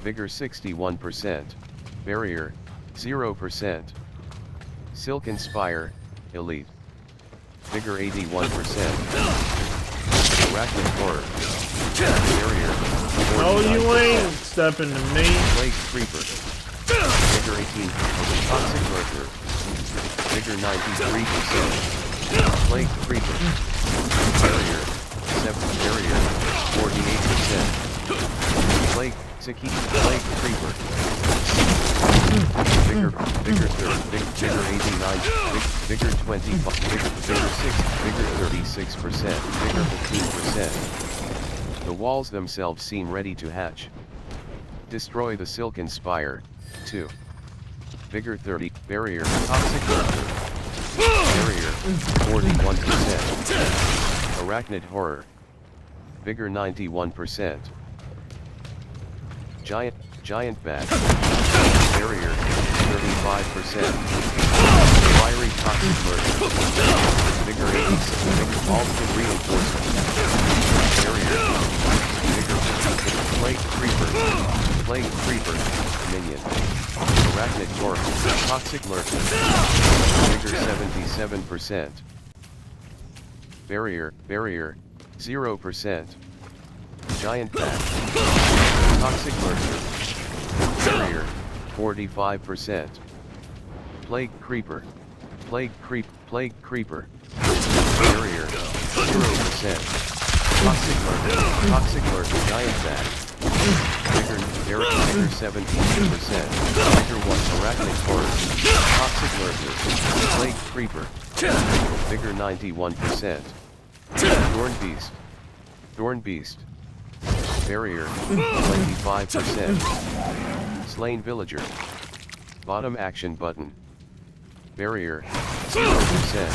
Vigor 61%. Barrier 0%. Silken spire, elite. Vigor 81%. Arachnid horror. Barrier 49%. No, you ain't stepping to me. Plague creeper. Vigor 18. Toxic lurker. Vigor 93%. Plague creeper. Barrier 7. Barrier 48%. Plague Siki. Plague creeper. Vigor 30. Vigor 89. Vigor 20. Vigor 6. Vigor 36%. Vigor 15%. The walls themselves seem ready to hatch. Destroy the silken spire. 2. Vigor 30. Barrier. Toxic lurker. Barrier 41%. Arachnid horror. Vigor 91%. Giant bat. Barrier 35%. Fiery toxic lurker. Vigor 86. Vigor Aldkin reinforcement. Barrier. Vigor 50. Plague creeper. Plague creeper. Minion. Arachnid horror. Toxic lurker. Vigor 77%. Barrier 0%. Giant bat. Toxic lurker. Barrier 45%. Plague creeper. Plague creeper. Barrier 0%. Toxic lurker. Giant bat. Vigor 17%. Vigor 1. Arachnid horror. Toxic lurker. Plague creeper. Vigor 91%. Thorn beast. Barrier 25%. Slain villager. Bottom action button. Barrier 0%.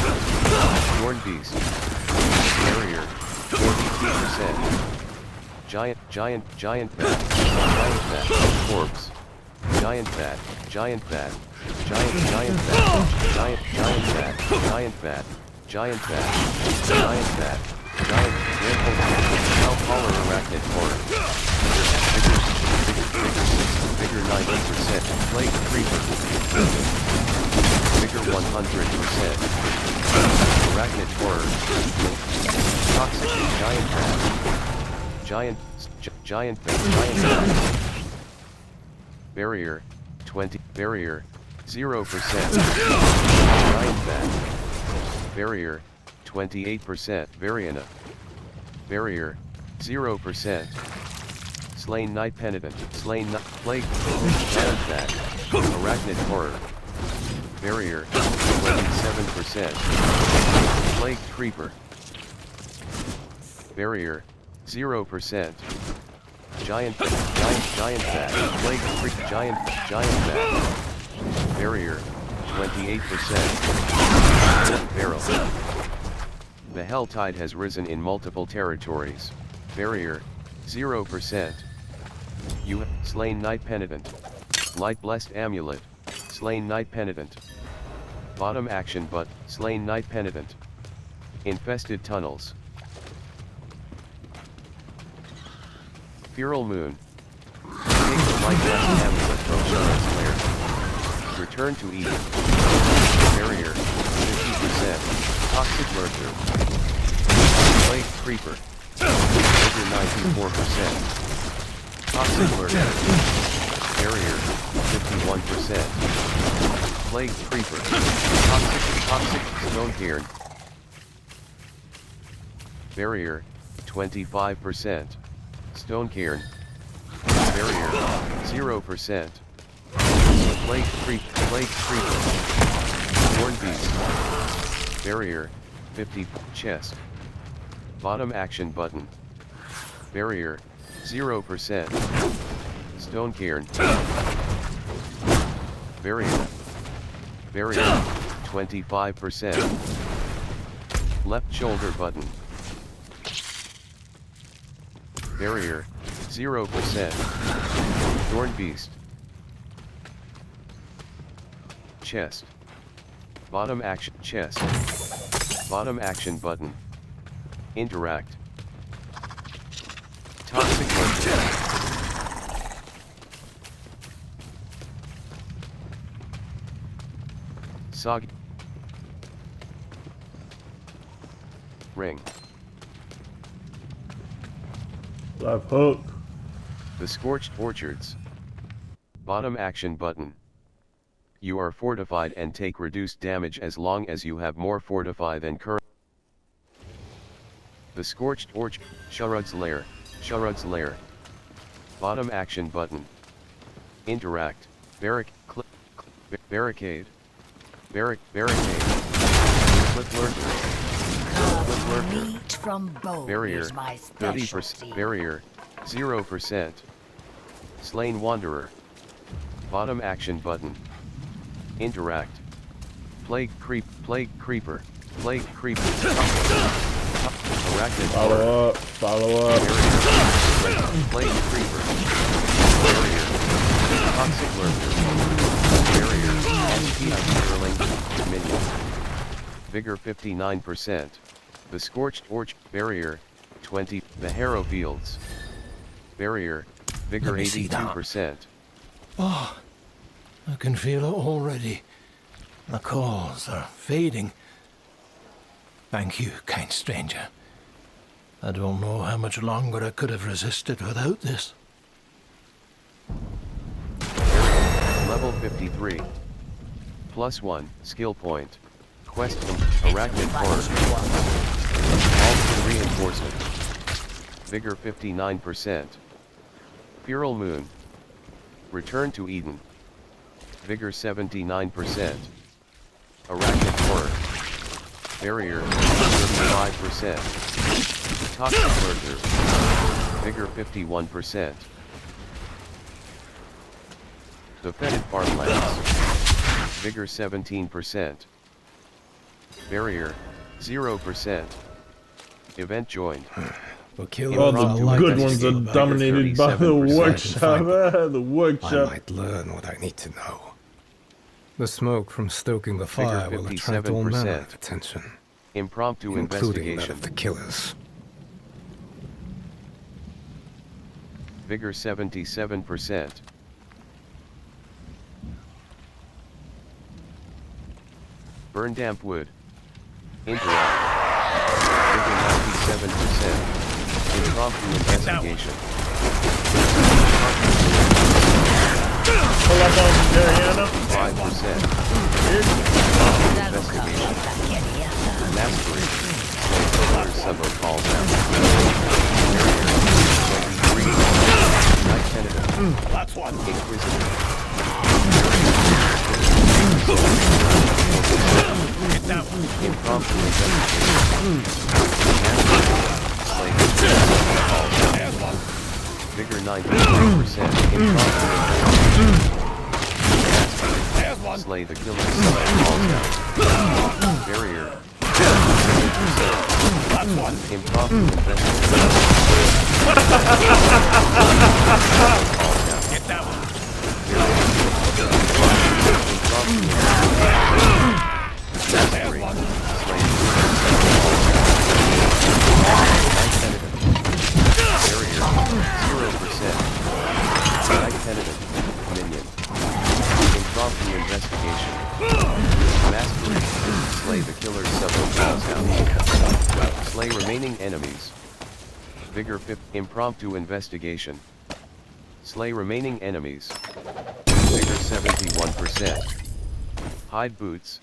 Thorn beast. Barrier 42%. Giant bat. Corpse. Giant bat. Giant bat. Power arachnid horror. Vigor 90%. Plague creeper. Vigor 100%. Arachnid horror. Toxic giant bat. Barrier 20. Barrier 0%. Giant bat. Barrier 28%. Variana. Barrier 0%. Slain Knight Penitent. Slain Plague. Giant bat. Arachnid horror. Barrier 27%. Plague creeper. Barrier 0%. Giant bat, plague freak, giant bat. Barrier, 28%. Barrel. The hell tide has risen in multiple territories. Barrier, 0%. You slain Night Penitent. Light Blessed Amulet, slain Night Penitent. Bottom action but, slain Night Penitent. Infested tunnels. Feral Moon. Take the Light Blessed Amulet from Sharon's lair. Return to Eden. Barrier, 50%. Toxic Lurker. Plague Creeper. Over 94%. Toxic Lurker. Barrier, 51%. Plague Creeper. Toxic Stone Cairn. Barrier, 25%. Stone Cairn. Barrier, 0%. Plague Creeper. Horn Beast. Barrier, 50. Chest. Bottom action button. Barrier, 0%. Stone Cairn. Barrier, 25%. Left shoulder button. Barrier, 0%. Thorn Beast. Chest. Bottom action chest. Bottom action button. Interact. Toxic Lurker. Soggy. Ring. Left hook. The Scorched Orchards. Bottom action button. You are fortified and take reduced damage as long as you have more fortify than current. The Scorched Orchard. Sharud's Lair. Sharud's Lair. Bottom action button. Interact. Barricade. Barricade. Clip Lurker. Clip Lurker. Meat from bone Barrier, is my 30%. specialty. Barrier, 0%. Slain Wanderer. Bottom action button. Interact. Plague Creeper. Plague Creeper. Arachnid Horror. Follow up. Barrier. Plague Creeper. Barrier. Toxic Lurker. Barrier. SPI Sterling. Minion. Vigor 59%. The Scorched Orchard. Barrier, 20. The Harrow Fields. Barrier, Vigor 82%. Oh, I can feel it already. The calls are fading. Thank you, kind stranger. I don't know how much longer I could have resisted without this. Level 53. +1, skill point. Quest from Arachnid Horror. All reinforcement. Vigor 59%. Feral Moon. Return to Eden. Vigor 79%. Arachnid Horror. Barrier 35%. Toxic Lurker. Vigor 51%. The Fetid Farmlands. Vigor 17%. Barrier 0%. Event joined. We'll kill All all the like good I ones feel are about dominated by the 37%. workshop. The I workshop. might learn what I need to know. The smoke from stoking the fire will attract all manner 57%. of attention, Impromptu including that investigation. of the killers. Vigor 77%. Burn damp wood. Interact. Vigor 97%. Impromptu investigation. Pull up on Mariana. 5%. Investigation. Mastery. Color suburb calls out. Barrier 23. Night Penitent. That's one. Inquisitor. Impromptu investigation. Mastery. Slave. 93%. Impromptu. Slay the killer. Barrier. Impromptu investigation. Get that one. Impromptu investigation. Mastery. Slay the killer suburb falls out. Slay remaining enemies. Vigor 5. Impromptu investigation. Slay remaining enemies. Vigor 71%. Hide boots.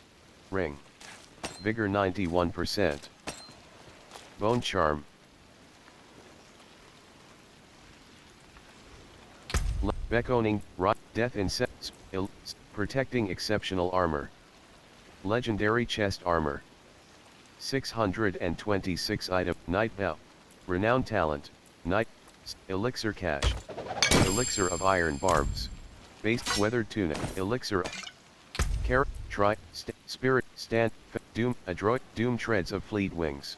Ring. Vigor 91%. Bone charm. Beckoning, right, death insects, protecting exceptional armor. Legendary chest armor. 626 item, night now. Renowned talent, night, elixir cache. Elixir of iron barbs. Based weathered tunic, elixir. Carrot, spirit, stand, doom, adroit, doom treads of fleet wings.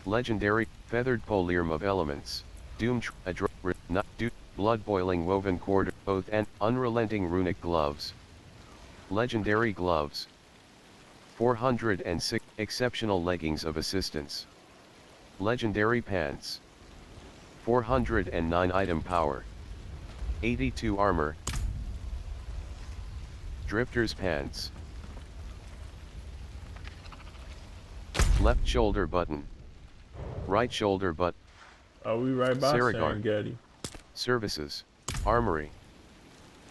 Legendary, feathered polearm of elements. Doom, adroit, not, blood boiling woven cord, oath and unrelenting runic gloves. Legendary gloves. 406 exceptional leggings of assistance. Legendary pants. 409 item power. 82 armor. Drifter's pants. Left shoulder button. Right shoulder button. Are we right by Saragard. Serengeti? Services. Armory.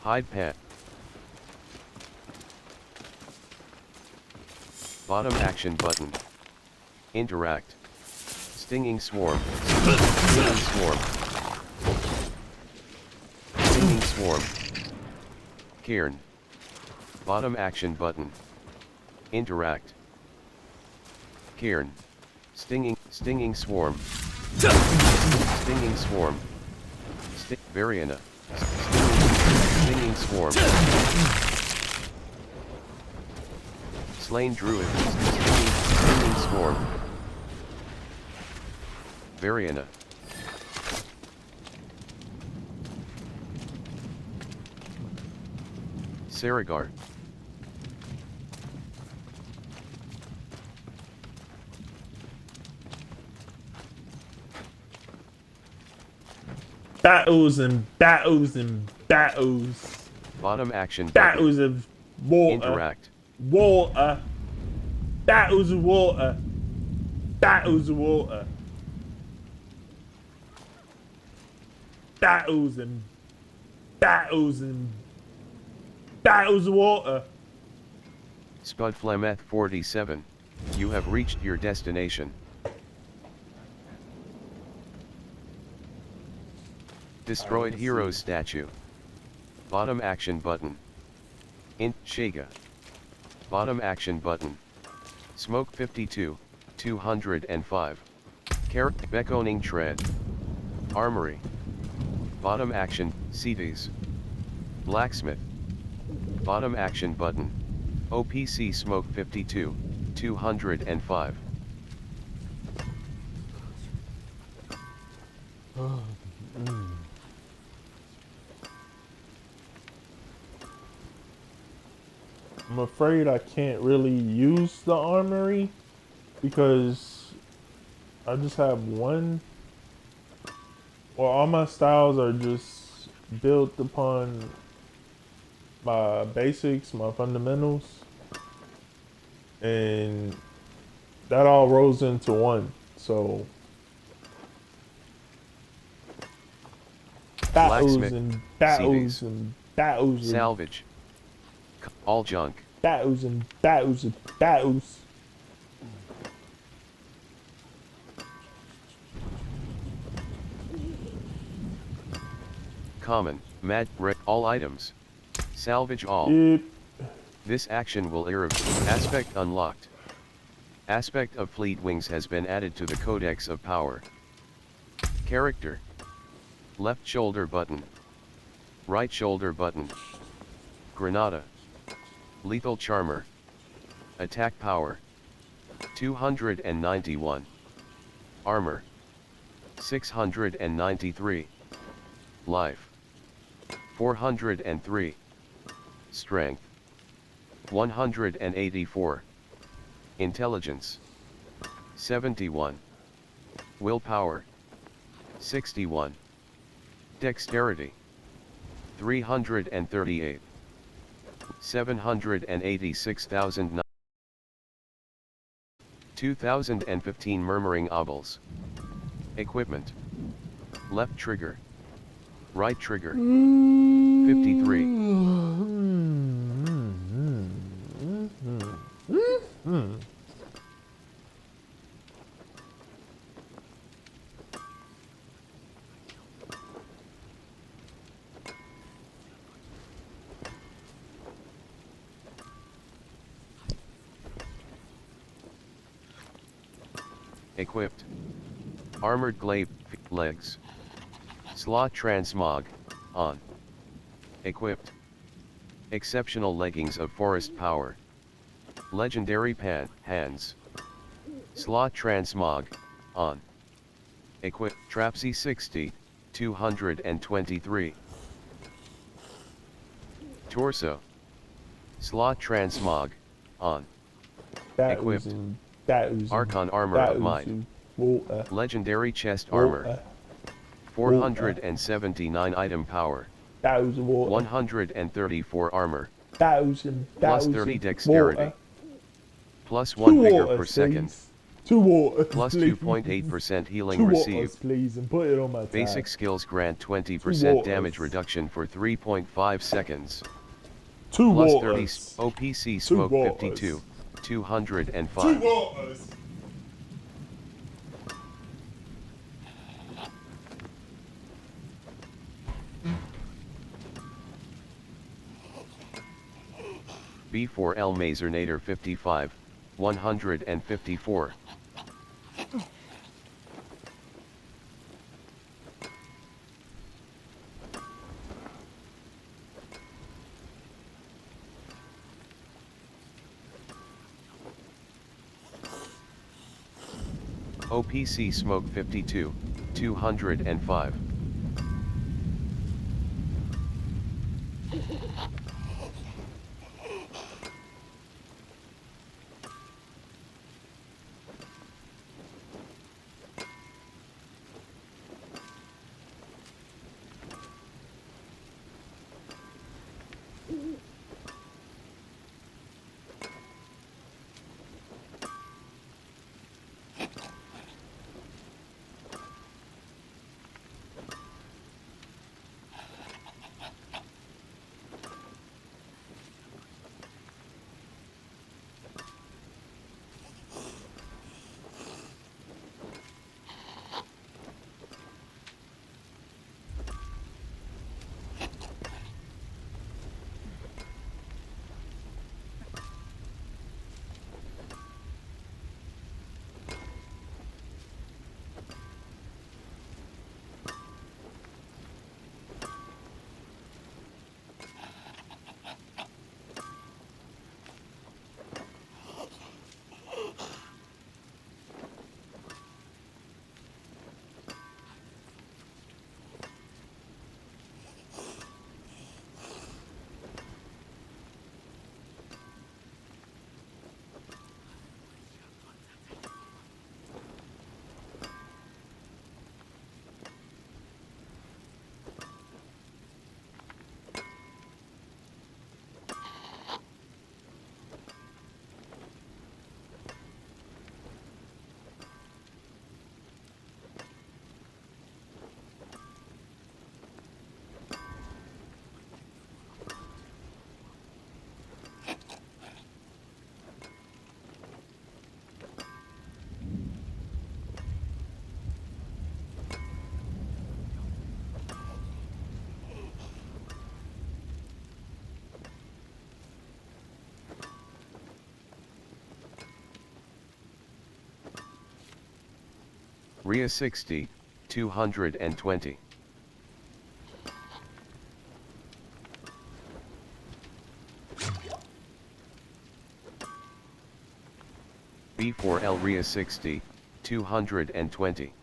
Hide pant. Bottom action button. Interact. Stinging swarm. Stinging swarm. Stinging swarm. Cairn. Bottom action button. Interact. Cairn. Stinging swarm. Stinging swarm. Variana. Stinging swarm. Slain druid. Stinging swarm. Variana. Saragard. Battles and battles and battles. Bottom action. Battles of water. Interact. Water. Battles of water. Battles of water. Battles and battles and battles of water. Spudflameth 47. You have reached your destination. Destroyed heroes statue. Bottom action button. Int Shaga. Bottom action button. Smoke 52, 205. Carrot beckoning tread. Armory. Bottom action, CDs. Blacksmith. Bottom action button. OPC smoke 52, 205. I'm afraid I can't really use the armory because I just have one. Well, all my styles are just built upon my basics, my fundamentals, and that all rolls into one. So battles Blacksmith, and battles CDs. and battles and Salvage. All junk. battles and battles and battles. Common, mad, all items. Salvage all. Yep. This action will aspect unlocked. Aspect of fleet wings has been added to the Codex of Power. Character. Left shoulder button. Right shoulder button. Granada. Lethal Charmer. Attack power. 291. Armor. 693. Life. 403. Strength. 184. Intelligence. 71. Willpower. 61. Dexterity. 338. 786,000. 2015 Murmuring Obels. Equipment. Left trigger. Right trigger. 53. Equipped. Armored glaive, legs. Slot transmog, on. Equipped. Exceptional leggings of forest power. Legendary hands. Slot transmog, on. Equipped. Trapsy 60, 223. Torso. Slot transmog, on. Equipped. Archon armor of might. Legendary chest armor. 479 item power. 134 armor. Plus 30 dexterity. Plus 1 vigor per second. Plus 2.8% healing received. Please, and put it on my tab. Basic skills grant 20% damage reduction for 3.5 seconds. Plus 30 OPC smoke 52. 205. B4L Mazernator 55, 154. OPC Smoke 52, 205. RIA 60, 220. B4 El Ria 60, 220.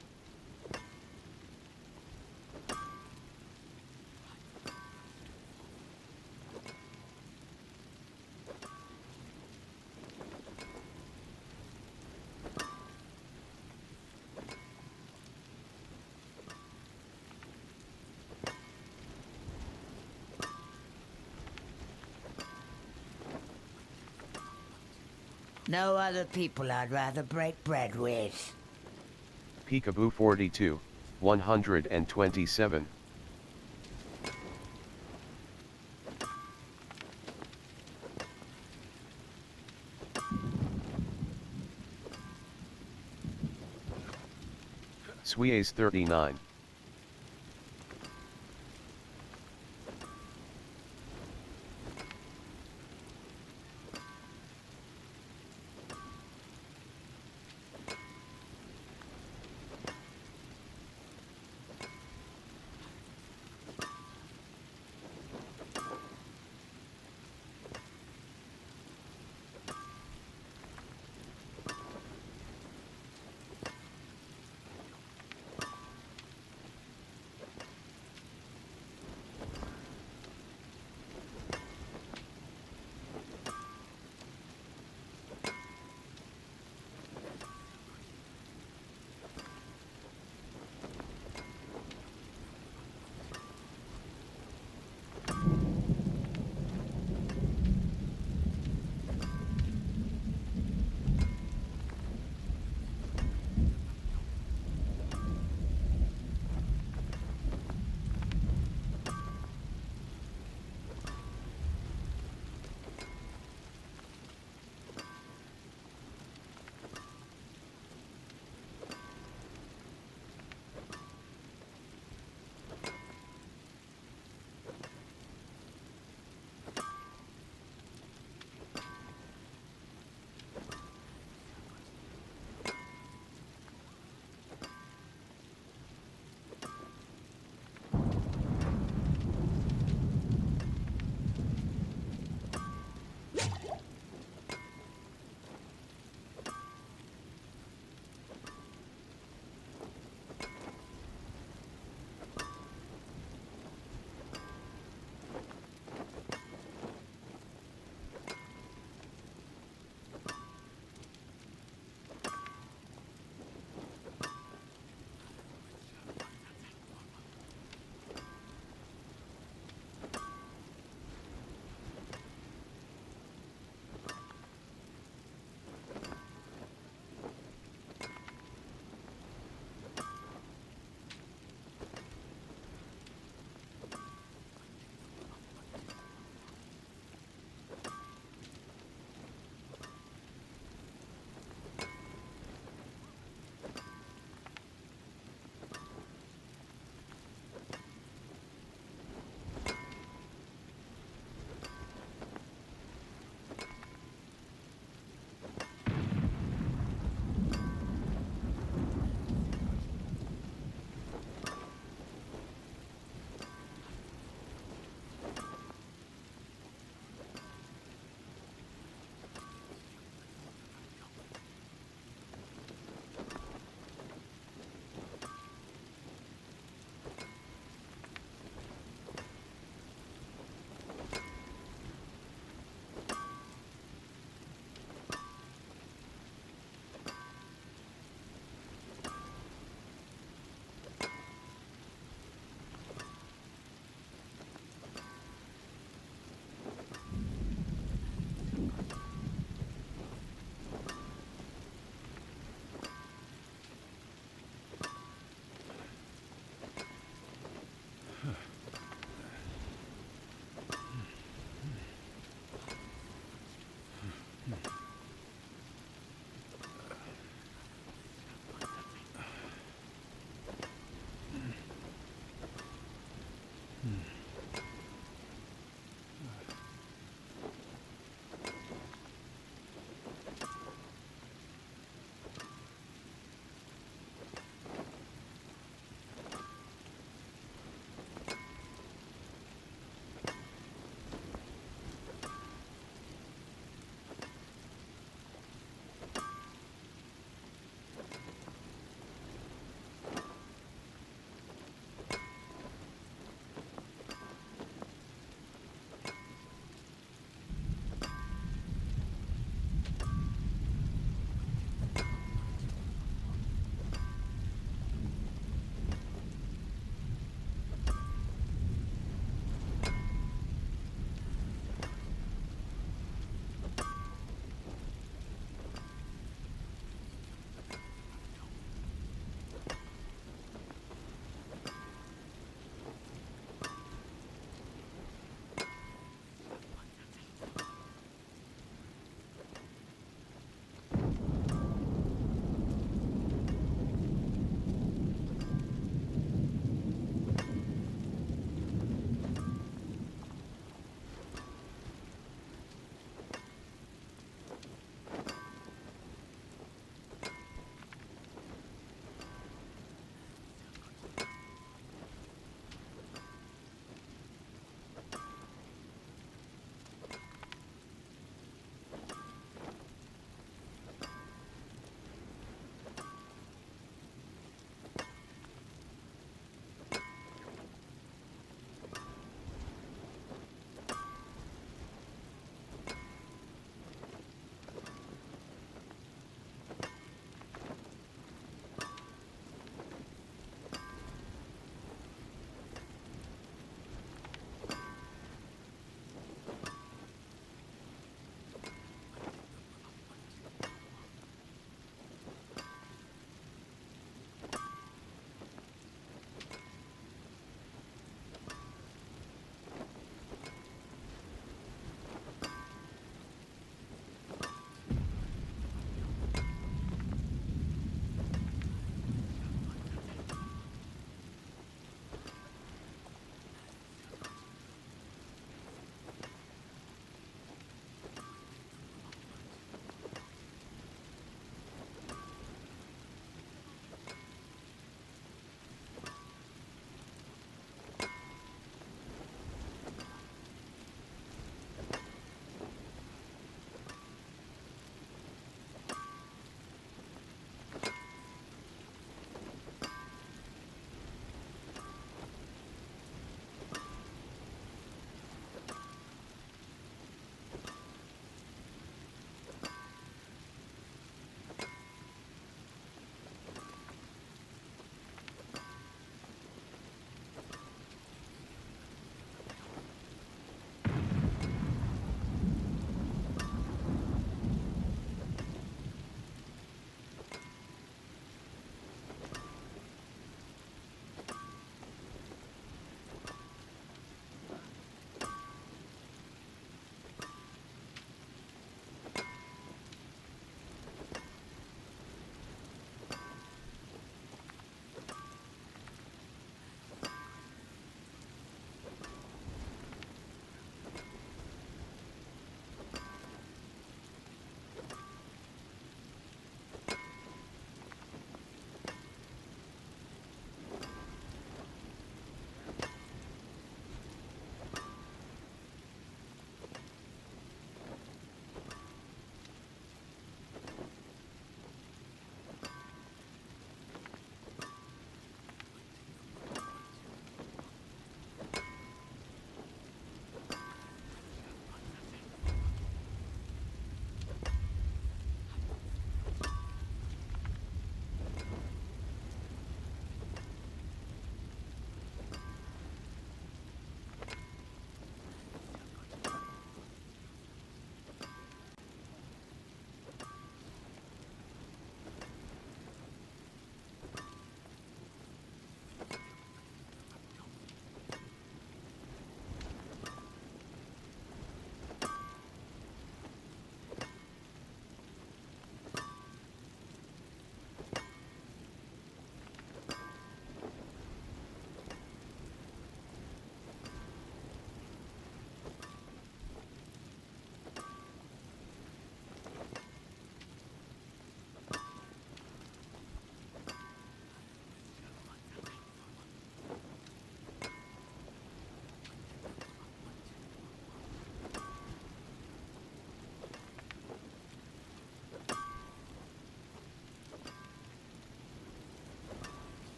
No other people I'd rather break bread with. Peekaboo 42, 127. Suez 39.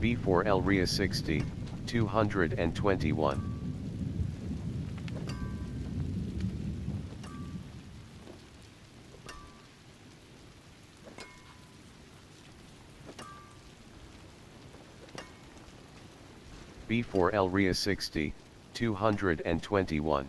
B4L RIA 60, 221. B4L RIA 60, 221.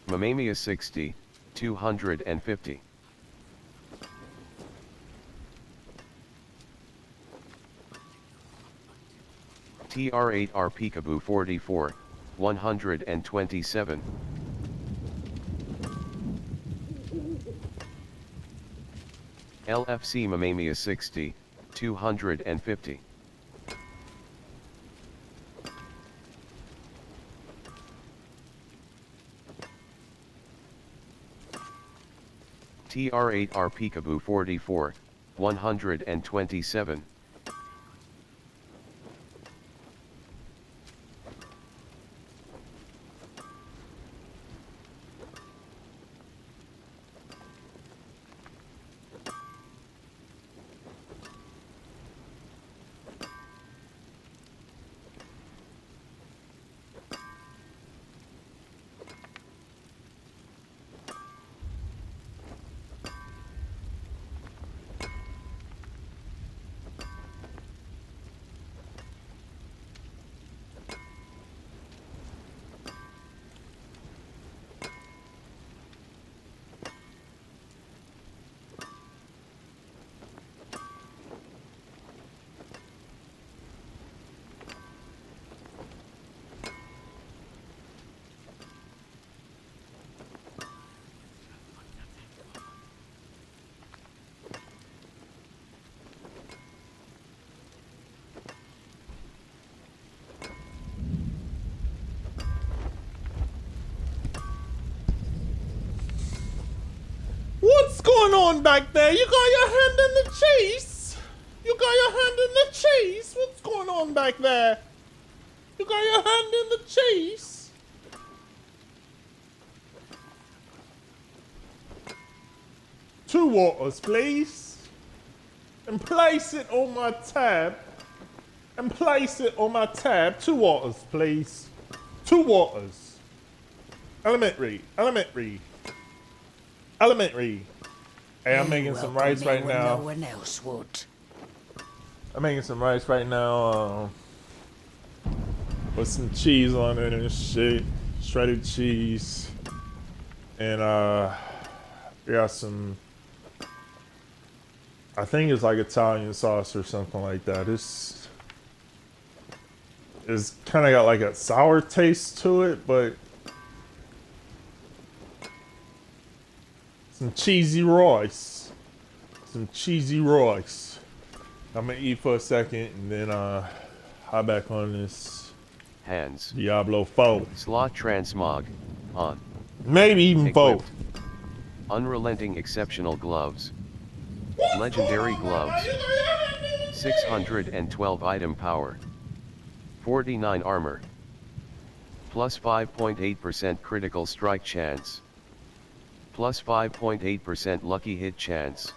Mamamia 60, 250. TR8R Peekaboo 44, 127. LFC Mamamia 60, 250. TR8R Peekaboo 44, 127. What's going on back there? You got your hand in the cheese? You got your hand in the cheese? What's going on back there? You got your hand in the cheese? Two waters, please. And place it on my tab. And place it on my tab. 2 waters, please. 2 waters. Elementary. Elementary. Elementary. Hey, I'm making some rice right now. No one else would. I'm making some rice right now. With some cheese on it and shit. Shredded cheese. And we got some, I think it's like Italian sauce or something like that. It's kind of got like a sour taste to it, but some cheesy rice. Some cheesy rice. I'm gonna eat for a second and then hop back on this Hands. Diablo 4. Slot transmog. On. Maybe even Equipped. both. Unrelenting exceptional gloves. Legendary gloves. 612 item power. 49 armor. Plus 5.8% critical strike chance. Plus 5.8% lucky hit chance.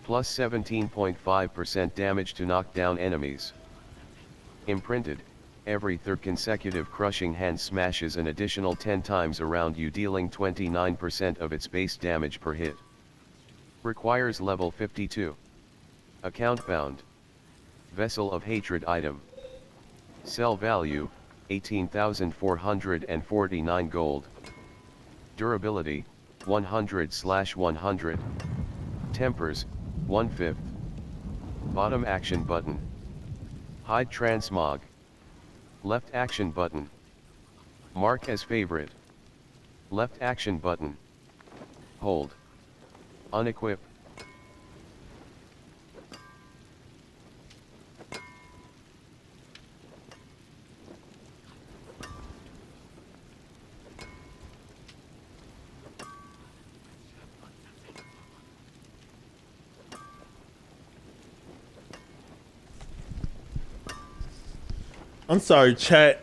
Plus 17.5% damage to knock down enemies. Imprinted, every third consecutive crushing hand smashes an additional 10 times around you, dealing 29% of its base damage per hit. Requires level 52. Account bound. Vessel of Hatred item. Sell value, 18,449 gold. Durability, 100/100. Tempers, 1/5. Bottom action button. Hide transmog. Left action button. Mark as favorite. Left action button. Hold. Unequip. I'm sorry, chat.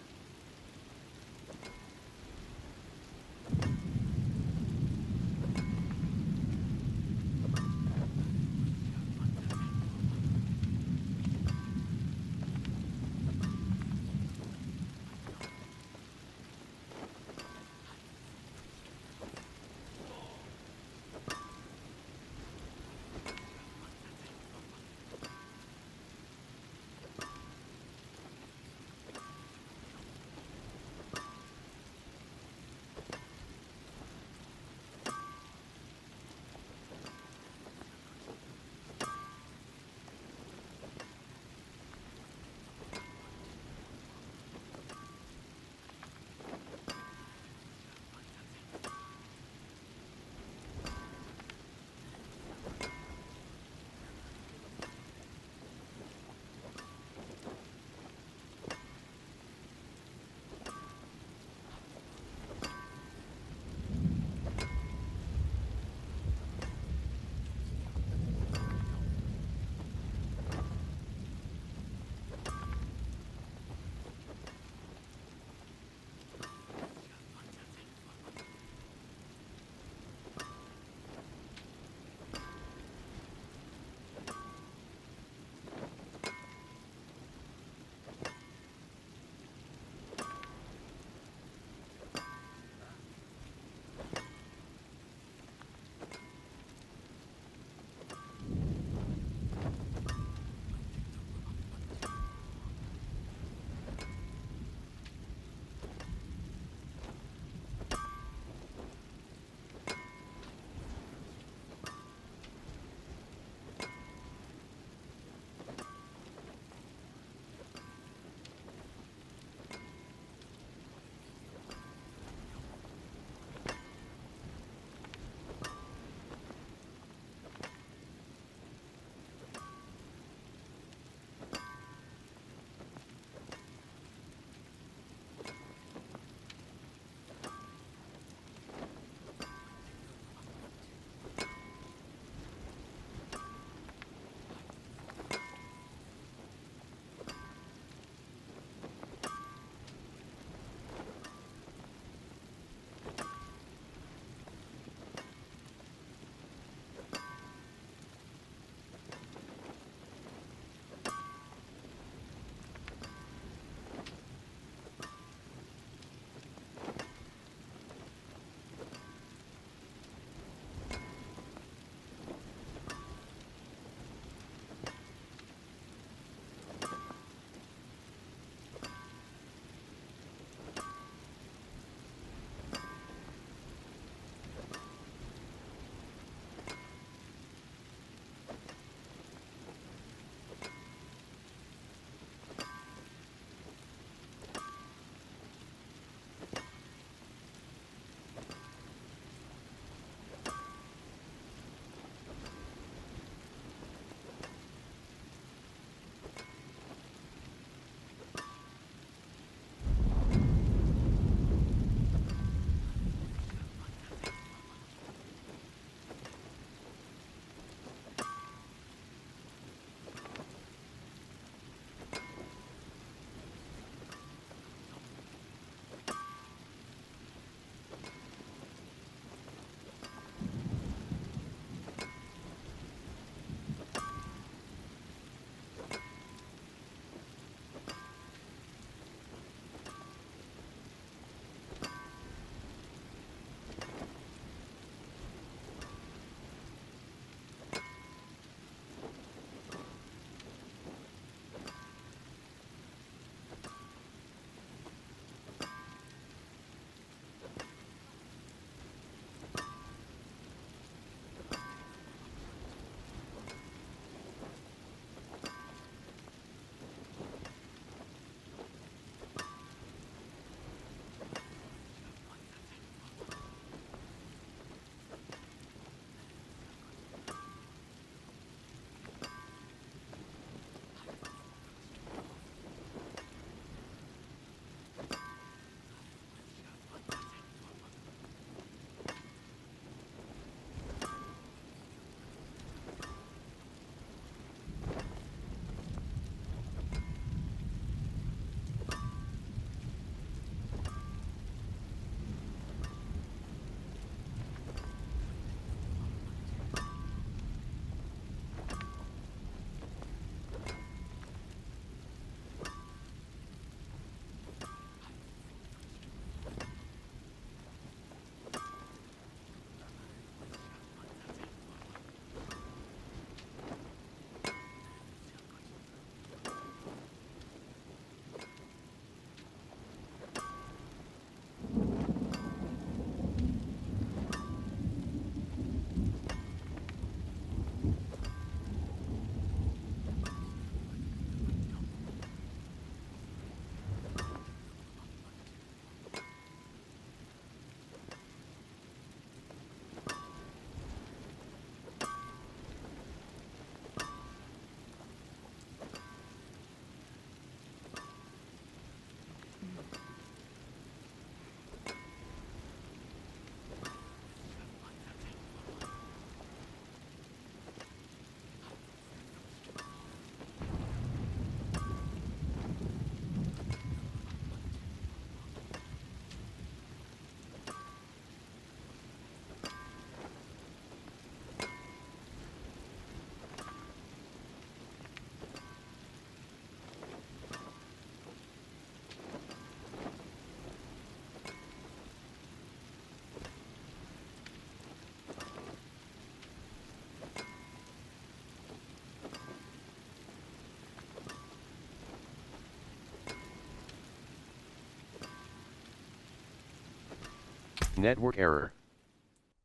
Network error.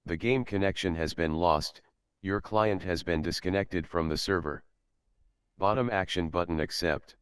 The game connection has been lost, your client has been disconnected from the server. Bottom action button accept.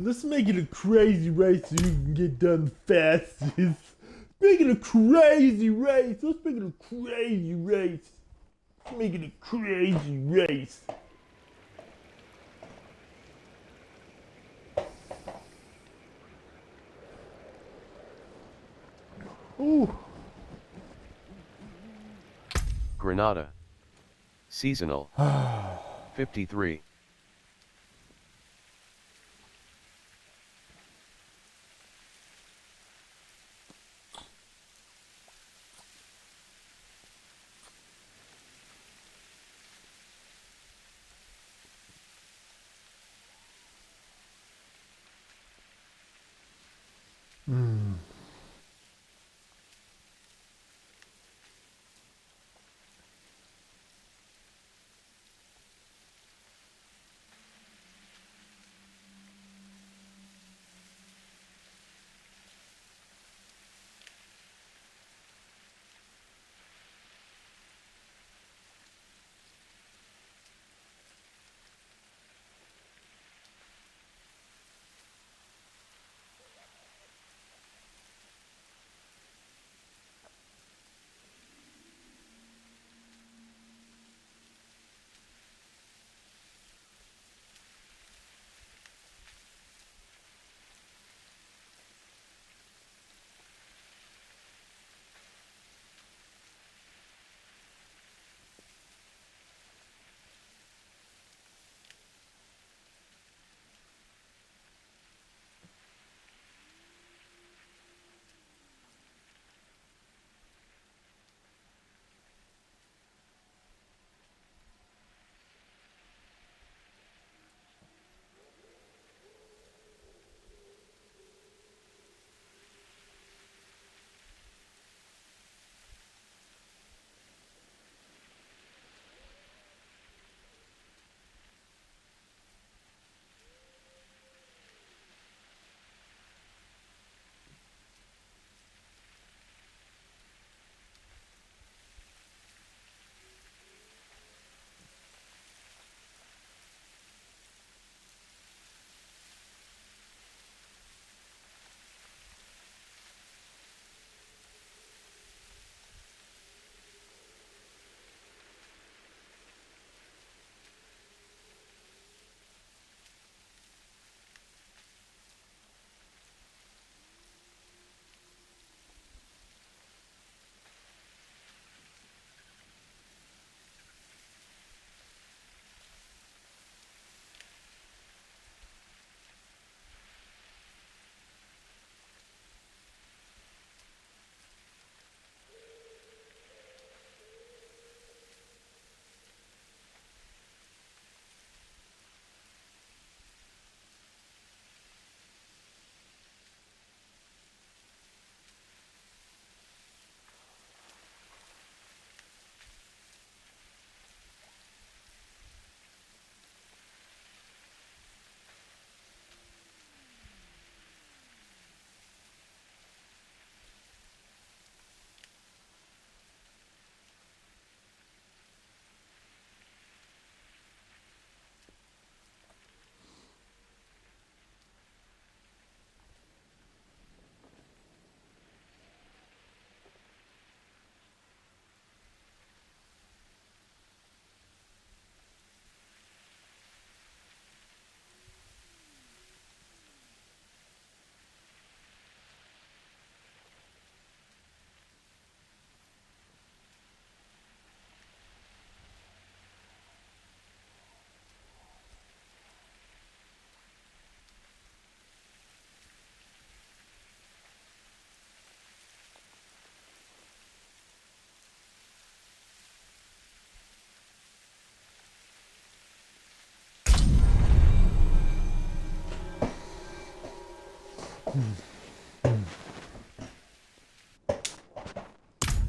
Let's make it a crazy race so you can get done fastest. Make it a crazy race. Let's make it a crazy race. Let's make it a crazy race. Ooh. Granada. Seasonal. 53.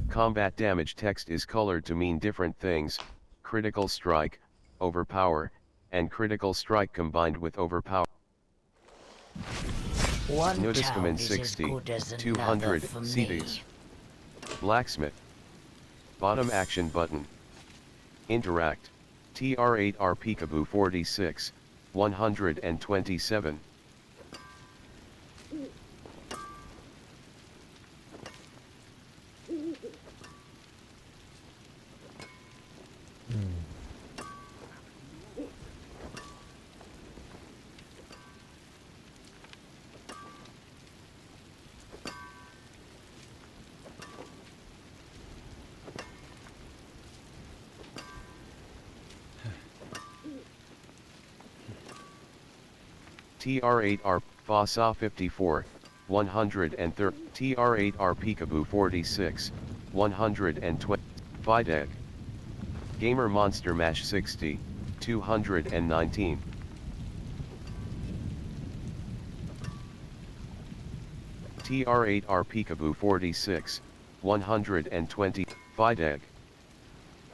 Combat damage text is colored to mean different things: critical strike, overpower, and critical strike combined with overpower. One Nudiscommon town is as 60, good as 200 another for CDs. me. Blacksmith. Bottom action button. Interact. TR8R Peekaboo 46, 127. TR8R, Fasa 54, 130, TR8R Peekaboo 46, 120, Fideg. Gamer Monster Mash 60, 219. TR8R Peekaboo 46, 120, Fideg.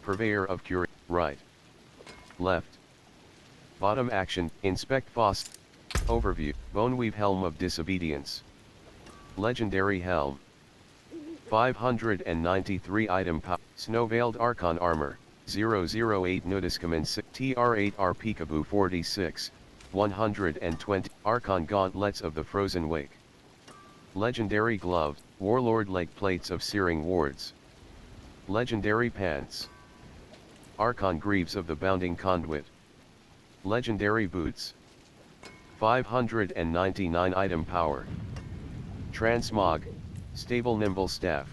Purveyor of Cure, right. Left. Bottom action, inspect Foss. Overview, Boneweave Helm of Disobedience. Legendary Helm. 593 item power. Snow-Veiled Archon Armor, 008 Nudiscommon TR8R Peekaboo 46, 120, Archon Gauntlets of the Frozen Wake. Legendary Glove, Warlord Leg Plates of Searing Wards. Legendary Pants. Archon Greaves of the Bounding Conduit. Legendary Boots. 599 item power. Transmog, Stable Nimble Staff.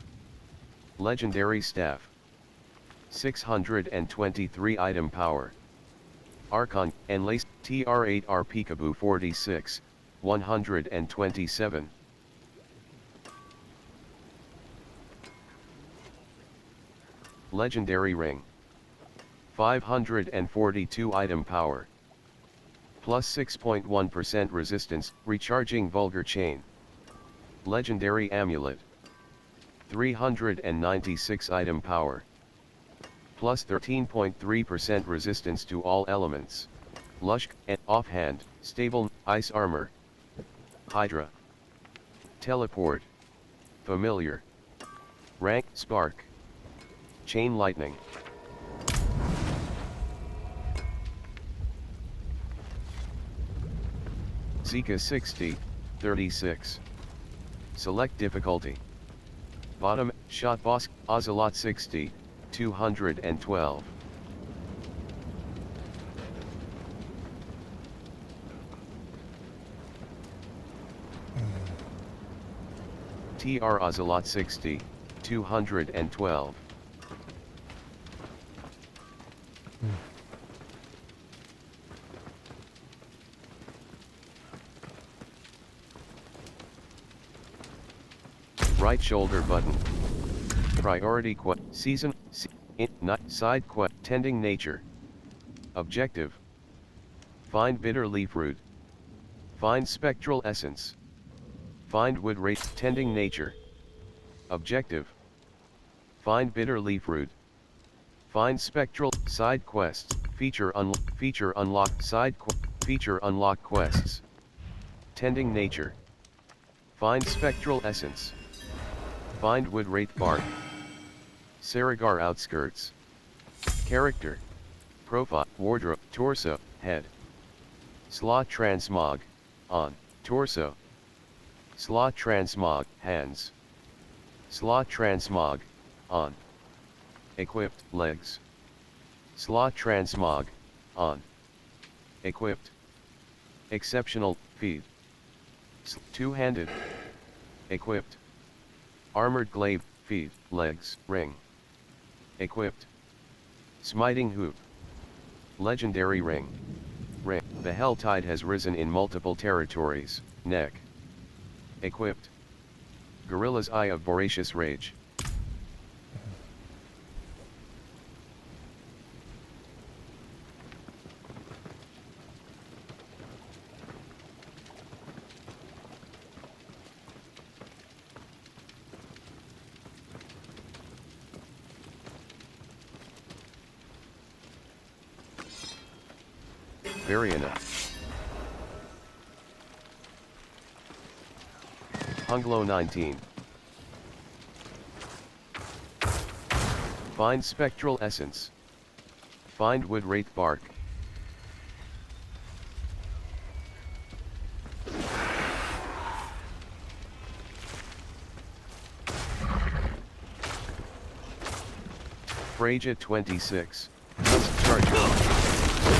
Legendary Staff. 623 item power. Archon, Enlace, TR8R Peekaboo 46, 127. Legendary Ring. 542 item power. Plus 6.1% resistance, recharging Vulgar Chain. Legendary Amulet. 396 item power. Plus 13.3% resistance to all elements. Lush, and Offhand, Stable, Ice Armor. Hydra. Teleport. Familiar. Rank, Spark. Chain Lightning. Zika 60, 36. Select difficulty. Bottom, Shot Boss, Ocelot 60, 212. TR Ocelot 60, 212. Right shoulder button. Priority season, side tending nature. Objective. Find bitter leaf root. Find spectral essence. Find wood rate, tending nature. Objective. Find bitter leaf root. Find spectral, side quests, feature unlock, feature unlock quests. Tending nature. Find spectral essence. Find wood wraith bark. Saragar outskirts. Character. Profile, wardrobe, torso, head. Slot transmog, on, torso. Slot transmog, hands. Slot transmog, on. Equipped, legs. Slot transmog, on. Equipped. Exceptional, feet. Two-handed. Equipped. Armored glaive, feet, legs, ring. Equipped. Smiting hoop. Legendary ring. Ring. The hell tide has risen in multiple territories, neck. Equipped. Gorilla's Eye of Voracious Rage. Variana. Hunglo 19. Find spectral essence. Find wood wraith bark. Fraja 26. Tusk Charger.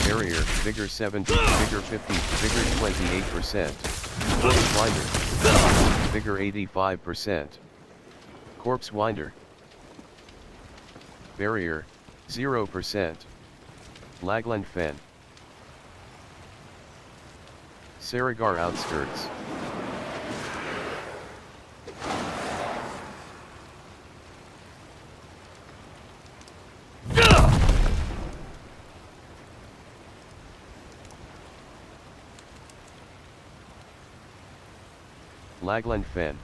Barrier, Vigor 70, Vigor 50, Vigor 28%. Corpse Winder. Vigor 85%. Corpse Winder. Barrier, 0%. Lagland Fen. Saragar outskirts. Lagland Fen.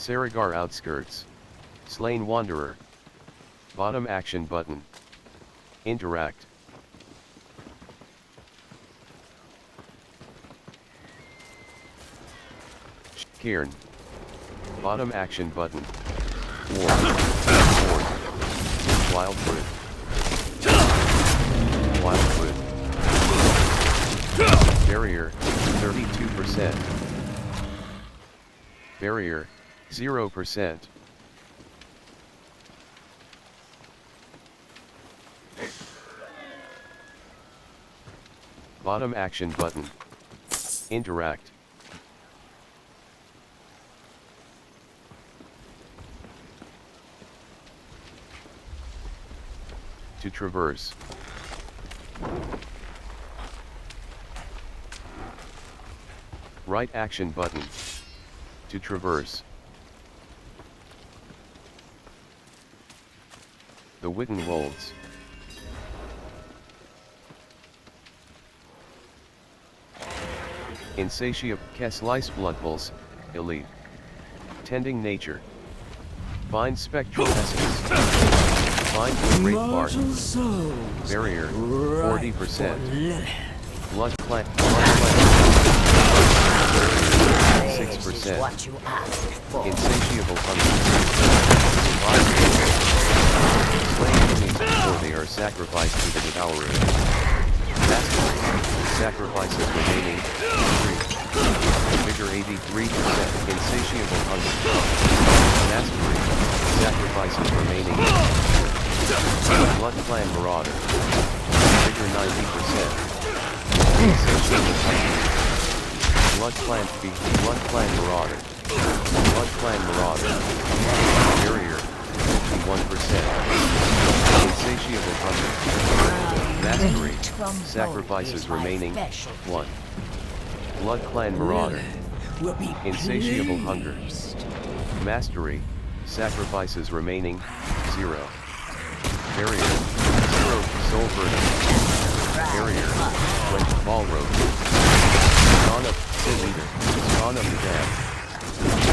Saragar outskirts. Slain Wanderer. Bottom action button. Interact. Cairn. Bottom action button. Warn. Warn. Wildwood. Wildwood. Barrier, 32%. Barrier, 0%. Bottom action button. Interact. To traverse. Right action button. To traverse. The Witten Wolds. Insatiable Kesslice Bloodpulse, Elite. Tending Nature. Find Spectral Essence. Find the Great Barton. Barrier, 40%. Blood Plant. 6%. Insatiable Hunger. Slain enemies before they are sacrificed to the devourer. Mastery. Sacrifices remaining. 3. Vigor 83%. Insatiable Hunger. Mastery. Sacrifices remaining. Blood Clan Marauder. Vigor 90%. Insatiable Hunger. Blood Clan B. Blood Clan Marauder. Blood Clan Marauder. Barrier. 51%. Insatiable Hunger. Mastery. Sacrifices remaining. 1. Blood Clan Marauder. Insatiable Hunger. Mastery. Sacrifices remaining. 0. Barrier. 0. Soul Burden. Barrier. 20. Ball Road. Spawn of Sin Eater. Spawn of the Dam.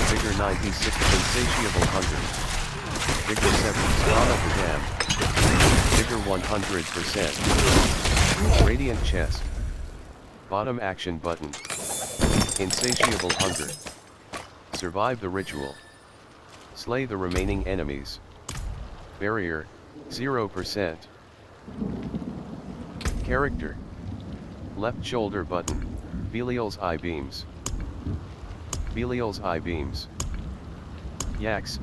Vigor 96. Insatiable Hunger. Vigor 7. Spawn of the Dam. Vigor 100%. Radiant Chest. Bottom action button. Insatiable Hunger. Survive the ritual. Slay the remaining enemies. Barrier, 0%. Character. Left shoulder button. Belial's Eye Beams. Belial's Eye Beams. Yax.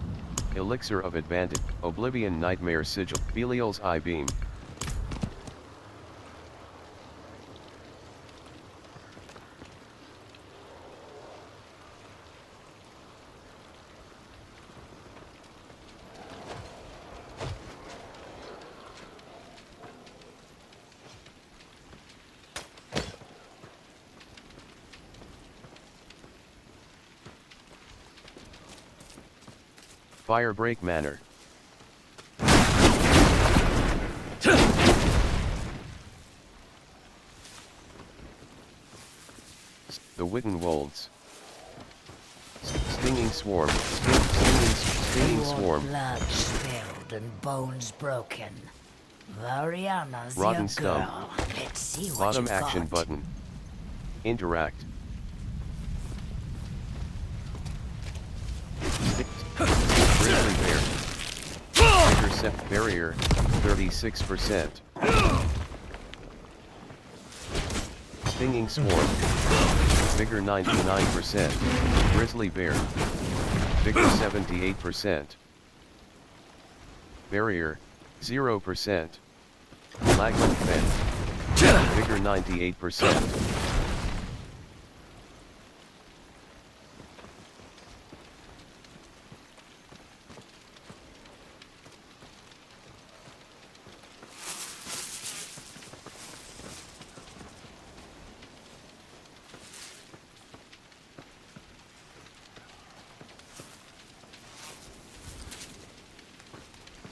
Elixir of Advantage. Oblivion Nightmare Sigil. Belial's Eye Beam. Firebreak Manor. The Witten Wolds. Stinging Swarm. Stinging Swarm. Blood spilled and bones broken. Variana's Rotten your Stump. girl. Let's see what Bottom you action got. button. Interact. Grizzly Bear. Vigor Barrier, 36%. Stinging Swarm. Vigor 99%. Grizzly Bear. Vigor 78%. Barrier, 0%. Lagman Fen. Vigor 98%.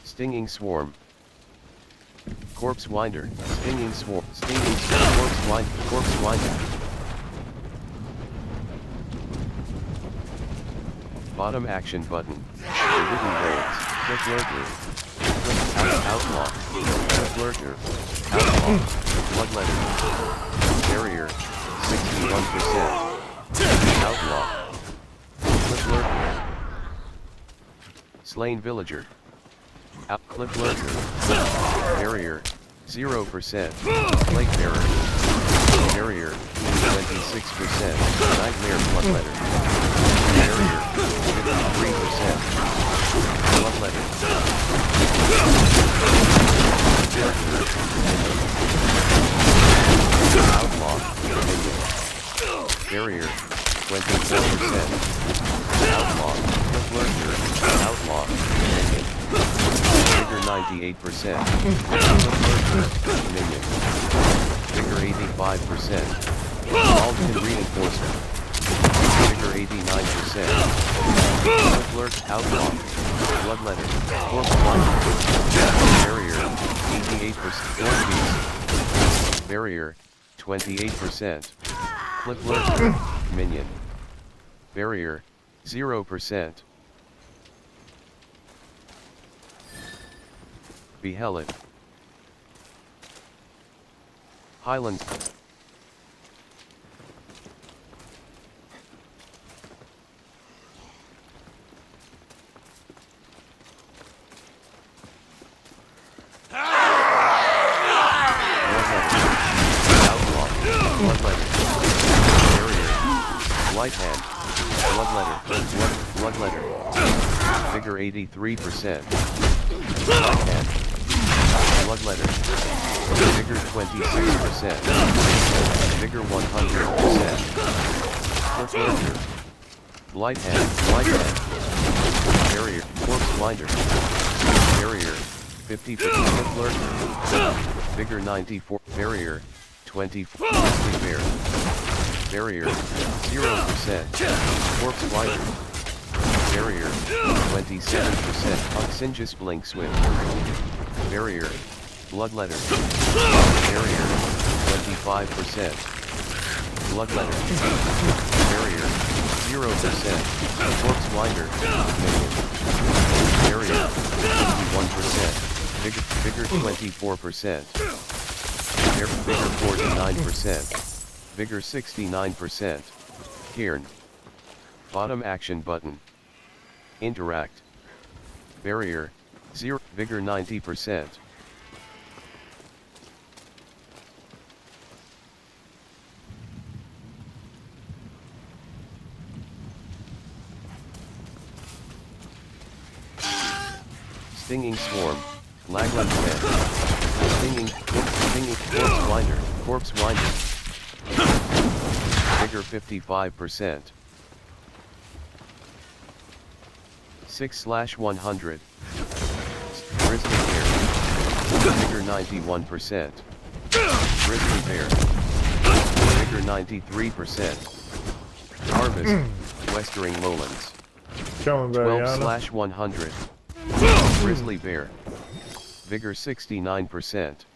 Stinging Swarm. Corpse Winder. Stinging Swarm. Stinging Swarm. Corpse Winder. Corpse Winder. Bottom action button. Forbidden Raids. Click Lurker. Click Outlaw. Click Lurker. Outlaw. Bloodletter. Barrier. 61%. Outlaw. Click Lurker. Slain Villager. Clip Lurker. Barrier, 0%. Plague Bearer. Barrier, 26%. Nightmare Bloodletter. Barrier, 53%. Bloodletter. Outlaw. Barrier, 24%. Outlaw. Clip Lurker. Outlaw. Vigor 98%. Minion. Vigor 85%. Alton Reinforcement. Vigor 89%. Lurk Outlaw. Bloodletter. Corpse Winder. Barrier 88%. Orbeez. Barrier 28%. Clip Lurker. Minion. Barrier 0%. Behelit. Highlands. Outlaw. Bloodletter. Barrier. Light Hand. Bloodletter. Bloodletter. Vigor 83%. Light Hand. Bloodletter. Vigor 26%. Vigor 100%. Clip Lurker. Light Hand. Light Hand. Barrier. Corpse Winder. Barrier. 50%. Clip Lurker. Vigor 94. Barrier. 24. Grizzly Bear. Barrier. 0%. Corpse Winder. Barrier. 27%. Oxyngus Blink Swift. Barrier. Bloodletter. Barrier. 25%. Bloodletter. Barrier. 0%. Corpse Winder. Barrier. 51%. Vigor 24%. Vigor 49%. Vigor 69%. Cairn. Bottom action button. Interact. Barrier. 0. Vigor 90%. Stinging Swarm. Lagland Fen. Stinging Corpse Winder. Corpse Winder. Vigor 55%. 6/100. Grizzly Bear. Vigor 91%. Grizzly Bear. Vigor 93%. Harvest. Westering Lowlands. 12/100. Grizzly Bear. Vigor 69%.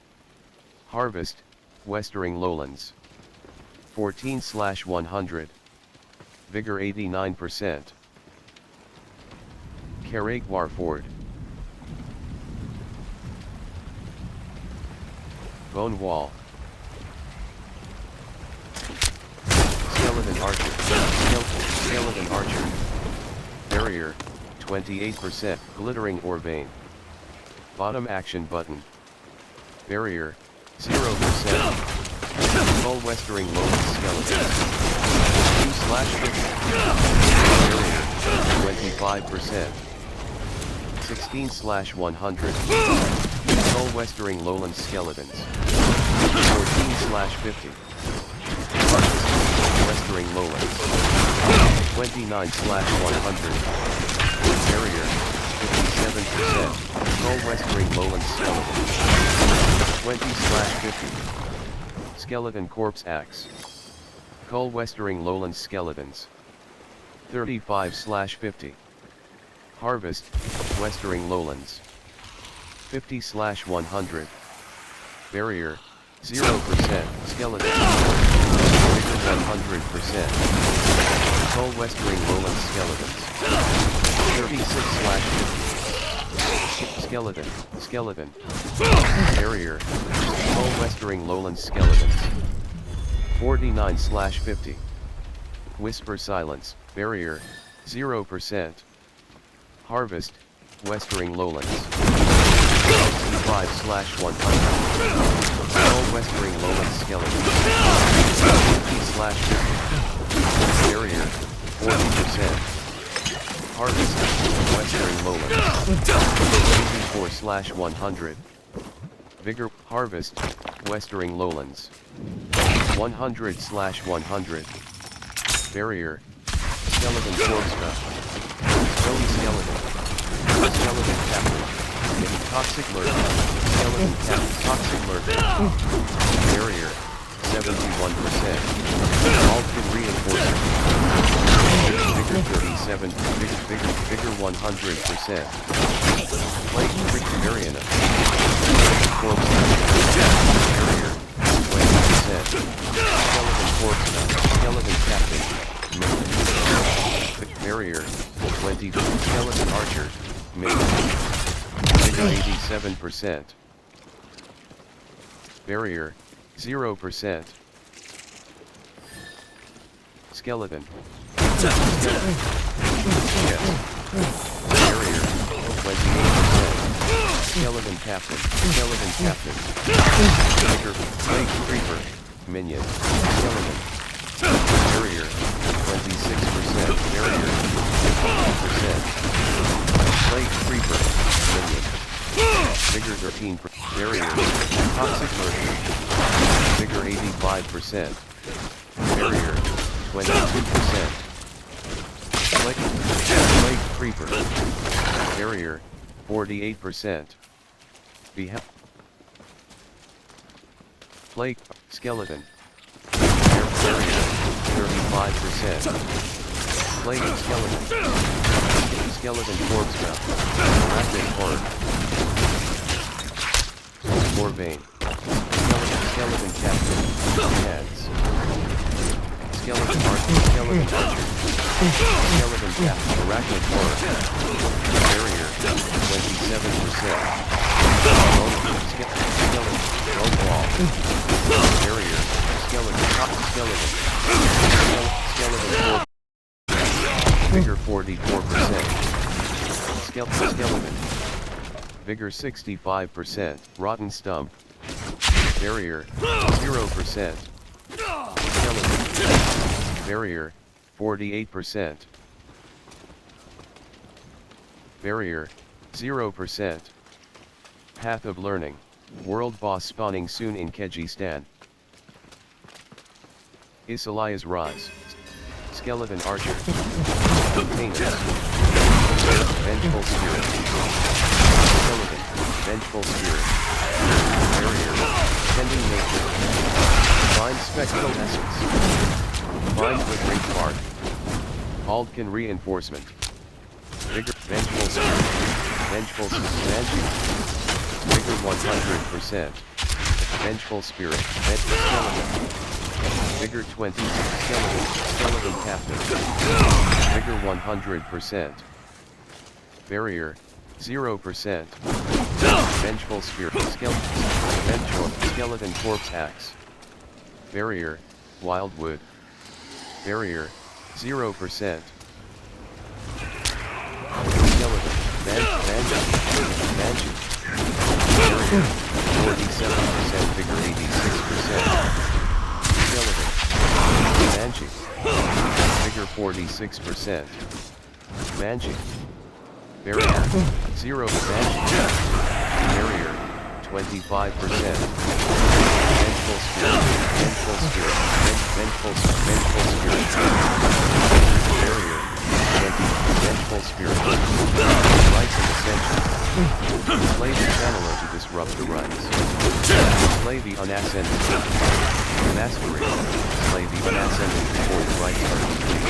Harvest. Westering Lowlands. 14/100. Vigor 89%. Carrake Warford. Bone Wall. Skeleton Archer. Skeleton Archer. Barrier, 28%. Glittering Orvane. Bottom action button. Barrier, 0%. Skull westering lowland skeleton. 2/50. Barrier, 25%. 16/100. Skull westering lowland skeletons. 14/50. Westering lowlands. 29/100. Barrier, 57%. Skull westering lowland skeletons. 20/50. Skeleton corpse axe. Skull westering lowland skeletons. 35/50. Harvest, westering lowlands. 50/100. Barrier, 0%. Skeleton. Bigger 100%. Skull westering lowland skeletons. 36/50. Skeleton. Barrier, skull westering lowland skeletons. 49/50. Whisper silence, barrier, 0%. Harvest, westering lowlands. 5/100. Skull westering lowland skeletons. 50/50. Barrier, 40%. Harvest, westering lowlands. 84/100. Vigor, harvest, westering lowlands. 100/100. Barrier, skeleton corpse. Stone skeleton. Skeleton captain. Toxic lurker. Skeleton captain. Toxic lurker. Barrier, 71%. Vulcan reinforcement. Vigor 37. Vigor 100%. Plague trick Mariana. Corpse. Barrier, 20%. Skeleton corpse. Skeleton captain. Barrier, 20. Skeleton archer. Vigor 87%. Barrier, 0%. Skeleton. Yes. Barrier, 28%. Skeleton captain. Vigor, plague creeper, minion. Skeleton. Barrier, 26%. Barrier, 50%. Plague creeper, minion. Vigor 13%. Barrier, toxic lurker. Vigor 85%. Barrier, 22%. Plague creeper. Barrier, 48%. Plague skeleton. Barrier, 35%. Plague skeleton. Skeleton corpse mouth. Rapid horror. More vein. Skeleton captain. Heads. Skeleton archer. Skeleton captain. Arachnid horror. Barrier, 27%. Skeleton. Bone wall. Barrier. Skeleton. Skeleton. Skeleton corpse. Vigor 44%. Skeleton. Vigor 65%. Rotten stump. Barrier, 0%. Skeleton. Barrier, 48%. Barrier, 0%. Path of Learning. World boss spawning soon in Kyrgyzstan. Isaliah's Rise. Skeleton Archer. Containers. Vengeful Spirit. Skeleton. Vengeful Spirit. Barrier. Tending Nature. Divine Spectral Essence. Divine Flickering Spark. Aldkin Reinforcement. Vigor. Vengeful Spirit. Vengeful Spirit. Vigor 100%. Vengeful Spirit. Skeleton. Vigor 20. Skeleton Captain. Vigor 100%. Barrier, 0%. Vengeful Spirit. Skeleton Corpse Axe. Barrier, Wildwood. Barrier, 0%. Skeleton. Banshee. 47%, vigor 86%. Skeleton. Banshee. Vigor 46%. Banshee. Barrier. 0. Banshee. Barrier. 25%. Vengeful spirit. Vengeful spirit. Vengeful spirit. Barrier. 20. Vengeful spirit. Rites of Ascension. Slay the channeler to disrupt the rites. Slay the unascended. Masquerade. Slay the unascended before the rites are complete.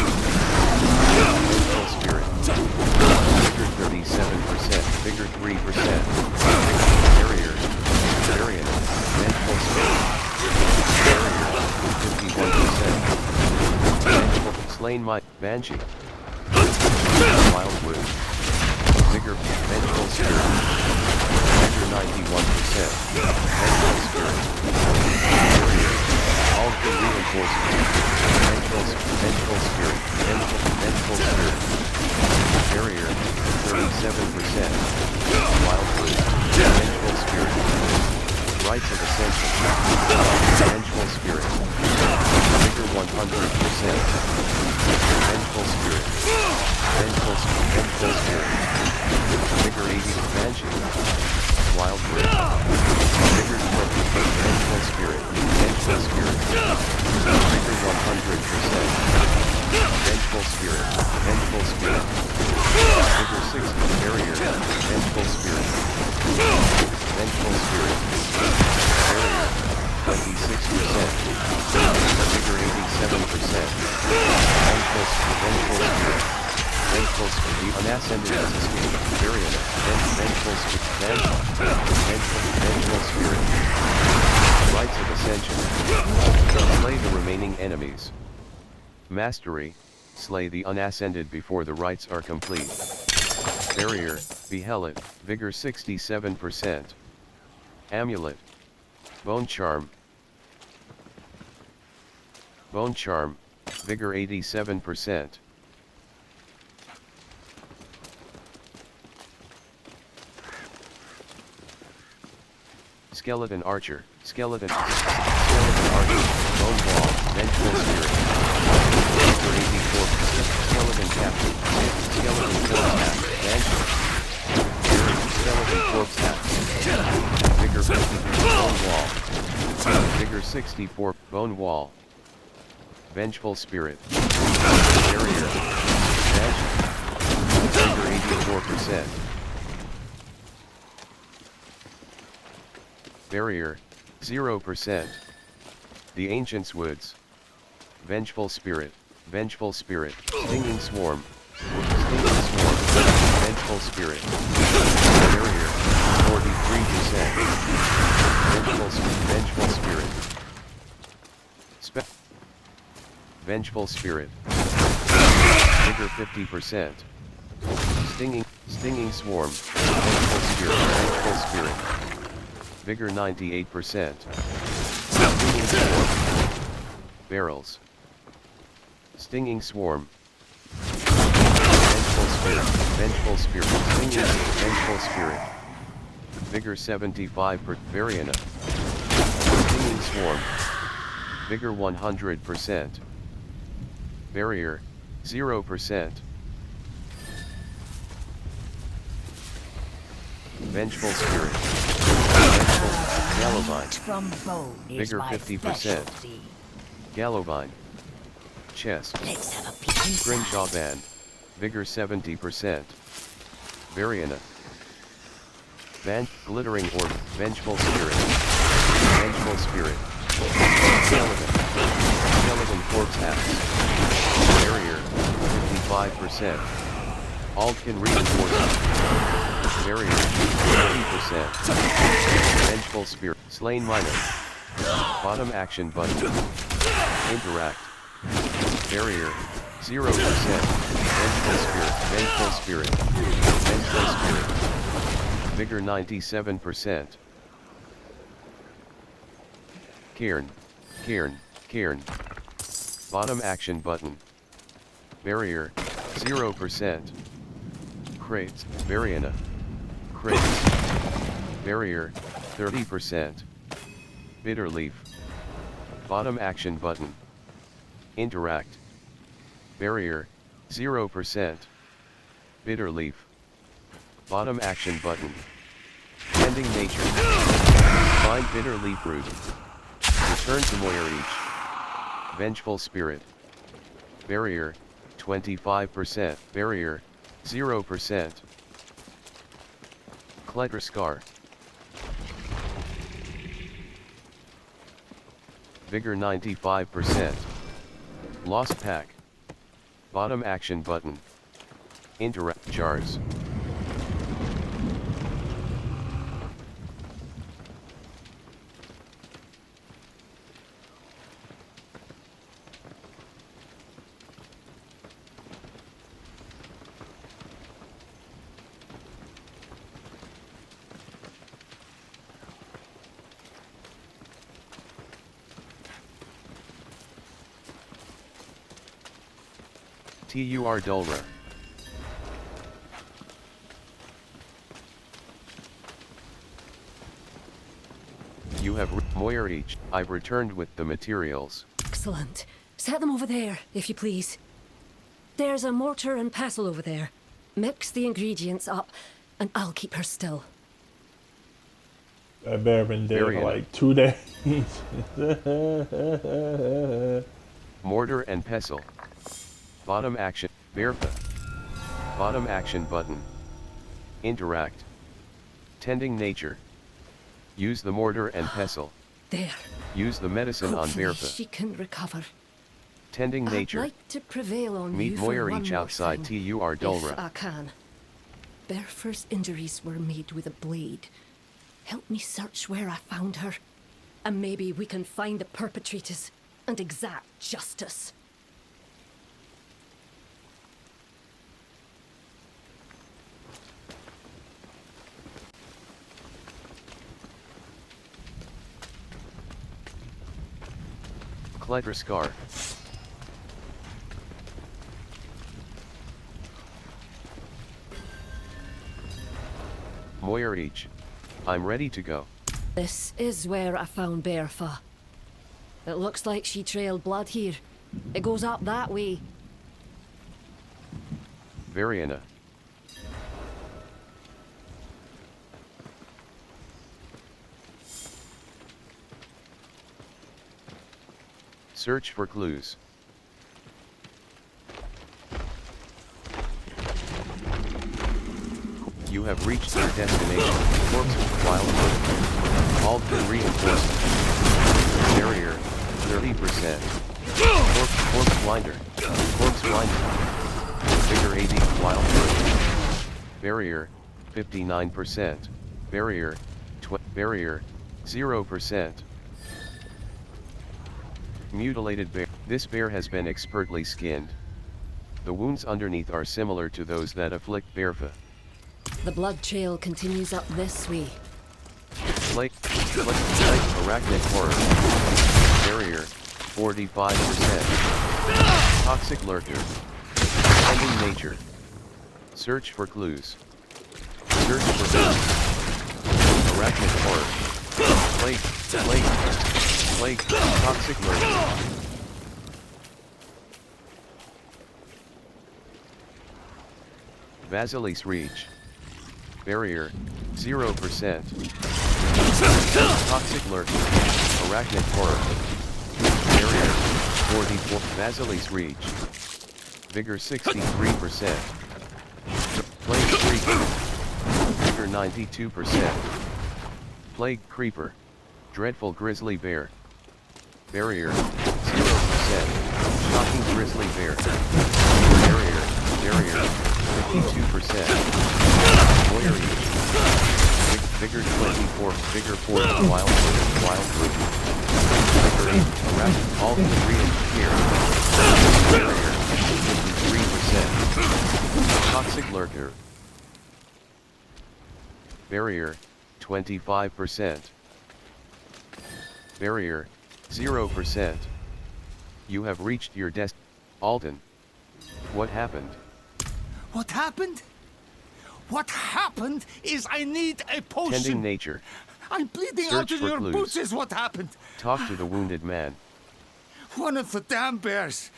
Vengeful spirit. Vigor 37%. Vigor 3%. Barrier. Variant. Vengeful spirit. Barrier. 51%. Vengeful. Slain my Banshee. Wildwood. Vigor. Vengeful spirit. Vigor 91%. Vengeful spirit. Barrier. All can reinforce it. Vengeful spirit. Vengeful spirit. Barrier. 37%. Wildwood. Vengeful spirit. Rites of Ascension. Vengeful spirit. Vigor 100%. Vengeful spirit. Vengeful spirit. Vigor 80. Banshee. Wildwood. Vigor 20. Vengeful spirit. Vengeful spirit. Vigor 100%. Vengeful spirit. Vengeful spirit. Vigor 60. Barrier. Vengeful spirit. Vengeful spirit. Barrier. 26%. Vigor 87%. Vengeful spirit. Vengeful spirit. The unascended has escaped. Variant. Vengeful spirit. Vengeful spirit. Rites of Ascension. Slay the remaining enemies. Mastery. Slay the unascended before the rites are complete. Barrier. Behelit. Vigor 67%. Amulet. Bone Charm. Bone Charm. Vigor 87%. Skeleton Archer. Skeleton Archer. Bone Wall. Vengeful Spirit. Vigor 84%. Skeleton Captain. Skeleton Corpse Hat. Banshee. Skeleton Corpse Hat. Vigor 50. Bone Wall. Vigor 64. Bone Wall. Vengeful Spirit. Barrier. Banshee. Vigor 84%. Barrier. 0%. The Ancient's Woods. Vengeful Spirit. Vengeful Spirit. Stinging Swarm. Stinging Swarm. Vengeful Spirit. Barrier. 43%. Vengeful Spirit. Vengeful Spirit. Vigor 50%. Stinging Swarm. Vengeful Spirit. Vengeful Spirit. Vigor 98%. Stinging Swarm. Barrels. Stinging Swarm. Vengeful Spirit. Vengeful Spirit. Vengeful Spirit. Vigor 75%. Variana. Stinging Swarm. Vigor 100%. Barrier. 0%. Vengeful Spirit. Gallovine. From bone is Vigor my 50%. specialty. Gallovine. Chest. Let's have a peek inside. Grimshaw Band. Vigor 70%. Variana. Glittering Orb. Vengeful Spirit. Vengeful Spirit. Skeleton. Skeleton Corpse Hat. Barrier. 55%. Altkin Reinforcement. Barrier. 50%. Vengeful Spirit. Slain Minor. Bottom action button. Interact. Barrier. 0%. Vengeful Spirit. Vengeful Spirit. Vengeful Spirit. Vigor 97%. Cairn. Bottom action button. Barrier. 0%. Crates. Variana. Crates. Barrier. 30%. Bitter leaf. Bottom action button. Interact. Barrier, 0%. Bitter leaf. Bottom action button. Tending nature. Find bitter leaf root. Return to Moirich. Vengeful spirit. Barrier, 25%. Barrier, 0%. Kletter scar. Vigor 95%. Lost pack. Bottom action button. Interact jars. Tur Dolra. You have Moirich. I've returned with the materials. Excellent. Set them over there, if you please. There's a mortar and pestle over there. Mix the ingredients up, and I'll keep her still. That bear been dead for like 2 days. Mortar and pestle. Bottom action. Bertha. Bottom action button. Interact. Tending nature. Use the mortar and pestle. There. Use the medicine on Hopefully Bertha. she can recover. Tending nature. I'd like to prevail on Meet you for one Moirich more outside thing, Tur if Dolra. I can. Bertha's injuries were made with a blade. Help me search where I found her, and maybe we can find the perpetrators and exact justice. Kletter scar. Moirich. I'm ready to go. This is where I found Bertha. It looks like she trailed blood here. It goes up that way. Variana. Search for clues. You have reached your destination. Corpse, wild foot. All been reinforced. Barrier, 30%. Corpse blinder. Corpse blinder. Figure 80, wild foot. Barrier, 59%. Barrier, barrier, 0%. Mutilated bear. This bear has been expertly skinned. The wounds underneath are similar to those that afflict Bertha. The blood trail continues up this way. Plague, arachnid horror. Barrier, 45%. Toxic lurker. Ending nature. Search for clues. Search for clues. Arachnid horror. Plague, toxic lurker. Basilis reach. Barrier, 0%. Toxic lurker. Arachnid horror. Barrier, 44. Basilis reach. Vigor 63%. Plague creeper. Vigor 92%. Plague creeper. Dreadful grizzly bear. Barrier, 0%. Shocking grizzly bear. Barrier, 52%. Moirich. Vigor 24, Vigor 4, wild fruit. Vigor 8, erratic, all ingredients here. Barrier, 53%. Toxic lurker. Barrier, 25%. Barrier, 0%. You have reached your Alden. What happened? What happened? What happened is I need a potion. Tending nature. I'm bleeding Search out of for your clues. boots is what happened. Talk to the wounded man. One of the damn bears.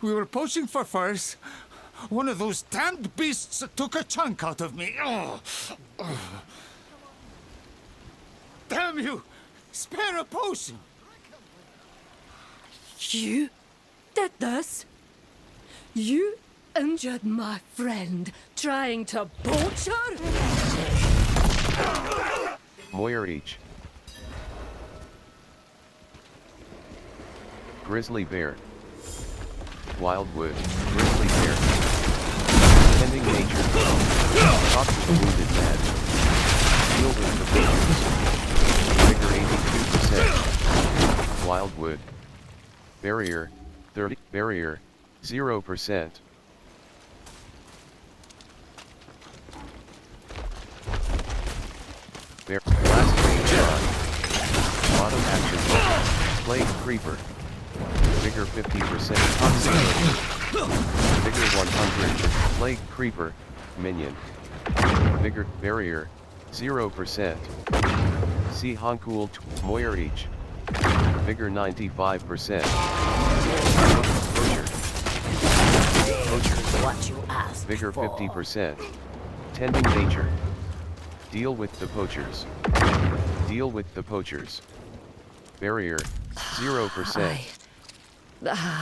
We were poaching for furs. One of those damned beasts took a chunk out of me. Oh. Damn you! Spare a potion! You did this? You injured my friend trying to poach her? Moyer each. Grizzly bear. Wildwood. Grizzly bear. Tending nature. Talk to the wounded man. Deal with the poachers. Vigor 82%. Wildwood. Barrier. 30. Barrier. 0%. Last range shot. Bottom action. Plague creeper. Vigor 50%. Toxic lurker. Vigor 100. Plague creeper. Minion. Vigor barrier. 0%. See Honkul Moyer each. Vigor 95%. Poacher. Poacher. What you asked Vigor for. 50%. Tending nature. Deal with the poachers. Deal with the poachers. Barrier. 0%.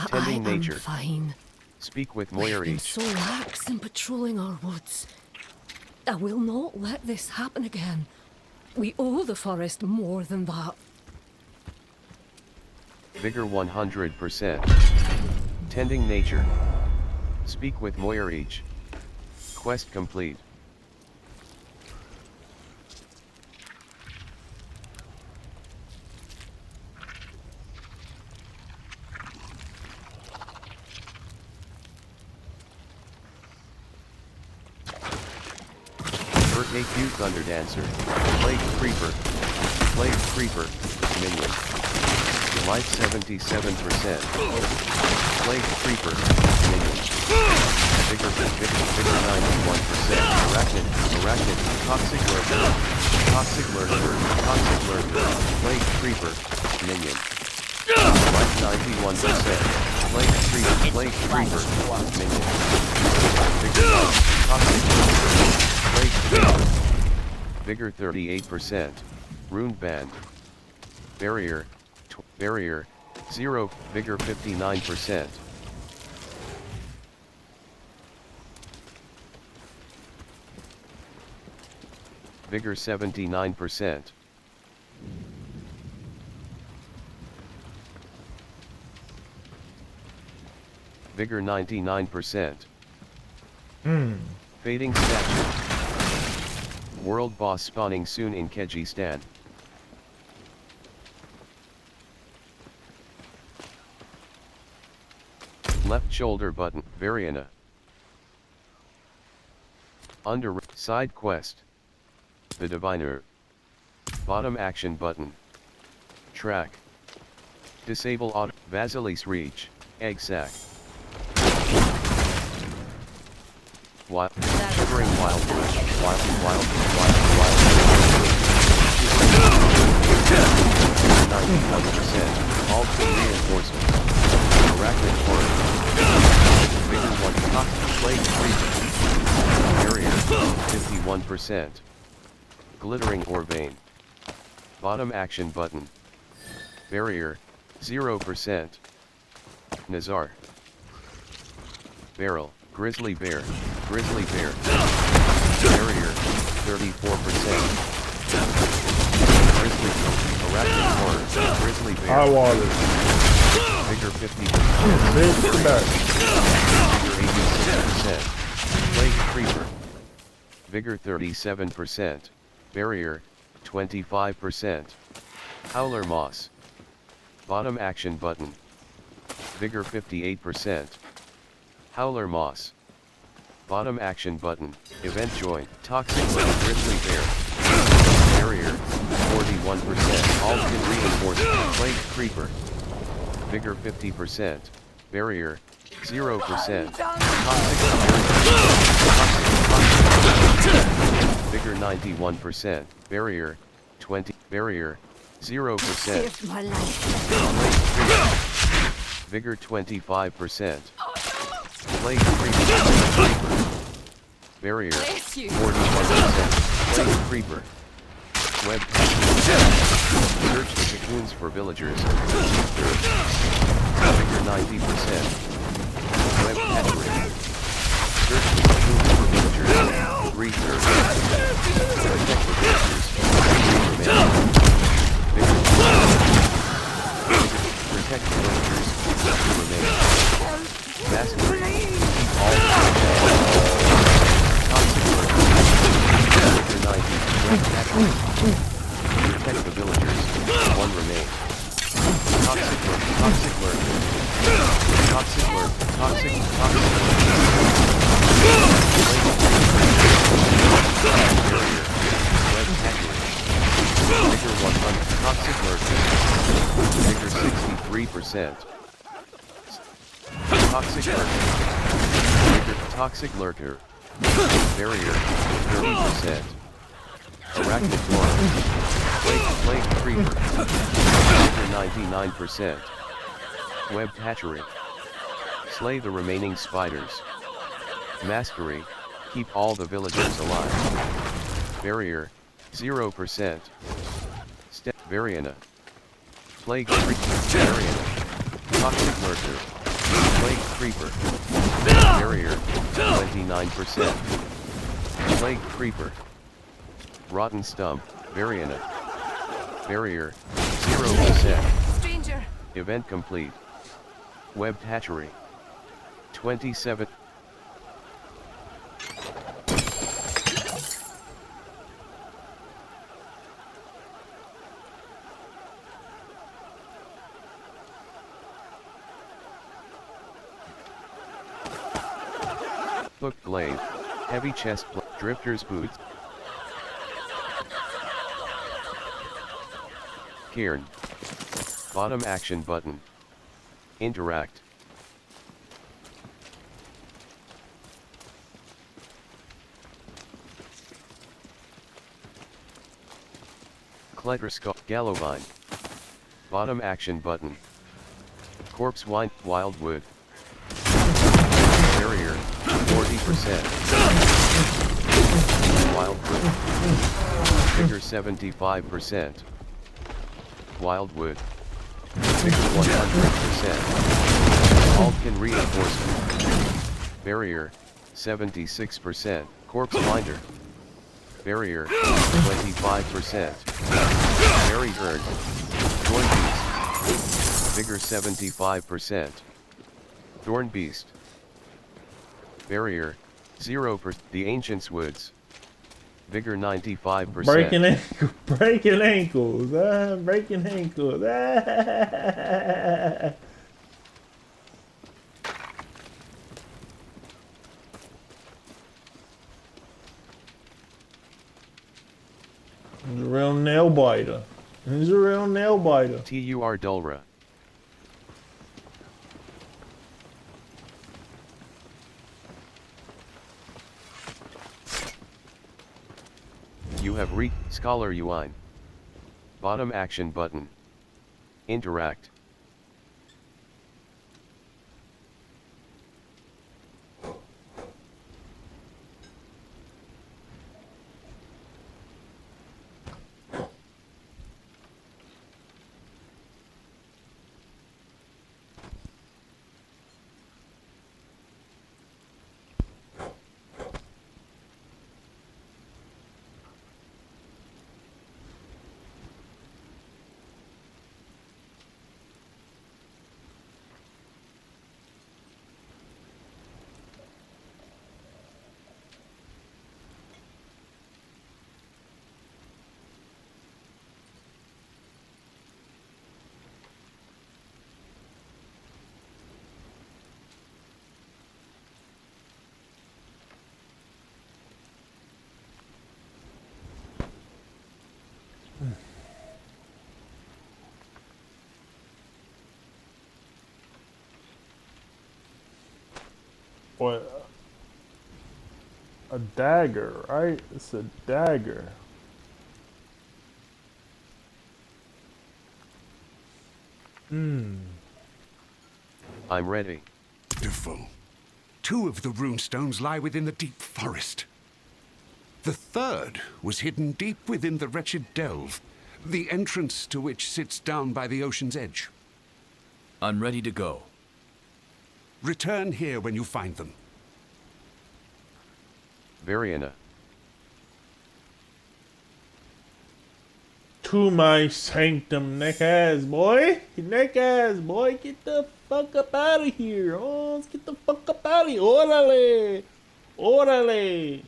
Tending nature. I'm fine. Speak with Moyer We've been each. so lax in patrolling our woods. I will not let this happen again. We owe the forest more than that. Vigor 100%. Tending nature. Speak with Moyer each. Quest complete. AQ Thunderdancer. Plague Creeper. Plague Creeper. Minion. Life 77%. Plague Creeper. Minion. Vigor 91%. Arachnid. Arachnid. Toxic Lurker. Toxic Lurker. Toxic Lurker. Plague Creeper. Minion. Life 91%. Plague Creeper. Plague Creeper. Minion. Vigor. Toxic Lurker. Vigor 38%. Rune Band. Barrier. Barrier. 0. Vigor 59%. Vigor 79%. Vigor 99%. Fading statue. World boss spawning soon in Kyrgyzstan. Left shoulder button, Variana. Under side quest. The Diviner. Bottom action button. Track. Disable auto, Vasilis reach, egg sac. Wild, shivering wildwood, wild, 91%, all two reinforcements, arachnid horror, vigor 1, toxic plague creeper, barrier, 51%, glittering ore vein, bottom action button, barrier, 0%, Nazar, barrel, grizzly bear, barrier, 34%. Grizzly, arachnid horror, grizzly bear. High water. Vigor 50%. Bitch, come back. Vigor 86%. Plague creeper. Vigor 37%. Barrier, 25%. Howler moss. Bottom action button. Vigor 58%. Howler moss. Bottom action button, event join, toxic grizzly bear. Barrier, 41%, Alton reinforcement, plague creeper. Vigor 50%, barrier, 0%, toxic Vigor 91%, barrier, 20. Barrier 0%. Saved my life. Vigor 25%. Plague Creeper. Barrier Bless you. 41%. Plague Creeper. Web Search the cocoons for villagers. Vigor 90%. Web hatchery. Search the cocoons for villagers. 3/3. Protect the villagers. 3 remain. Protect the villagers. 2 remain. Mastery. Keep all toxic workers. Vigor 90. Web hatchery. Protect the villagers. 1 remain. Toxic work. Toxic work. Toxic work. Toxic. Barrier. Web hatchery. Vigor 100. Toxic lurker. Vigor 63%. Toxic lurker. Vigor toxic lurker. Barrier 30%. Arachnoflora. Plague creeper. Vigor 99%. Web hatchery. Slay the remaining spiders. Mastery. Keep all the villagers alive. Barrier 0%. Step Variana. Plague creeper. Variana. Toxic lurker. Plague creeper. Barrier 29%. Plague creeper. Rotten stump. Variana. Barrier 0%. Stranger. Event complete. Webbed hatchery. 27. Hook glaive. Heavy chest plate. Drifter's boots. Cairn. Bottom action button. Interact. Cletroscope. Gallovine. Bottom action button. Corpse wine. Wildwood. Barrier. 40%. Wildwood. Vigor 75%. Wildwood. Vigor 100%. Altkin reinforcement. Barrier 76%. Corpse finder. Barrier 25%. Berry herd. Thorn beast. Vigor 75%. Thorn beast. Barrier 0%. The Ancients Woods. Vigor 95%. Breaking ankles, breaking ankles, breaking ankles. He's a real nail biter. He's a real nail biter. TUR Dulra. You have reached Scholar Uine. Bottom action button. Interact. What? A dagger, right? It's a dagger. I'm ready. Wonderful. 2 of the runestones lie within the deep forest. The third was hidden deep within the wretched delve, the entrance to which sits down by the ocean's edge. I'm ready to go. Return here when you find them. Variana. To my sanctum, neck ass boy. Neck ass boy, get the fuck up out of here. Oh, let's get the fuck up out of here. Orale. Orale.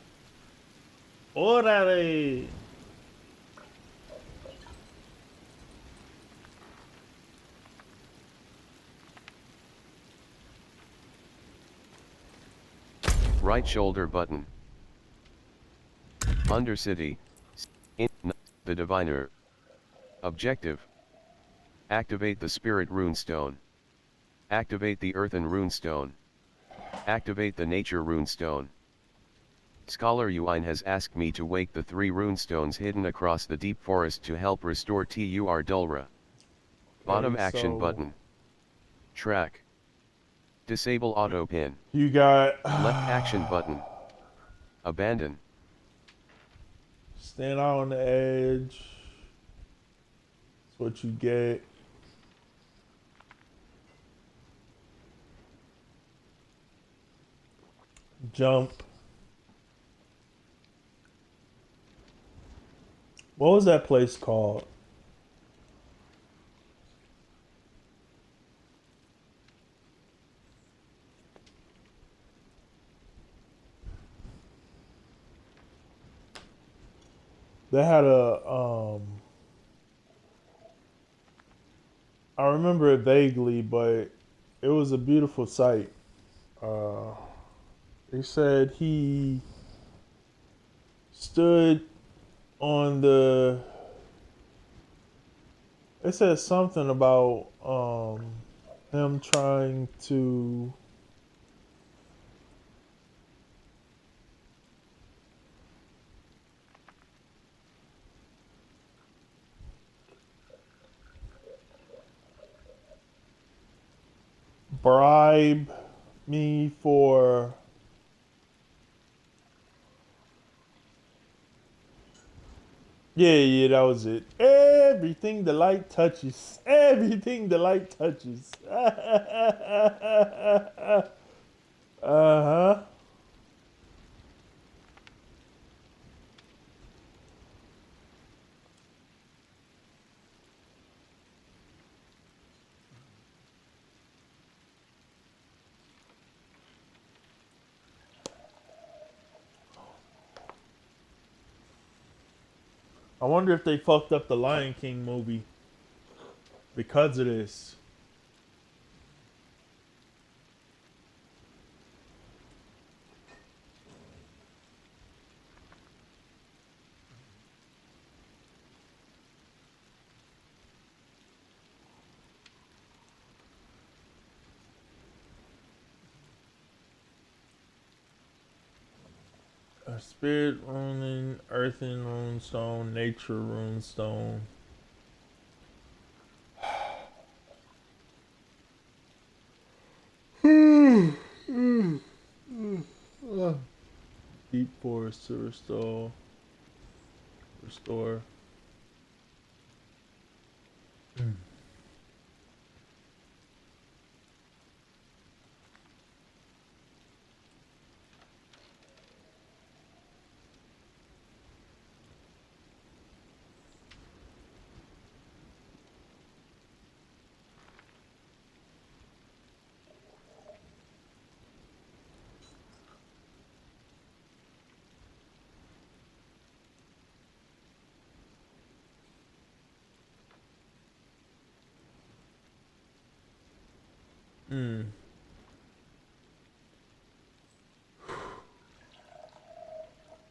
Orale. Right shoulder button. Undercity. In the diviner. Objective. Activate the spirit runestone. Activate the earthen runestone. Activate the nature runestone. Scholar Yuine has asked me to wake the 3 runestones hidden across the deep forest to help restore Tur Dulra. Bottom Okay, action so button. Track. Disable auto pin. you got Left action button. Abandon. stand out on the edge. That's what you get. Jump. What was that place called? They had a I remember it vaguely, but it was a beautiful sight. They said he stood on the. It said something about him trying to. Bribe me for. Yeah, that was it. Everything the light touches. Everything the light touches. Uh-huh. I wonder if they fucked up the Lion King movie because of this. A spirit rune, earthen runestone, nature runestone. Deep forest to restore. Restore.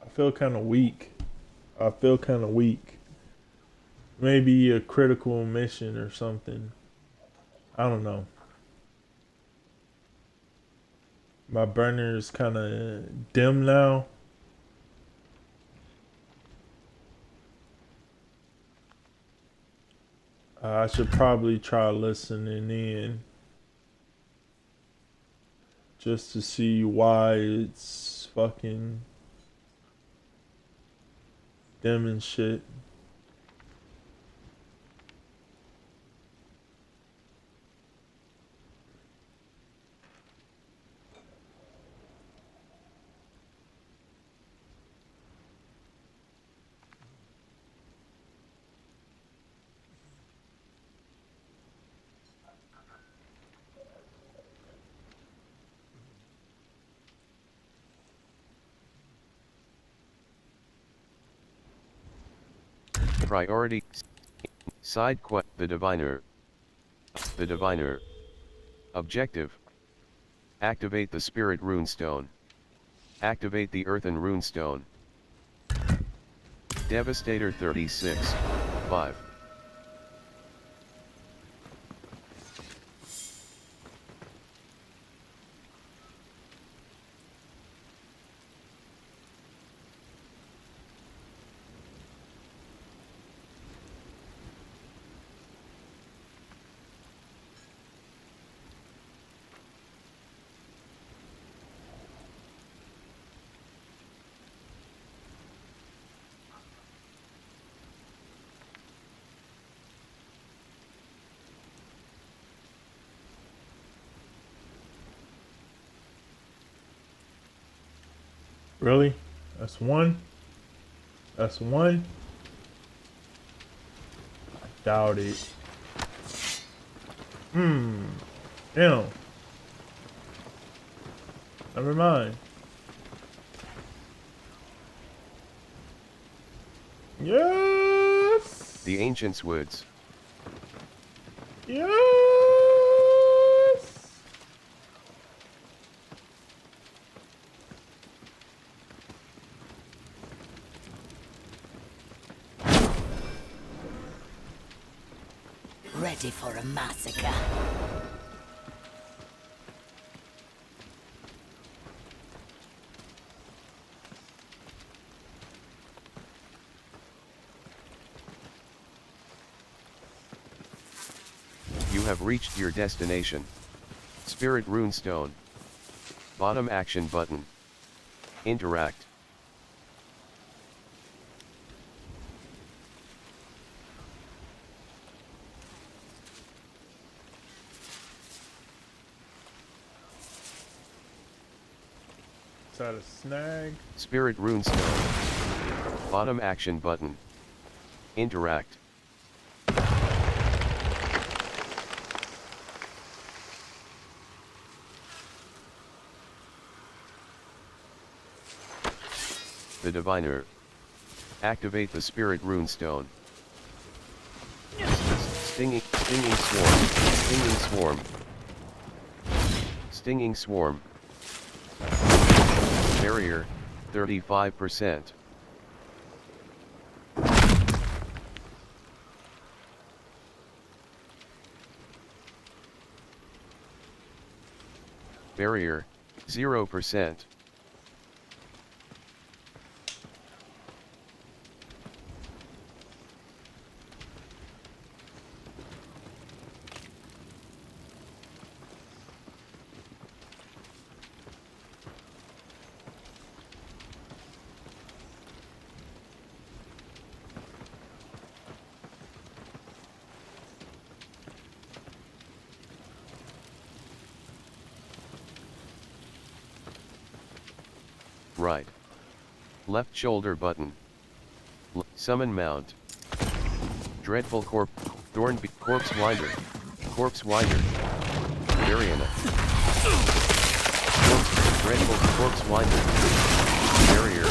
I feel kind of weak. Maybe a critical mission or something. I don't know. My burner is kind of dim now. I should probably try listening in just to see why it's fucking dim and shit. Priority. Side quest. The Diviner. The Diviner. Objective. Activate the Spirit Runestone. Activate the Earthen Runestone. Devastator 36. 5. Really? That's one? That's one? I doubt it. Damn. Never mind. Yes! The Ancients Woods. Yes! Ready for a massacre. You have reached your destination. Spirit Runestone. Bottom action button. Interact. Is that a snag? Spirit Runestone. Bottom action button. Interact. The Diviner. Activate the Spirit Runestone. Stinging Swarm. Stinging Swarm. Stinging Swarm. Barrier, 35%. Barrier, 0%. Right. Left shoulder button. Summon mount. Dreadful Corpse Winder. Corpse Winder. Variana. Dreadful Corpse Winder. Barrier,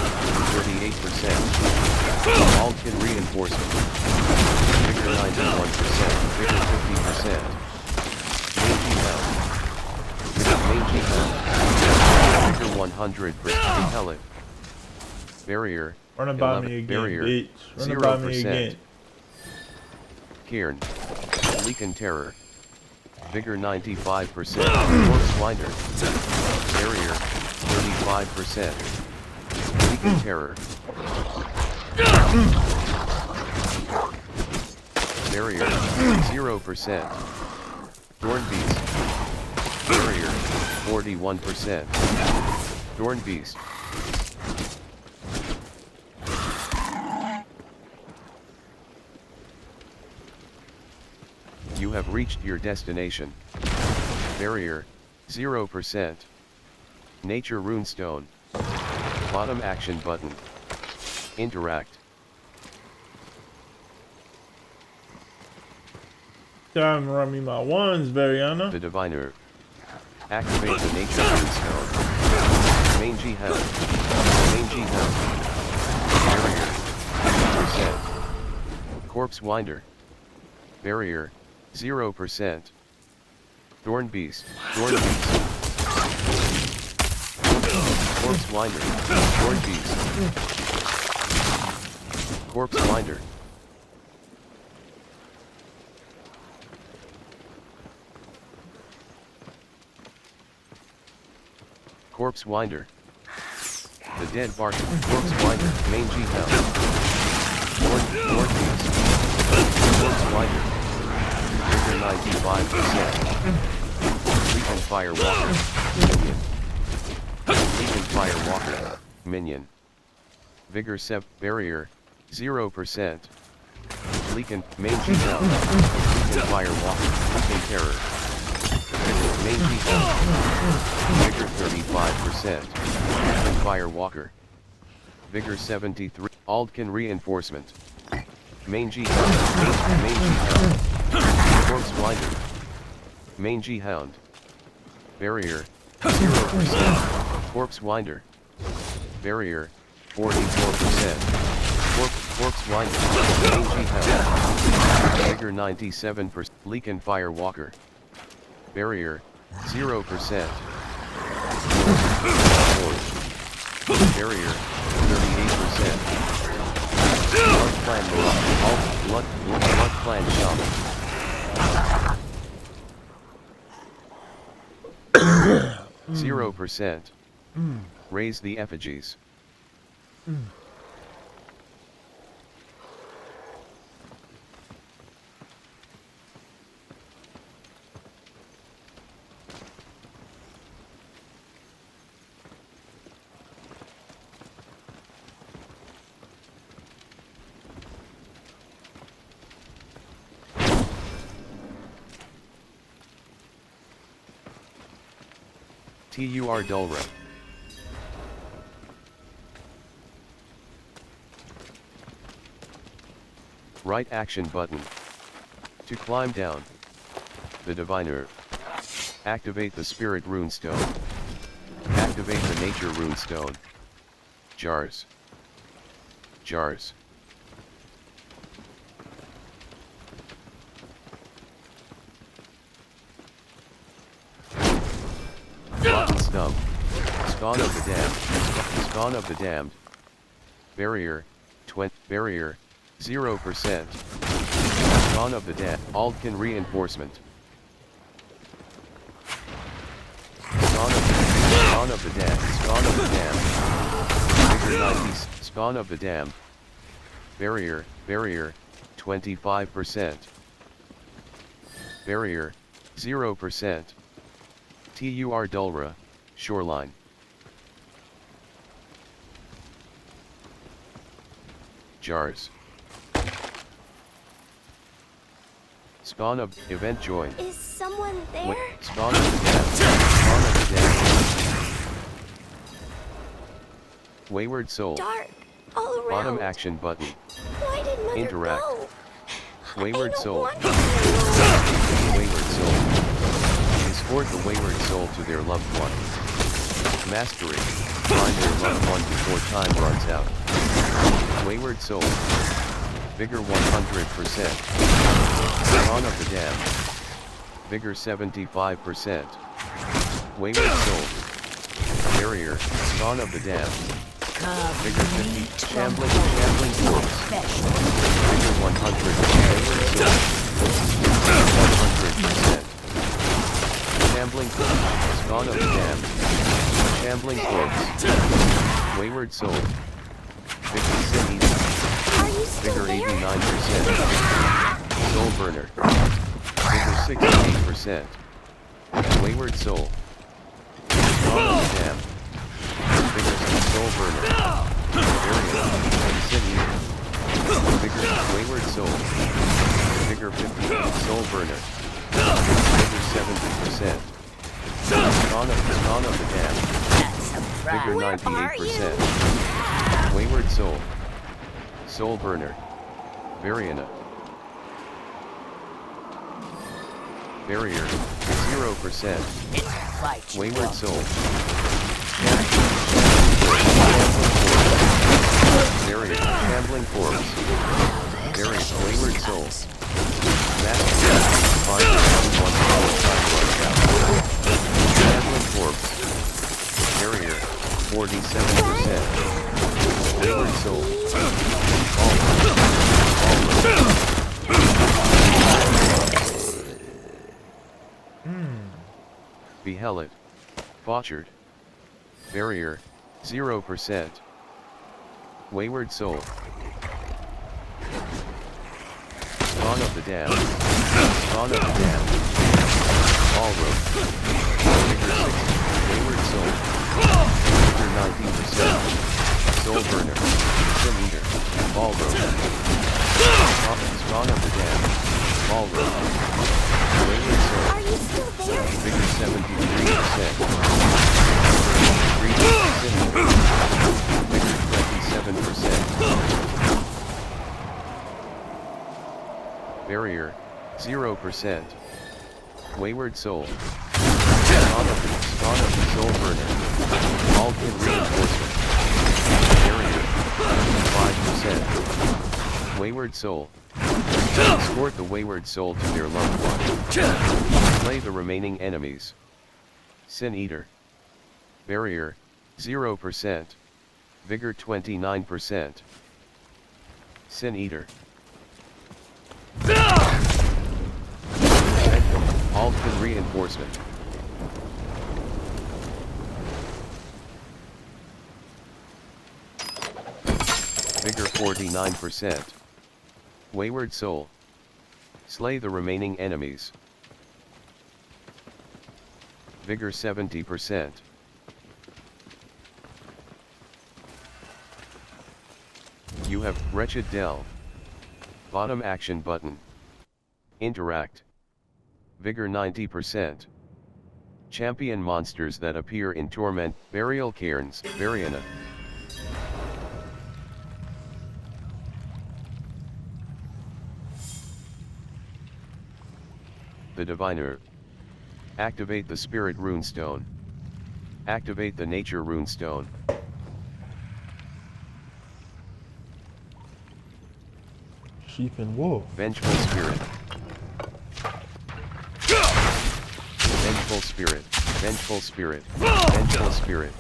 38%. Alkin Reinforcement. Vigor 91%. Vigor 50%. Mangy Mount. Mangy Mount. Vigor 100%. Repellent. Barrier. Run it by 11, me again, barrier, bitch. Run it by me 0%. again. Cairn. Leakin Terror. Vigor 95%. Corpse Winder. Barrier, 35%. Leakin Terror. Barrier, 0%. Thorn Beast. Barrier, 41%. Thorn Beast. You have reached your destination. Barrier, 0%. Nature Runestone. Bottom action button. Interact. Time to run me my ones, Variana. The Diviner. Activate the Nature Runestone. Mangy Hound. Mangy Hound. Barrier, 50%. Corpse Winder. Barrier, 0%. Thorn Beast. Thorn Beast. Corpse Winder. Thorn Beast. Corpse Winder. Corpse Winder. The Dead Bark. Corpse Winder. Mangy Hound. Thorn Beast. Corpse Winder. Vigor 95%. Leaping Fire Walker. Minion. Leaping Fire Walker. Minion. Vigor 7. Barrier, 0%. Leakin. Mangy Hound. Leaping Fire Walker. Leaping Terror. Mangy Hound. Vigor 35%. Leaping Fire Walker. Vigor 73. Aldkin Reinforcement. Mangy Hound. Mangy Hound. Corpse Winder. Mangy Hound. Barrier, 0%. Corpse Winder. Barrier, 44%. Corpse Winder. Mangy Hound. Vigor 97%. Leakin Fire Walker. Barrier, 0%. Barrier, 38%. Blood Clan Blood Clan Shaman. 0%. Raise the effigies. TUR Dulra. Right action button. To climb down. The Diviner. Activate the Spirit Runestone. Activate the Nature Runestone. Jars. Jars. Rotten Stump. Spawn of the Damned. Spawn of the Damned. Barrier, 20. Barrier, 0%. Spawn of the Damned. Aldkin Reinforcement. Spawn of the Damned. Spawn of the Damned. Vigor 90. Spawn of the Damned. Barrier, 25%. Barrier, 0%. TUR Dulra, Shoreline. Jars. Spawn of Event Join. Is someone there? Spawn of the Damned. Spawn of the Damned. Wayward Soul. Dark all around. Bottom action button. Why did Mother Interact. go? Wayward Soul. Wayward Wayward Soul. Escort the Wayward Soul to their loved one. Mastery. Find their loved one before time runs out. Wayward Soul. Vigor 100%. Spawn of the Damned. Vigor 75%. Wayward Soul. Barrier. Spawn of the Damned. Vigor 50. Shambling Corpse. Vigor 100. Wayward Soul. 100%. Shambling Corpse. Spawn of the Damned. Shambling Corpse. Wayward Soul. Vigor 80. Are you still Vigor there? 89%. Soul Burner. Vigor 68%. Wayward Soul. Spawn of the Dam. Vigor Soul Burner. Area. Sin Eater. Vigor Wayward Soul. Vigor 58. Soul Burner. Vigor 70%. Spawn of the Dam. Vigor 98%. Wayward Soul. Soul Burner. Variana. Barrier. 0%. Wayward Soul. Barrier. Shambling Corpse. Barrier. Wayward Soul. Master. Shambling Corpse. Barrier. 47%. Wayward Soul. Behelit. Botchered. Barrier. 0%. Wayward Soul. Spawn of the Dam. Spawn of the Dam. Ballroom. Vigor 60. Wayward Soul. Vigor 19%. Soul Burner. Sin Eater. Ballroom. Spawn of the Dam. Ballroom. Wayward Soul. Are you still there? Vigor 73%. Vigor 27%. Barrier. 0%. Wayward Soul. Spawn of the Soul Burner. Alkin Reinforcement. Barrier. 5%. Wayward Soul. Escort the Wayward Soul to their loved one. Slay the remaining enemies. Sin Eater. Barrier. 0%. Vigor 29%. Sin Eater. Alkin Reinforcement. Vigor 49%. Wayward Soul. Slay the remaining enemies. Vigor 70%. You have Wretched Dell. Bottom action button. Interact. Vigor 90%. Champion monsters that appear in Torment, Burial Cairns, Variana. The Diviner. Activate the Spirit Runestone. Activate the Nature Runestone. Sheep and wolf. Vengeful Spirit. Vengeful Spirit. Vengeful Spirit. Vengeful Spirit.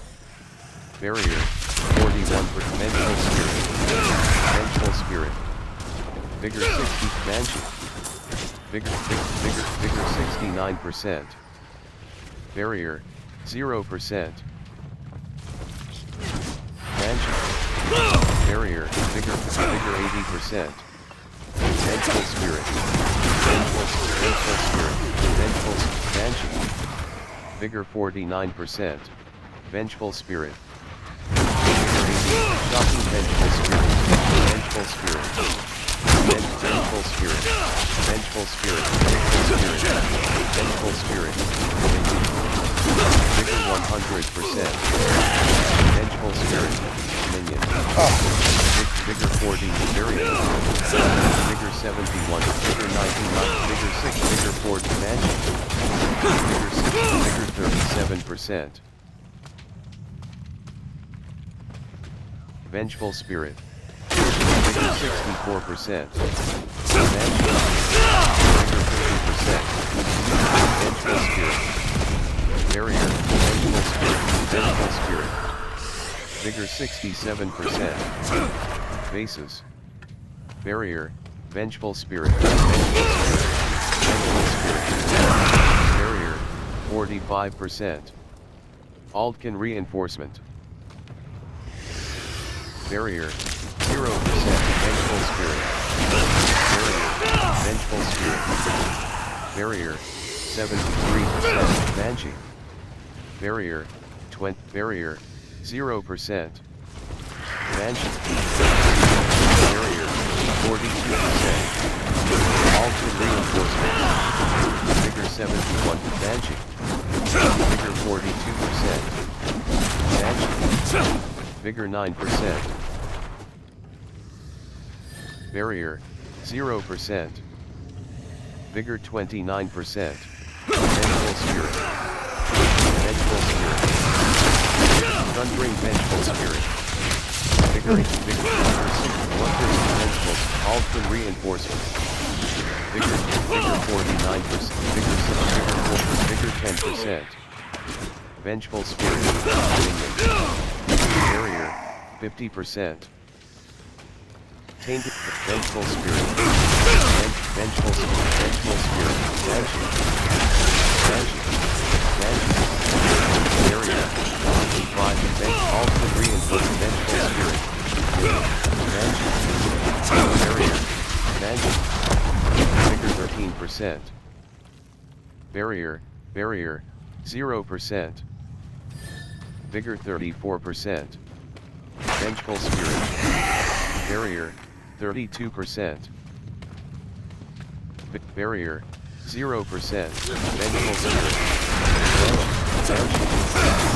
Barrier. 41 for Vengeful Spirit. Vengeful Spirit. Vigor 60. Banshee. Vigor 69%. Barrier. 0%. Banshee. Barrier. Vigor 80%. Vengeful Spirit. Vengeful Spirit. Vengeful Banshee. Vigor 49%. Vengeful Spirit. Shocking Vengeful Spirit. Vengeful Spirit. Vengeful Spirit. Vengeful Spirit. Vengeful Spirit. Vigor 100%. Vengeful Spirit. Minion. Vigor 40. Variant. Vigor 71. Vigor 99. Vigor 6. Vigor 40. Banshee. Vigor 6. Vigor 37%. Vengeful Spirit. Vigor 64%. Banshee. Vigor 50%. Vengeful Spirit. Barrier. Vengeful Spirit. Vengeful Spirit. Vigor 67%. Bases. Barrier. Vengeful Spirit. Vengeful Spirit. Barrier. 45%. Altkin Reinforcement. Barrier. 0%. Vengeful Spirit. Barrier. Vengeful Vengeful Spirit. Barrier, 73%. Banshee. Barrier, 0%. Banshee. Barrier, 42%. Altered Reinforcement. Vigor 71. Banshee. Vigor 42%. Banshee. Vigor 9%. Barrier, 0%. Vigor 29%. Vengeful Spirit. Vengeful Spirit. Thundering Vengeful Spirit. Vigor 6. Vengeful. Altered Reinforcement. Vigor 49%. Vigor 10%. Vengeful Spirit. Barrier, 50%. Tainted Vengeful Spirit. Vengeful Spirit. Vengeful Spirit. Banshee. Barrier, 25%. Altered Reinforcement. Vengeful Spirit. Banshee. Barrier. Banshee. Vigor 13%. Barrier, 0%. Vigor 34%. Vengeful Spirit. Barrier, 32%. Barrier, 0%. Vengeful Spirit.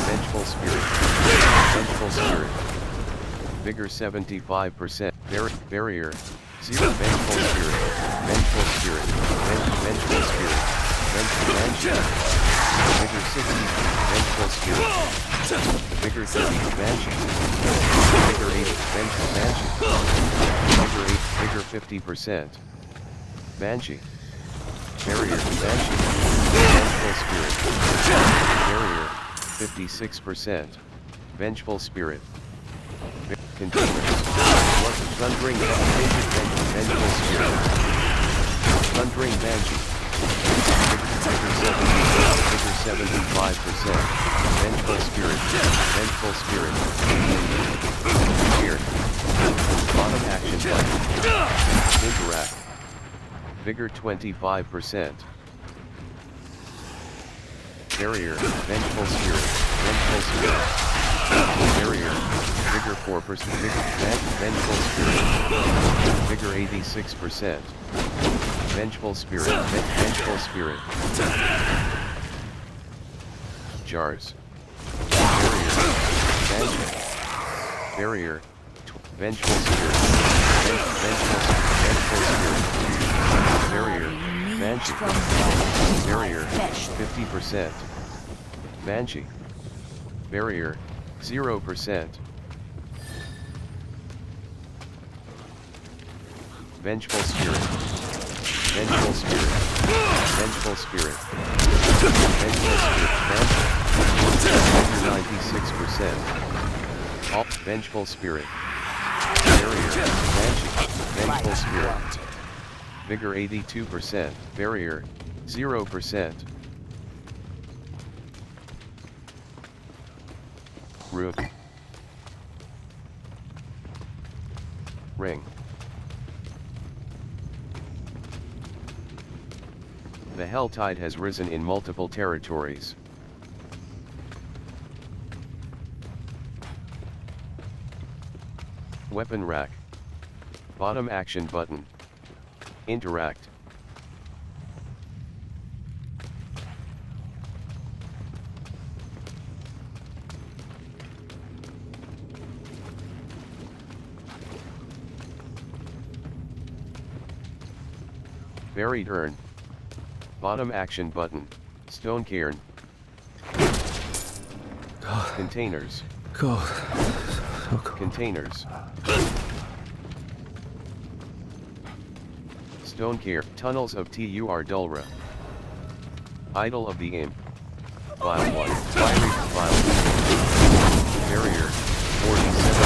Vengeful Spirit. Vengeful Spirit. Vigor 75%. Barrier, 0. Vengeful Spirit. Vengeful Spirit. Vengeful Spirit. Vengeful. Vigor 60. Vengeful Spirit. Vigor 30. Banshee. Vigor 80. Vengeful Banshee. Vigor 8. Vigor 50%. Banshee. Barrier. Banshee. Vengeful Spirit. Barrier. 56%. Vengeful Spirit. Containers. Thundering Vengeful Spirit. Thundering Banshee. Vigor 75%. Vengeful Spirit. Vengeful Spirit. Spirit. Bottom action button. Interact. Vigor 25%. Barrier. Vengeful Spirit. Vengeful Spirit. Barrier. Vigor 4%. Vengeful Spirit. Vigor 86%. Vengeful Spirit. Vengeful Spirit. Jars. Barrier. Banshee. Barrier. Vengeful Spirit. Vengeful Spirit. Barrier. Banshee. Barrier. 50%. Banshee. Barrier. 0%. Vengeful Spirit. Vengeful Spirit. Vengeful Spirit. Vengeful Spirit. Vigor 96%. All Vengeful Spirit. Barrier. Banshee. Vengeful Spirit. Vigor 82%. Barrier. 0%. Rook. Ring. The hell tide has risen in multiple territories. Weapon rack. Bottom action button. Interact. Buried urn. Bottom action button. Stone cairn. Containers. Containers. Stone cairn. Tunnels of Tur Dulra. Idol of the Imp. Vile 1. Fiery. Vile 2. Barrier. 47.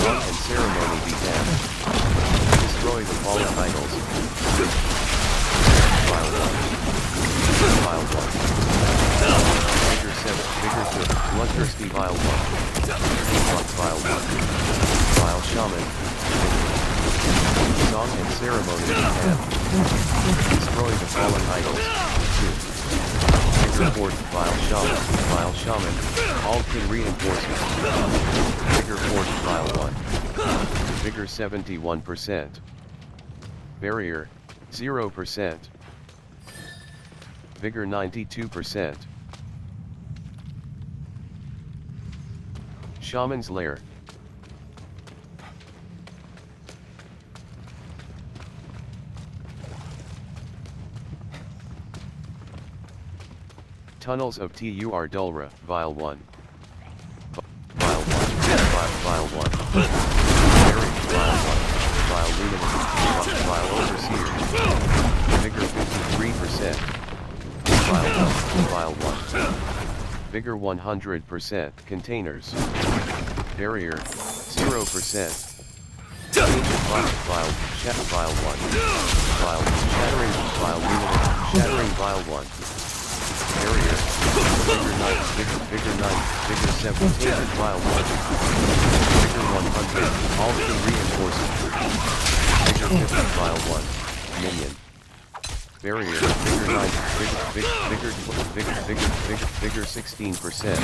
Run and ceremony be damned. Destroy the fallen idols. Vile 1. Vigor 7. Vigor 2. Bloodthirsty Vile 1. Vile 1. Vile Shaman. Song and ceremony began. Destroy the fallen idols. 2. Vigor Fort Vile Shaman, all kin reinforcement. Vigor Fort Vile 1. Vigor 71%. Barrier, 0%. Vigor 92%. Shaman's Lair. Tunnels of Tur Dulra, Vile 1. Vile 1. Vile 1. Buried, Vile 1. Vile Luminous, Vile Overseer. Vigor 53%. Vile 1. Vile 1. Vigor 100%. Containers. Barrier, 0%. Vile 1. Vile Shattering, Vile Luminous, Shattering Vile 1. Barrier, Vigor 9, Vigor 9, Vigor 7, Tainted Vile 1. Vigor 100, all kin reinforcement. Vigor 50, Vile 1, Minion. Barrier, Vigor 9, Vigor 16%.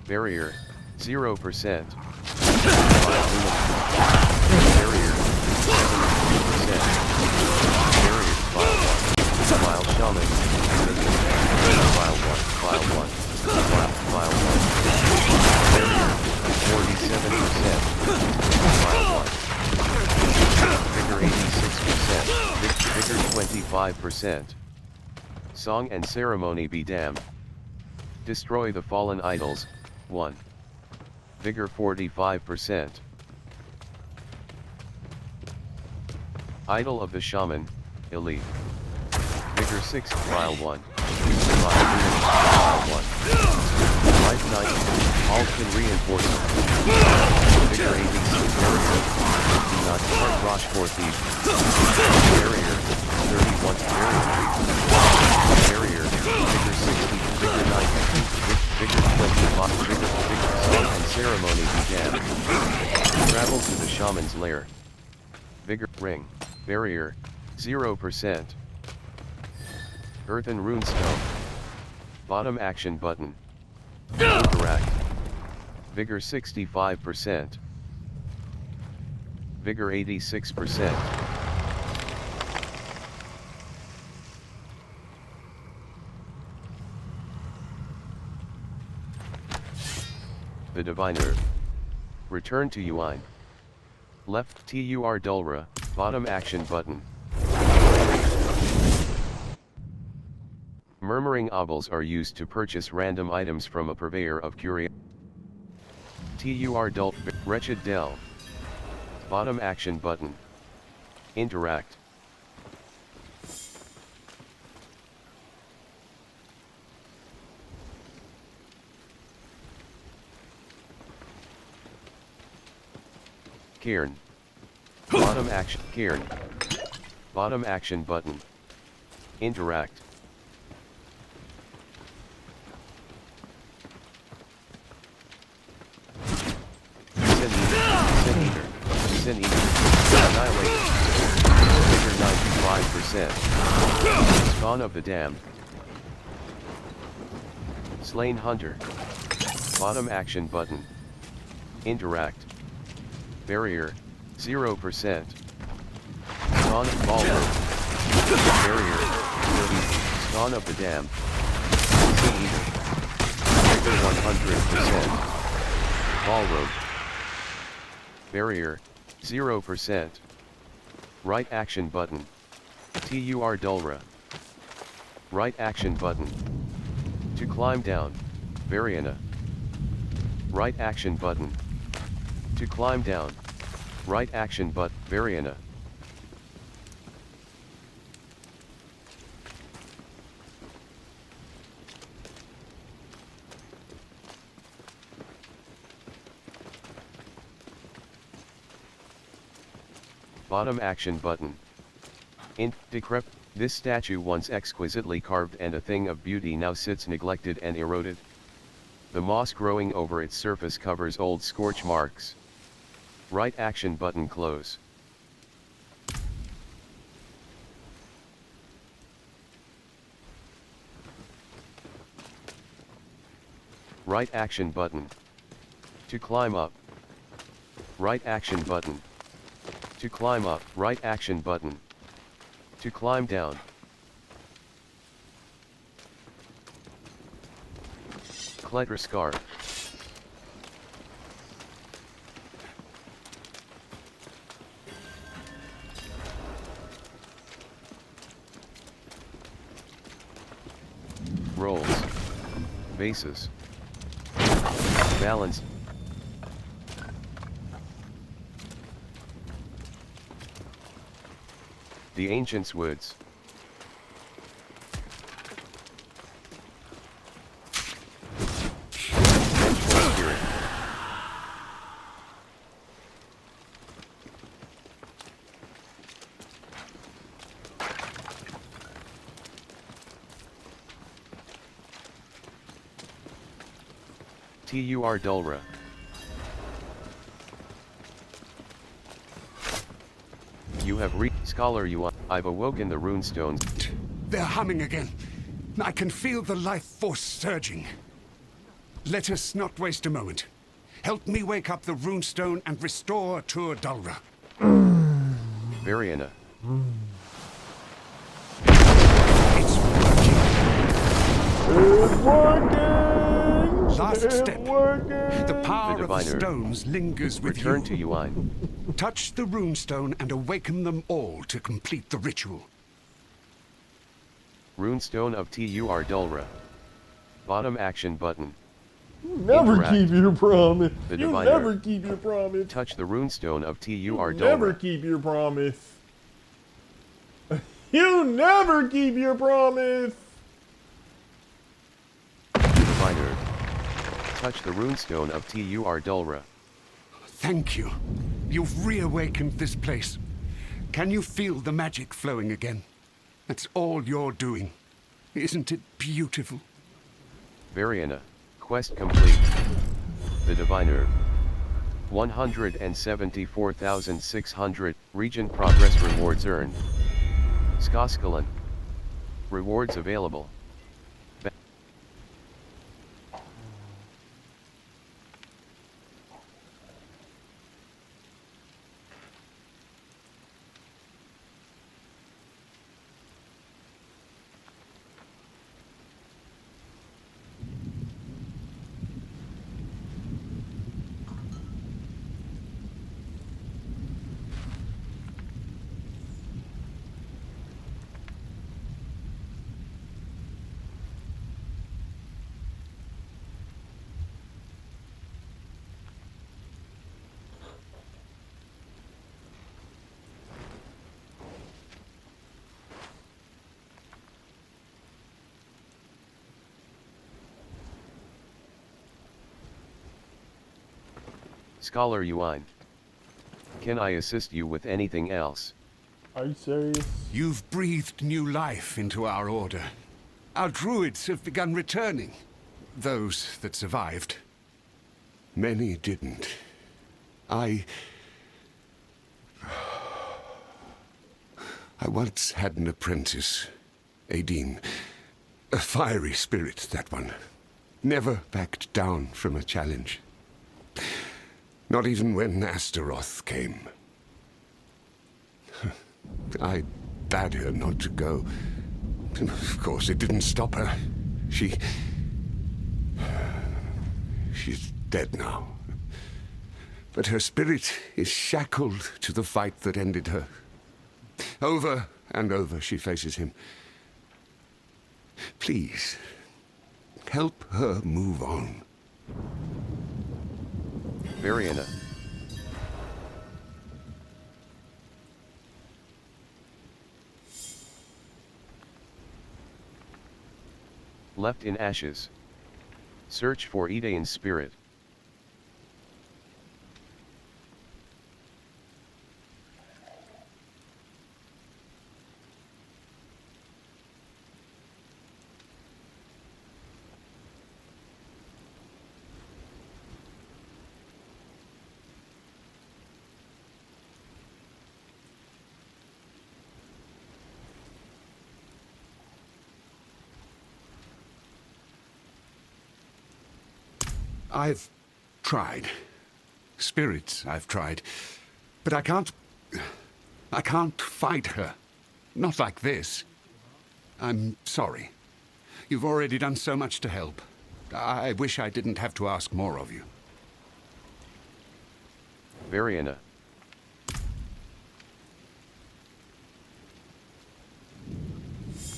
Barrier, 0%. Barrier, 72%. Barrier, Vile 1. Vile Shaman. Vile 1. Vile 1. Vile 1. Barrier, 47%. Vile 1. Vigor 86%. Vigor 25%. Song and ceremony be damned. Destroy the fallen idols. 1. Vigor 45%. Idol of the Shaman, Elite. Vigor 6, Vile 1. Vile 1. Life 9, all kin reinforcement. Vigor 86, Barrier. Do not start Rosh for Thief. Barrier, 31, Barrier. Vigor 60, Vigor 90, Vigor 25, Vigor Song and ceremony began. Travel to the Shaman's lair. Vigor Ring. Barrier, 0%. Earthen Runestone. Bottom action button. Interact. Vigor 65%. Vigor 86%. The Diviner. Return to UI. Left Tur Dulra, bottom action button. Murmuring obels are used to purchase random items from a purveyor of curiosity. Tur Dul, Wretched Delve. Bottom action button. Interact. Cairn. Bottom action, Cairn. Bottom action button. Interact. Sin Eater. Annihilate. Vigor 95%. Spawn of the Damned. Slain Hunter. Bottom action button. Interact. Barrier, 0%. Spawn Ballroom. Barrier, 30. Spawn of the Damned. Sin Eater. Vigor 100%. Ballroom. Barrier, 0%. Right action button. Tur Dulra. Right action button. To climb down. Variana. Right action button. To climb down. Right action but Variana. Bottom action button. Decrep. This statue once exquisitely carved and a thing of beauty now sits neglected and eroded. The moss growing over its surface covers old scorch marks. Right action button close. Right action button. To climb up. Right action button. To climb up. Right action button. To climb down. Kletraskar. Rolls. Bases. Balance. The Ancients' Woods. Vengeful Spirit. Tur Dulra. You have Scholar you I've awoken the runestones. They're humming again. I can feel the life force surging. Let us not waste a moment. Help me wake up the runestone and restore Tur Dulra. Variana. It's working. It's working! Last It's step. working! The power of the diviner. stones lingers with Return you. to Yuan. Touch the runestone and awaken them all to complete the ritual. Runestone of Tur Dulra. Bottom action button. You never Interact. keep your promise. The You diviner. never keep your promise. Touch the runestone of Tur You Dulra. never keep your promise. You never keep your promise. Diviner. Touch the runestone of Tur Dulra. Thank you. You've reawakened this place. Can you feel the magic flowing again? That's all you're doing. Isn't it beautiful? Variana. Quest complete. The Diviner. 174,600. Region progress rewards earned. Skoskalan. Rewards available. Scholar Yuan. Can I assist you with anything else? Are you serious? You've breathed new life into our order. Our druids have begun returning. Those that survived. Many didn't. I once had an apprentice, Aideen. A fiery spirit, that one. Never backed down from a challenge. Not even when Astaroth came. I bade her not to go. Of course, it didn't stop her. She's dead now. But her spirit is shackled to the fight that ended her. Over and over she faces him. Please, help her move on. Variana. Left in ashes. Search for Edain's spirit. I've tried. Spirits I've tried. But I can't fight her. Not like this. I'm sorry. You've already done so much to help. I wish I didn't have to ask more of you. Variana.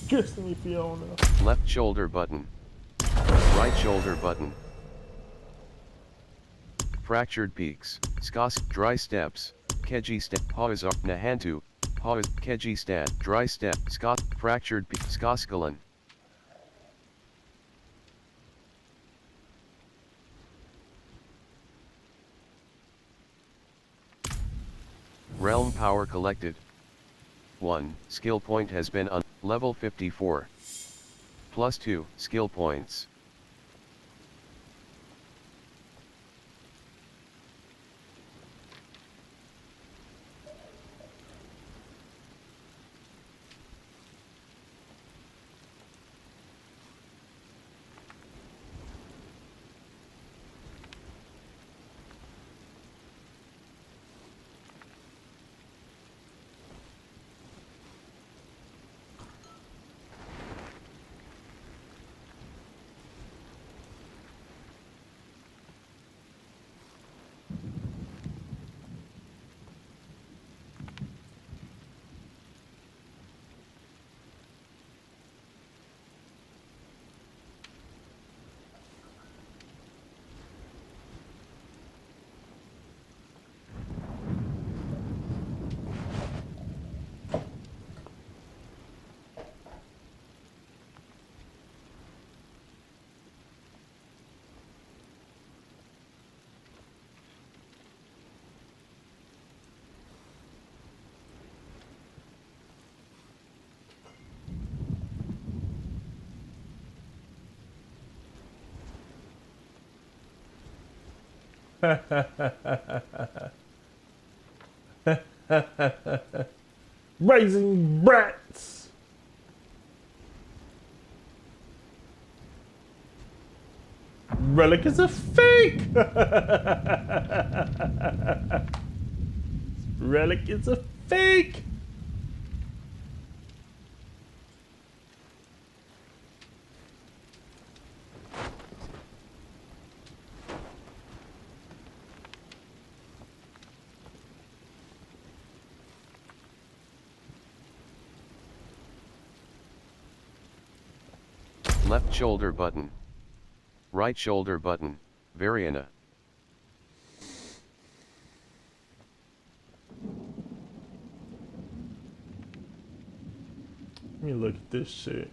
Kiss me, Fiona. Left shoulder button. Right shoulder button. Fractured peaks. Skos. Dry steps. Keji step. Pauzar. Nahantu. Pause. Keji stat. Dry step. Skos. Fractured peak. Skoskalan. Realm power collected. 1. Skill point has been on level 54. Plus 2 skill points. Raising brats. Relic is a fake. Relic is a fake. Left shoulder button. Right shoulder button. Variana. Let me look at this shit.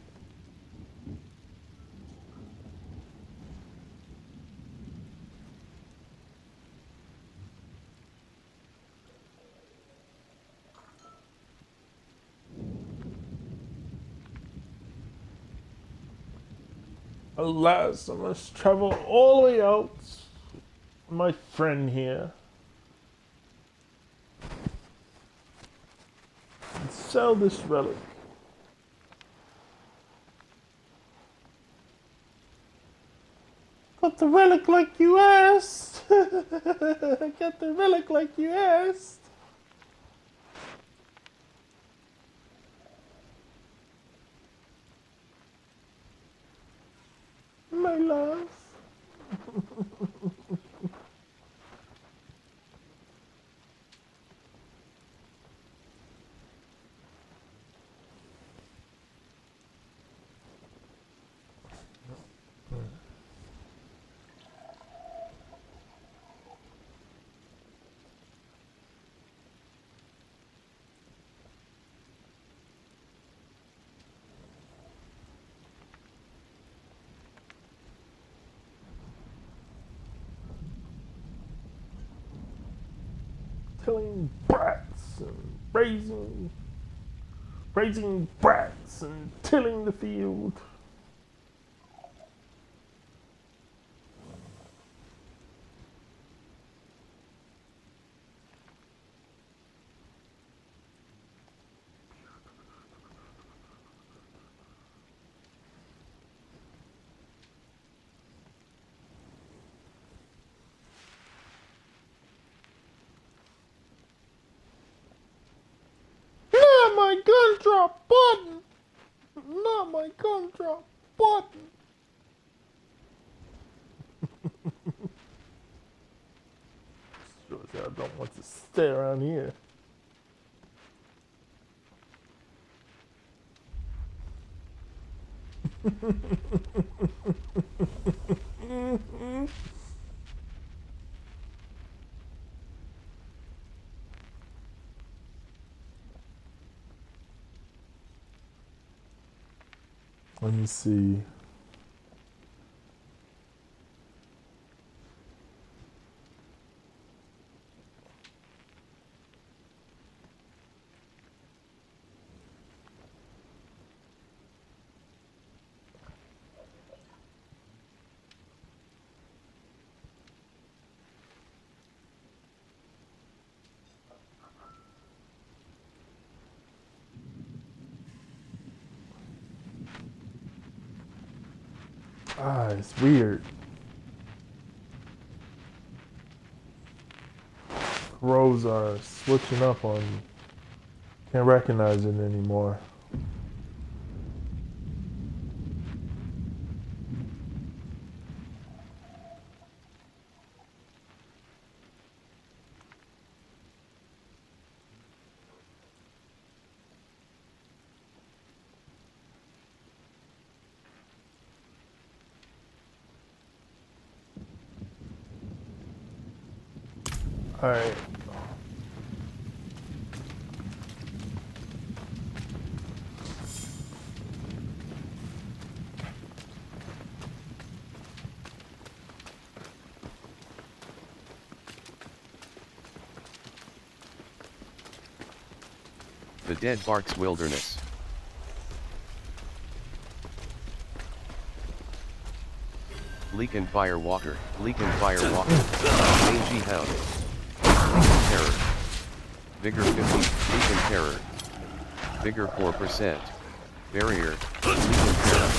Alas, I must travel all the way out. My friend here. And sell this relic. Got the relic like you asked. Got the relic like you asked. My love. Killing brats and raising brats and tilling the field. drop button. Not my gun drop button. Sure as hell don't want to stay around here. Let me see. Ah, it's weird. Rows are switching up on me. Can't recognize it anymore. All right. The Dead Barks Wilderness. Leak and Fire Walker. Leak and Fire Walker. Mangy Hound. Terror. Vigor 50. Leak and Terror. Vigor 4%. Barrier. Leak and Terror.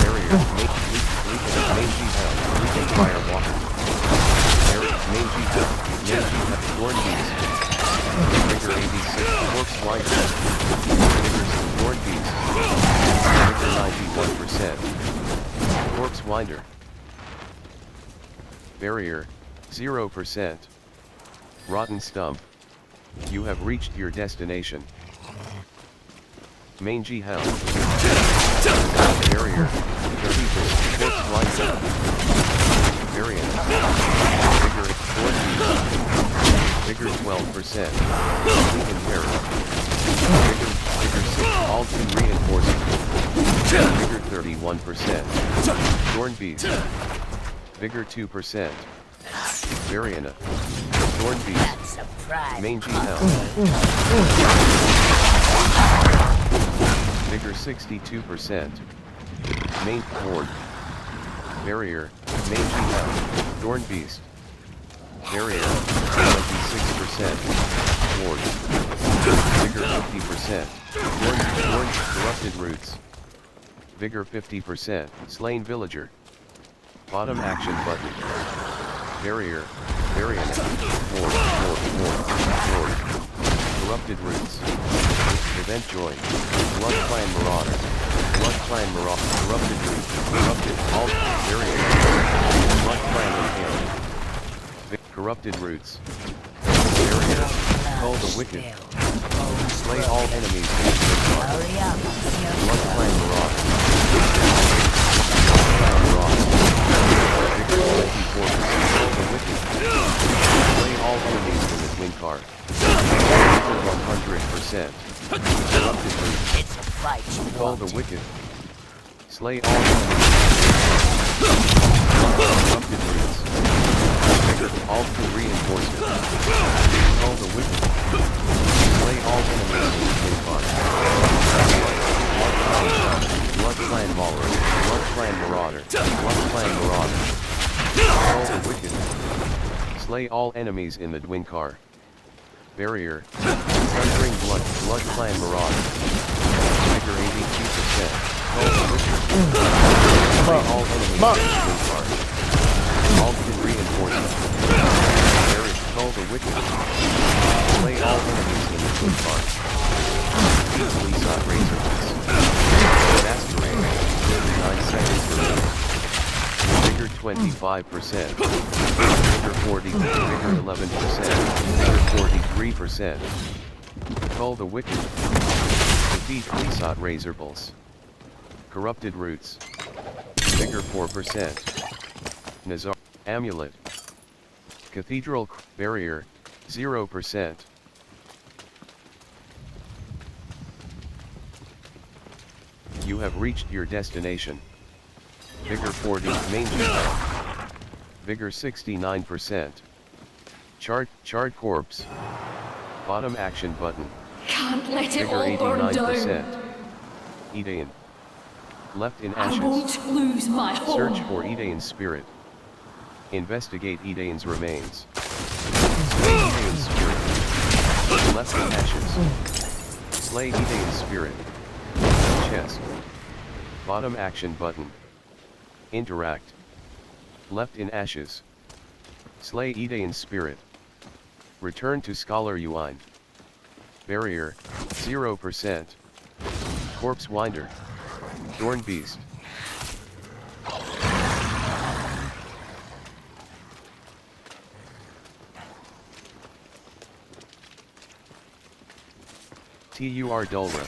Barrier. Leak and Mangy Hound. Leak and Fire Walker. Mangy Hound. Mangy Hound. Thorn Beast. Vigor 86. Corpse Winder. Vigor Thorn Beast. Vigor 91%. Corpse Winder. Barrier, 0%. Rotten Stump. You have reached your destination. Mangy Hound. Barrier, 30%. Corpse Winder. Variant. Vigor, 4%. Vigor 12%. Leak and Terror. Vigor 6. All 2 reinforcement. Vigor 31%. Thorn Beast. Vigor 2%. Variana. Thorn Beast. Mangy Hound. Vigor 62%. Main Horde. Barrier. Mangy Hound. Thorn Beast. Barrier. 26%. Horde. Vigor 50%. Thorn Corrupted Roots. Vigor 50%. Slain Villager. Bottom action button. Barrier. Variant. Horde. Corrupted Roots. Event join. Blood Clan Marauder. Blood Clan Marauder. Corrupted Roots. Corrupted. Alt. Barrier. Blood Clan Inhaler. Corrupted Roots. Barrier. Cull the Wicked. Slay all enemies. Blood Clan Marauder. Vigor 24%. Cull the Wicked. Slay all enemies in the twin car. Vigor 100%. Corrupted Roots. It's a fight. Cull the Wicked. Slay all enemies. Corrupted Roots. Vigor all 2 reinforcement. Cull the Wicked. Slay all enemies in the twin car. Blood Clan Marauder. Blood Clan Marauder. Blood Clan Marauder. Cull the Wicked. Slay all enemies in the twin car. Barrier. Thundering Blood. Blood Clan Marauder. Vigor 82%. Cull the Wicked. Slay all enemies in the twin car. All 2 reinforcement. Barrier. Cull the Wicked. Slay all enemies in the twin car. 25%. Vigor 40, Vigor 11%, Vigor 43%. Cull the Wicked. Defeat Klisat Razorpulse. Corrupted Roots. Vigor 4%. Nazar. Amulet. Cathedral Barrier, 0%. You have reached your destination. Vigor 40, Main Channel. Vigor 69%. Charred Corpse. Bottom action button. Can't let it Vigor all burn 89%. down. Edain. Left in I ashes. won't lose my home. Search for Edain's spirit. Investigate Edain's remains. Slay Edain's spirit. Left in ashes. Slay Edain's spirit. Chest. Bottom action button. Interact. Left in ashes. Slay Edain's spirit. Return to Scholar Uine. Barrier, 0%. Corpse Winder. Thorn Beast. Tur Dulra.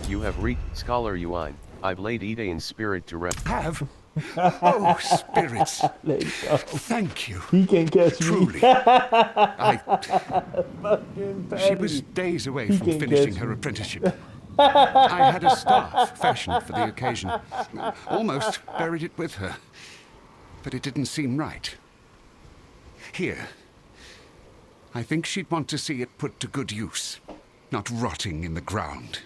You have reached Scholar Uine. I've laid Edain's spirit to rest. Have? Oh, spirits. Thank you. He can catch Truly. me. She was days away He from can finishing catch her me. apprenticeship. I had a staff fashioned for the occasion. Almost buried it with her. But it didn't seem right. Here. I think she'd want to see it put to good use, not rotting in the ground.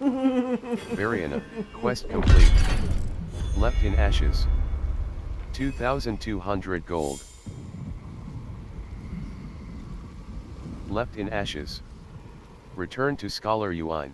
Variana, quest complete. Left in ashes. 2,200 gold. Left in ashes. Return to Scholar Uine.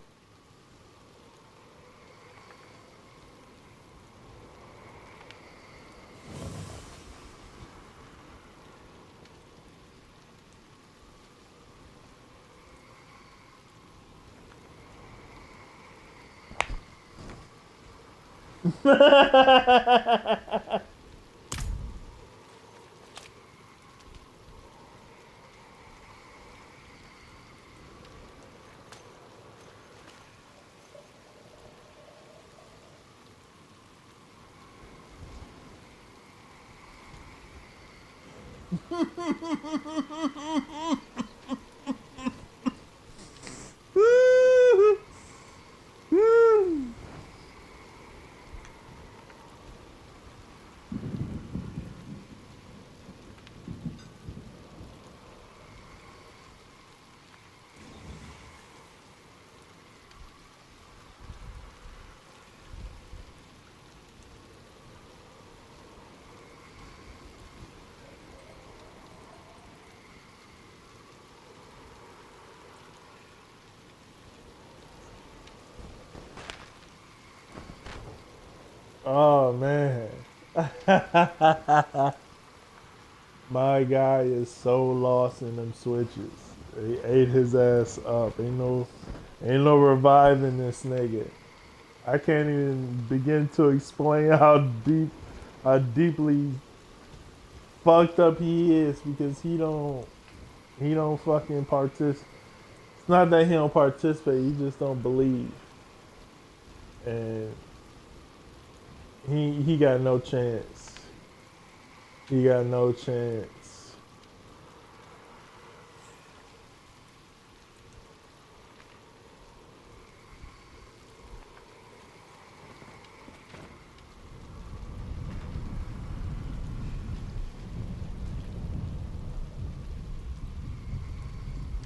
Oh man. My guy is so lost in them switches. They ate his ass up. Ain't no reviving this nigga. I can't even begin to explain how deeply fucked up he is because he don't fucking participate. It's not that he don't participate, he just don't believe. And he got no chance. He got no chance.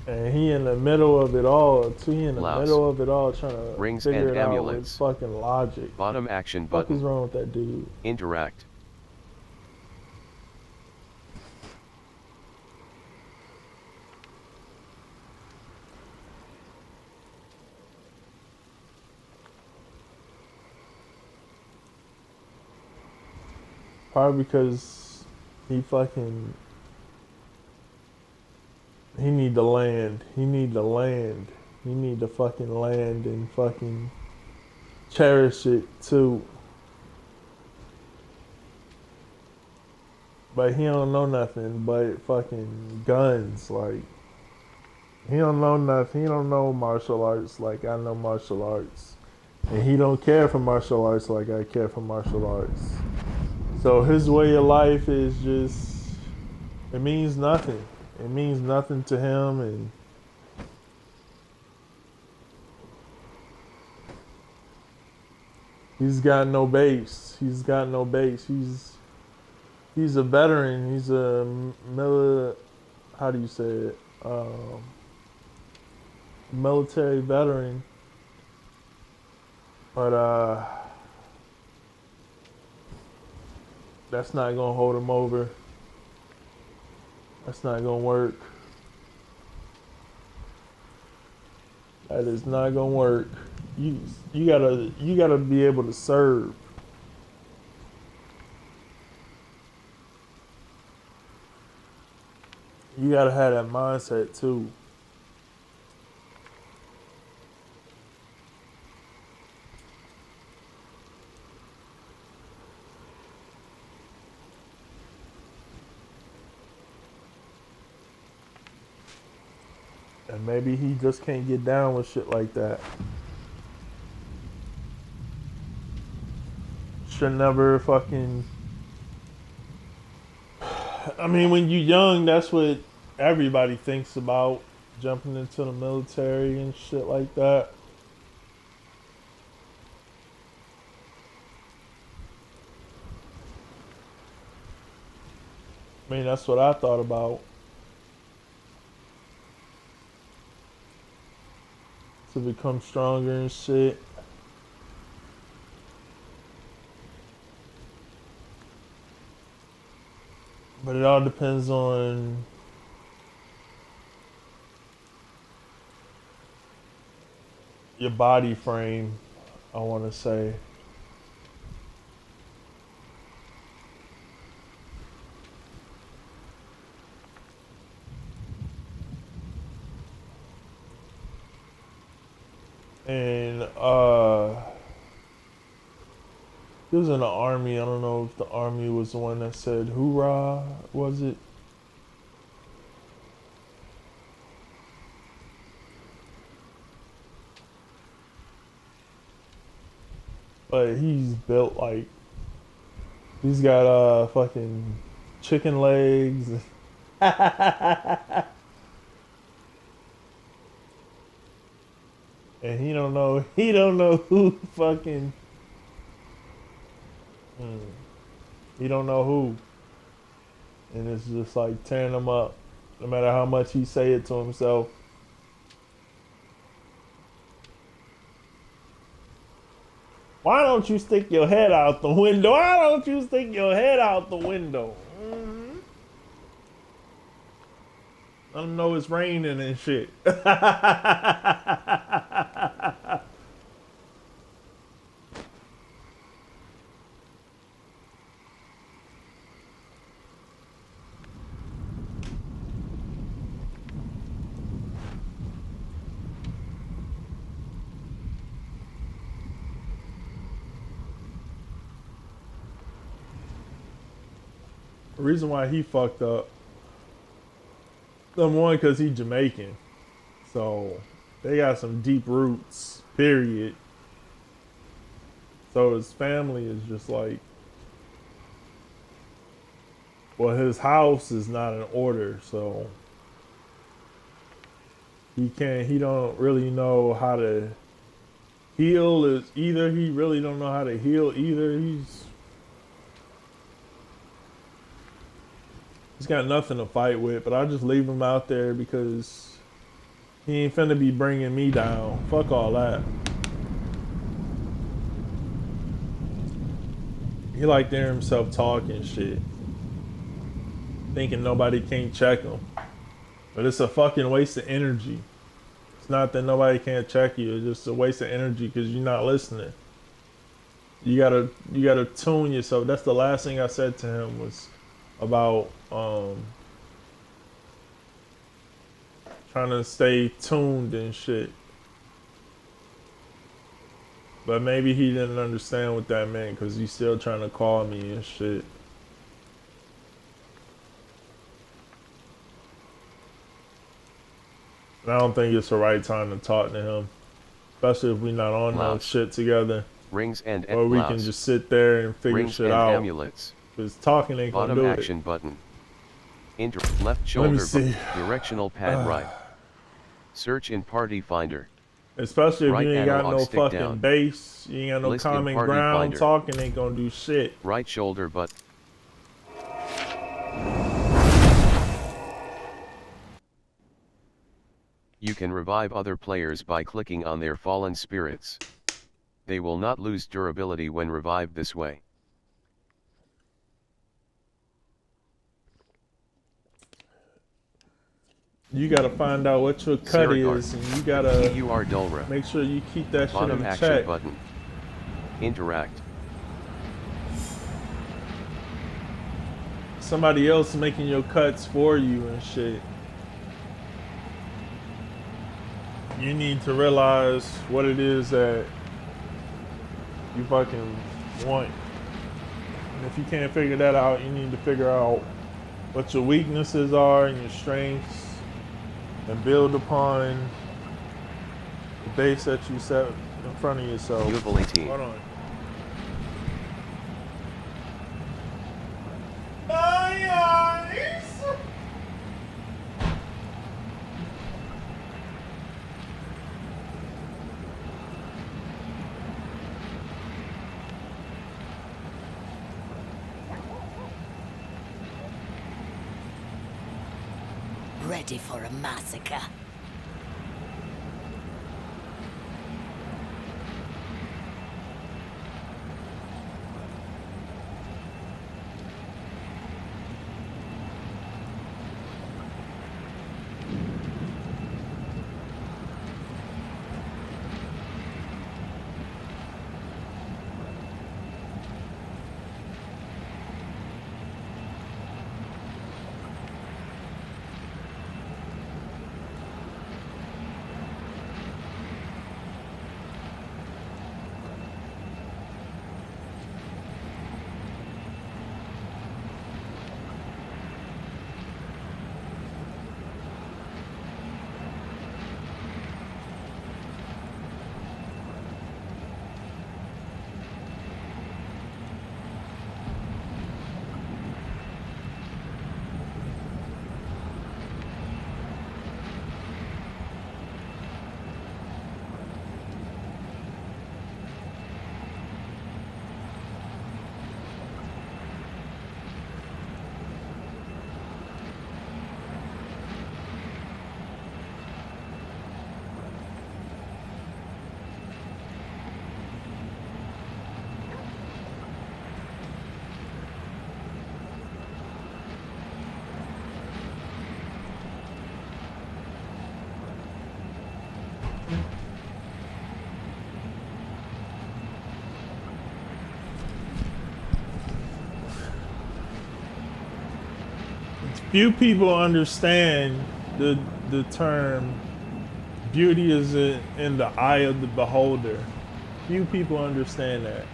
And he in the middle of it all, too. He in the Blouse. middle of it all, trying to Rings figure and it out with amulets. fucking logic. Bottom action What the fuck is button. wrong with that dude? Interact. Probably because he need the land. He need the land. He need the fucking land and fucking cherish it too. But he don't know nothing but fucking guns. Like, he don't know nothing. He don't know martial arts like I know martial arts. And he don't care for martial arts like I care for martial arts. So his way of life is just, it means nothing. It means nothing to him, and he's got no base. He's got no base. He's a veteran. He's a how do you say it? Military veteran. But that's not gonna hold him over. That's not gonna work. That is not gonna work. You gotta be able to serve. You gotta have that mindset too. And maybe he just can't get down with shit like that. Should never fucking... I mean, when you're young, that's what everybody thinks about. Jumping into the military and shit like that. I mean, that's what I thought about. To become stronger and shit. But it all depends on your body frame, I want to say. And he was in the army. I don't know if the army was the one that said hoorah, was it? But he's built like, he's got fucking chicken legs. And he don't know who fucking, he don't know who. And it's just like tearing him up, no matter how much he say it to himself. Why don't you stick your head out the window? Why don't you stick your head out the window? Let them know it's raining and shit. The reason why he fucked up, number one, because he's Jamaican. So they got some deep roots, period. So his family is just like, well, his house is not in order, so he don't really know how to heal. Is either he really don't know how to heal, either he's got nothing to fight with. But I just leave him out there because he ain't finna be bringing me down. Fuck all that. He like to hear himself talk and shit, thinking nobody can't check him. But it's a fucking waste of energy. It's not that nobody can't check you. It's just a waste of energy because you're not listening. You gotta tune yourself. That's the last thing I said to him was about trying to stay tuned and shit. But maybe he didn't understand what that meant because he's still trying to call me and shit. And I don't think it's the right time to talk to him. Especially if we're not on no shit together. Rings and or we can just sit there and figure rings shit and out. Amulets. Because talking ain't gonna do Bottom action button. Left shoulder button. Directional pad right. Search in party finder. Especially if right you ain't got no fucking down. base, you ain't got no List common ground, finder. talking ain't gonna do shit. Right shoulder button. You can revive other players by clicking on their fallen spirits. They will not lose durability when revived this way. You gotta find out what your cut is, and you gotta make sure you keep that shit in action check. Button. Interact. Somebody else making your cuts for you and shit. You need to realize what it is that you fucking want. And if you can't figure that out, you need to figure out what your weaknesses are and your strengths and build upon the base that you set in front of yourself. Hold on. Ready for a massacre. Few people understand the term beauty is in the eye of the beholder. Few people understand that.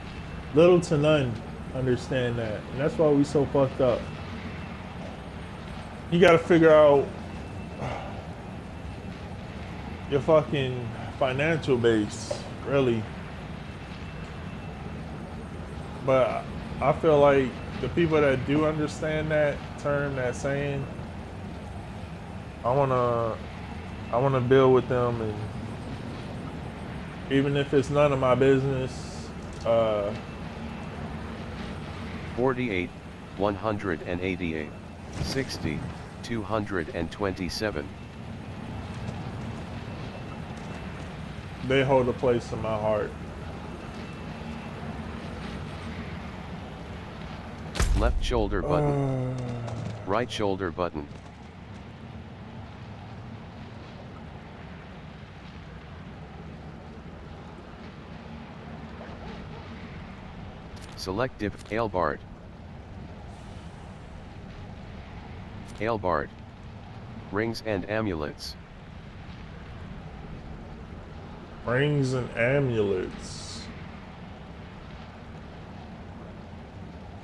Little to none understand that. And that's why we so fucked up. You gotta figure out your fucking financial base, really. But I feel like the people that do understand that term, that saying, I wanna build with them, and even if it's none of my business. 48, 188, 60, 227. They hold a place in my heart. Left shoulder button. Right shoulder button. Selective, Ailbard. Ailbard. Rings and amulets. Rings and amulets.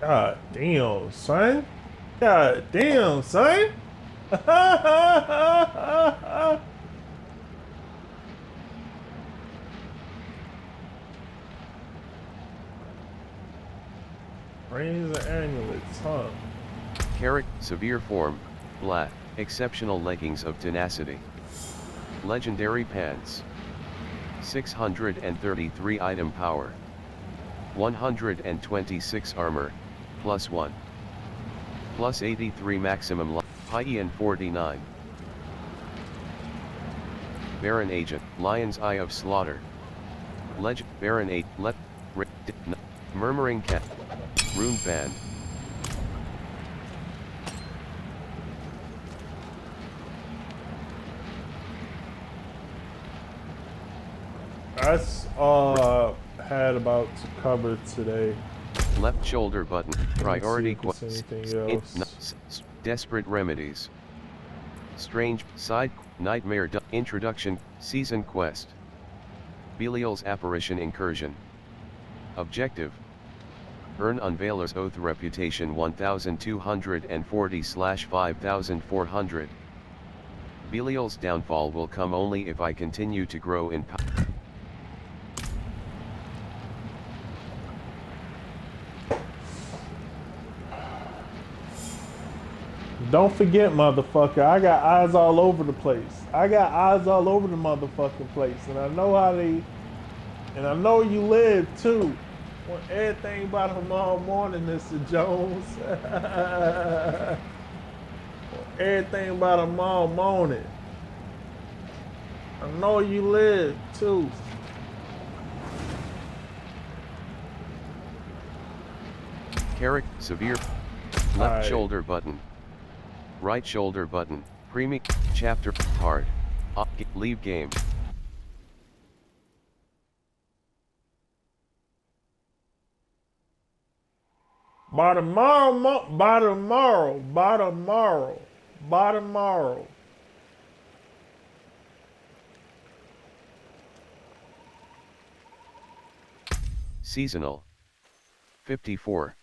God damn, son. God damn, son. Rings and amulets, huh? Carrick, severe form, Blat, exceptional leggings of tenacity. Legendary pants. 633 item power. 126 armor, +1. Plus 83 maximum life, Hyen 49. Baron Agent, Lion's Eye of Slaughter. Legend, Baron 8, Murmuring Cat. Rune Band. That's all I had about to cover today. Left shoulder button, priority Let's see if there's anything else. Desperate remedies. Strange, side, nightmare, introduction, season quest. Belial's apparition incursion. Objective. Earn Unveiler's Oath reputation 1240/5400. Belial's downfall will come only if I continue to grow in power. Don't forget, motherfucker, I got eyes all over the place. I got eyes all over the motherfucking place. And I know how they, and I know you live too. Want everything about tomorrow morning, Mr. Jones. Want everything about tomorrow morning. I know you live too. Carrick, severe. Left Alright. shoulder button. Right shoulder button. Premium. Chapter. Hard. Leave game. By tomorrow. Seasonal. 54.